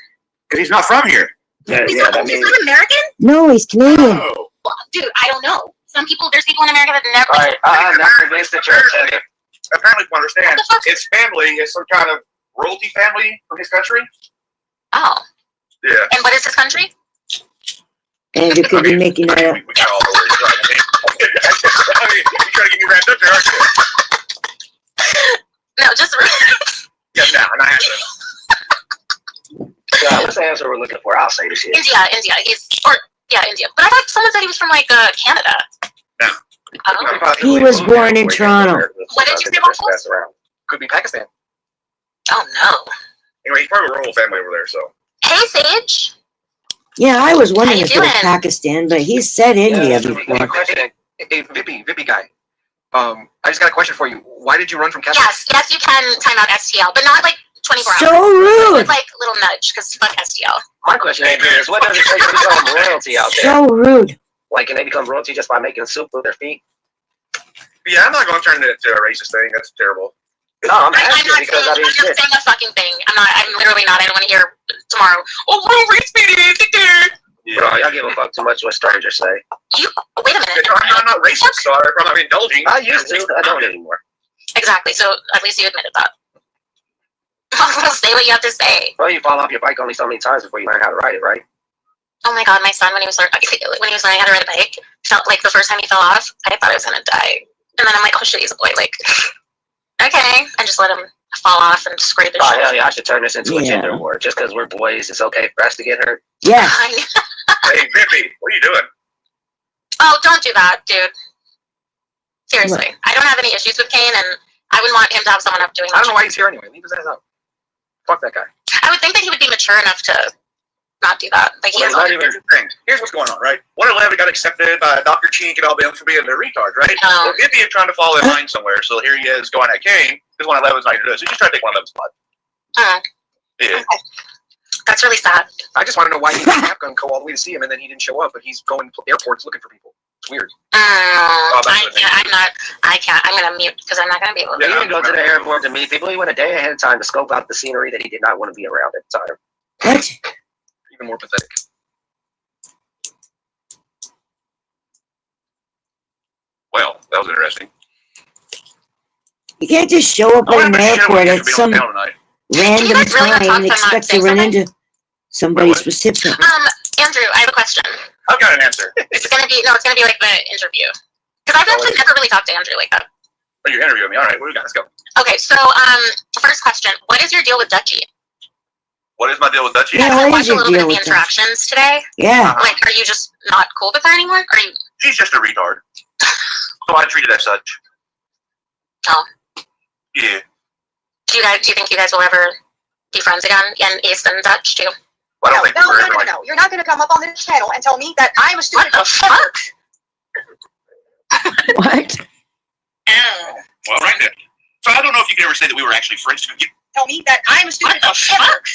Because he's not from here. He's not American? No, he's Canadian. Well, dude, I don't know. There's people in America that never. I'm not convinced that you're attending. Apparently, from what I understand, his family is some kind of royalty family from his country. Oh. Yeah. And what is his country? And you could be making that up. We got all the words right. I mean, you're trying to get me wrapped up there, aren't you? No, just. Yeah, no, not happening. What's the answer we're looking for? I'll say this shit. India. India. India. But I thought someone said he was from like Canada. No. Oh. He was born in Toronto. What did you say about this? Could be Pakistan. Oh no. Anyway, he's part of a royal family over there, so. Hey, Sage. Yeah, I was wondering How if you it was doing? Pakistan, but he said India before. Hey, Vippy guy. I just got a question for you. Why did you run from Catholic? Yes, you can time out STL, but not like 24 So hours. rude. It's like a little nudge, because fuck STL. My question is, what does it take to become royalty out there? So rude. Like, can they become royalty just by making soup with their feet? Yeah, I'm not going to turn it into a racist thing. That's terrible. No, I'm I'm asking not because saying, I'm not saying a fucking thing. I'm literally not. I don't want to hear tomorrow. Oh, what a race baiting. Bro, y'all give a fuck too much what strangers say. Wait a minute. I'm not racist, so I'm not indulging. I used to. I don't anymore. Exactly. So at least you admitted that. Say what you have to say. Well, you fall off your bike only so many times before you learn how to ride it, right? Oh my god, my son when he was learning how to ride a bike, felt like the first time he fell off, I thought I was gonna die. And then I'm like, oh shit, he's a boy. Like, okay, and just let him fall off and scrape his shoulder. Hell yeah, I should turn this into a gender war. Just because we're boys, it's okay for us to get hurt. Yeah. Hey, Vippy, what are you doing? Oh, don't do that, dude. Seriously, I don't have any issues with Kane, and I wouldn't want him to have someone up doing that. I don't know why he's here anyway. Leave his ass out. Fuck that guy. I would think that he would be mature enough to not do that. Like he Well, here's the thing. Here's what's going on, right? 111 got accepted by Dr. Chink and Alabama for being a retard, right? So Vippy is trying to follow in line somewhere, so here he is going at Kane, because 111's not here to do it. So he's just trying to take 111's spot. Yeah. That's really sad. I just want to know why he didn't have gun go all the way to see him and then he didn't show up, but he's going to airports looking for people. It's weird. I can't. I'm gonna mute because I'm not gonna be able to. He didn't go to the airport to meet people. He went a day ahead of time to scope out the scenery that he did not want to be around at the time. What? Even more pathetic. Well, that was interesting. You can't just show up at an airport at some random time and expect to run into somebody specific. Andrew, I have a question. I've got an answer. It's gonna be like the interview. Because I've actually never really talked to Andrew like that. Oh, you're interviewing me. All right, what do we got? Let's go. Okay, so first question: what is your deal with Dutchie? What is my deal with Dutchie? Yeah, I what watched is a your little bit deal of the with that? interactions today. Yeah. Like, are you just not cool with her anymore? Are you? She's just a retard. So I treat it as such. Oh. Yeah. Do you think you guys will ever be friends again? And East and Dutch too? Well, I don't think No, we're no, ever no, like. no. You're not going to come up on this channel and tell me that I'm a stupid. What the fuck? What? Oh. Well, right then. So I don't know if you could ever say that we were actually friends to begin. Tell me that I'm a stupid. What the fuck?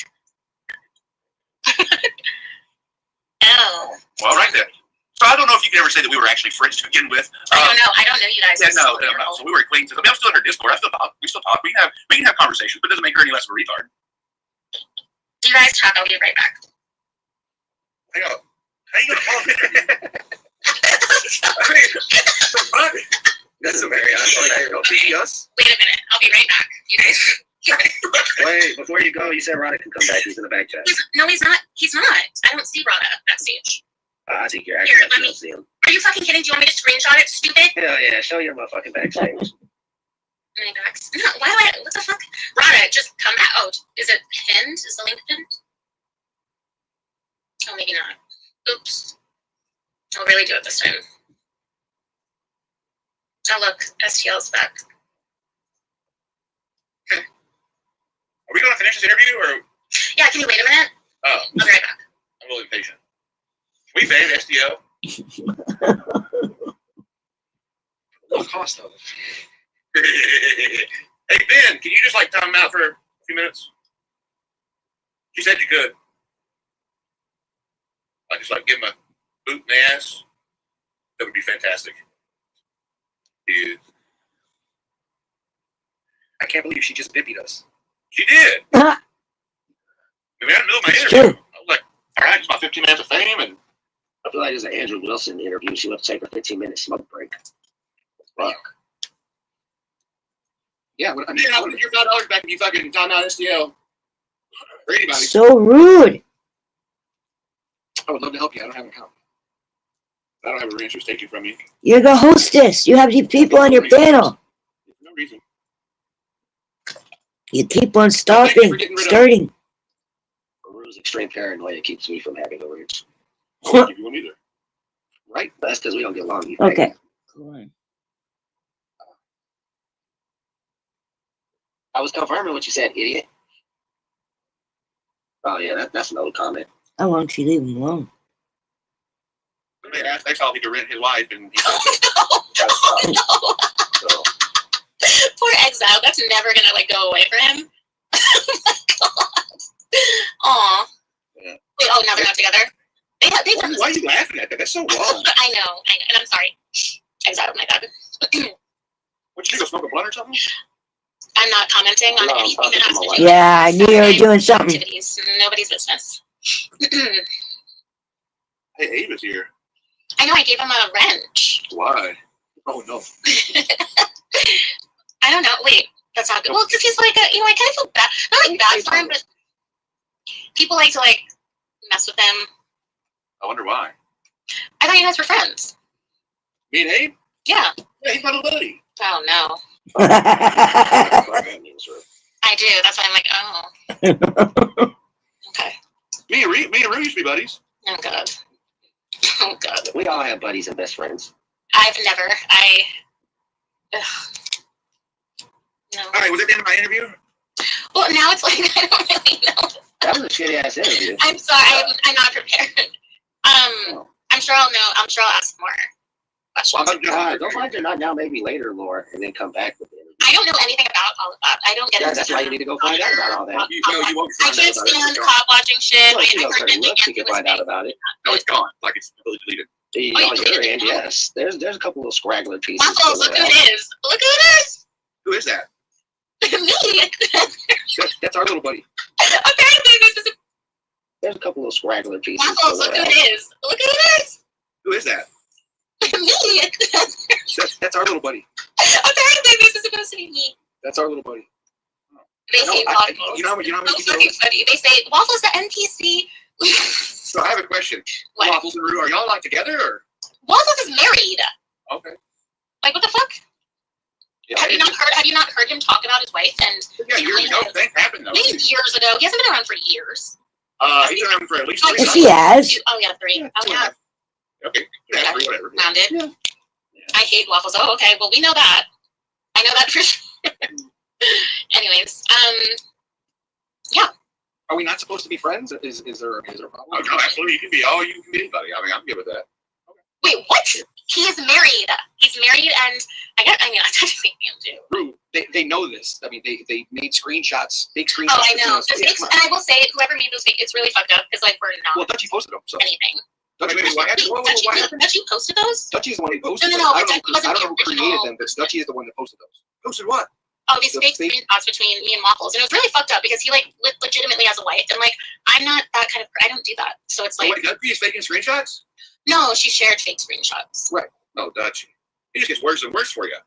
Oh. Well, right then. So I don't know if you could ever say that we were actually friends to begin with. I don't know. I don't know you guys. Yeah, no. So we were acquaintances. I mean, I'm still in her Discord. I still talk. We still talk. We can have conversations, but it doesn't make her any less of a retard. Do you guys talk? I'll be right back. Hang on. How you gonna call me? I mean, the fuck? That's a very us. Wait a minute. I'll be right back. You guys. Wait, before you go, you said Rada can come back. He's in the back chat. No, he's not. He's not. I don't see Rada backstage. I think you're acting like you don't see him. Are you fucking kidding? Do you want me to screenshot it, stupid? Hell yeah, show your motherfucking backstage. My backs. No, why do I? What the fuck? Rada, just come back. Oh, is it pinned? Is the link pinned? Oh, maybe not. Oops. I'll really do it this time. Oh, look. STL's back. Are we gonna finish this interview or? Yeah, can you wait a minute? Oh. I'll be right back. I'm really impatient. We paid STL. No cost of it. Hey Ben, can you just like time him out for a few minutes? She said you could. I just like give him a boot in the ass. That would be fantastic. Yeah. I can't believe she just bippied us. She did. I mean, I knew my interview. I was like, all right, it's about 15 minutes of fame, and I feel like it's an Andrew Wilson interview. She would take a 15-minute smoke break. Fuck. Yeah, what, I mean, Then I'll put your $5 back if you fucking time out STL. For anybody. So rude. I would love to help you. I don't have an account. I don't have a interest taken from you. You're the hostess. You have these people on your panel. No reason. You keep on starting. Rue's extreme paranoia keeps me from having the roots. I won't give you one either. Right? That's because we don't get along. Okay. I was confirming what you said, idiot. Oh yeah, that's an old comment. How long should you leave him alone? Somebody asked next time he could rent his wife, and he Poor exile. That's never gonna like go away for him. Oh my god. Aw. Yeah. Wait, oh, now they're not together. Why are you laughing at that? That's so wrong. I know, and I'm sorry. Exile, my bad. What, you go smoke a blunt or something? I'm not commenting on anything that has to do Yeah, I knew you were doing something. activities. Nobody's business. Hey, Ava's here. I know, I gave him a wrench. Why? Oh no. I don't know. Wait, that's not good. Well, because he's like, I kind of feel bad. Not like bad for him, but people like to like mess with him. I wonder why. I thought you guys were friends. Me and Abe? Yeah. Yeah, he's my little buddy. Oh no. I do. That's why I'm like, oh. Okay. Me and Rue used to be buddies. Oh god. Oh god. We all have buddies and best friends. I've never. Ugh. No. All right, was that the end of my interview? Well, now it's like I don't really know. That was a shitty ass interview. I'm sorry. I'm not prepared. I'm sure I'll know. I'm sure I'll ask more questions. Don't find you're not now, maybe later, Laura, and then come back with it. I don't know anything about all of that. I don't get into That's why you need to go find out about all that. I can't stand cop watching shit. Well, I she knows heard her looks, you can find out about it. No, it's gone. Like it's completely deleted. On your end, yes. There's a couple of scraggler pieces. Waffles, look who it is. Look who it is. Who is that? Me. That's our little buddy. Apparently, this is There's a couple of scraggler pieces. Waffles. Look who it is. Look who it is. Who is that? Me. That's our little buddy. Apparently, this is supposed to be me. That's our little buddy. They say Waffles. You know how many That's fucking funny. They say Waffles the NPC. So I have a question. What? Waffles and Rue, are y'all like together or? Waffles is married. Okay. Like what the fuck? Yeah, Have you not heard him talk about his wife and? Yeah, years ago. Things happened though. Maybe years ago. He hasn't been around for years. He's been around for at least 3 Yes, he has. Oh yeah, 3. Oh yeah. Okay. Yeah, 3, whatever. Found it. Yeah. I hate waffles. Oh, okay. Well, we know that. I know that for sure. Anyways, yeah. Are we not supposed to be friends? Is there a problem? Oh, no, absolutely. You can be anybody. I mean, I'm good with that. Wait, what? He is married. He's married, and I technically am too. Rue, they know this. I mean, they made screenshots, big screenshots. Oh, I know. Yeah, And I will say, whoever made those, it's really fucked up because like we're not. Well, Dutchie posted them. So. Anything. Dutchie Posted those? Dutchie is the one who posted No, them. I don't know the who created them, but Dutchie is the one that posted those. Posted what? Oh, these fake screenshots between me and Waffles, and it was really fucked up because he like legitimately has a wife, and like I'm not that kind of. I don't do that, so it's like. Wait, Dutchie is faking screenshots? No, she shared fake screenshots. Right. No, Dutchie. It just gets worse and worse for you.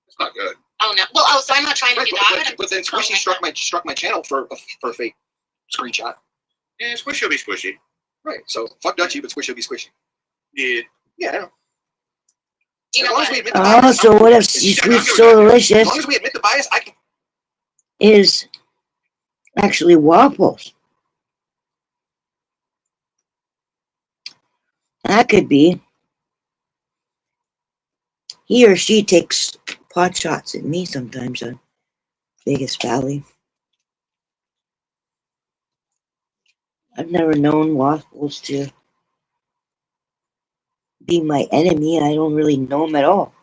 It's not good. Oh no. Well, so I'm not trying to do that. But then Squishy struck my channel for a fake screenshot. Yeah, Squishy will be squishy. Right. So fuck Dutchie, but Squishy will be squishy. Yeah. Yeah, I know. Do you know what? Oh, so what if sweet so delicious? As long as we admit the bias, I can. Is actually waffles. That could be. He or she takes pot shots at me sometimes on Vegas Valley. I've never known Waffles to be my enemy. I don't really know him at all.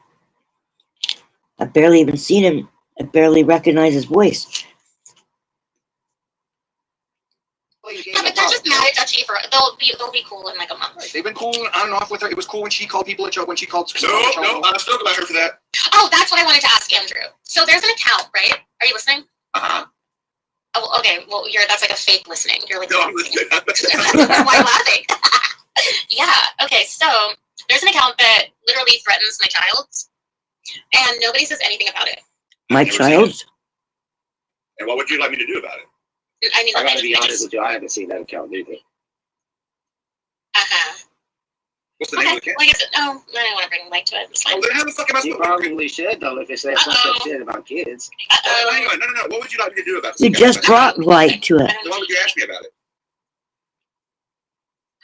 I've barely even seen him. I barely recognize his voice. Yeah, but they're just mad at Dutchie for they'll be cool in like a month. Right. They've been cool on and off with her. It was cool when she called people a joke. When she called. No, I'm still about her for that. Oh, that's what I wanted to ask Andrew. So there's an account, right? Are you listening? Oh, okay. Well, that's like a fake listening. You're like, no, I'm listening. Why laughing? Yeah. Okay. So there's an account that literally threatens my child, and nobody says anything about it. My child? And what would you like me to do about it? I mean, I gotta be honest with you, I haven't seen that account either. What's the name of the account? Like I said, no, I don't want to bring Mike to it. It's fine. Oh, then how the fuck am I You supposed to? probably should though if it says some such shit about kids. Hang on, no. What would you like me to do about this? You just brought light to it. So why would you ask me about it?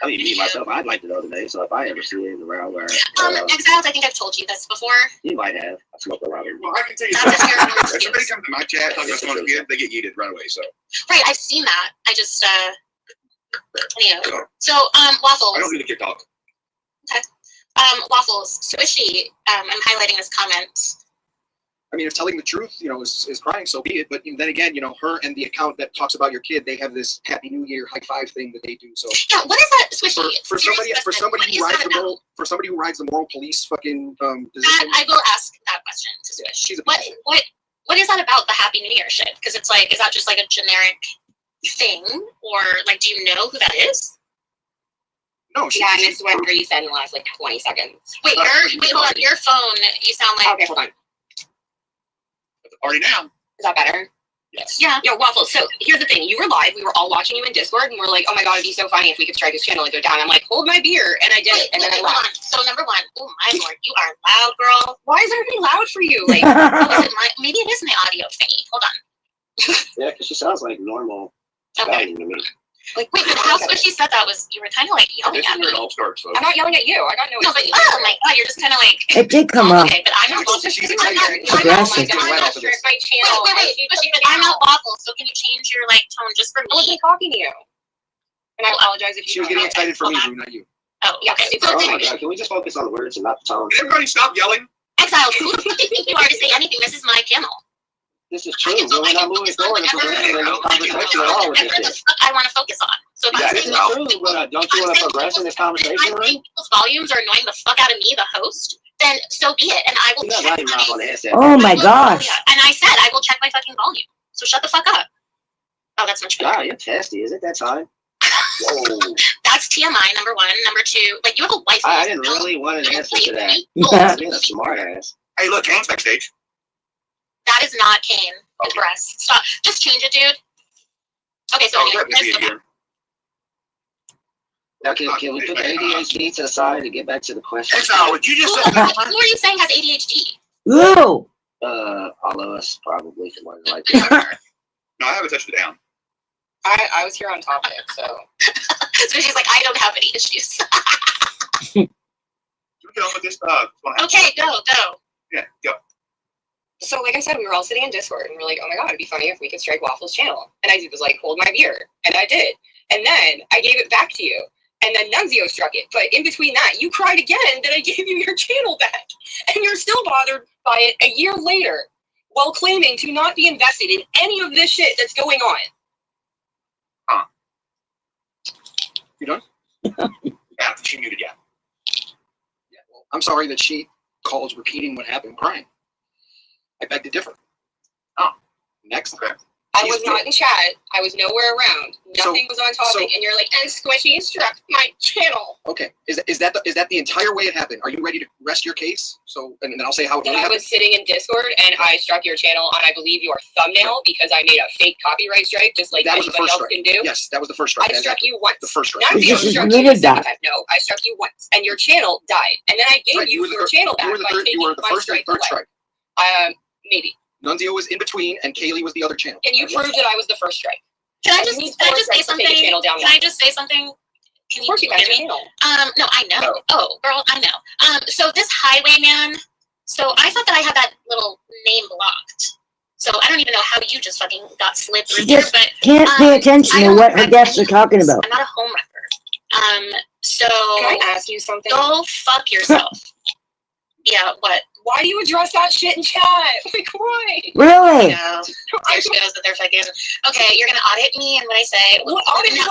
I mean, me myself, I'd like to know the name. So if I ever see it around where Exiles, I think I've told you this before. you might have, I smoke around it. Well, I can tell you something. If somebody comes to my chat talking about someone's kid, they get yeeted right away. So Right, I've seen that. I just, So, Waffles. I don't do the kid talk. Okay. Waffles, Swishy, I'm highlighting his comments. I mean, if telling the truth, is crying, so be it. But then again, her and the account that talks about your kid, they have this Happy New Year high five thing that they do. So Yeah, what is that, Swishy? for somebody who rides the moral police fucking position. I will ask that question to Swish. She's a what is that about the Happy New Year shit? Because it's like, is that just like a generic thing, or like, do you know who that is? No, yeah, I missed whatever you said in the last like 20 seconds. Wait, hold on. Your phone, you sound like. Okay, hold on. Already now. Is that better? Yes. Yeah. Yo, Waffles. So here's the thing. You were live. We were all watching you in Discord, and we're like, oh my god, it'd be so funny if we could strike his channel and go down. I'm like, hold my beer, and I did it, and then I left. So number one, oh my lord, you are loud, girl. Why is everything loud for you? Like, maybe it is my audio thingy. Hold on. Yeah, because she sounds like normal Italian to me. Like, wait, but how Swishy said that was you were kind of like yelling at me. All starts, so. I'm not yelling at you. I got no. But oh my god, you're just kind of like. It did come up. Okay, but I'm not Waffles. Aggressive. I'm not sure if my channel. Wait, Swishy, but I'm not Waffles. So can you change your like tone just for me? I wasn't talking to you. And I apologize if you. She was getting excited for me, Rue, not you. Oh, yeah. Okay. Oh my god, can we just focus on the words and not the tone? Everybody stop yelling. Exile, who the fuck do you think you are to say anything? This is my channel. This is true, but we're not moving forward if we're having no conversation at all with this shit. I want to focus on. So if Yeah, I'm this saying is true, but don't you want to progress in this conversation, I'm saying people's volumes are annoying the fuck out of me, the host, then so be it. And I will check Oh my gosh. And I said I will check my fucking volume. So shut the fuck up. Oh, that's much better. God, you're testy. Is it that time? Whoa. That's TMI, number one. Number two, like, you have a wife. I didn't really want an answer to that. You're a smart ass. Hey, look, Kane's backstage. That is not Kane. His breast. Stop. Just change it, dude. Okay, so anyway, let's go back. Now, can we put the ADHD to the side and get back to the question? Exile, would you just Who are you saying has ADHD? Ooh. All of us probably. More than likely. No, I haven't touched it down. I was here on topic, so. So she's like, I don't have any issues. Should we get on with this? Okay, go. Yeah, go. So like I said, we were all sitting in Discord and we're like, oh my god, it'd be funny if we could strike Waffles' channel. And I was like, hold my beer. And I did. And then I gave it back to you. And then Nunzio struck it. But in between that, you cried again that I gave you your channel back. And you're still bothered by it a year later while claiming to not be invested in any of this shit that's going on. Huh. You done? Yeah, she muted, yeah. Yeah, well, I'm sorry that she calls repeating what happened crying. I beg to differ. Oh. Next. Okay. I was not in chat. I was nowhere around. Nothing was on topic. And you're like, and Squishy struck my channel. Okay. Is that the entire way it happened? Are you ready to rest your case? So, and then I'll say how it Then really I happened. was sitting in Discord and I struck your channel on, I believe, your thumbnail because I made a fake copyright strike, just like That was the anybody first else strike. can do. Yes, that was the first strike. I struck you once. The first strike. Not You the just struck you admitted the second that. time. No, I struck you once, and your channel died. And then I gave Right, you were the your third- channel back You were the by third. taking You were the my first and strike third away. strike. Maybe. Nunzio was in between, and Kaylee was the other channel. Can you prove that I was the first strike? Can I just say something? Can I just say something? Can you hear me? No, I know. No. Oh, girl, I know. So this highwayman. So I thought that I had that little name blocked. So I don't even know how you just fucking got slid through She here, just but can't pay attention to what her guests are talking about. I'm not a home wrecker. So can I ask you something? Go fuck yourself. Yeah, what? Why do you address that shit in chat? Like, why? Really? No. There she goes that they're fucking. Okay, you're gonna audit me, and when I say, what audit? Now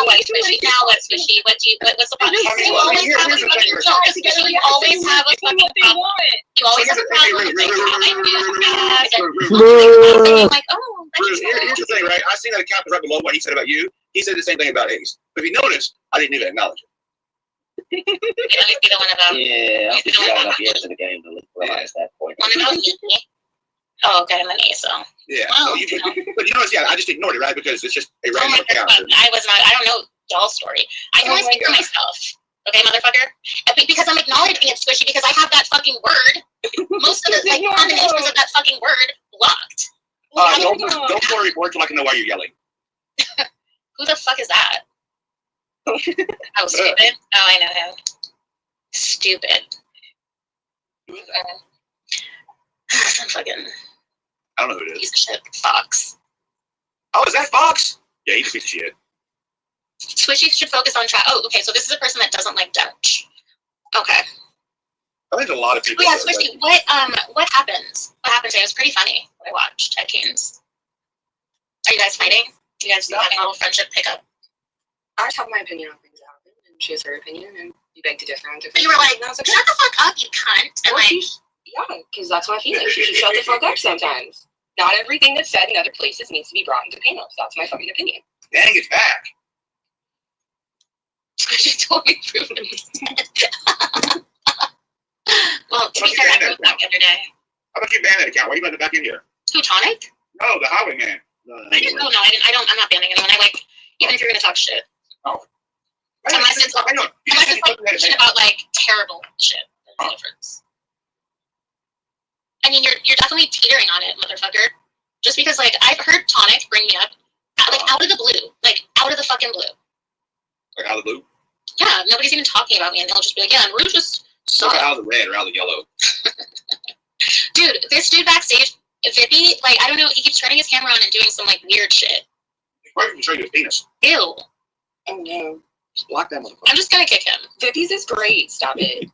what's Squishy? Now what's Squishy? What's the problem? You always have a fucking Squishy. You always have a fucking problem. You always have a problem with things that I do. Like, oh, Here's the thing, right? I seen that account right below what he said about you. He said the same thing about Ace. But if you notice, I didn't even acknowledge it. you don't want to go. Yeah, I think you got enough years in the game to realize that point. Want to go? Oh, okay, I'm an ace, so. Yeah. Well, So but you notice, yeah, I just ignored it, right? Because it's just a Oh random my account. god, I was not. I don't know doll story. I can only speak for myself. Okay, motherfucker. Because I'm acknowledging it, Squishy, because I have that fucking word. Most of the like combinations of that fucking word blocked. Don't worry, board, till I can know why you're yelling. Who the fuck is that? Oh, stupid. Oh, I know him. Stupid. Some fucking. I don't know who it is. Piece of shit. Fox. Oh, is that Fox? Yeah, he's a piece of shit. Squishy should focus on chat. Oh, okay, so this is a person that doesn't like Dutch. Okay. I think a lot of people. Oh, yeah, Squishy, what happens? What happened today? It was pretty funny what I watched at Kane's. Are you guys fighting? You guys having a little friendship pickup? I just have my opinion on things that happen, and she has her opinion, and you beg to differ on different. But you were like, and I was like, shut the fuck up, you cunt. And well, like, yeah, because that's my feeling. She should shut the fuck up sometimes. Not everything that's said in other places needs to be brought into panels. That's my fucking opinion. Dang, it's back. She told me prove to me. Well, to be fair, I wrote that the other day. How about you ban that account? Why are you letting it back in here? Who, Tonic? No, the Highwayman. I didn't. Oh no, I didn't. I'm not banning anyone. I like, even if you're gonna talk shit. Oh. Unless it's like shit about like terrible shit. There's a difference. I mean, you're definitely teetering on it, motherfucker. Just because like I've heard Tonic bring me up, like out of the blue, like out of the fucking blue. Like out of the blue? Yeah, nobody's even talking about me, and they'll just be like, yeah, and Rouge just sucked. Out of the red or out of the yellow. Dude, this dude backstage, Vippy, like, I don't know, he keeps turning his camera on and doing some, like, weird shit. He's probably showing you his penis. Ew. Oh no. Just block that motherfucker. I'm just gonna kick him. Vippy's is great. Stop it.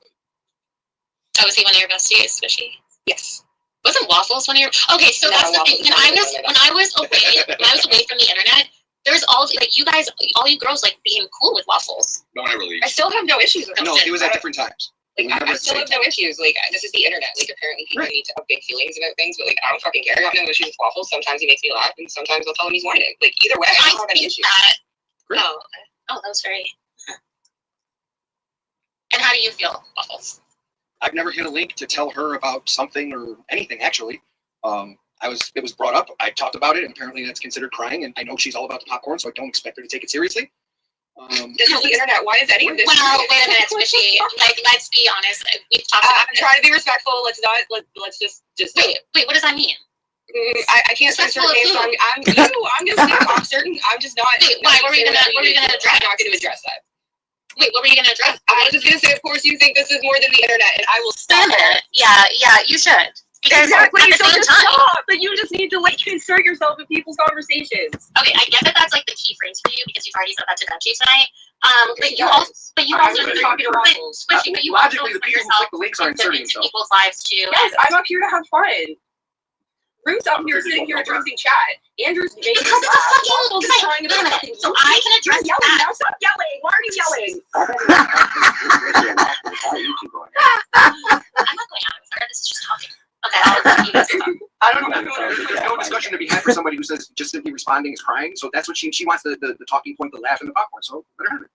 Oh, was he one of your besties, Squishy? Yes. Wasn't Waffles one of your? Okay, so that's the thing. When I was away from the internet, there's all like you guys, all you girls like being cool with Waffles. No, not really. I still have no issues with him. No, it was at different times. Like I still have no issues. Like this is the internet. Like apparently people need to have big feelings about things, but like I don't fucking care. I have no issues with Waffles. Sometimes he makes me laugh, and sometimes I'll tell him he's whining. Like either way, I don't have any issues. Oh, that was very. And how do you feel, Waffles? I've never hit a link to tell her about something or anything. Actually, it was brought up. I talked about it, and apparently that's considered crying. And I know she's all about the popcorn, so I don't expect her to take it seriously. This is the internet. Why is any of this? Well, wait a minute, Squishy. Like, let's be honest. We've talked about I'm trying to be respectful. Let's not. Let's just. Wait. What does that mean? I can't say certain names. So I'm just not. Wait, why? What were you gonna address? I'm not going to address that. Wait, what were you gonna address? I was just gonna say, of course, you think this is more than the internet, and I will stop it. Yeah, you should. Exactly. At the same time, stop. But you just need to like insert yourself in people's conversations. Okay, I get that that's like the key phrase for you because you've already said that to Dutchie tonight. But you also logically the people who click the links are inserting themselves. People's lives too. Yes, I'm up here to have fun. Ruth's up here sitting here addressing chat. Andrew's making us laugh. So I can address that. Now stop yelling. Why are you yelling? I'm not going out of her. This is just talking. Okay, I'll you guys talk. I don't know. There's no discussion to be had for somebody who says just simply responding is crying. So that's what she wants the talking point, the laugh, and the popcorn. So let her have it.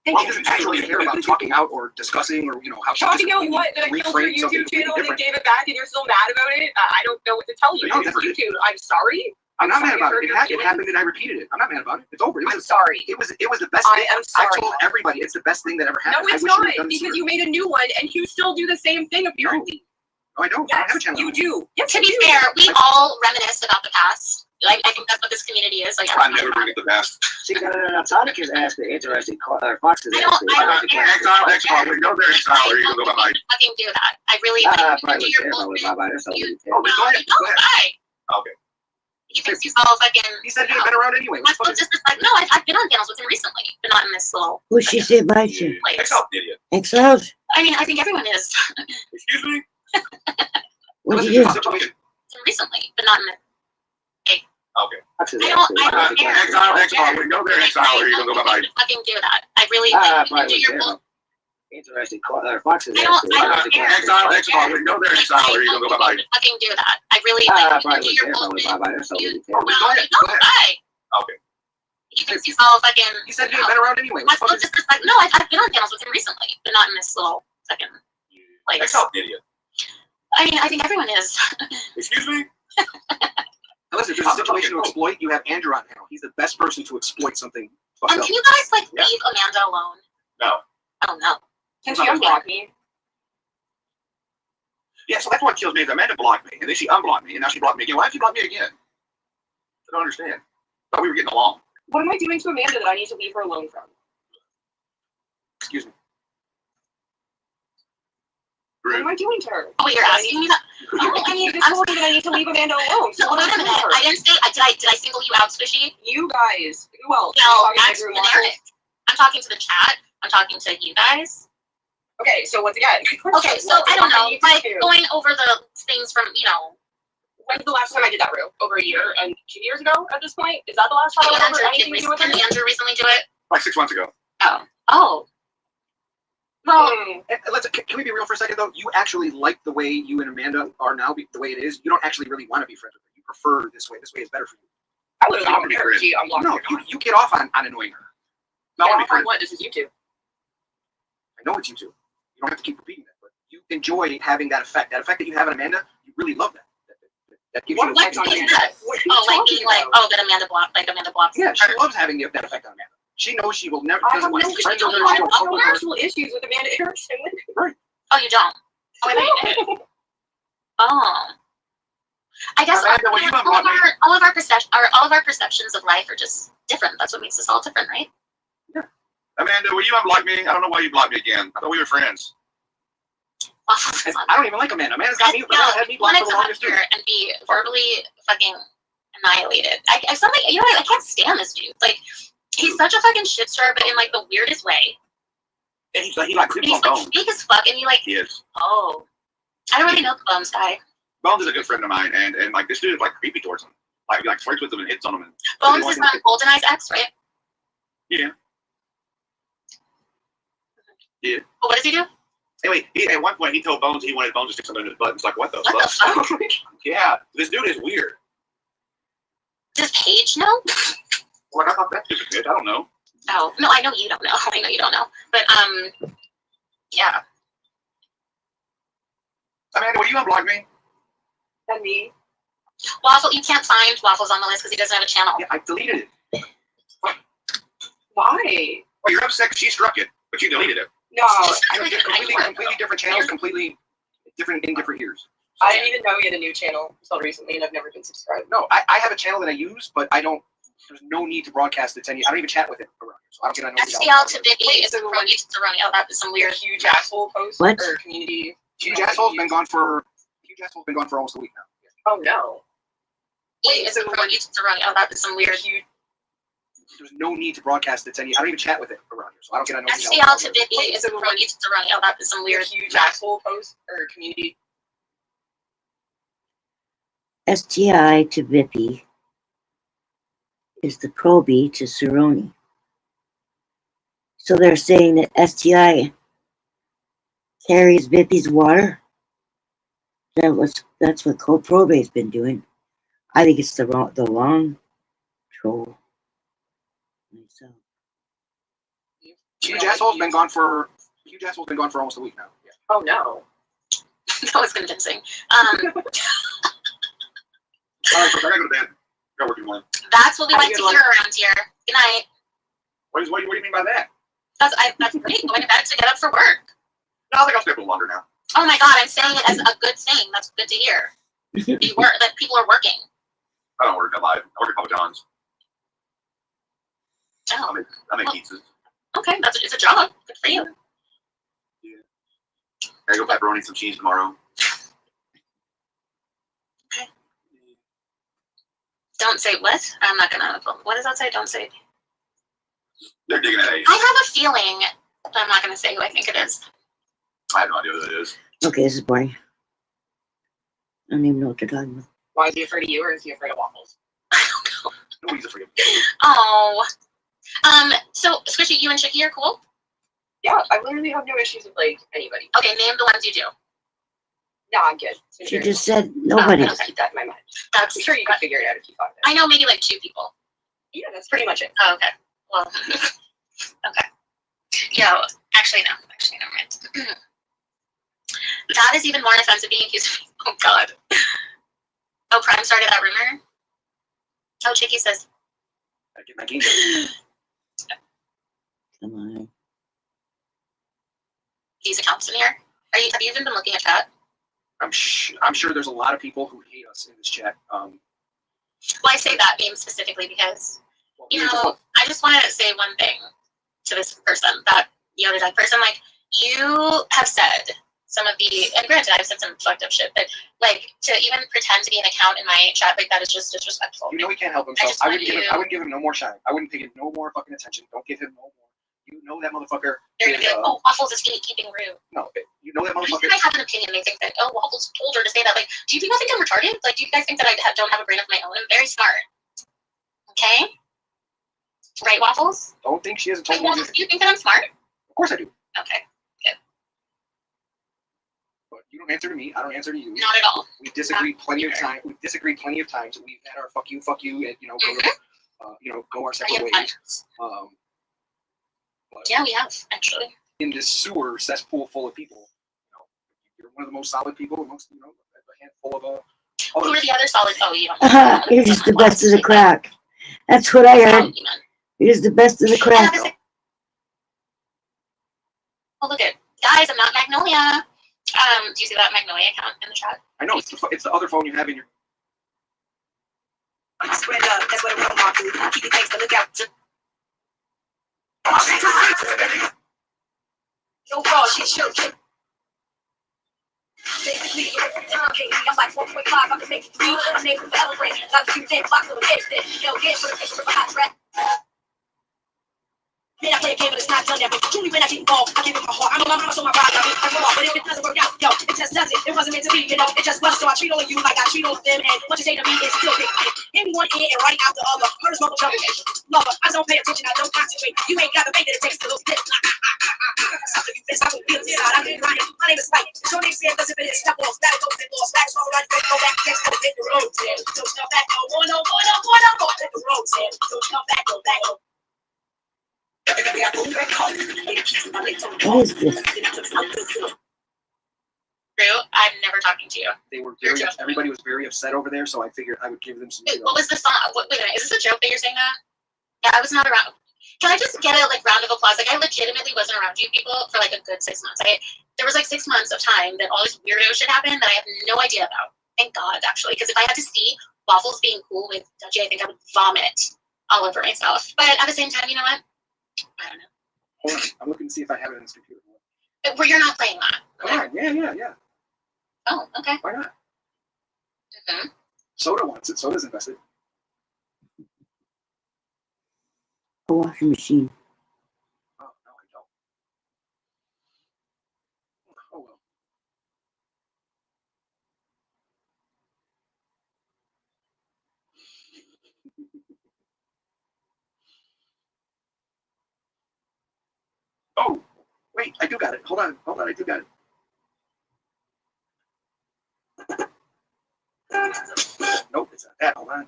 She doesn't actually care about talking out or discussing or how she talking out what? That I killed your YouTube channel and gave it back, and you're still mad about it? I don't know what to tell you. It's YouTube. I'm sorry. I'm not mad about it. It happened and I repeated it. I'm not mad about it. It's over. I'm sorry. It was the best thing. I am sorry. I told everybody it's the best thing that ever happened. No, it's not, because you made a new one and you still do the same thing apparently. No, I don't. Yes, I don't have a channel. You do. Yes, to be fair, we all reminisce about the past. Like, I think that's what this community is. Like, I never bring it the past. See, Sonic has asked the interesting Fox has asked the Exile, we go there, Exile, or you can go behind. Fucking do that. I really like do your bullshit. Okay. He thinks he's all fucking. He said he'd been around anyway. No, I've been on panels with him recently, but not in this little. Who she said bye to? Exile, idiot. Exile? I mean, I think everyone is. Excuse me? What did you do? Recently, but not in the. Okay. Exile, we go there, Exile, or you can go behind. Fucking do that. I really like do your bullshit. Interesting. Fox has asked the Exile, we go there, Exile, or you can go behind. Fucking do that. I really like do your bullshit. Okay. He thinks he's all fucking. He said he'd been around anyway. No, I've been on panels with him recently, but not in this little second place. Exile, idiot. I mean, I think everyone is. Excuse me? Unless if there's a situation to exploit, you have Andrew on panel. He's the best person to exploit something. And can you guys like leave Amanda alone? No. Oh no. Can she unblock me? Yeah, so that's what kills me is Amanda blocked me, and then she unblocked me, and now she blocked me again. Why did she block me again? I don't understand. I thought we were getting along. What am I doing to Amanda that I need to leave her alone from? Excuse me. What am I doing to her? Oh, you're asking me that? Oh, I mean, I'm saying that I need to leave Amanda alone. So No, wait a minute. I didn't say. Did I single you out, Squishy? You guys. Who else? No, that's generic. I'm talking to the chat. I'm talking to you guys. Okay, so once again. Okay, so I don't know. Like going over the things from When's the last time I did that, Rue? Over a year and 2 years ago at this point? Is that the last time I went over anything to do with her? Did Andrew recently do it? Like 6 months ago. Oh. Well, can we be real for a second though? You actually like the way you and Amanda are now, the way it is. You don't actually really want to be friends with her. You prefer this way. This way is better for you. I literally don't care if she unblocks No, you get off on annoying her. Not want to be friends. What? This is YouTube. I know it's YouTube. You don't have to keep repeating that, but you enjoy having that effect. That effect that you have on Amanda, you really love that. That gives you what is that? Oh, like being like, that Amanda blocks. Yeah, she loves having that effect on Amanda. She knows she will never. I have no actual issues with Amanda Anderson. Right. Oh, you don't. Oh, I bet you did. Oh. I guess Amanda, will you unblock me? all of our perceptions of life are just different. That's what makes us all different, right? Amanda, will you unblock me? I don't know why you blocked me again. I thought we were friends. I don't even like Amanda. Amanda's got me. Had me blocked for the longest time. And be verbally fucking annihilated. I sound like I can't stand this dude. Like he's such a fucking shitstar, but in like the weirdest way. And he's like fake as fuck, and He is. Oh, I don't really know the Bones guy. Bones is a good friend of mine, and like this dude is like creepy towards him. Like flirts with him and hits on him. And Bones is GoldenEye's ex, right? Yeah. Yeah. Well, what does he do? Anyway, at one point he told Bones he wanted Bones to stick something in his butt. It's like, what the fuck? Yeah, this dude is weird. Does Paige know? Like, I thought that was good. I don't know. Oh, no, I know you don't know. I know you don't know. But, yeah. Amanda, will you unblock me? And me. Waffle, you can't find Waffles on the list because he doesn't have a channel. Yeah, I deleted it. Why? Well, you're upset because she struck it, but you deleted it. No, completely different channels, completely different in different years. I didn't even know he had a new channel until recently, and I've never been subscribed. No, I have a channel that I use, but I don't. There's no need to broadcast it to any. I don't even chat with it around here, so I don't get on. STL to Vicky is a Roni to Roni. Oh, that is some weird huge asshole post What? or community. Huge asshole's been gone for almost a week now. Oh no. Wait, is it Roni to Roni? Oh, that is some weird huge. There's no need to broadcast it to any. I don't even chat with it around here, so I don't get on. STL to Vicky is a Roni to Roni. Oh, that is some weird huge asshole post or community. STI to Vippy is the Proby to Cerrone. So they're saying that STI carries Vippy's water. That's what Proby's been doing. I think it's the long troll. Myself. Huge asshole's been gone for almost a week now. Yeah. Oh no. That was convincing. All right, so I gotta go to bed. Go work tomorrow. That's what we like to hear around here. Good night. What do you mean by that? That's great. Going to bed to get up for work. No, I think I'll stay up a little longer now. Oh my god, I'm saying it as a good thing. That's good to hear. That people are working. I don't work at Live. I work at Papa John's. Oh. I make pizzas. Okay, it's a job. Good for you. Yeah. I gotta go pepperoni some cheese tomorrow. Okay. Don't say what? I'm not gonna. What does that say? Don't say. They're digging at Ace. I have a feeling that I'm not gonna say who I think it is. I have no idea who that is. Okay, this is boring. I don't even know what they're talking about. Why is he afraid of you, or is he afraid of Waffles? I don't know. Nobody's afraid of me. Oh. So Squishy, you and Chicky are cool? Yeah, I literally have no issues with like anybody. Okay, name the ones you do. No, I'm good. She just said nobody. I'll just keep that in my mind. I'm sure you can figure it out if you find it. I know maybe like 2 people. Yeah, that's pretty much it. Oh, okay. Well, okay. Yeah, actually, no. Actually, never mind. That is even more offensive being accused of. Oh, God. Oh, Prime Someone started that rumor. Oh, Chicky says. I get my game. Come on. These accounts in here. Have you even been looking at chat? I'm sure there's a lot of people who hate us in this chat. Well, I say that name specifically because, I just want to say one thing to this person, that Yoda Duck person. Like, you have said some of the, and granted, I've said some fucked up shit, but like to even pretend to be an account in my chat, like that is just disrespectful. You know he can't help himself. I wouldn't give him no more shine. I wouldn't pay him no more fucking attention. Don't give him no more. You know that motherfucker. They're gonna be like, oh, Waffles is keeping rude. No, you know that motherfucker. I have an opinion. They think that, oh, Waffles told her to say that. Like, do you people think I'm retarded? Like, do you guys think that I don't have a brain of my own? I'm very smart. Okay? Right, Waffles? Don't think she hasn't told me. Waffles, do you think that I'm smart? Of course I do. Okay, good. But you don't answer to me. I don't answer to you. Not at all. We disagree plenty of times. We've disagreed plenty of times. We've had our fuck you, and go our separate ways. Yeah, we have, actually. In this sewer cesspool full of people, you're one of the most solid people amongst, a handful of Who are the other solid? Oh, you don't. You're just the best of the crack. That's what I heard. You're just the best of the crack. Oh, look at guys. I'm not Magnolia. Do you see that Magnolia account in the chat? I know it's the other phone you have in your. Spread love. That's what a real mark do. Keep your face to look out. Yo, bro, she's joking. Basically, I'm like 4.5. I can make it 3. I'm named for Elevate. Got a few dead blocks of a dead stick. Yo, get for the picture of a hot track. Man, I play a game, but it's not done that way. Truly, when I get involved, I give it my heart. I'm a mama, so my pride, I go off. But if it doesn't work out, yo, it just doesn't. It wasn't meant to be, It just wasn't. So I treat all of you like I treat all of them. And what you say to me is still big. Anyone in and right out the other. Heard a smoke trouble. Lover, I don't pay attention, I don't concentrate. You ain't got the faith that it takes to lose this. Some of you bitch, I will feel this out. I'm in line. My name is Mike. Show name says doesn't fit. Step off. That goes in lost. Back, all right, go back. Next, go hit the road. Don't stop back. No more, no more, no more, no more. Hit the road. Don't stop back. Go back. What is this? Drew, I'm never talking to you. They were everybody was very upset over there, so I figured I would give them some. Wait, what was the song? Wait a minute, is this a joke that you're saying that? Yeah, I was not around. Can I just get a round of applause? Like, I legitimately wasn't around you people for a good 6 months. There was 6 months of time that all this weirdo shit happened that I have no idea about. Thank God, actually, because if I had to see Waffles being cool with Dutchie, I think I would vomit all over myself. But at the same time, you know what? I don't know. Hold on. I'm looking to see if I have it on this computer. Where you're not playing that. Come on. Yeah. Oh, okay. Why not? Mm-hmm. Soda wants it. Soda's invested. A washing machine. Oh, no, I don't. Oh, well. Oh, wait, I do got it. Hold on, I do got it. Nope, it's not that. Hold on.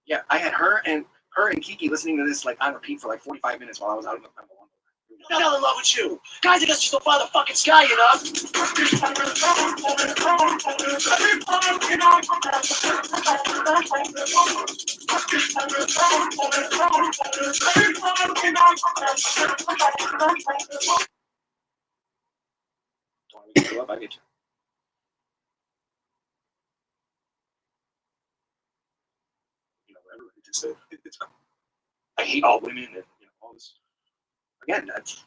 Yeah, I had her and Kiki listening to this on repeat for 45 minutes while I was out in the lawn. I fell in love with you. Guys, I guess just don't fly the fucking sky, you know? I get you. Everybody just said I hate all women and all this. Again, that's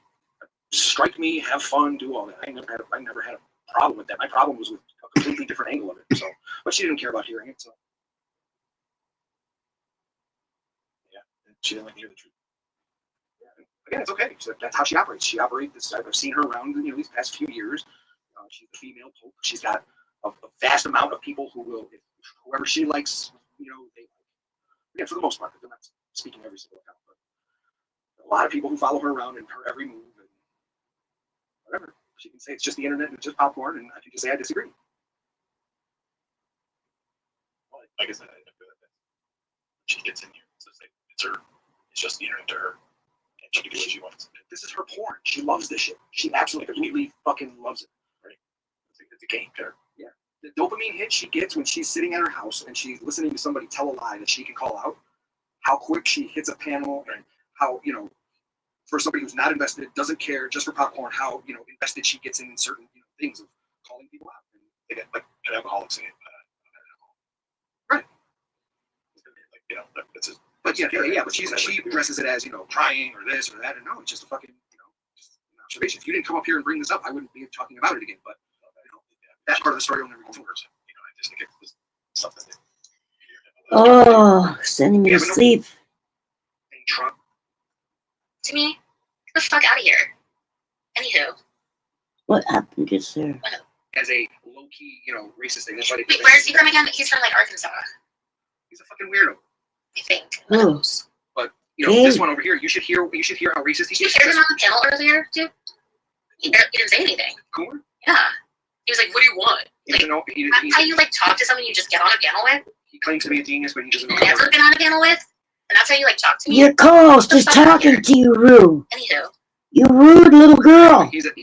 strike me, have fun, do all that. I never had a problem with that. My problem was with a completely different angle of it. So, but she didn't care about hearing it. So, yeah, she didn't like to hear the truth. Yeah. Again, it's okay. So that's how she operates. She operates. I've seen her around, these past few years. She's a female pope. She's got a vast amount of people who will, whoever she likes, they like. Yeah, for the most part. I'm not speaking every single account, but a lot of people who follow her around and her every move and whatever. She can say it's just the internet and it's just popcorn, and I can just say I disagree. Well, I guess I feel that she gets in here. So it's just the internet to her, and she can do what she wants. This is her porn. She loves this shit. She absolutely, completely fucking loves it. Right? It's a game to her. Yeah. The dopamine hit she gets when she's sitting at her house and she's listening to somebody tell a lie that she can call out, how quick she hits a panel, and how, for somebody who's not invested, doesn't care, just for popcorn, how, invested she gets in certain, things of calling people out. And they get, like, an alcoholic saying, right. That's it. But yeah, but she addresses it as, crying or this or that, and no, it's just a fucking, just an observation. If you didn't come up here and bring this up, I wouldn't be talking about it again, but, that part of the story will never go forward. I just think it was something that, Oh, sending me to sleep. Trump. To me, get the fuck out of here. Anywho. What happened just there? As a low-key, racist thing. That's why Wait, where is he from again? He's from, like, Arkansas. He's a fucking weirdo. I think. Oh. But, this one over here, you should hear how racist he is. Did you hear him on the panel earlier, too? He didn't say anything. Cool. Yeah. He was like, what do you want? Like, that's how you, like, talk to someone you just get on a panel with? He claims to be a genius, but he doesn't know. Never been on a panel with? And that's how you, like, talk to me? Your co-host is talking to you, Rue. Anywho. You rude little girl. He's a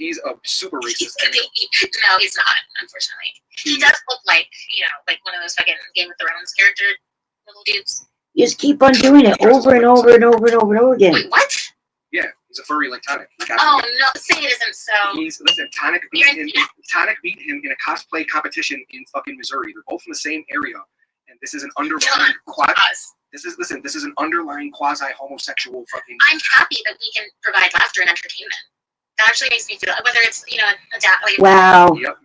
super racist. No, he's not, unfortunately. He does look like, like one of those fucking Game of Thrones character little dudes. You just keep on doing it over and over and over and over and over again. Wait, what? Yeah, he's a furry like Tonic. Oh, no, say it isn't so. Listen, Tonic beat him in a cosplay competition in fucking Missouri. They're both from the same area. And this is an underlying This is an underlying quasi-homosexual fucking. I'm happy that we can provide laughter and entertainment. That actually makes me feel, whether it's, like. Wow. Yep.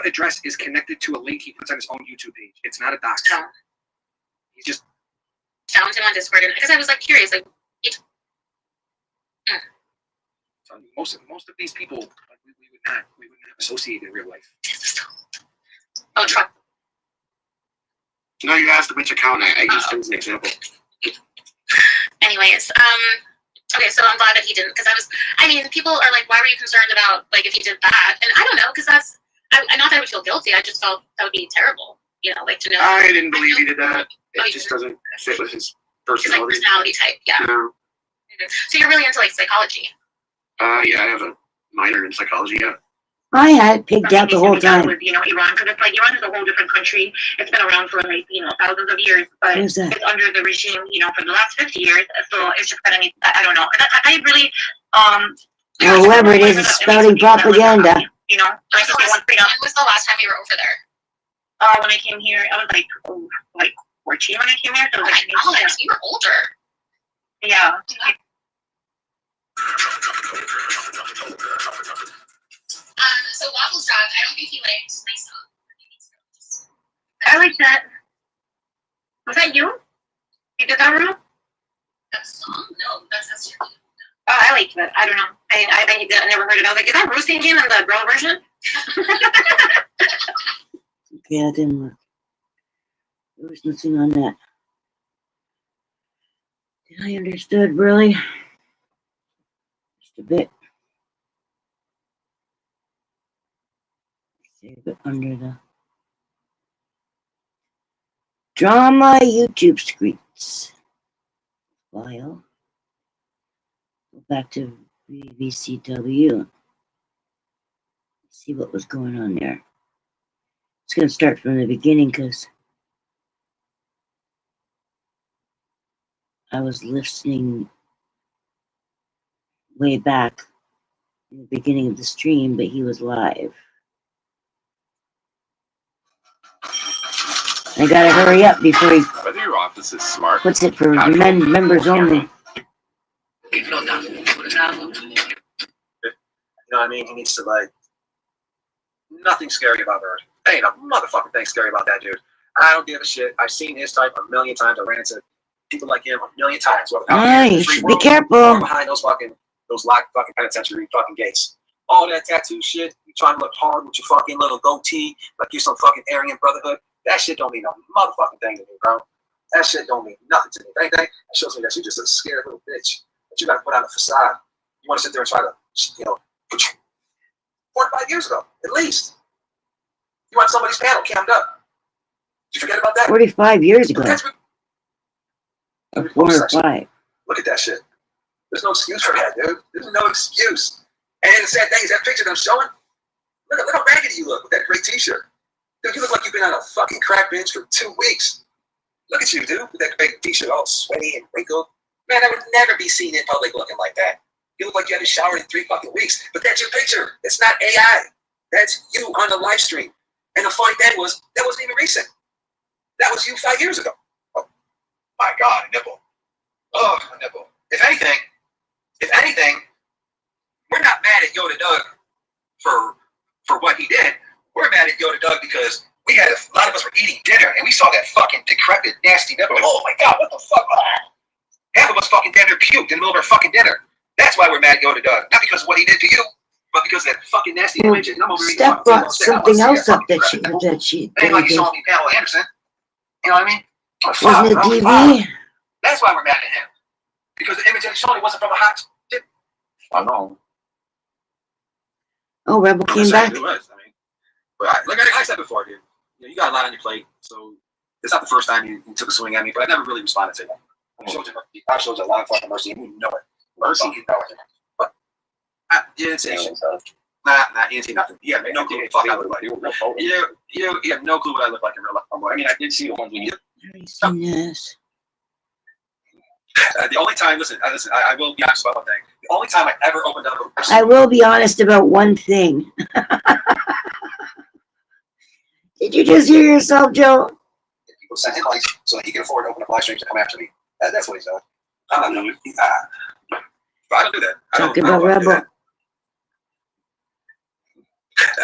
The address is connected to a link he puts on his own YouTube page. It's not a dox. No. He's just. Found him on Discord, and because I was, like, curious, like. Most of these people, like, we would not associate in real life. Oh, Trump. No, you asked which account. I just used an example. Anyways, okay, so I'm glad that he didn't, because people are like, why were you concerned about, like, if he did that? And I don't know, because that's, not that I would feel guilty, I just felt that would be terrible, like, to know. I didn't believe he did that. It just doesn't fit with his personality. His, like, personality type, yeah. No. So you're really into, like, psychology? Yeah, I have a minor in psychology, yeah. I had pigged out the whole time. With, Iran, because it's like Iran is a whole different country. It's been around for like, thousands of years, but it's under the regime, for the last 50 years. So it's just kind of, I don't know. I really, whoever it is spouting propaganda. When was the last time you were over there? When I came here, I was like 14 when I came here. So oh my God, you were older. Yeah. So Waffles Dog, I don't think he liked my song. I like that. Was that you? You did that, Rue? That song? No, that's your. Oh, I liked that. I don't know. I never heard it. I was like, is that Rue singing in the girl version? Okay, I didn't look. There was nothing on that. Did I understood, really? Just a bit. Save it under the drama YouTube screens file. Go back to VCW. See what was going on there. It's going to start from the beginning because I was listening way back in the beginning of the stream, but he was live. I gotta hurry up before he Whether your office is smart, puts it for members only. You know what I mean? He needs to, like, nothing scary about Bird. Ain't a motherfucking thing scary about that dude. I don't give a shit. I've seen his type a million times. I ran into people like him a million times. Nice. Be careful. Behind those locked fucking penitentiary fucking gates. All that tattoo shit. You trying to look hard with your fucking little goatee like you're some fucking Aryan Brotherhood. That shit don't mean no motherfucking thing to me, bro. That shit don't mean nothing to me. That shows me that you're just a scared little bitch. But you gotta put on a facade. You want to sit there and try to, 4 or 5 years ago, at least. You on somebody's panel, cammed up. Did you forget about that? 45 years ago. Or 4 or 5. Look at that shit. There's no excuse for that, dude. There's no excuse. And the sad thing is that picture that I'm showing, look how raggedy you look with that gray t-shirt. Dude, you look like you've been on a fucking crack bench for 2 weeks. Look at you, dude, with that big t-shirt all sweaty and wrinkled. Man, I would never be seen in public looking like that. You look like you haven't showered in 3 fucking weeks. But that's your picture. It's not AI. That's you on the live stream. And the funny thing was, that wasn't even recent. That was you 5 years ago. Oh, my God, a nipple. Oh, a nipple. If anything, we're not mad at Yoda Doug for what he did. We're mad at Yoda Doug because we had a lot of us were eating dinner and we saw that fucking decrepit, nasty nipple. Oh my God, what the fuck? Half of us fucking damn near puked in the middle of our fucking dinner. That's why we're mad at Yoda Doug. Not because of what he did to you, but because of that fucking nasty image. And I'm over Steph brought something else up that she ain't like you saw me, Pamela Anderson. You know what I mean? Wasn't it DV? That's why we're mad at him. Because the image that he showed wasn't from a hot tip. I know. Oh, Rebel came back. It was. I mean, but like I said before, dude, you got a lot on your plate, so it's not the first time you took a swing at me, but I never really responded to that. I showed you a lot of fucking mercy, and you know it. Mercy, you know it. But you didn't say shit. Nah, you didn't say nothing. You have no clue what the fuck I look like. You have no clue what I look like in real life. I mean, I did see the ones when you. Yes. The only time, listen, I will be honest about one thing. The only time I ever opened up a I will be honest about one thing. Did you just hear yourself, Joe? People sent him likes so that he can afford to open up live streams to come after me. That's what he's done. I don't know. But I don't do that. Talking about Rebel.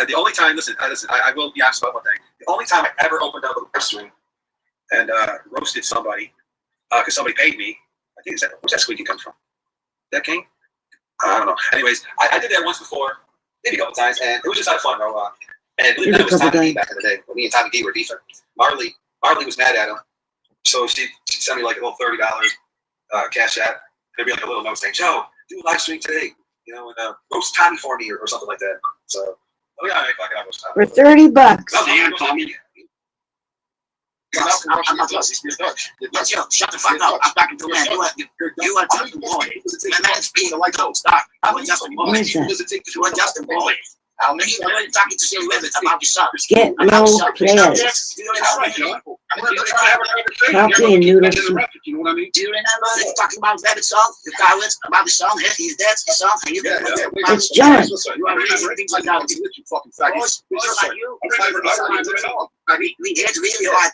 The only time, listen, I will be honest about one thing. The only time I ever opened up a live stream and roasted somebody because somebody paid me. I think where's that squeaky come from? That King? I don't know. Anyways, I did that once before, maybe a couple times, and it was just out of fun, bro. And believe it or not, it was Tommy D back in the day when me and Tommy D were beefing. Marley was mad at him, so she sent me like a little $30 cash app. Maybe like a little note saying, "Joe, do a live stream today, you know, and roast Tommy for me or something like that." So, oh yeah, I roast Tommy. For $30. Oh, damn, Tommy. I'm not Shut the fuck up. I'm talking to man. You are Justin Boyd. And that's being the white house. Stop. I'm a Justin Boyd. You are Justin Boyd. I'm talking to Jay Rivers about your son. Get low players. Coffee and noodles. You know what I mean? Do you remember they talking about Rabbit song? The guy was about the song. He's dead. The song. And you It's John. You are things like that. We did really hard.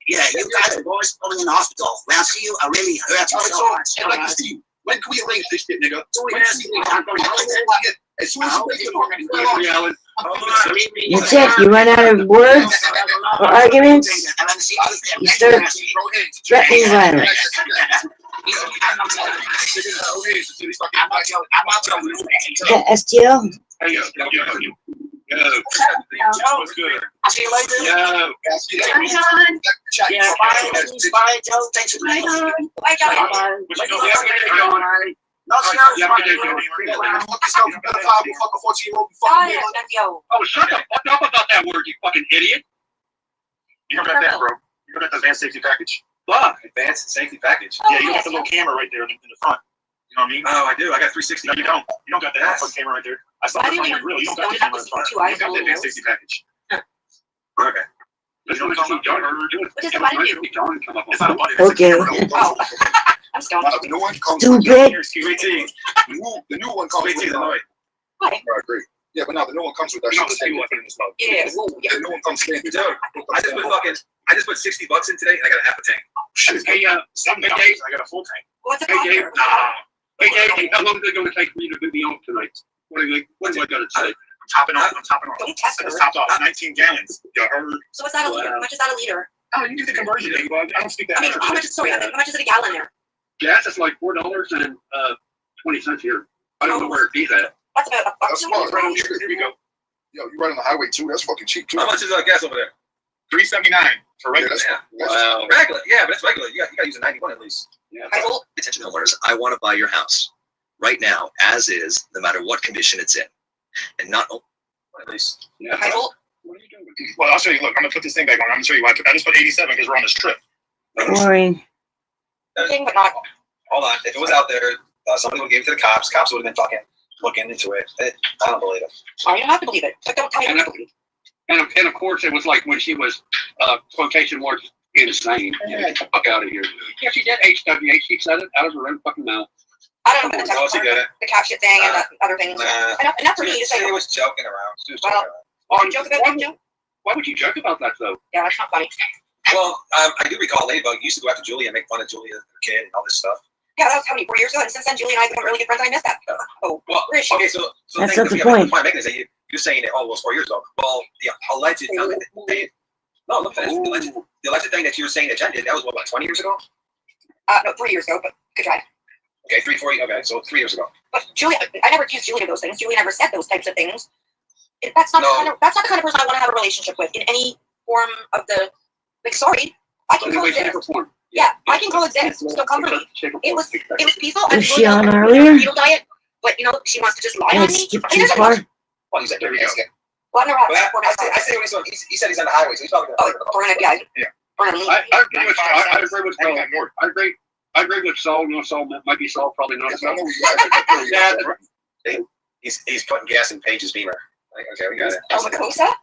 Yeah, you guys are boys going in the hospital. When I see you, I really hurt you so much. I'd like to see you. When can we arrange this shit, nigga? As soon as you That's it. You run out of words or arguments, you start threatening violence. The STL? I'll see you later. Bye, Joe. Thanks for playing. Bye, Joe. No, sir. Oh, shut the fuck up about that word, you fucking idiot. You heard about that, bro? You heard about the advanced safety package? Fuck, advanced safety package. Yeah, you got the little camera right there in the front. You know what I mean? Oh, I do. I got 360. No, you don't. You don't got that fucking camera right there. I saw the front of your grill. You don't got the camera in the front. You got the advanced safety package. Okay. What does the button do? It's not a button. Okay. I'm stoned. The new one comes Stupid. The new one comes with What? I agree. Yeah, but now the new one comes with that shit. Yeah. The new one comes standard. Dude, I just put $60 in today and I got a half a tank. Shit. Hey, some days I got a full tank. What's the Hey, Dave. Hey, Dave, how long is it going to take for me to be on tonight? What do I got to say? I'm topping off. Don't test I just topped off 19 gallons. You heard? So what's that a liter? How much is that a liter? Oh, you do the conversion, Dave. I don't speak that I mean, how much is a gallon there? Gas is like $4.20 here. I don't know where it's at. That's about That's smart. Right over here. Here we go. Yo, you ride on the highway too. That's fucking cheap too. How much is gas over there? $3.79 for regular. Wow. Regular, yeah, but it's regular. You got to use a 91 at least. Yeah. Attention homeowners, I want to buy your house right now, as is, no matter what condition it's in, and not at least. Yeah. What are you doing? Well, I'll show you. Look, I'm gonna put this thing back on. I'm gonna show you why. I just put 87 because we're on this trip. Boring. But not. Hold on. If it was out there, somebody would give it to the cops. Cops would have been fucking looking into it. I don't believe it. Oh, you don't have to believe it. But don't tell me not to believe. And of course, it was like when she was quotation marks insane. Get the fuck out of here. Yeah, she did HWH. She said it out of her own fucking mouth. I don't know about the cap shit thing and the other things. Enough for me to say. She was joking around. Joke about that, Joe? Why would you joke about that though? Yeah, that's not funny. Well, I do recall Ladybug used to go after Julia and make fun of Julia, her kid, and all this stuff. Yeah, that was how many 4 years ago, and since then, Julie and I become really good friends. I missed that. Well, okay, so That's not the point. The point I'm making is that you're saying that, oh, well, it was 4 years ago. Well, the alleged thing, no, look, the alleged thing that you were saying that Jen did, that was what, 20 years ago? No, 3 years ago, but good try. Okay, 3, 4, okay, so 3 years ago. But Julia, I never accused Julia of those things. Julia never said those types of things. That's not the kind of person I want to have a relationship with in any form of the. Like, sorry, I can coexist. Yeah, I can coexist. Still come for me. It was peaceful. Was she on earlier? Keto diet, but she wants to just lie on me. Well, he's at dirty biscuit. Well, I've never had I say when he said he's on the highway, so he's probably going to. We're gonna guys. Yeah. I agree with Saul. I agree with Saul. Saul might be Saul, probably not Saul. He's putting gas in Paige's Beamer. Okay, we got it. Oh, who's that?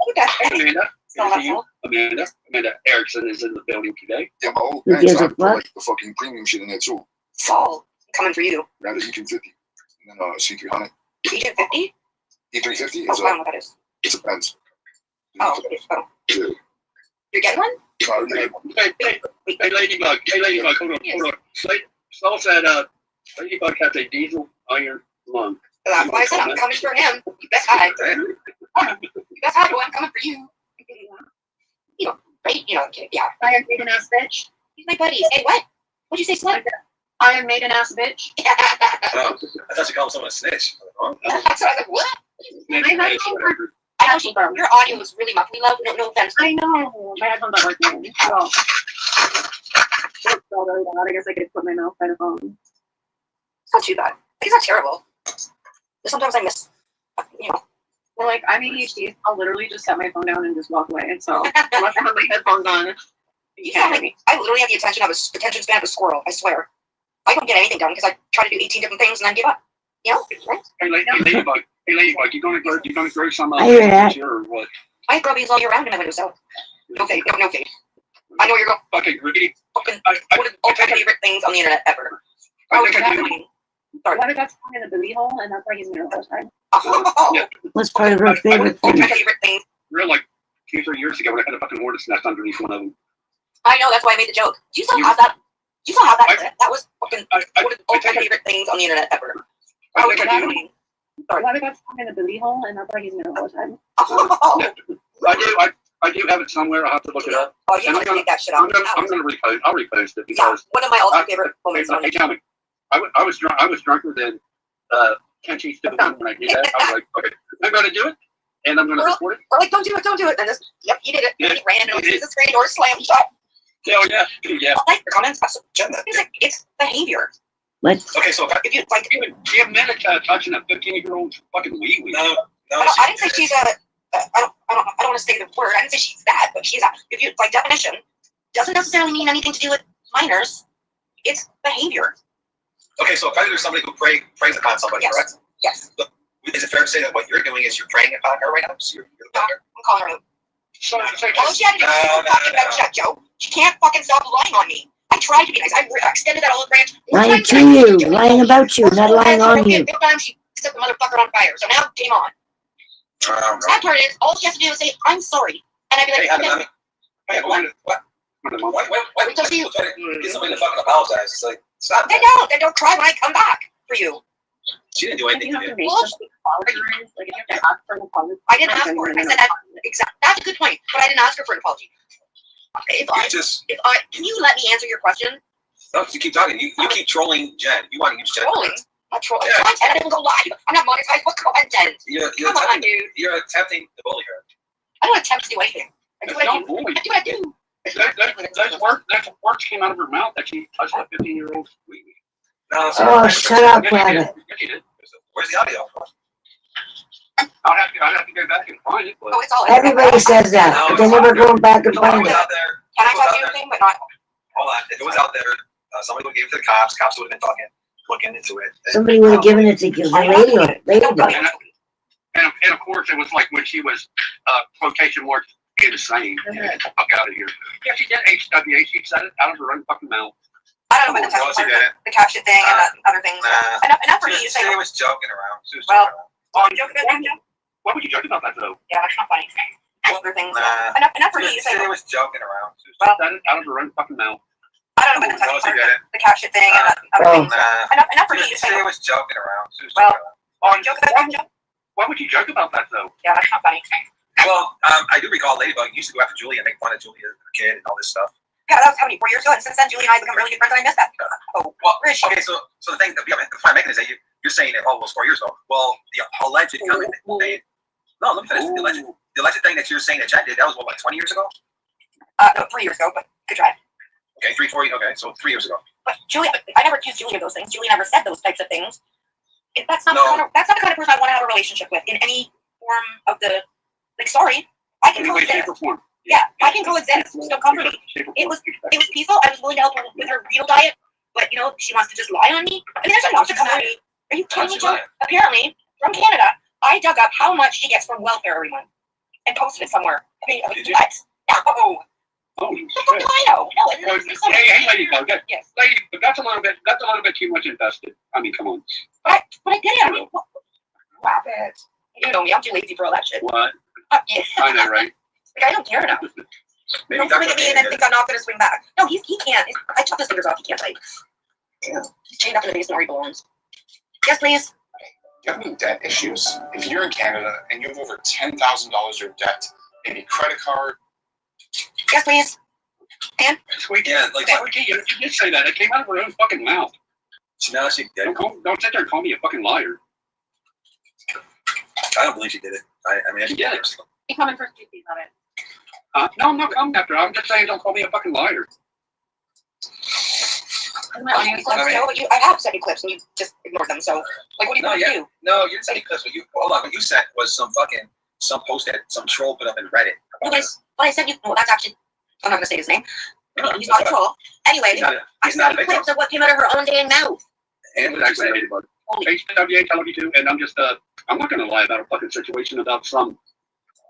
Amanda Erickson is in the building today. Yeah, my old pants, I put like the fucking premium shit in there too. Saul, coming for you. That is E350. And then C300. E350? E350 is I don't know what that is. It's a Benz. Oh. Yeah. You're getting one? Hey, Ladybug, hold on. Saul said, Ladybug has a diesel iron lung. That's why I said I'm coming for him. You best hide. You best hide, boy. I'm coming for you. Right? Yeah. Iron maiden ass bitch. He's my buddy. Hey, what? What'd you say, slut? Iron maiden ass bitch. Oh, I thought you called someone a snitch. That's what I was like, what? I know your audio was really muffly, love. No offense. I know. My headphones aren't working. So. It's so really bad. I guess I could put my mouth by the phone. It's not too bad. It's not terrible. Sometimes I miss, Well, like, I'm ADHD. I'll literally just set my phone down and just walk away. And so, unless I have my headphones on, you can't hear me. I literally have the attention span of a squirrel. I swear. I don't get anything done because I try to do 18 different things and then give up. Right? Hey, Ladybug, you gonna grow some this year or what? I grow bees all year round in my windowsill. No fade. No fade. I know you're going. Fucking greedy. One of all my favorite things on the internet ever. Sorry. What about in the booty hole, and that's why he's in the first time. What's part of her favorite thing? Real like 2-3 years ago, when I had a fucking hornet's nest underneath one of them. I know, that's why I made the joke. Do you still have that? That was fucking one of all my favorite things on the internet ever. Sorry. What about in the booty hole, and that's why he's in the first time. I do have it somewhere. I'll have to look it up. Oh, you have to take that shit out. I'm gonna repost. I'll repost it because one of my all-time favorite moments on it. Tell me, I was drunker than Kenchi stood when I did that. I was like, okay, I'm gonna do it, and I'm gonna report it. We're like, don't do it. And this, yep, you did it. Yeah. You ran into the screen door, slammed shut. Hell yeah. I like your comments. It's behavior. Okay, so if you have men touching a 15-year-old fucking wee. No, I didn't say she's I don't want to say the word. I didn't say she's that, but she's if you by definition doesn't necessarily mean anything to do with minors. It's behavior. Okay, so if there's somebody who preys upon somebody, correct? Yes. Look, is it fair to say that what you're doing is you're preying upon her right now? So you're the doctor? I'm calling her out. All she had to do was fucking about shut, Joe. She can't fucking stop lying on me. I tried to be nice. I extended that olive branch. Lying to you, lying about you, not lying on you. This time she set the motherfucker on fire. So now, game on. That part is, all she has to do is say, I'm sorry. And I'd be like, what? Why would you get somebody to fucking apologize? It's like, stop. They don't cry when I come back for you. She didn't do anything to you. I didn't ask for it. I said that that's a good point, but I didn't ask her for an apology. Can you let me answer your question? No, you keep talking. You keep trolling Jen. You want to use Jen. Trolling? Not trolling. Yeah. Content. I didn't go live. I'm not monetized. What content? Come on, dude. You're attempting to bully her. I don't attempt to do anything. I do what I do. I do what I do. Those words came out of her mouth that she touched a 15-year-old wee. Oh, shut up, Rabbit. Where's the audio? I'll have to go back and find it. Oh, it's all Everybody says that, but they never go back and find it. Can I talk to you anything, but not? Hold on. If it was out there, somebody would give it to the cops. Cops would have been looking into it. Somebody would have given it to the radio. And of course, it was like when she was quotation marks insane. Get the fuck out of here. Yeah, she did HWA. She said it out of her own fucking mouth. I don't know about the caption thing and the other things. Enough for me to say. She was joking around. She was Well, joking around. you joke about that, Joe? Why would you joke about that though? Yeah, that's not funny. Other things. Enough for me to say. She was joking around. She said it out of her own fucking mouth. I don't know about the caption thing and other things. Enough for me to say. She was joking around. She was Well, joking around. you joke about that, Joe? Why would you joke about that though? Yeah, that's not funny. Well, I do recall Ladybug used to go after Julie and make fun of Julie as a kid and all this stuff. Yeah, that was how many 4 years ago, and since then, Julie and I have become really good friends, and I miss that. Oh, well, where is she? Okay, so the thing, the point I'm making is that you're saying it almost 4 years ago. Well, the alleged comment thing. No, let me finish. The alleged thing that you're saying that Jen did, that was what, like 20 years ago? No, 3 years ago, but good try. Okay, 3, 4. Okay, so 3 years ago. But Julie, I never accused Julie of those things. Julie never said those types of things. That's not the kind of person I want to have a relationship with in any form of the. Like, sorry, I can coexist. Yeah, I can coexist. Just don't come for me. It was peaceful. I was willing to help her with her renal diet, but she wants to just lie on me. I mean, there's enough to come at me. Are you kidding me, Joe? Apparently, from Canada, I dug up how much she gets from welfare every month and posted it somewhere. I mean, what? No. Oh, what do I know? No, hey, Ladybug. Yes. Ladybug, that's a little bit too much invested. I mean, come on. But I did it. I mean, wow, you know me. I'm too lazy for all that shit. What? Yeah. I know, right? Like, I don't care enough. Don't swing at me and then think I'm not going to swing back. No, he can't. I chopped his fingers off. He can't fight. Yeah. He's chained up in the base where he belongs. Yes, please. Do you have any debt issues? If you're in Canada and you have over $10,000 of debt, maybe credit card. Yes, please. Dan? Sweet. Yeah, like you did say that. It came out of her own fucking mouth. No, she did. Don't sit there and call me a fucking liar. I don't believe she did it. I mean, she did it. You coming first, please, on it. No, I'm not coming after her. I'm just saying don't call me a fucking liar. I have sent you clips and you just ignored them, so, like, what do you want to do? No, you didn't send any clips. Hold on. What you sent was some post that some troll put up in Reddit. Well, I said you, well, that's actually, I'm not going to say his name. No, he's not a troll. Anyway, I sent you clips of what came out of her own dang mouth. And actually, Ladybug. HWH, I love you too, and I'm not going to lie about a fucking situation about some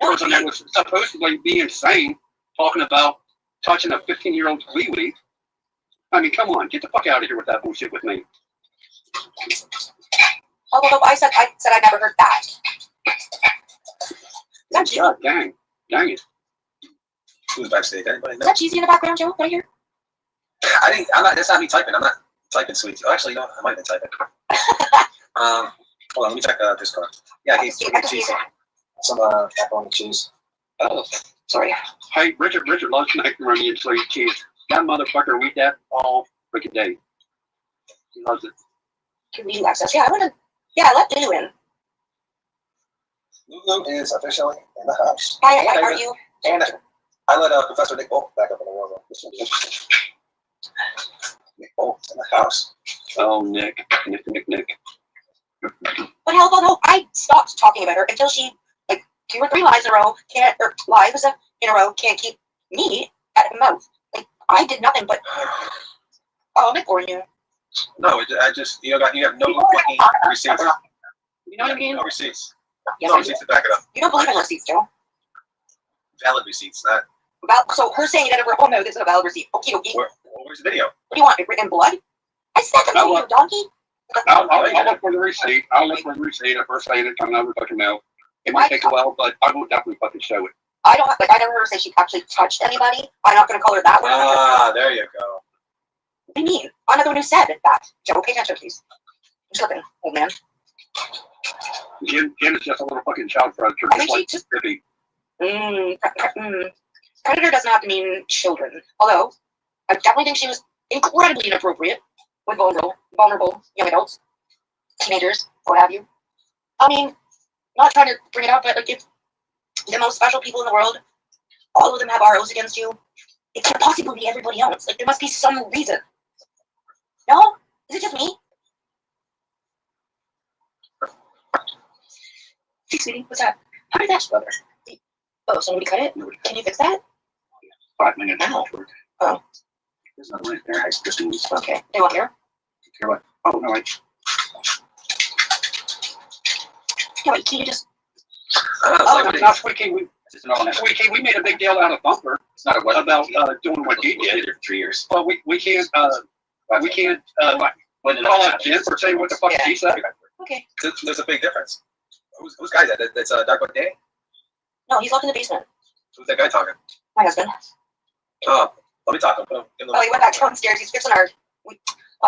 person that was supposedly be insane talking about touching a 15-year-old's wee-wee. I mean, come on, get the fuck out of here with that bullshit with me. Although I said I never heard that. Is that cheesy? God dang it. Who's backstage? Anybody know? Is that cheesy in the background, Joe? Right here? That's not me typing. I'm not typing sweets. Oh, actually, no, I might have been typing. Hold on, let me check Discord. Yeah, he's cheese. Some macaroni and cheese. Oh, sorry. Hey, Richard loves macaroni and sweet cheese. That motherfucker eat that all freaking day. He loves it. Community access. Yeah, let Lulu in. Lulu is officially in the house. Hi, are you? And I let Professor Nick Bolt back up in the world. Nick Bolt's in the house. Oh, Nick. But hell, no, I stopped talking about her until she, like, 2 or 3 lives in a row can't keep me out of her mouth. Like, I did nothing but, Nick or you. No, I just, you have no fucking receipts. You know what I mean? No receipts. Yes, no receipts to back it up. You don't believe in receipts, Joe? Valid receipts, not. So her saying it out of her own mouth is a valid receipt. Okie dokie. Where's the video? What do you want? Me written blood? I said the video, you donkey. I'll look for the receipt. I'll look for the receipt. If we're saying it coming out of her fucking mouth. It might take a while, but I will definitely fucking show it. I never heard her say she actually touched anybody. I'm not going to call her that one. There you go. What do you mean? I'm not the one who said that. Joe, pay attention, please. I'm just looking, old man. Jen is just a little fucking child predator. I think she just... Predator doesn't have to mean children. Although, I definitely think she was incredibly inappropriate with vulnerable young adults, teenagers, what have you. I mean, not trying to bring it up, but like, if the most special people in the world, all of them have ROs against you, it can't possibly be everybody else. Like, there must be some reason. No? Is it just me? Hey, sweetie, what's that? How did that brother? Oh, somebody cut it? Can you fix that? 5 minutes. Ow. Oh. There's nothing right there. It's just okay. They want here? Here what? Oh, no, wait. Yeah, wait, can you just Not Squeaky. We made a big deal out of Bumper. It's not about doing what he did for 3 years. Well, we can't call out Jen for saying what the fuck he said. Okay. There's a big difference. Who's guy that? That's Dark Book Day? No, he's locked in the basement. Who's that guy talking? My husband. Oh, let me talk to him. Oh, he went back downstairs. He's fixing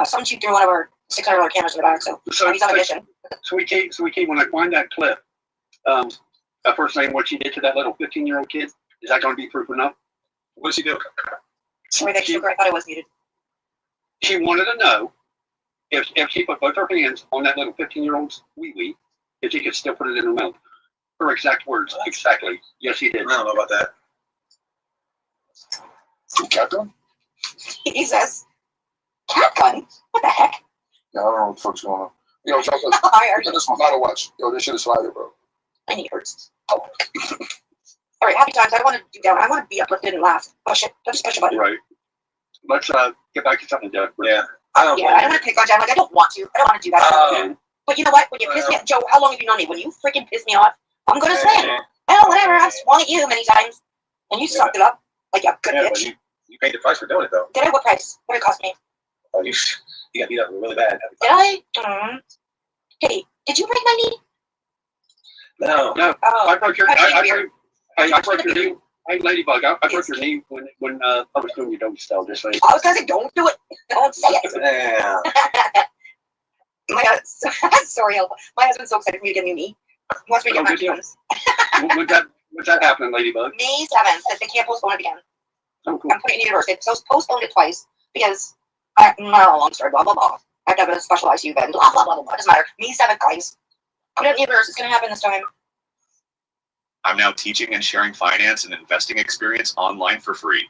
some cheap threw one of our $600 cameras in the back, so he's on a mission. Sweetie, when I find that clip, first name what she did to that little 15-year-old kid, is that going to be proof enough? What did she do? Sorry, that sugar. I thought it was muted. She wanted to know if she put both her hands on that little 15-year-old's wee-wee, if she could still put it in her mouth. Her exact words, exactly. Yes, he did. I don't know about that. Cat gun? He says, cat gun? What the heck? Yeah, I don't know what the fuck's going on. Yo, check this. This one, gotta watch. Yo, this shit is fire, bro. My knee hurts. Oh. All right, happy times. I want to do down. I want to be uplifted and laugh. Push it. Don't just push a button. Right. Let's get back to something, Doug. Yeah. I don't want to pick on John. Like, I don't want to. I don't want to do that. But you know what? When you piss me off, Joe, how long have you known me? When you freaking piss me off, I'm going to say, well, whatever. I've swung at you many times. And you sucked it up like a good bitch. You paid the price for doing it, though. Did I? What price? What did it cost me? Oh, you got beat up really bad. Did I? Hey, did you break my knee? No. Oh, I broke your knee. Hey, Ladybug, I broke your knee when I was doing your doggy style. Just like I was gonna say, don't do it. Don't say it. Yeah. Sorry, my husband's so excited for me to get a new knee. He wants me to get my ones. When's that happening, Ladybug? May 7th. They can't postpone it again. Oh, cool. I'm putting it in university. So postponed it twice because long story. Blah blah blah. I have to have a special ICU bed. Blah blah blah blah. Doesn't matter. May 7th, guys. Put it in universe. It's gonna happen this time. I'm now teaching and sharing finance and investing experience online for free.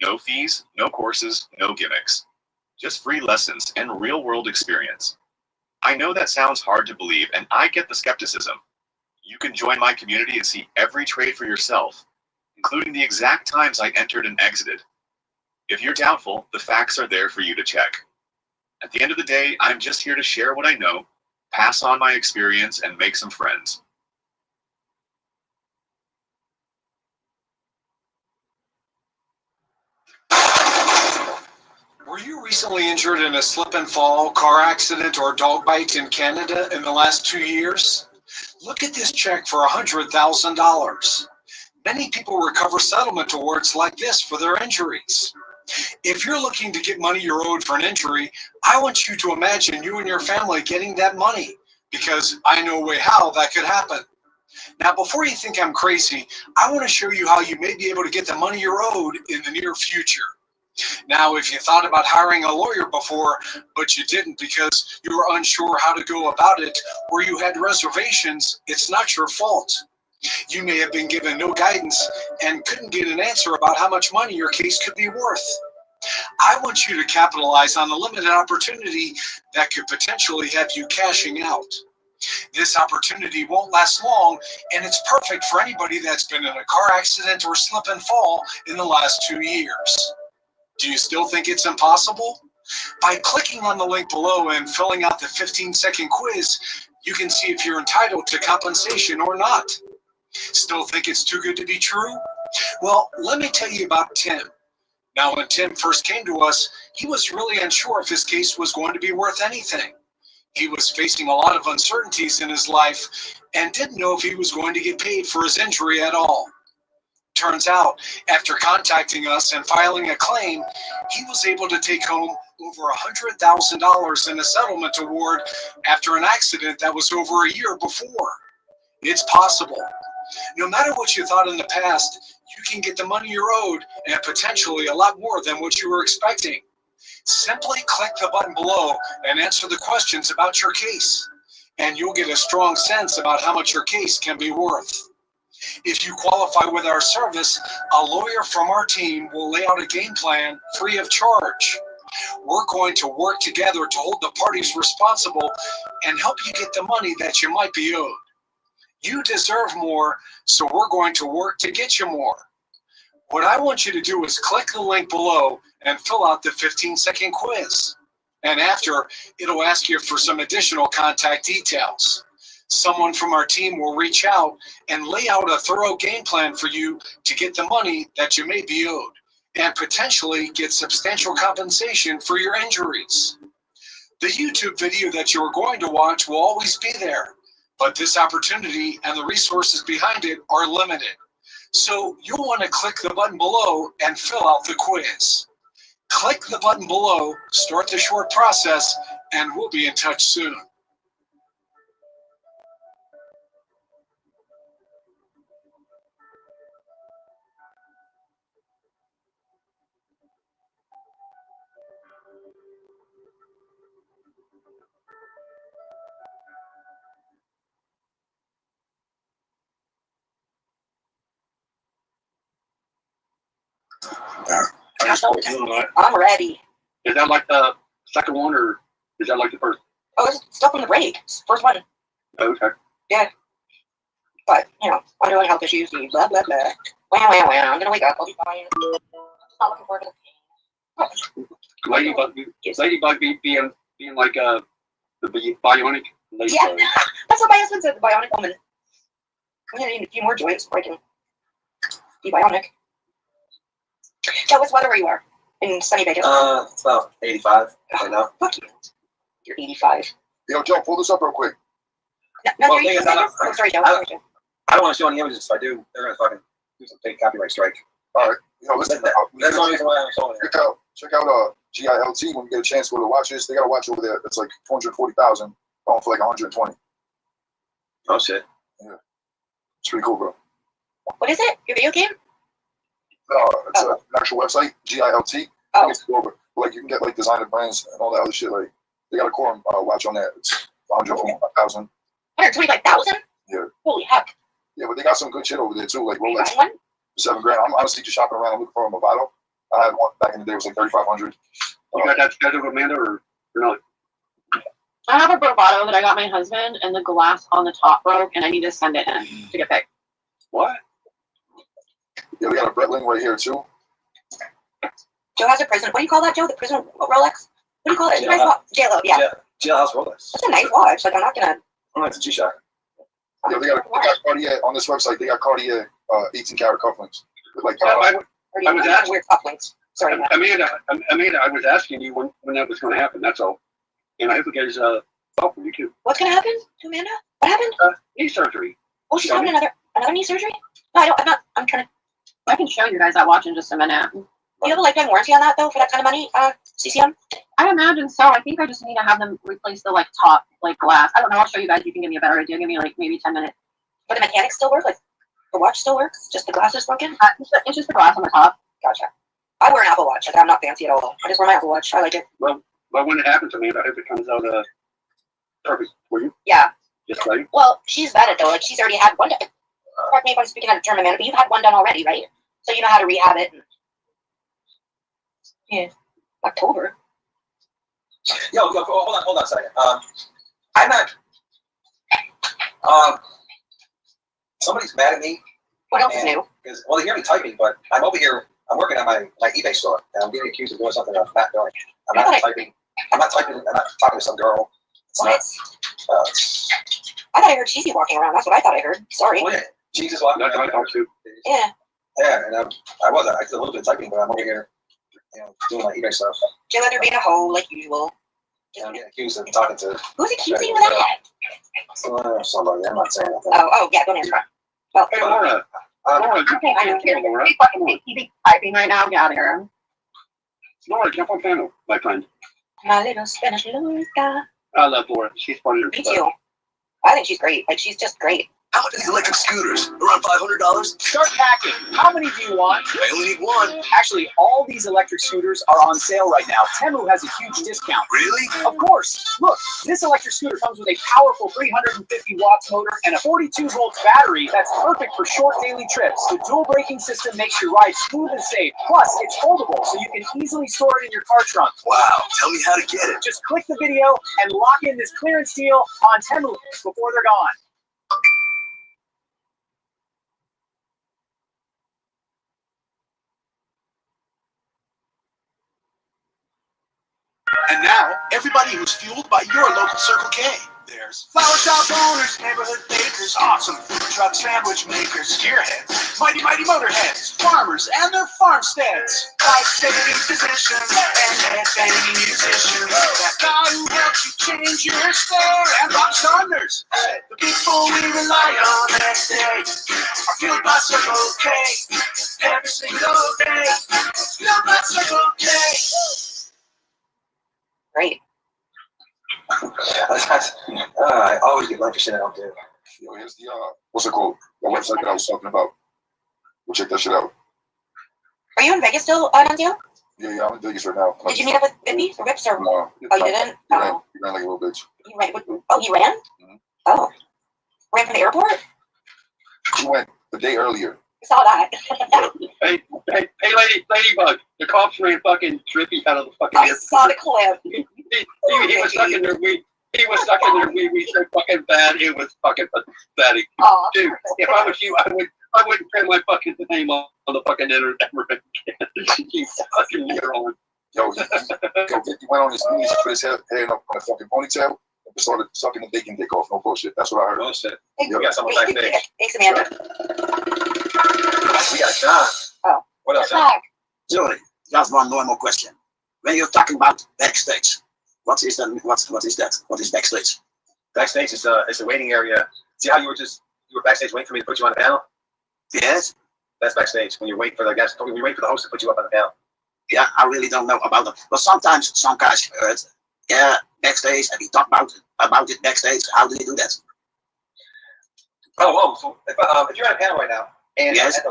No fees, no courses, no gimmicks. Just free lessons and real-world experience. I know that sounds hard to believe, and I get the skepticism. You can join my community and see every trade for yourself, including the exact times I entered and exited. If you're doubtful, the facts are there for you to check. At the end of the day, I'm just here to share what I know, pass on my experience, and make some friends. Were you recently injured in a slip and fall, car accident, or dog bite in Canada in the last 2 years? Look at this check for $100,000. Many people recover settlement awards like this for their injuries. If you're looking to get money you're owed for an injury, I want you to imagine you and your family getting that money, because I know a way how that could happen. Now, before you think I'm crazy, I want to show you how you may be able to get the money you're owed in the near future. Now, if you thought about hiring a lawyer before, but you didn't because you were unsure how to go about it, or you had reservations, it's not your fault. You may have been given no guidance and couldn't get an answer about how much money your case could be worth. I want you to capitalize on a limited opportunity that could potentially have you cashing out. This opportunity won't last long, and it's perfect for anybody that's been in a car accident or slip and fall in the last 2 years. Do you still think it's impossible? By clicking on the link below and filling out the 15-second quiz, you can see if you're entitled to compensation or not. Still think it's too good to be true? Well, let me tell you about Tim. Now, when Tim first came to us, he was really unsure if his case was going to be worth anything. He was facing a lot of uncertainties in his life and didn't know if he was going to get paid for his injury at all. Turns out, after contacting us and filing a claim, he was able to take home over $100,000 in a settlement award after an accident that was over a year before. It's possible. No matter what you thought in the past, you can get the money you're owed and potentially a lot more than what you were expecting. Simply click the button below and answer the questions about your case, and you'll get a strong sense about how much your case can be worth. If you qualify with our service, a lawyer from our team will lay out a game plan free of charge. We're going to work together to hold the parties responsible and help you get the money that you might be owed. You deserve more, so we're going to work to get you more. What I want you to do is click the link below and fill out the 15-second quiz. And after, it'll ask you for some additional contact details. Someone from our team will reach out and lay out a thorough game plan for you to get the money that you may be owed and potentially get substantial compensation for your injuries. The YouTube video that you are going to watch will always be there, but this opportunity and the resources behind it are limited. So you'll want to click the button below and fill out the quiz. Click the button below, start the short process, and we'll be in touch soon. I'm ready. Is that like the second one, or is that like the first? Oh, it's still from the break. It's the first one. Okay. Yeah. But, you know, I'm doing health issues, blah, blah, blah. Wow. I'm gonna wake up. I'll be fine. Not looking forward to the Ladybug being like the bionic ladybug. Yeah, that's what my husband said, the bionic woman. I'm gonna need a few more joints before I can be bionic. Joe, what's weather where you are? In sunny Vegas? It's about 85 right now. Fuck you. You're 85. Yo, Joe, pull this up real quick. No, Well, you're thing is, oh, sorry, Joe. I don't want to show any images. If I do, they're gonna fucking do some big copyright strike. All right. You know, listen. That's the only reason why I'm showing it. Check out GILT when you get a chance to watch this. They got a watch over there that's like 240,000, going for like 120. Oh shit. Yeah, it's pretty cool, bro. What is it? Your video game? It's an actual website, GILT. Oh. It's over. Like you can get like designer brands and all that other shit. Like they got a core watch on that. It's 125,000. 125,000? Yeah. Holy heck. Yeah, but they got some good shit over there too. Like Rolex, One? $7,000. I'm honestly just shopping around looking for a Movado. I had one back in the day. It was like 3,500. You got that scheduled, Amanda, or not? I have a bravado that I got my husband, and the glass on the top broke, and I need to send it in to get fixed. What? Yeah, we got a Breitling right here too. Joe has a prison. What do you call that, Joe? The prison Rolex? What do you call it? Nice watch. JLO, yeah. Jailhouse Rolex. That's a nice watch. Like, I'm not gonna. Oh, it's a G-Shock. Yeah, they got Cartier on this website. They got Cartier 18-karat cufflinks. With like I was asking. Weird cufflinks. Sorry, Amanda, I was asking you when that was going to happen. That's all. And I hope it gets help for you too. What's gonna happen to Amanda? What happened? Knee surgery. Oh, she's having another knee surgery? No, I don't. I'm trying to. I can show you guys that watch in just a minute. Do you have a lifetime warranty on that though, for that kind of money, CCM? I imagine so. I think I just need to have them replace the top glass. I don't know. I'll show you guys. You can give me a better idea. Give me maybe 10 minutes. But the mechanics still work. Like the watch still works. Just the glass is broken. It's just the glass on the top. Gotcha. I wear an Apple Watch. Like I'm not fancy at all. I just wear my Apple Watch. I like it. Well, when it happens to me, I hope it comes out perfect for you. Yeah. Just like. Well, she's vetted though. Like she's already had one. Correct me if I'm speaking out of turn, Amanda, but you've had one done already, right? So you know how to rehab it. Yeah. October. Yo, hold on a second. I'm not. Somebody's mad at me. What else is new? Well, they hear me typing, but I'm over here. I'm working on my eBay store, and I'm being accused of doing something I'm not doing. I'm not typing. I'm not talking to some girl. What? I thought I heard Cheesy walking around. That's what I thought I heard. Sorry. Oh, yeah. Jesus walking around. Yeah. Yeah, and I did a little bit of typing, but I'm over here, doing my eBay stuff. Joe, they're being a hoe like usual. And I'm getting accused of talking to. Who's accusing you of that? Somebody. I'm not saying anything. Oh, yeah. Don't answer that. Well, hey, Laura. Okay, I know. Keep fucking keep typing right now. Get out of here. Laura, jump on panel, my friend. My little Spanish Luca. I love Laura. She's funny. Me too. I think she's great. Like she's just great. How much are these electric scooters? Around $500? Start packing. How many do you want? I only need one. Actually, all these electric scooters are on sale right now. Temu has a huge discount. Really? Of course. Look, this electric scooter comes with a powerful 350 watts motor and a 42-volt battery that's perfect for short daily trips. The dual braking system makes your ride smooth and safe. Plus, it's foldable, so you can easily store it in your car trunk. Wow. Tell me how to get it. Just click the video and lock in this clearance deal on Temu before they're gone. And now, everybody who's fueled by your local Circle K. There's flower shop owners, neighborhood bakers, awesome food truck sandwich makers, gearheads, mighty motorheads, farmers and their farmsteads, life-saving physicians and headbanging musicians. That guy who helps you change your stare and rock stars. The people we rely on next day are fueled by Circle K every single day. Fueled by Circle K. Great. I always get lunch for shit I don't do. Yo, here's the what's it called? The website that I was talking about. We'll check that shit out. Are you in Vegas still, Nunzio? Yeah, I'm in Vegas right now. Did you meet up with Vippy or Rips or? No. Oh, you didn't? He ran like a little bitch. You ran? Oh, you ran? Mm-hmm. Oh, ran from the airport? She went the day earlier. I saw that. Hey, Ladybug, the cops ran fucking Drippy out of the fucking. I saw the clip. He was stuck in their weed. He was stuck in their weed so fucking bad. It was fucking pathetic. Oh, dude, if I was you, I wouldn't print my fucking name on the fucking internet ever again. You fucking moron. Yo, he went on his knees, put his hair in a fucking ponytail, and started sucking the bacon dick off. No bullshit. That's what I heard. Bullshit. Yo, We got someone backstage. Thanks, Amanda. We got John. Oh. What else, John? Julie, just one normal question. When you're talking about backstage, what is that? What is that? What is backstage? Backstage is a waiting area. See how you were backstage waiting for me to put you on the panel? Yes. That's backstage. When you're waiting for the guest, when you're waiting for the host to put you up on the panel. Yeah, I really don't know about it. But sometimes some guys heard, yeah, backstage, and we talk about it backstage. How do you do that? So if you're on a panel right now, and yes. If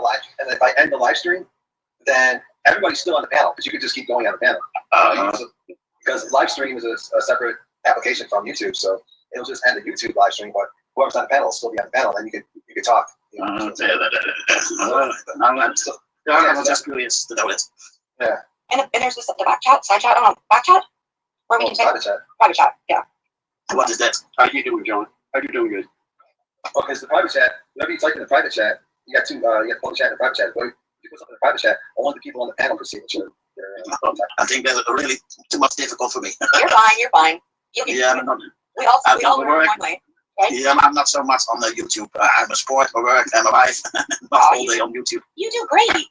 I end the live stream, then everybody's still on the panel because you can just keep going on the panel. Because live stream is a separate application from YouTube, so it'll just end the YouTube live stream, but whoever's on the panel will still be on the panel, and you could talk. I'm just curious to know it. Yeah. And there's this the back chat, side chat, back chat, where we can say private chat. Yeah. What is that? How you doing, John? How you doing, good? Well, because the private chat, whenever you type in the private chat, you got the public chat and the private chat. But if you put something in the private chat, only the people on the panel can see what you're I think that's really too much difficult for me. You're fine. Yeah, we all work one way. Right? Yeah, I'm not so much on the YouTube. I'm a sport, my work, and my life. Not all day on YouTube. You do great.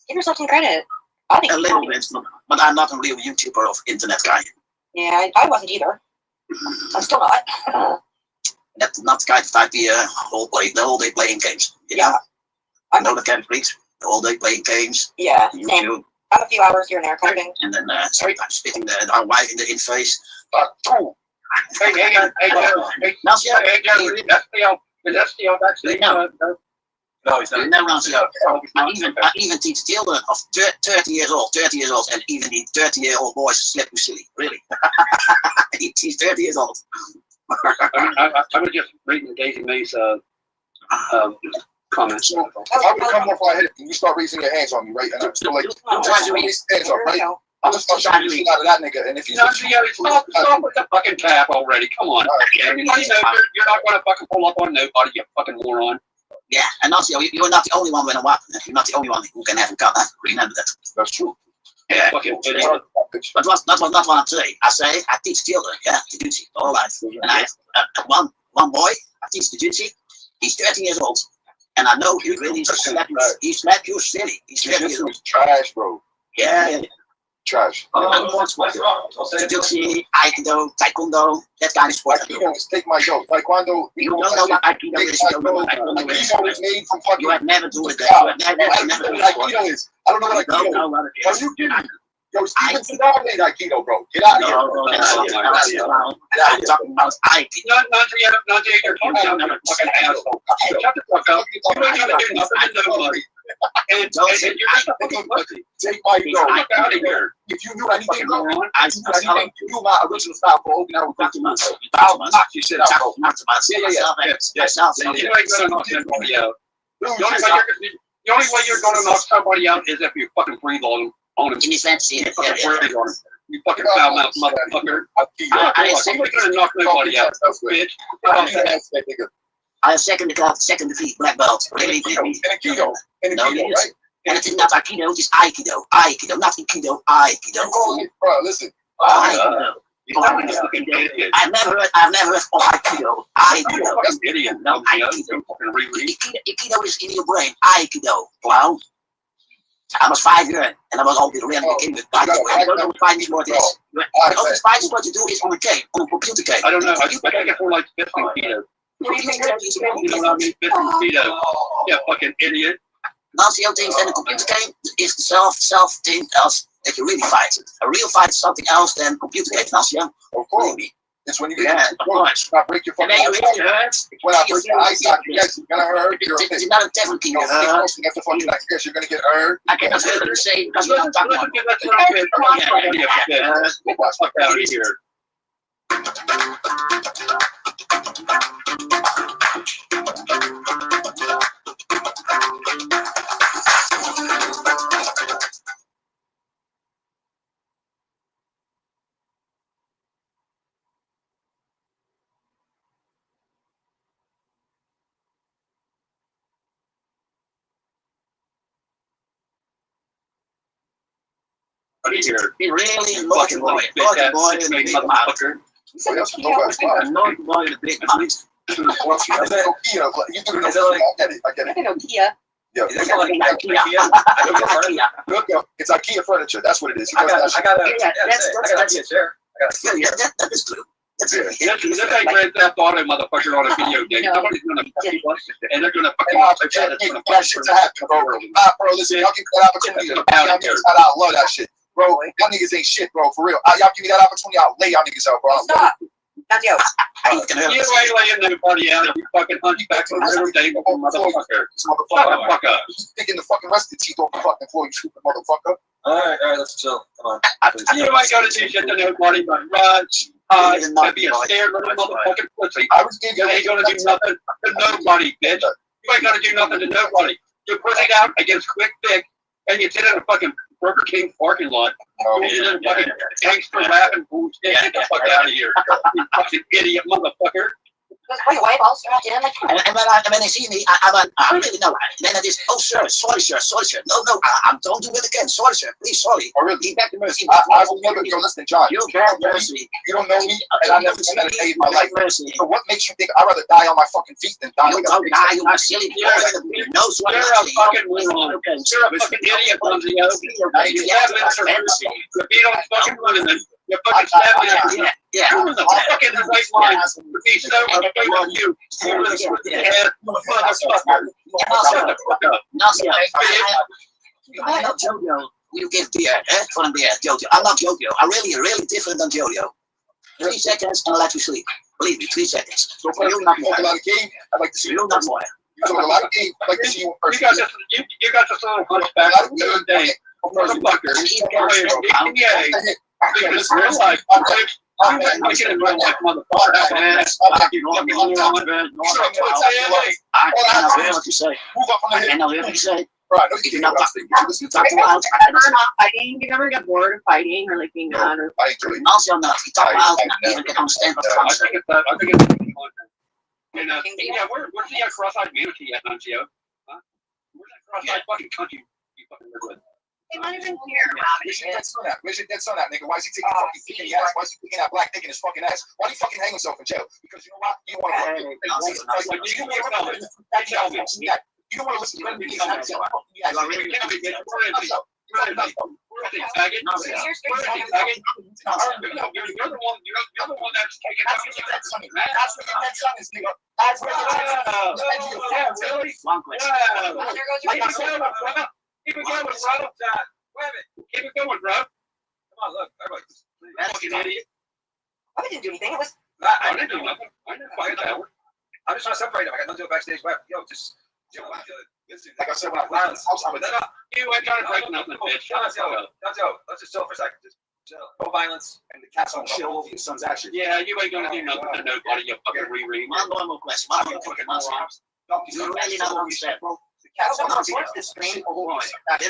Give yourself some credit. I think a little bit, but I'm not a real YouTuber or internet guy. Yeah, I wasn't either. I'm still not. That's not the kind of type the whole day playing games. Yeah. I know the kind of freaks, the whole day playing games. Yeah, YouTube. I'm a few hours here and there, kind of thing. And then sometimes spitting our wife in the face. Hey, that's the backstage. No, he's not. No, I even teach children of 30 years old, and even the 30-year-old boys slip too silly, really. He's 30 years old. I was just reading Daisy May's comments. If I would come off my head and you start raising your hands on me, right? And I'm still like, raise hands up, right? I'm just gonna shot you out of that nigga. And if he's stop with the fucking tap already. Come on. Everybody knows you're not gonna fucking pull up on nobody, you fucking moron. Yeah, and also you're not the only one with a weapon. You're not the only one who can have a gun. Remember that. That's true. Yeah. But that's not what I'm saying. I say I teach children, the duty all life. And I have one boy. I teach the duty. He's 13 years old, and I know he really slapped you silly. He's 13 years old. Trash, bro. Yeah. Trash. Jiu-jitsu, Aikido, Taekwondo, that kind of sport. Aikido is take my joke. Taekwondo. You don't know what Aikido is. Aikido is made from fucking. You have never done it. You have never done it. Aikido is. I don't know what Aikido is. Are you kidding? Yo, Steven Seagal made Aikido, bro. Get out of here. I'm talking about Aikido. Not you're talking about fucking asshole. Shut the fuck up. You don't gotta do nothing to nobody. And you're just a fucking pussy. Take my go. Get out of here. If you knew anything, bro, you knew my original style for Open Air. I'll knock your shit out, bro. Yeah. You ain't gonna knock anybody out. The only way you're gonna knock somebody out is if you fucking breathe on them. Give me fantasy. You fucking foul mouth motherfucker. Somebody's gonna knock nobody out, bitch. I have second defeat, black belt. Really? Aikido. No, right? And it's not Aikido, it's Aikido. Aikido, not Aikido, Aikido. Bro, listen. Aikido. I've never heard of Aikido. Idiot. No, Aikido. Aikido is in your brain. Aikido. Wow. I was 5 years and I was already really in I don't know what Chinese word is. The only Chinese word to do is on a game, on a computer game. I don't know. I gotta get more like 15 keto. You know what I mean? 15 keto. Yeah, fucking idiot. Nazi things in a computer game is the self thing else that you really fight. A real fight is something else than computer game. Nazi, of course. It's when you get I break your fucking eyes. When I break your eyes, yes, you're gonna hurt. It's not a different thing. That's the fucking like yes, you're gonna get hurt. I cannot hear you say because we're not talking about Fuck out of here. He really looking boy, motherfucker. Annoying boy with a big mouth. I get it. Nokia. Yeah, it's IKEA furniture. That's what it is. I got That is true. This ain't Grand Theft Auto, motherfucker, on a video game. Somebody's gonna fucking and they're gonna fucking that shit to happen, bro. Bro, listen, y'all give me that opportunity. I love that shit. Bro, y'all niggas ain't shit, bro, for real. Y'all give me that opportunity, I'll lay y'all niggas out, bro. Stop. Not you. You ain't laying nobody out. You fucking hunchback on every day, motherfucker. Fuck up. Sticking the fucking rest of the teeth off the fucking floor, you stupid motherfucker. All right, let's chill. Come on. You ain't gonna do shit to nobody but run, hide, be a scared little motherfucking pussy. You ain't gonna do nothing to nobody, bitch. You ain't gonna do nothing to nobody. You put it out against Quick Dick, and you sit in a fucking Burger King parking lot. You did a fucking gangster rapping bullshit. Get the fuck out of here. You fucking idiot motherfucker. And when they see me, I really know. Then it is, oh sir, sorry sir. No, don't do it again. Sorry sir, please, sorry. Oh really? Be back to mercy. I will never go. Listen, John. You have mercy. You don't know me, and I never seen that in a day in my life. So what makes you think I'd rather die on my fucking feet than die? You don't die. You are silly. No, you're a fucking moron. You're a fucking idiot, Bunzio. You have mercy. If you don't fucking women, you're fucking stabbing. Yeah. You're in the fucking right line to be so afraid of you. You're in the head, motherfucker. Shut the fuck up. I'm not Jojo. You give beer, fun beer, Jojo. I'm not Jojo. I'm really different than Jojo. 3 seconds and I'll let you sleep. Believe me, 3 seconds. So for you, not more. A lot of game. I'd like to see you not more. You talk a lot of game. I'd like to see you in person. You got this little hunchback the day. Motherfucker. Because real life, I'm making it real life, motherfucker. I cannot hear what you say. I cannot hear what you say. If you're not talking, you talk too loud. Fighting. You never get bored of fighting or like being mad or. Also, not. You talk loud and not even can understand what you're saying. I think it's yeah, where's the cross-eyed manatee at, Nuncio? Huh? Where's that cross-eyed fucking country you fucking live with? They might even care about it. Where's your dead son at, nigga? Why is he taking fucking dick in the ass? Why is he taking that black dick in his fucking ass? Why do you fucking hang himself in jail? Because you know what? You don't want to. You don't want to listen to me. Keep it going, bro. Keep it going, bro. Come on, look, everybody. Fucking idiot. I didn't do anything. It was. I didn't do nothing. I didn't fight that one. I'm just trying to separate them. I got nothing to do backstage. Yo, just. Listen, like I said, when I violence, I'm with that. You ain't trying to break nothing, bitch. Let's just chill for a second. Just chill. No violence, and the cat's on chill over your son's action. Yeah, you ain't gonna do nothing to nobody, you fucking reread. One more question. You really know what you said. The cat's on What's the screen? Little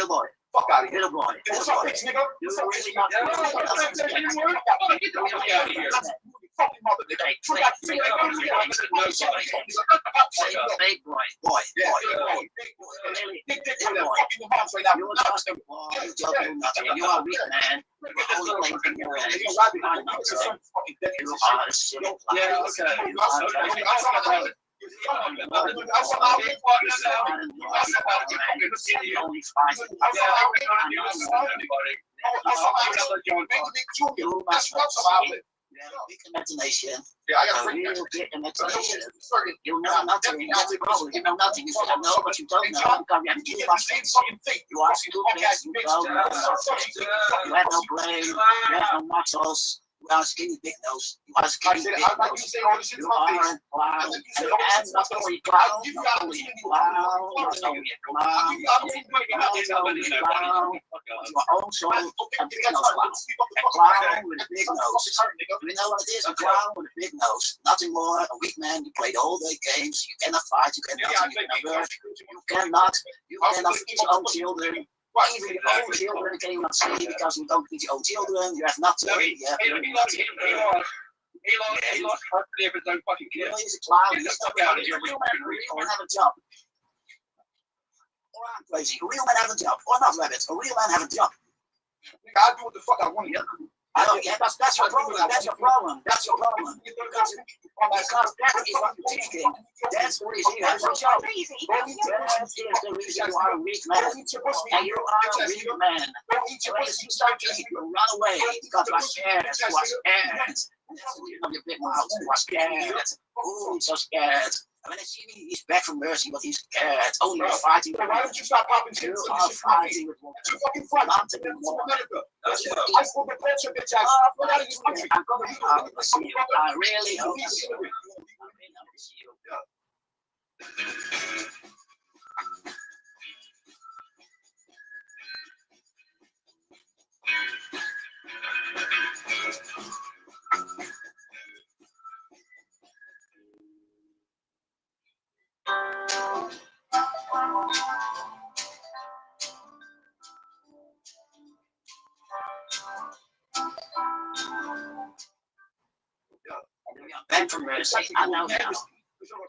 boy. Fuck out of here. Little boy. It's a bitch, nigga. You're really not. Get out of here. fucking mother, nigga. Big boy. Boy. Big dick in the fucking mouth right now. You're nothing. You don't do nothing. You are weak, man. You're only playing for your head. You are a silly imagination. Yeah, I got a real big imagination. You know nothing. That's the problem. You know nothing. You don't know what you don't know. You have two buses. You are stupid. You don't know nothing. You have no brain. You have no muscles. You are skinny big nose. You are skinny big nose. You are clown. And not only clown, not only clown, not only clown. Your own soul, a big nose clown. A clown with a big nose. You know what it is? A clown with a big nose. Nothing more. A weak man. You play the whole day games. You cannot fight. You cannot work. You cannot feed your own children. Even your own children cannot see because you don't feed your own children. You have nothing. He lost custody of his own fucking kids. He's a clown. He's stuck out of here. Real men have a job. Or I'm crazy. A real man have a job. Or not rabbits. A real man have a job. I do what the fuck I want to do. I don't get that's your problem. That's your problem. That's your problem. Because that is what you're thinking. That's the reason you have a job. That is the reason you are a weak man. And you are a weak man. As you start to you run away because you are scared. You are scared. That's the reason of your big mouth. You are scared. Oh, so scared. When they see me, he's back from mercy, but he's scared. Only you're fighting. Why don't you stop popping shit? You are fighting with one. You're fucking front. I'm taking more. I spoke the culture, bitch ass. I'm going to see you. I really hope to see you. I really hope to see you. Beg for mercy. I know now.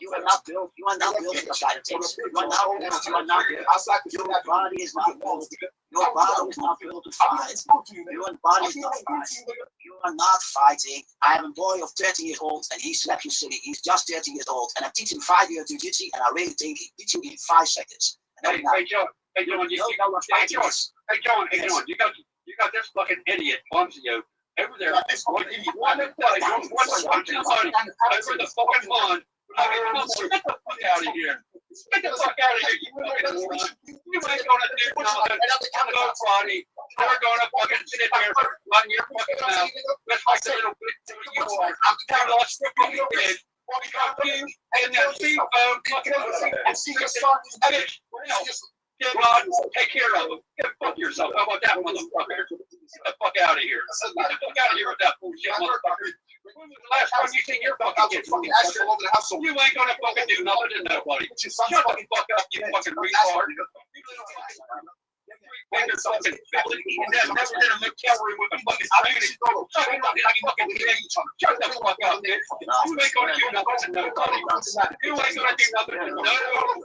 You are not built. You are not built for the side of things. You are not built. You are not built. Your body is not built. Your body is not built to fight. Your body is not fighting. You are not fighting. I have a boy of 13 years old, and he slapped you silly. He's just 13 years old, and I'm teaching 5 years jiu-jitsu, and I really think he beat you in 5 seconds. Hey, John, you got this fucking idiot Bonzio over there. This fucking idiot. One of the fucking over the fucking pond. Get the fuck out of here. Get the fuck out of here. You ain't gonna do nothing. Nobody. You're gonna fucking sit there, run your fucking mouth. That's like the little bitch you are. I'm lost your fucking kid. And then see your son. Get on, take care of him. Get fuck yourself. How about that, motherfucker? Get the fuck out of here. Get the fuck out of here with that bullshit, motherfucker. When was the last time you seen your fucking kid? You ain't gonna fucking do nothing to nobody. Shut the fuck up, you fucking retard. Never been a McCallery with a fucking Spanish. Shut the fuck up, man. You ain't gonna do nothing to nobody. You ain't gonna do nothing to nobody.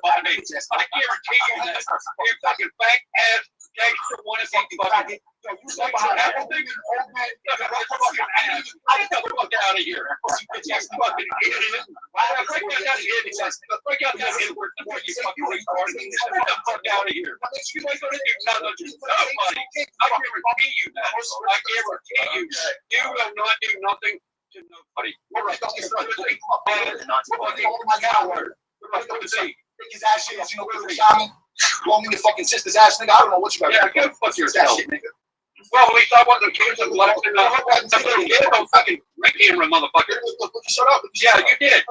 I guarantee you that. You fucking fat ass gangster one of these fucking. You think you have a thing? Get the fuck out of here. You fucking idiot. Break out that N-word before you fucking retard. Get the fuck out of here. You ain't gonna do nothing to nobody. I guarantee you that. I guarantee you that. You will not do nothing to nobody. You're a fucking coward. You're a pussy. His ass shit, you know, where shot me. Want me to fucking sister's ass, nigga? I don't know what you got. Yeah, go fuck yourself. Well, at least I wasn't accused of left and don't fucking camera, motherfucker. Shut up. Yeah, you did.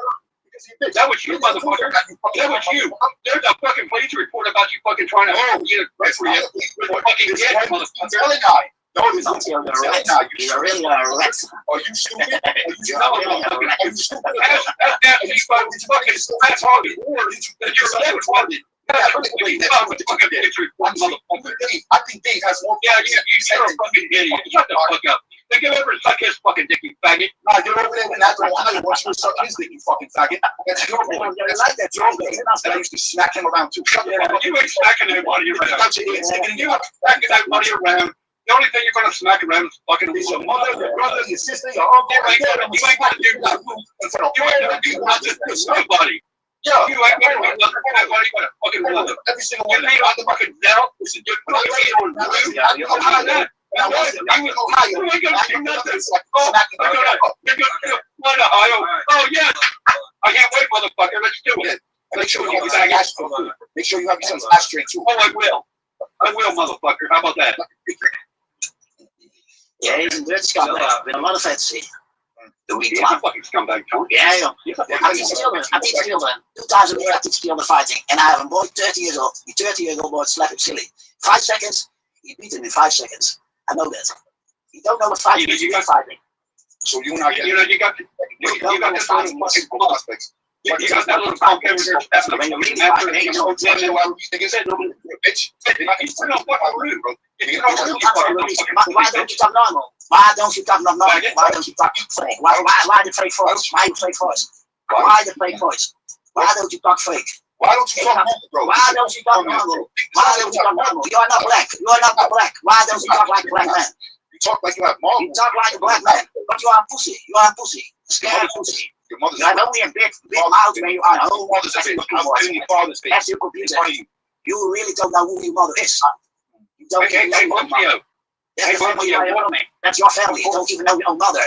That was you, motherfucker. That was you. There's a fucking police report about you fucking trying to get a grip for you with a fucking dead motherfucker. No, it's not. You're really a Rex. Are you stupid? That's all the wars that you're left. I think Dave has more. Yeah, you're a fucking idiot. Shut the fuck up. They give over and suck his fucking dick, you faggot. Nah, you're over there in Akron, Ohio, once you suck his dick, you fucking faggot. That's your boy. That's your boy. And I used to smack him around too. Shut the fuck up. You ain't smacking anybody around. You ain't smacking anybody around. The only thing you're gonna smack around is fucking your mother, your brother, your sister, your uncle. You ain't gonna do nothing. You ain't gonna do nothing to somebody. Yeah. You ain't gonna do nothing for nobody but a fucking mother. Every single one. You ain't on the fucking belt. You ain't gonna do nothing. You ain't gonna do nothing. You're gonna what, Ohio? Oh yeah. I can't wait, motherfucker. Let's do it. Make sure you have your son's ashtray too. Make sure you have your son's ashtray too. Oh, I will. I will, motherfucker. How about that? Yeah, he's a weird scumbag. Been a lot of fancy. The week He's a fucking scumbag, Tony. Yeah, I know. I teach children. 2 times a week I teach children fighting. And I have a boy 30 years old. The 30-year-old boy slap him silly. 5 seconds, he beat him in 5 seconds. I know that. You don't know what fighting is. You got fighting. So you got this little fucking prospects. You got that little punk over there. That's when you read after he goes in there. You said, bitch. He's still fucking rude, bro. Why don't you talk normal? Why don't you talk normal? Why don't you talk fake? Why the fake voice? Why the fake voice? Why the fake voice? Why don't you talk fake? Why don't you talk normal, bro? Why don't you talk normal? Why don't you talk normal? You are not black. You are not black. Why don't you talk like a black man? You talk like you have mom. You talk like a black man, but you are a pussy. You are a pussy. Scared pussy. Your mother's you are only a big mouth when you are home. That's your father's face. That's your computer. You really don't know who your mother is. You don't even know your mother. That's your family. You don't even know your own mother.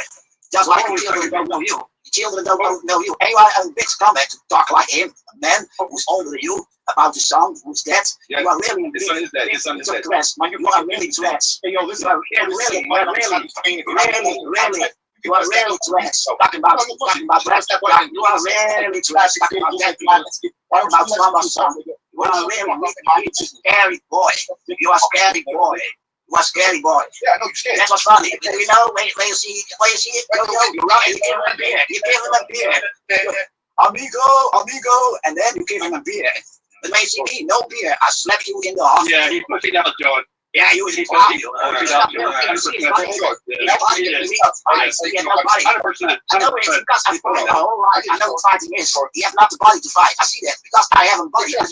Just like the children don't know you. The children don't know you. And you are a big scumbag to talk like him, a man who's older than you, about the son who's dead. Yeah, you are really a big dress. You are really dressed. You are really. You are really dressed. Talking about breast. You are really dressed. Talking about that. Talking about mama's son. You are really scary boy. You are scary boy. You are scary boy. Yeah, I know you're scared. That's what's funny. You know, when you see it, you run, you give him a beer. You give him a beer. Amigo, and then you give him a beer. But when you see me, no beer, I slap you in the arm. Yeah, he pussied out, John. Yeah, you was in I know what fighting is. He has not the body to fight. I see that because I have a body. My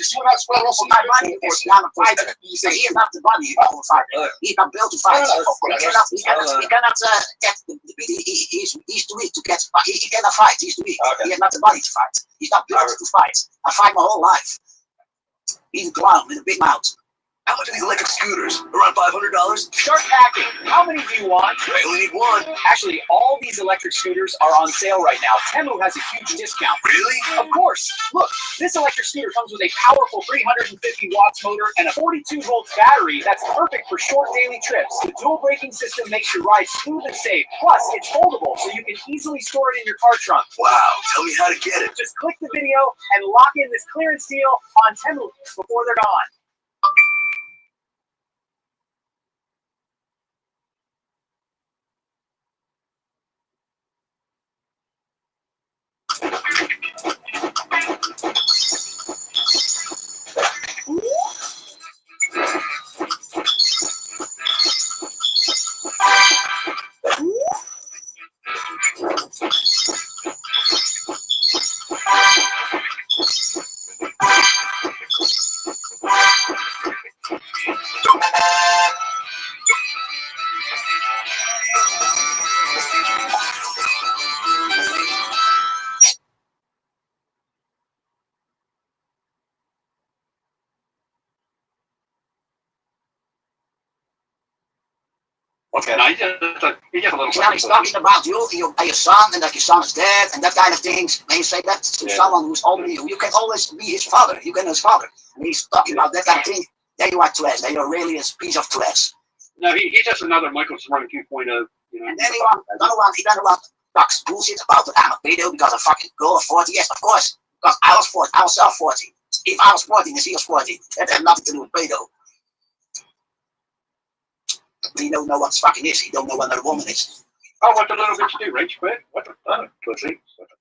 body is not a fighter. He is not the body to fight. He's not built to fight. He cannot get the beat. He's too weak to get. He cannot fight. He's too weak. He has not the body to fight. He's not built to fight. I fight my whole life. He's a clown with a big mouth. How much are these electric scooters? Around $500? Start packing. How many do you want? I only need one. Actually, all these electric scooters are on sale right now. Temu has a huge discount. Really? Of course. Look, this electric scooter comes with a powerful 350 watts motor and a 42-volt battery that's perfect for short daily trips. The dual braking system makes your ride smooth and safe. Plus, it's foldable, so you can easily store it in your car trunk. Wow, tell me how to get it. Just click the video and lock in this clearance deal on Temu before they're gone. Okay, now he's just a little. Now he's talking about you, your son, and that your son is dead, and that kind of things. When you say that to someone who's older than you, you can always be his father. You can be his father. And he's talking about that kind of thing. There you are trash. There you're really a piece of trash. No, he's just another Michael Smart 2.0. You know. And then he doesn't want talks bullshit about I'm a pedo because a fucking girl of 40. Yes, of course. Because I was 40. I was self 40. If I was 40, then she was 40. That had nothing to do with pedo. He don't know what fucking is. He don't know what another woman is. Oh, what the little bitch do, Rach? Quit? What the fuck, pussy? What the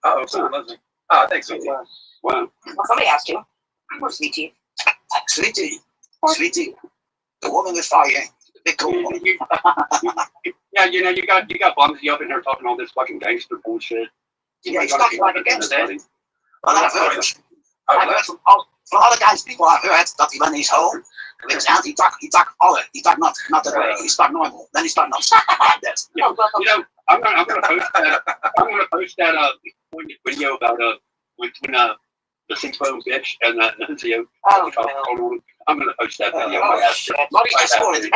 fuck? Someone loves me. Oh, thanks, sweetie. Wow. Well, somebody asked you. Poor sweetie. Sweetie. The woman with fire. The big cool woman. Yeah, Yeah, you know, you got Bumsy up in there talking all this fucking gangster bullshit. Yeah, he's talking like a gangster. Well, I've heard from all the guys, people I've heard that when he's home, with his aunt, he talk not that way. He talk normal. Then he start not like that. Yeah. You know, I'm gonna post that video about when the 6-bone bitch and that Nunzio. I'm gonna post that video. Well, he's escorted.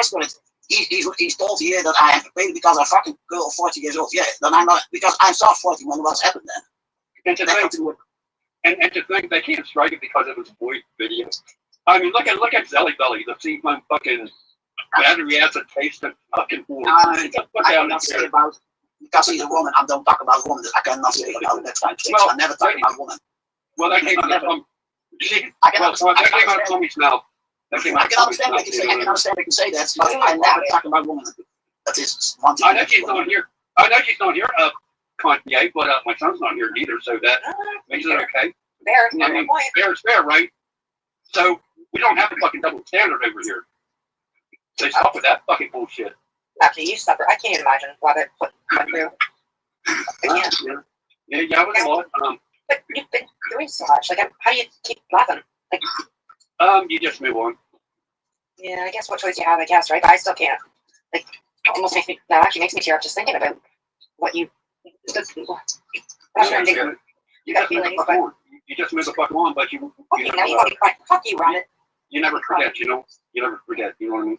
He's told here that I have to pay because I'm fucking girl 40 years old. Yeah, then I'm not, because I'm soft 40 when what's happened then. And to think they can't strike it because it was a void video. I mean, look at Zelly Belly, the C-bone fucking battery acid taste of fucking fool. I cannot say about, because he's a woman, I don't talk about women. I cannot say about that kind of things. I never talk about women. Well, that came out of Tommy's mouth. I can understand they can say that, but I never talk about women. That is one thing. I know she's not here. Kanye, but my son's not here either, so that makes it okay. Fair's fair, right? So we don't have a fucking double standard over here. So stop with that fucking bullshit. After you suffer, I can't imagine why they put through. Yeah, I was a lot. But you've been doing so much. Like, how do you keep laughing? Like, you just move on. yeah, I guess what choice you have, I guess, right? But I still can't. Like, it almost makes me. That actually makes me tear up just thinking about what you. You just move the fuck on, but you. Okay, now you gotta be quiet. Fuck you, Rabbit. You never forget, you know. You never forget. You know what I mean?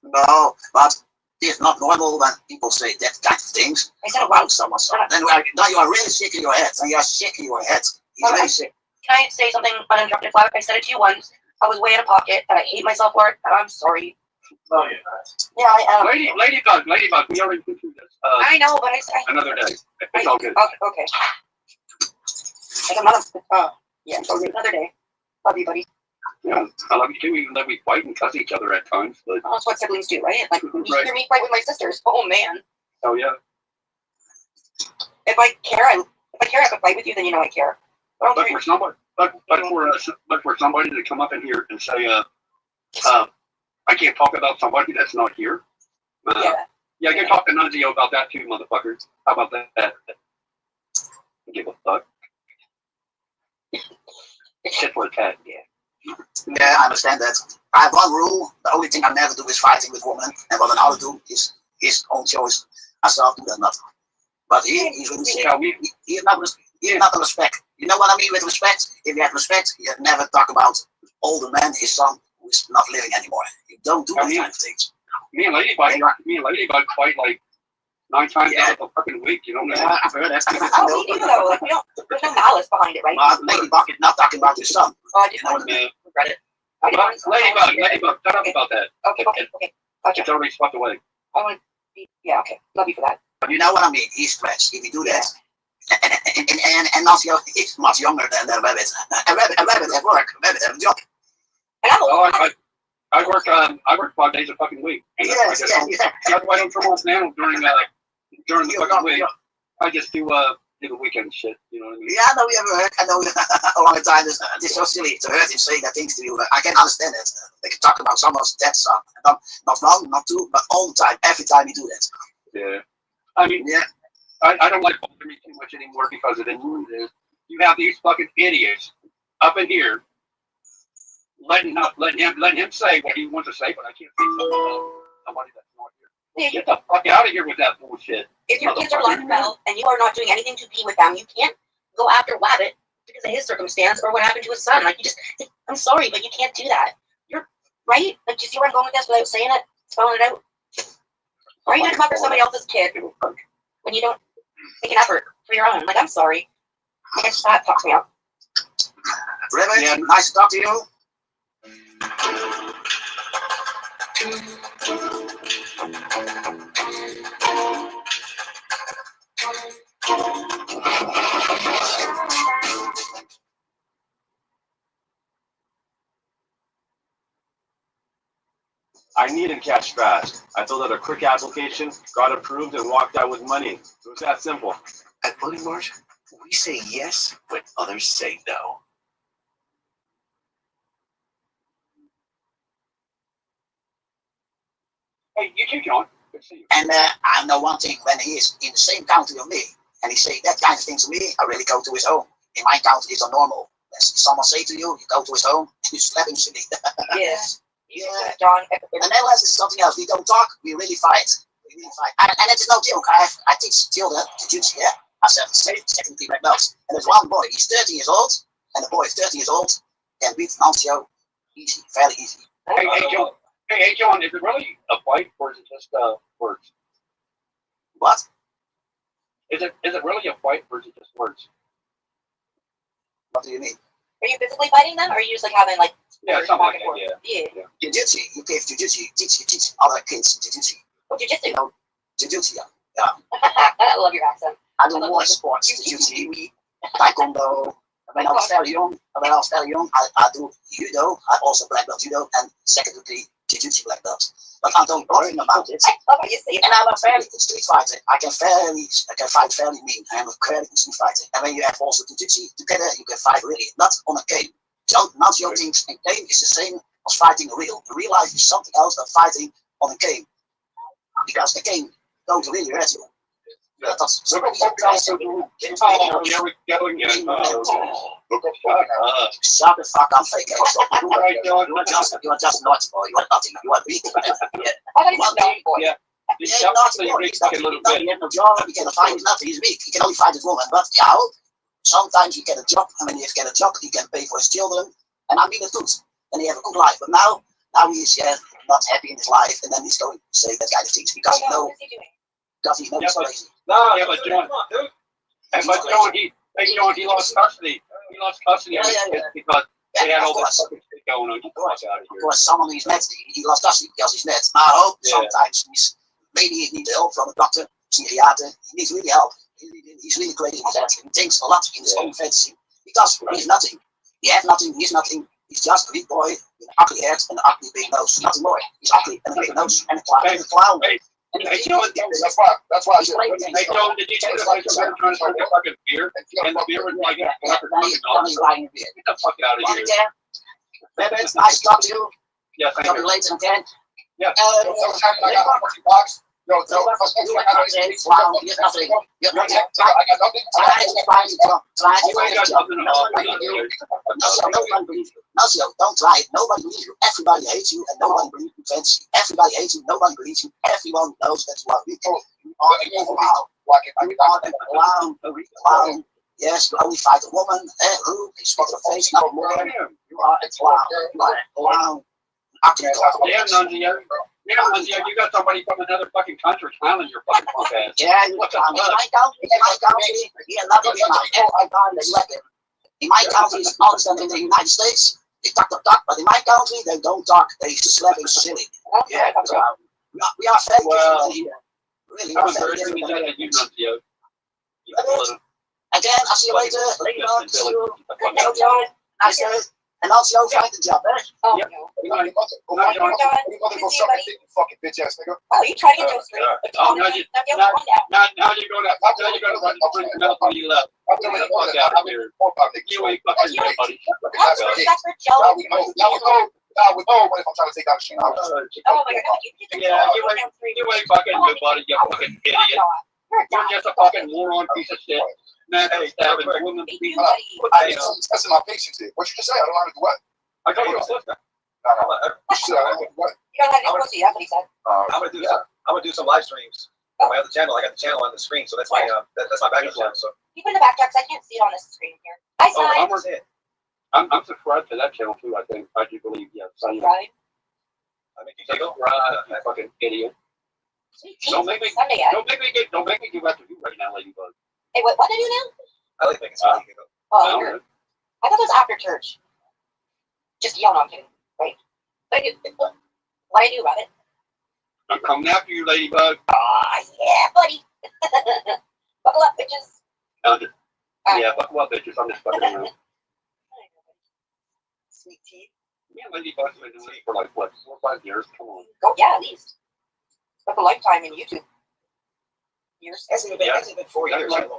No, but it's not normal when people say that kind of things. I said about someone. Then now you are really sick in your head. And you are sick in your head. You're really sick. Can I say something uninterrupted, Flavic? I said it to you once. I was way out of pocket, and I hate myself for it, and I'm sorry. Oh, yeah. Yeah, I am. Ladybug, we already went through this. I know, but I another day. It's all good. Okay. Like another, yeah, another day. Love you, buddy. Yeah, I love you too, even though we fight and cuss each other at times. But that's what siblings do, right? Like, you right. hear me fight with my sisters. Oh, man. Oh, yeah. If I care, I could fight with you, then you know I care. But for somebody to come up in here and say, I can't talk about somebody that's not here. Yeah, go talk to Nunzio about that too, motherfuckers. How about that? Give a fuck. Shit for a cat. Yeah, I understand that. I have one rule. The only thing I never do is fighting with women. And what another do is his own choice. Myself do that nothing. But he's really sick. He's not a respect. You know what I mean with respect? If you have respect, you never talk about older man, his son, who is not living anymore. You don't do that kind of things. Me and Ladybug fight like 9 times out of the fucking week, you know what I mean? I've heard that. Oh, we do though. Like, there's no malice behind it, right? Ladybug is not talking about his son. Oh, I just want to regret it. Ladybug, shut up about that. Okay. Gotcha. It's already swept away. I want to be, yeah, okay. Love you for that. But you know what I mean? He's stretched. If you do that, and also he's much younger than the rabbit. A rabbit at work. A rabbit at a job. I work 5 days a fucking week. Yes. That's why I don't come off now during the fucking week. I just do the weekend shit. You know what I mean? Yeah, I know we ever heard. I know a long time. It's so silly to hurt him saying that things to you. I can understand it. They can talk about someone's dead son. Not wrong, not true, but all the time, every time you do that. Yeah. I mean, I don't like bothering me too much anymore because of it. You have these fucking idiots up in here letting him say what he wants to say, but I can't say something about somebody that's not here. Get the fuck out of here with that bullshit. If your kids are alive and well, and you are not doing anything to be with them, you can't go after Wabbit because of his circumstance or what happened to his son. Like, I'm sorry, but you can't do that. You're right. Like, do you see where I'm going with this without saying it, spelling it out? Why are you gonna come after somebody else's kid when you don't make an effort for your own? Like, I'm sorry. I guess that fucks me up. Rabbit, nice to talk to you. I needed cash fast. I filled out a quick application, got approved, and walked out with money. It was that simple. At Money Mart, we say yes when others say no. Hey, you too, John. And I know one thing, when he is in the same country of me, and he say that kind of thing to me, I really go to his home. In my country, it's normal. Someone say to you, you go to his home, you slap him silly. Yes. Yeah. John. And the Netherlands is something else. We don't talk, we really fight. We really fight. And it's no joke. I teach children jiu-jitsu, yeah. I have 70 black belts. And there's one boy, he's 30 years old, and the boy is 30 years old, and beat Nancio easy, fairly easy. Hey, John, is it really a fight, or is it just words? What? Is it really a fight, or is it just words? What do you mean? Are you physically fighting them, or are you just like having like Yeah, something like that, yeah. Jiu-jitsu, you give jiu-jitsu, teach other kids jiu-jitsu. Oh, jiu-jitsu? You know, jiu-jitsu, yeah. I love your accent. I do more sports, jiu-jitsu, taekwondo. When I was very young, I do judo. I also black belt judo, and second degree jiu-jitsu black belt. But I don't know nothing about it. And I'm a fairly good street fighter. I can fight fairly mean. I am a fairly good street fighter. And when you have also jiu-jitsu together, you can fight really, not on a game. Not your things in game is the same as fighting a real. The real life is something else than fighting on a game. Because the game don't really hurt you. That's Shut the fuck up. Fake. You are just naughty boy. You are nothing. You are weak. Yeah. He's naughty boy. He's not no job. He cannot find nothing. He's weak. He can only find his woman. But yeah, sometimes he get a job. And when he get a job, he can pay for his children. And I mean the truth. And he have a good life. But now he's not happy in his life. And then he's going to say that kind of things because he knows. Because he knows he's crazy. But John, he lost custody. He lost custody of his kids because they had all this fucking shit going on. Get the fuck out of here. Of course, someone he's met, he lost custody because he's met. I hope sometimes maybe he needs help from a doctor, psychiater. He needs really help. He's really crazy. He thinks a lot in his own fantasy because he's nothing. He has nothing. He's nothing. He's just a weak boy with an ugly head and an ugly big nose. Nothing more. He's ugly and a big nose and a clown. That's why I said. Hey, Joe, did you see the place where trying to drink a fucking beer? And the beer was like a fucking $100. Get the fuck out of here. Baby, it's nice to talk to you. Yeah, thank you. Later again. Yeah. I got a fucking box. Yo, you have nothing. You have nothing. Don't try it. Nobody believes you. Everybody hates you, and nobody believes you. Fancy. Everybody hates you. Nobody believes you. Everyone knows that you are weak. You are a clown. Yes, you only fight a woman. Who? They spot the face, not a woman. You are a clown. You are a clown. Yeah, Nunzio, you got somebody from another fucking country clowning your fucking punk ass. Yeah, in my country, in my country, it's not than in the United States. They talk, but in my country, they don't talk. They just let it silly. Yeah, we are fake. Well, really, I was very glad that you, Nunzio. Again, I'll see you later. Later on, see you. Nice day. And also, find the job, eh? Oh, no. Fucking bitch ass nigga. Oh, you try to get those three. Oh, now you're gonna bring the milk when you left. Get the fuck out of here. You ain't fucking nobody. Now we know what if I'm trying to take out a shit. Oh my god. Yeah, you ain't fucking nobody, you fucking idiot. You're just a fucking moron piece of shit. Man, stabbing women. That's in my patience here. What you just say? I don't know how to do what? I told you a sister. What? You don't have any pussy, that's what he said. I'm gonna do some live streams on my other channel. I got the channel on the screen, so that's my backup channel. So keep in the back because I can't see it on this screen here. Hi, Sign. I'm subscribed to that channel too. I think I do believe. Yeah, Sign. Right. I make you take over. Right, fucking idiot. Don't make me give that to you right now, Ladybug. Hey, what do you do now? I like making some money. Oh, weird. I thought it was after church. Just yell, no, I'm kidding. Right. What do you do about it? I'm coming after you, Ladybug. Oh, yeah, buddy. Buckle up, bitches. Yeah, buckle up, bitches. I'm just fucking around. Sweet tea. Yeah, Ladybug's been doing it for like, what, 4 or 5 years? Come on. Oh, yeah, at least. It's like a lifetime in YouTube. Years. Hasn't been 4 years. It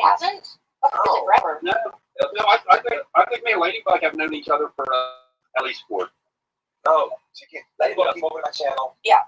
hasn't? Oh, forever. No, I think me and Ladybug have known each other for at least 4. Oh, Ladybug came over my channel. Yeah.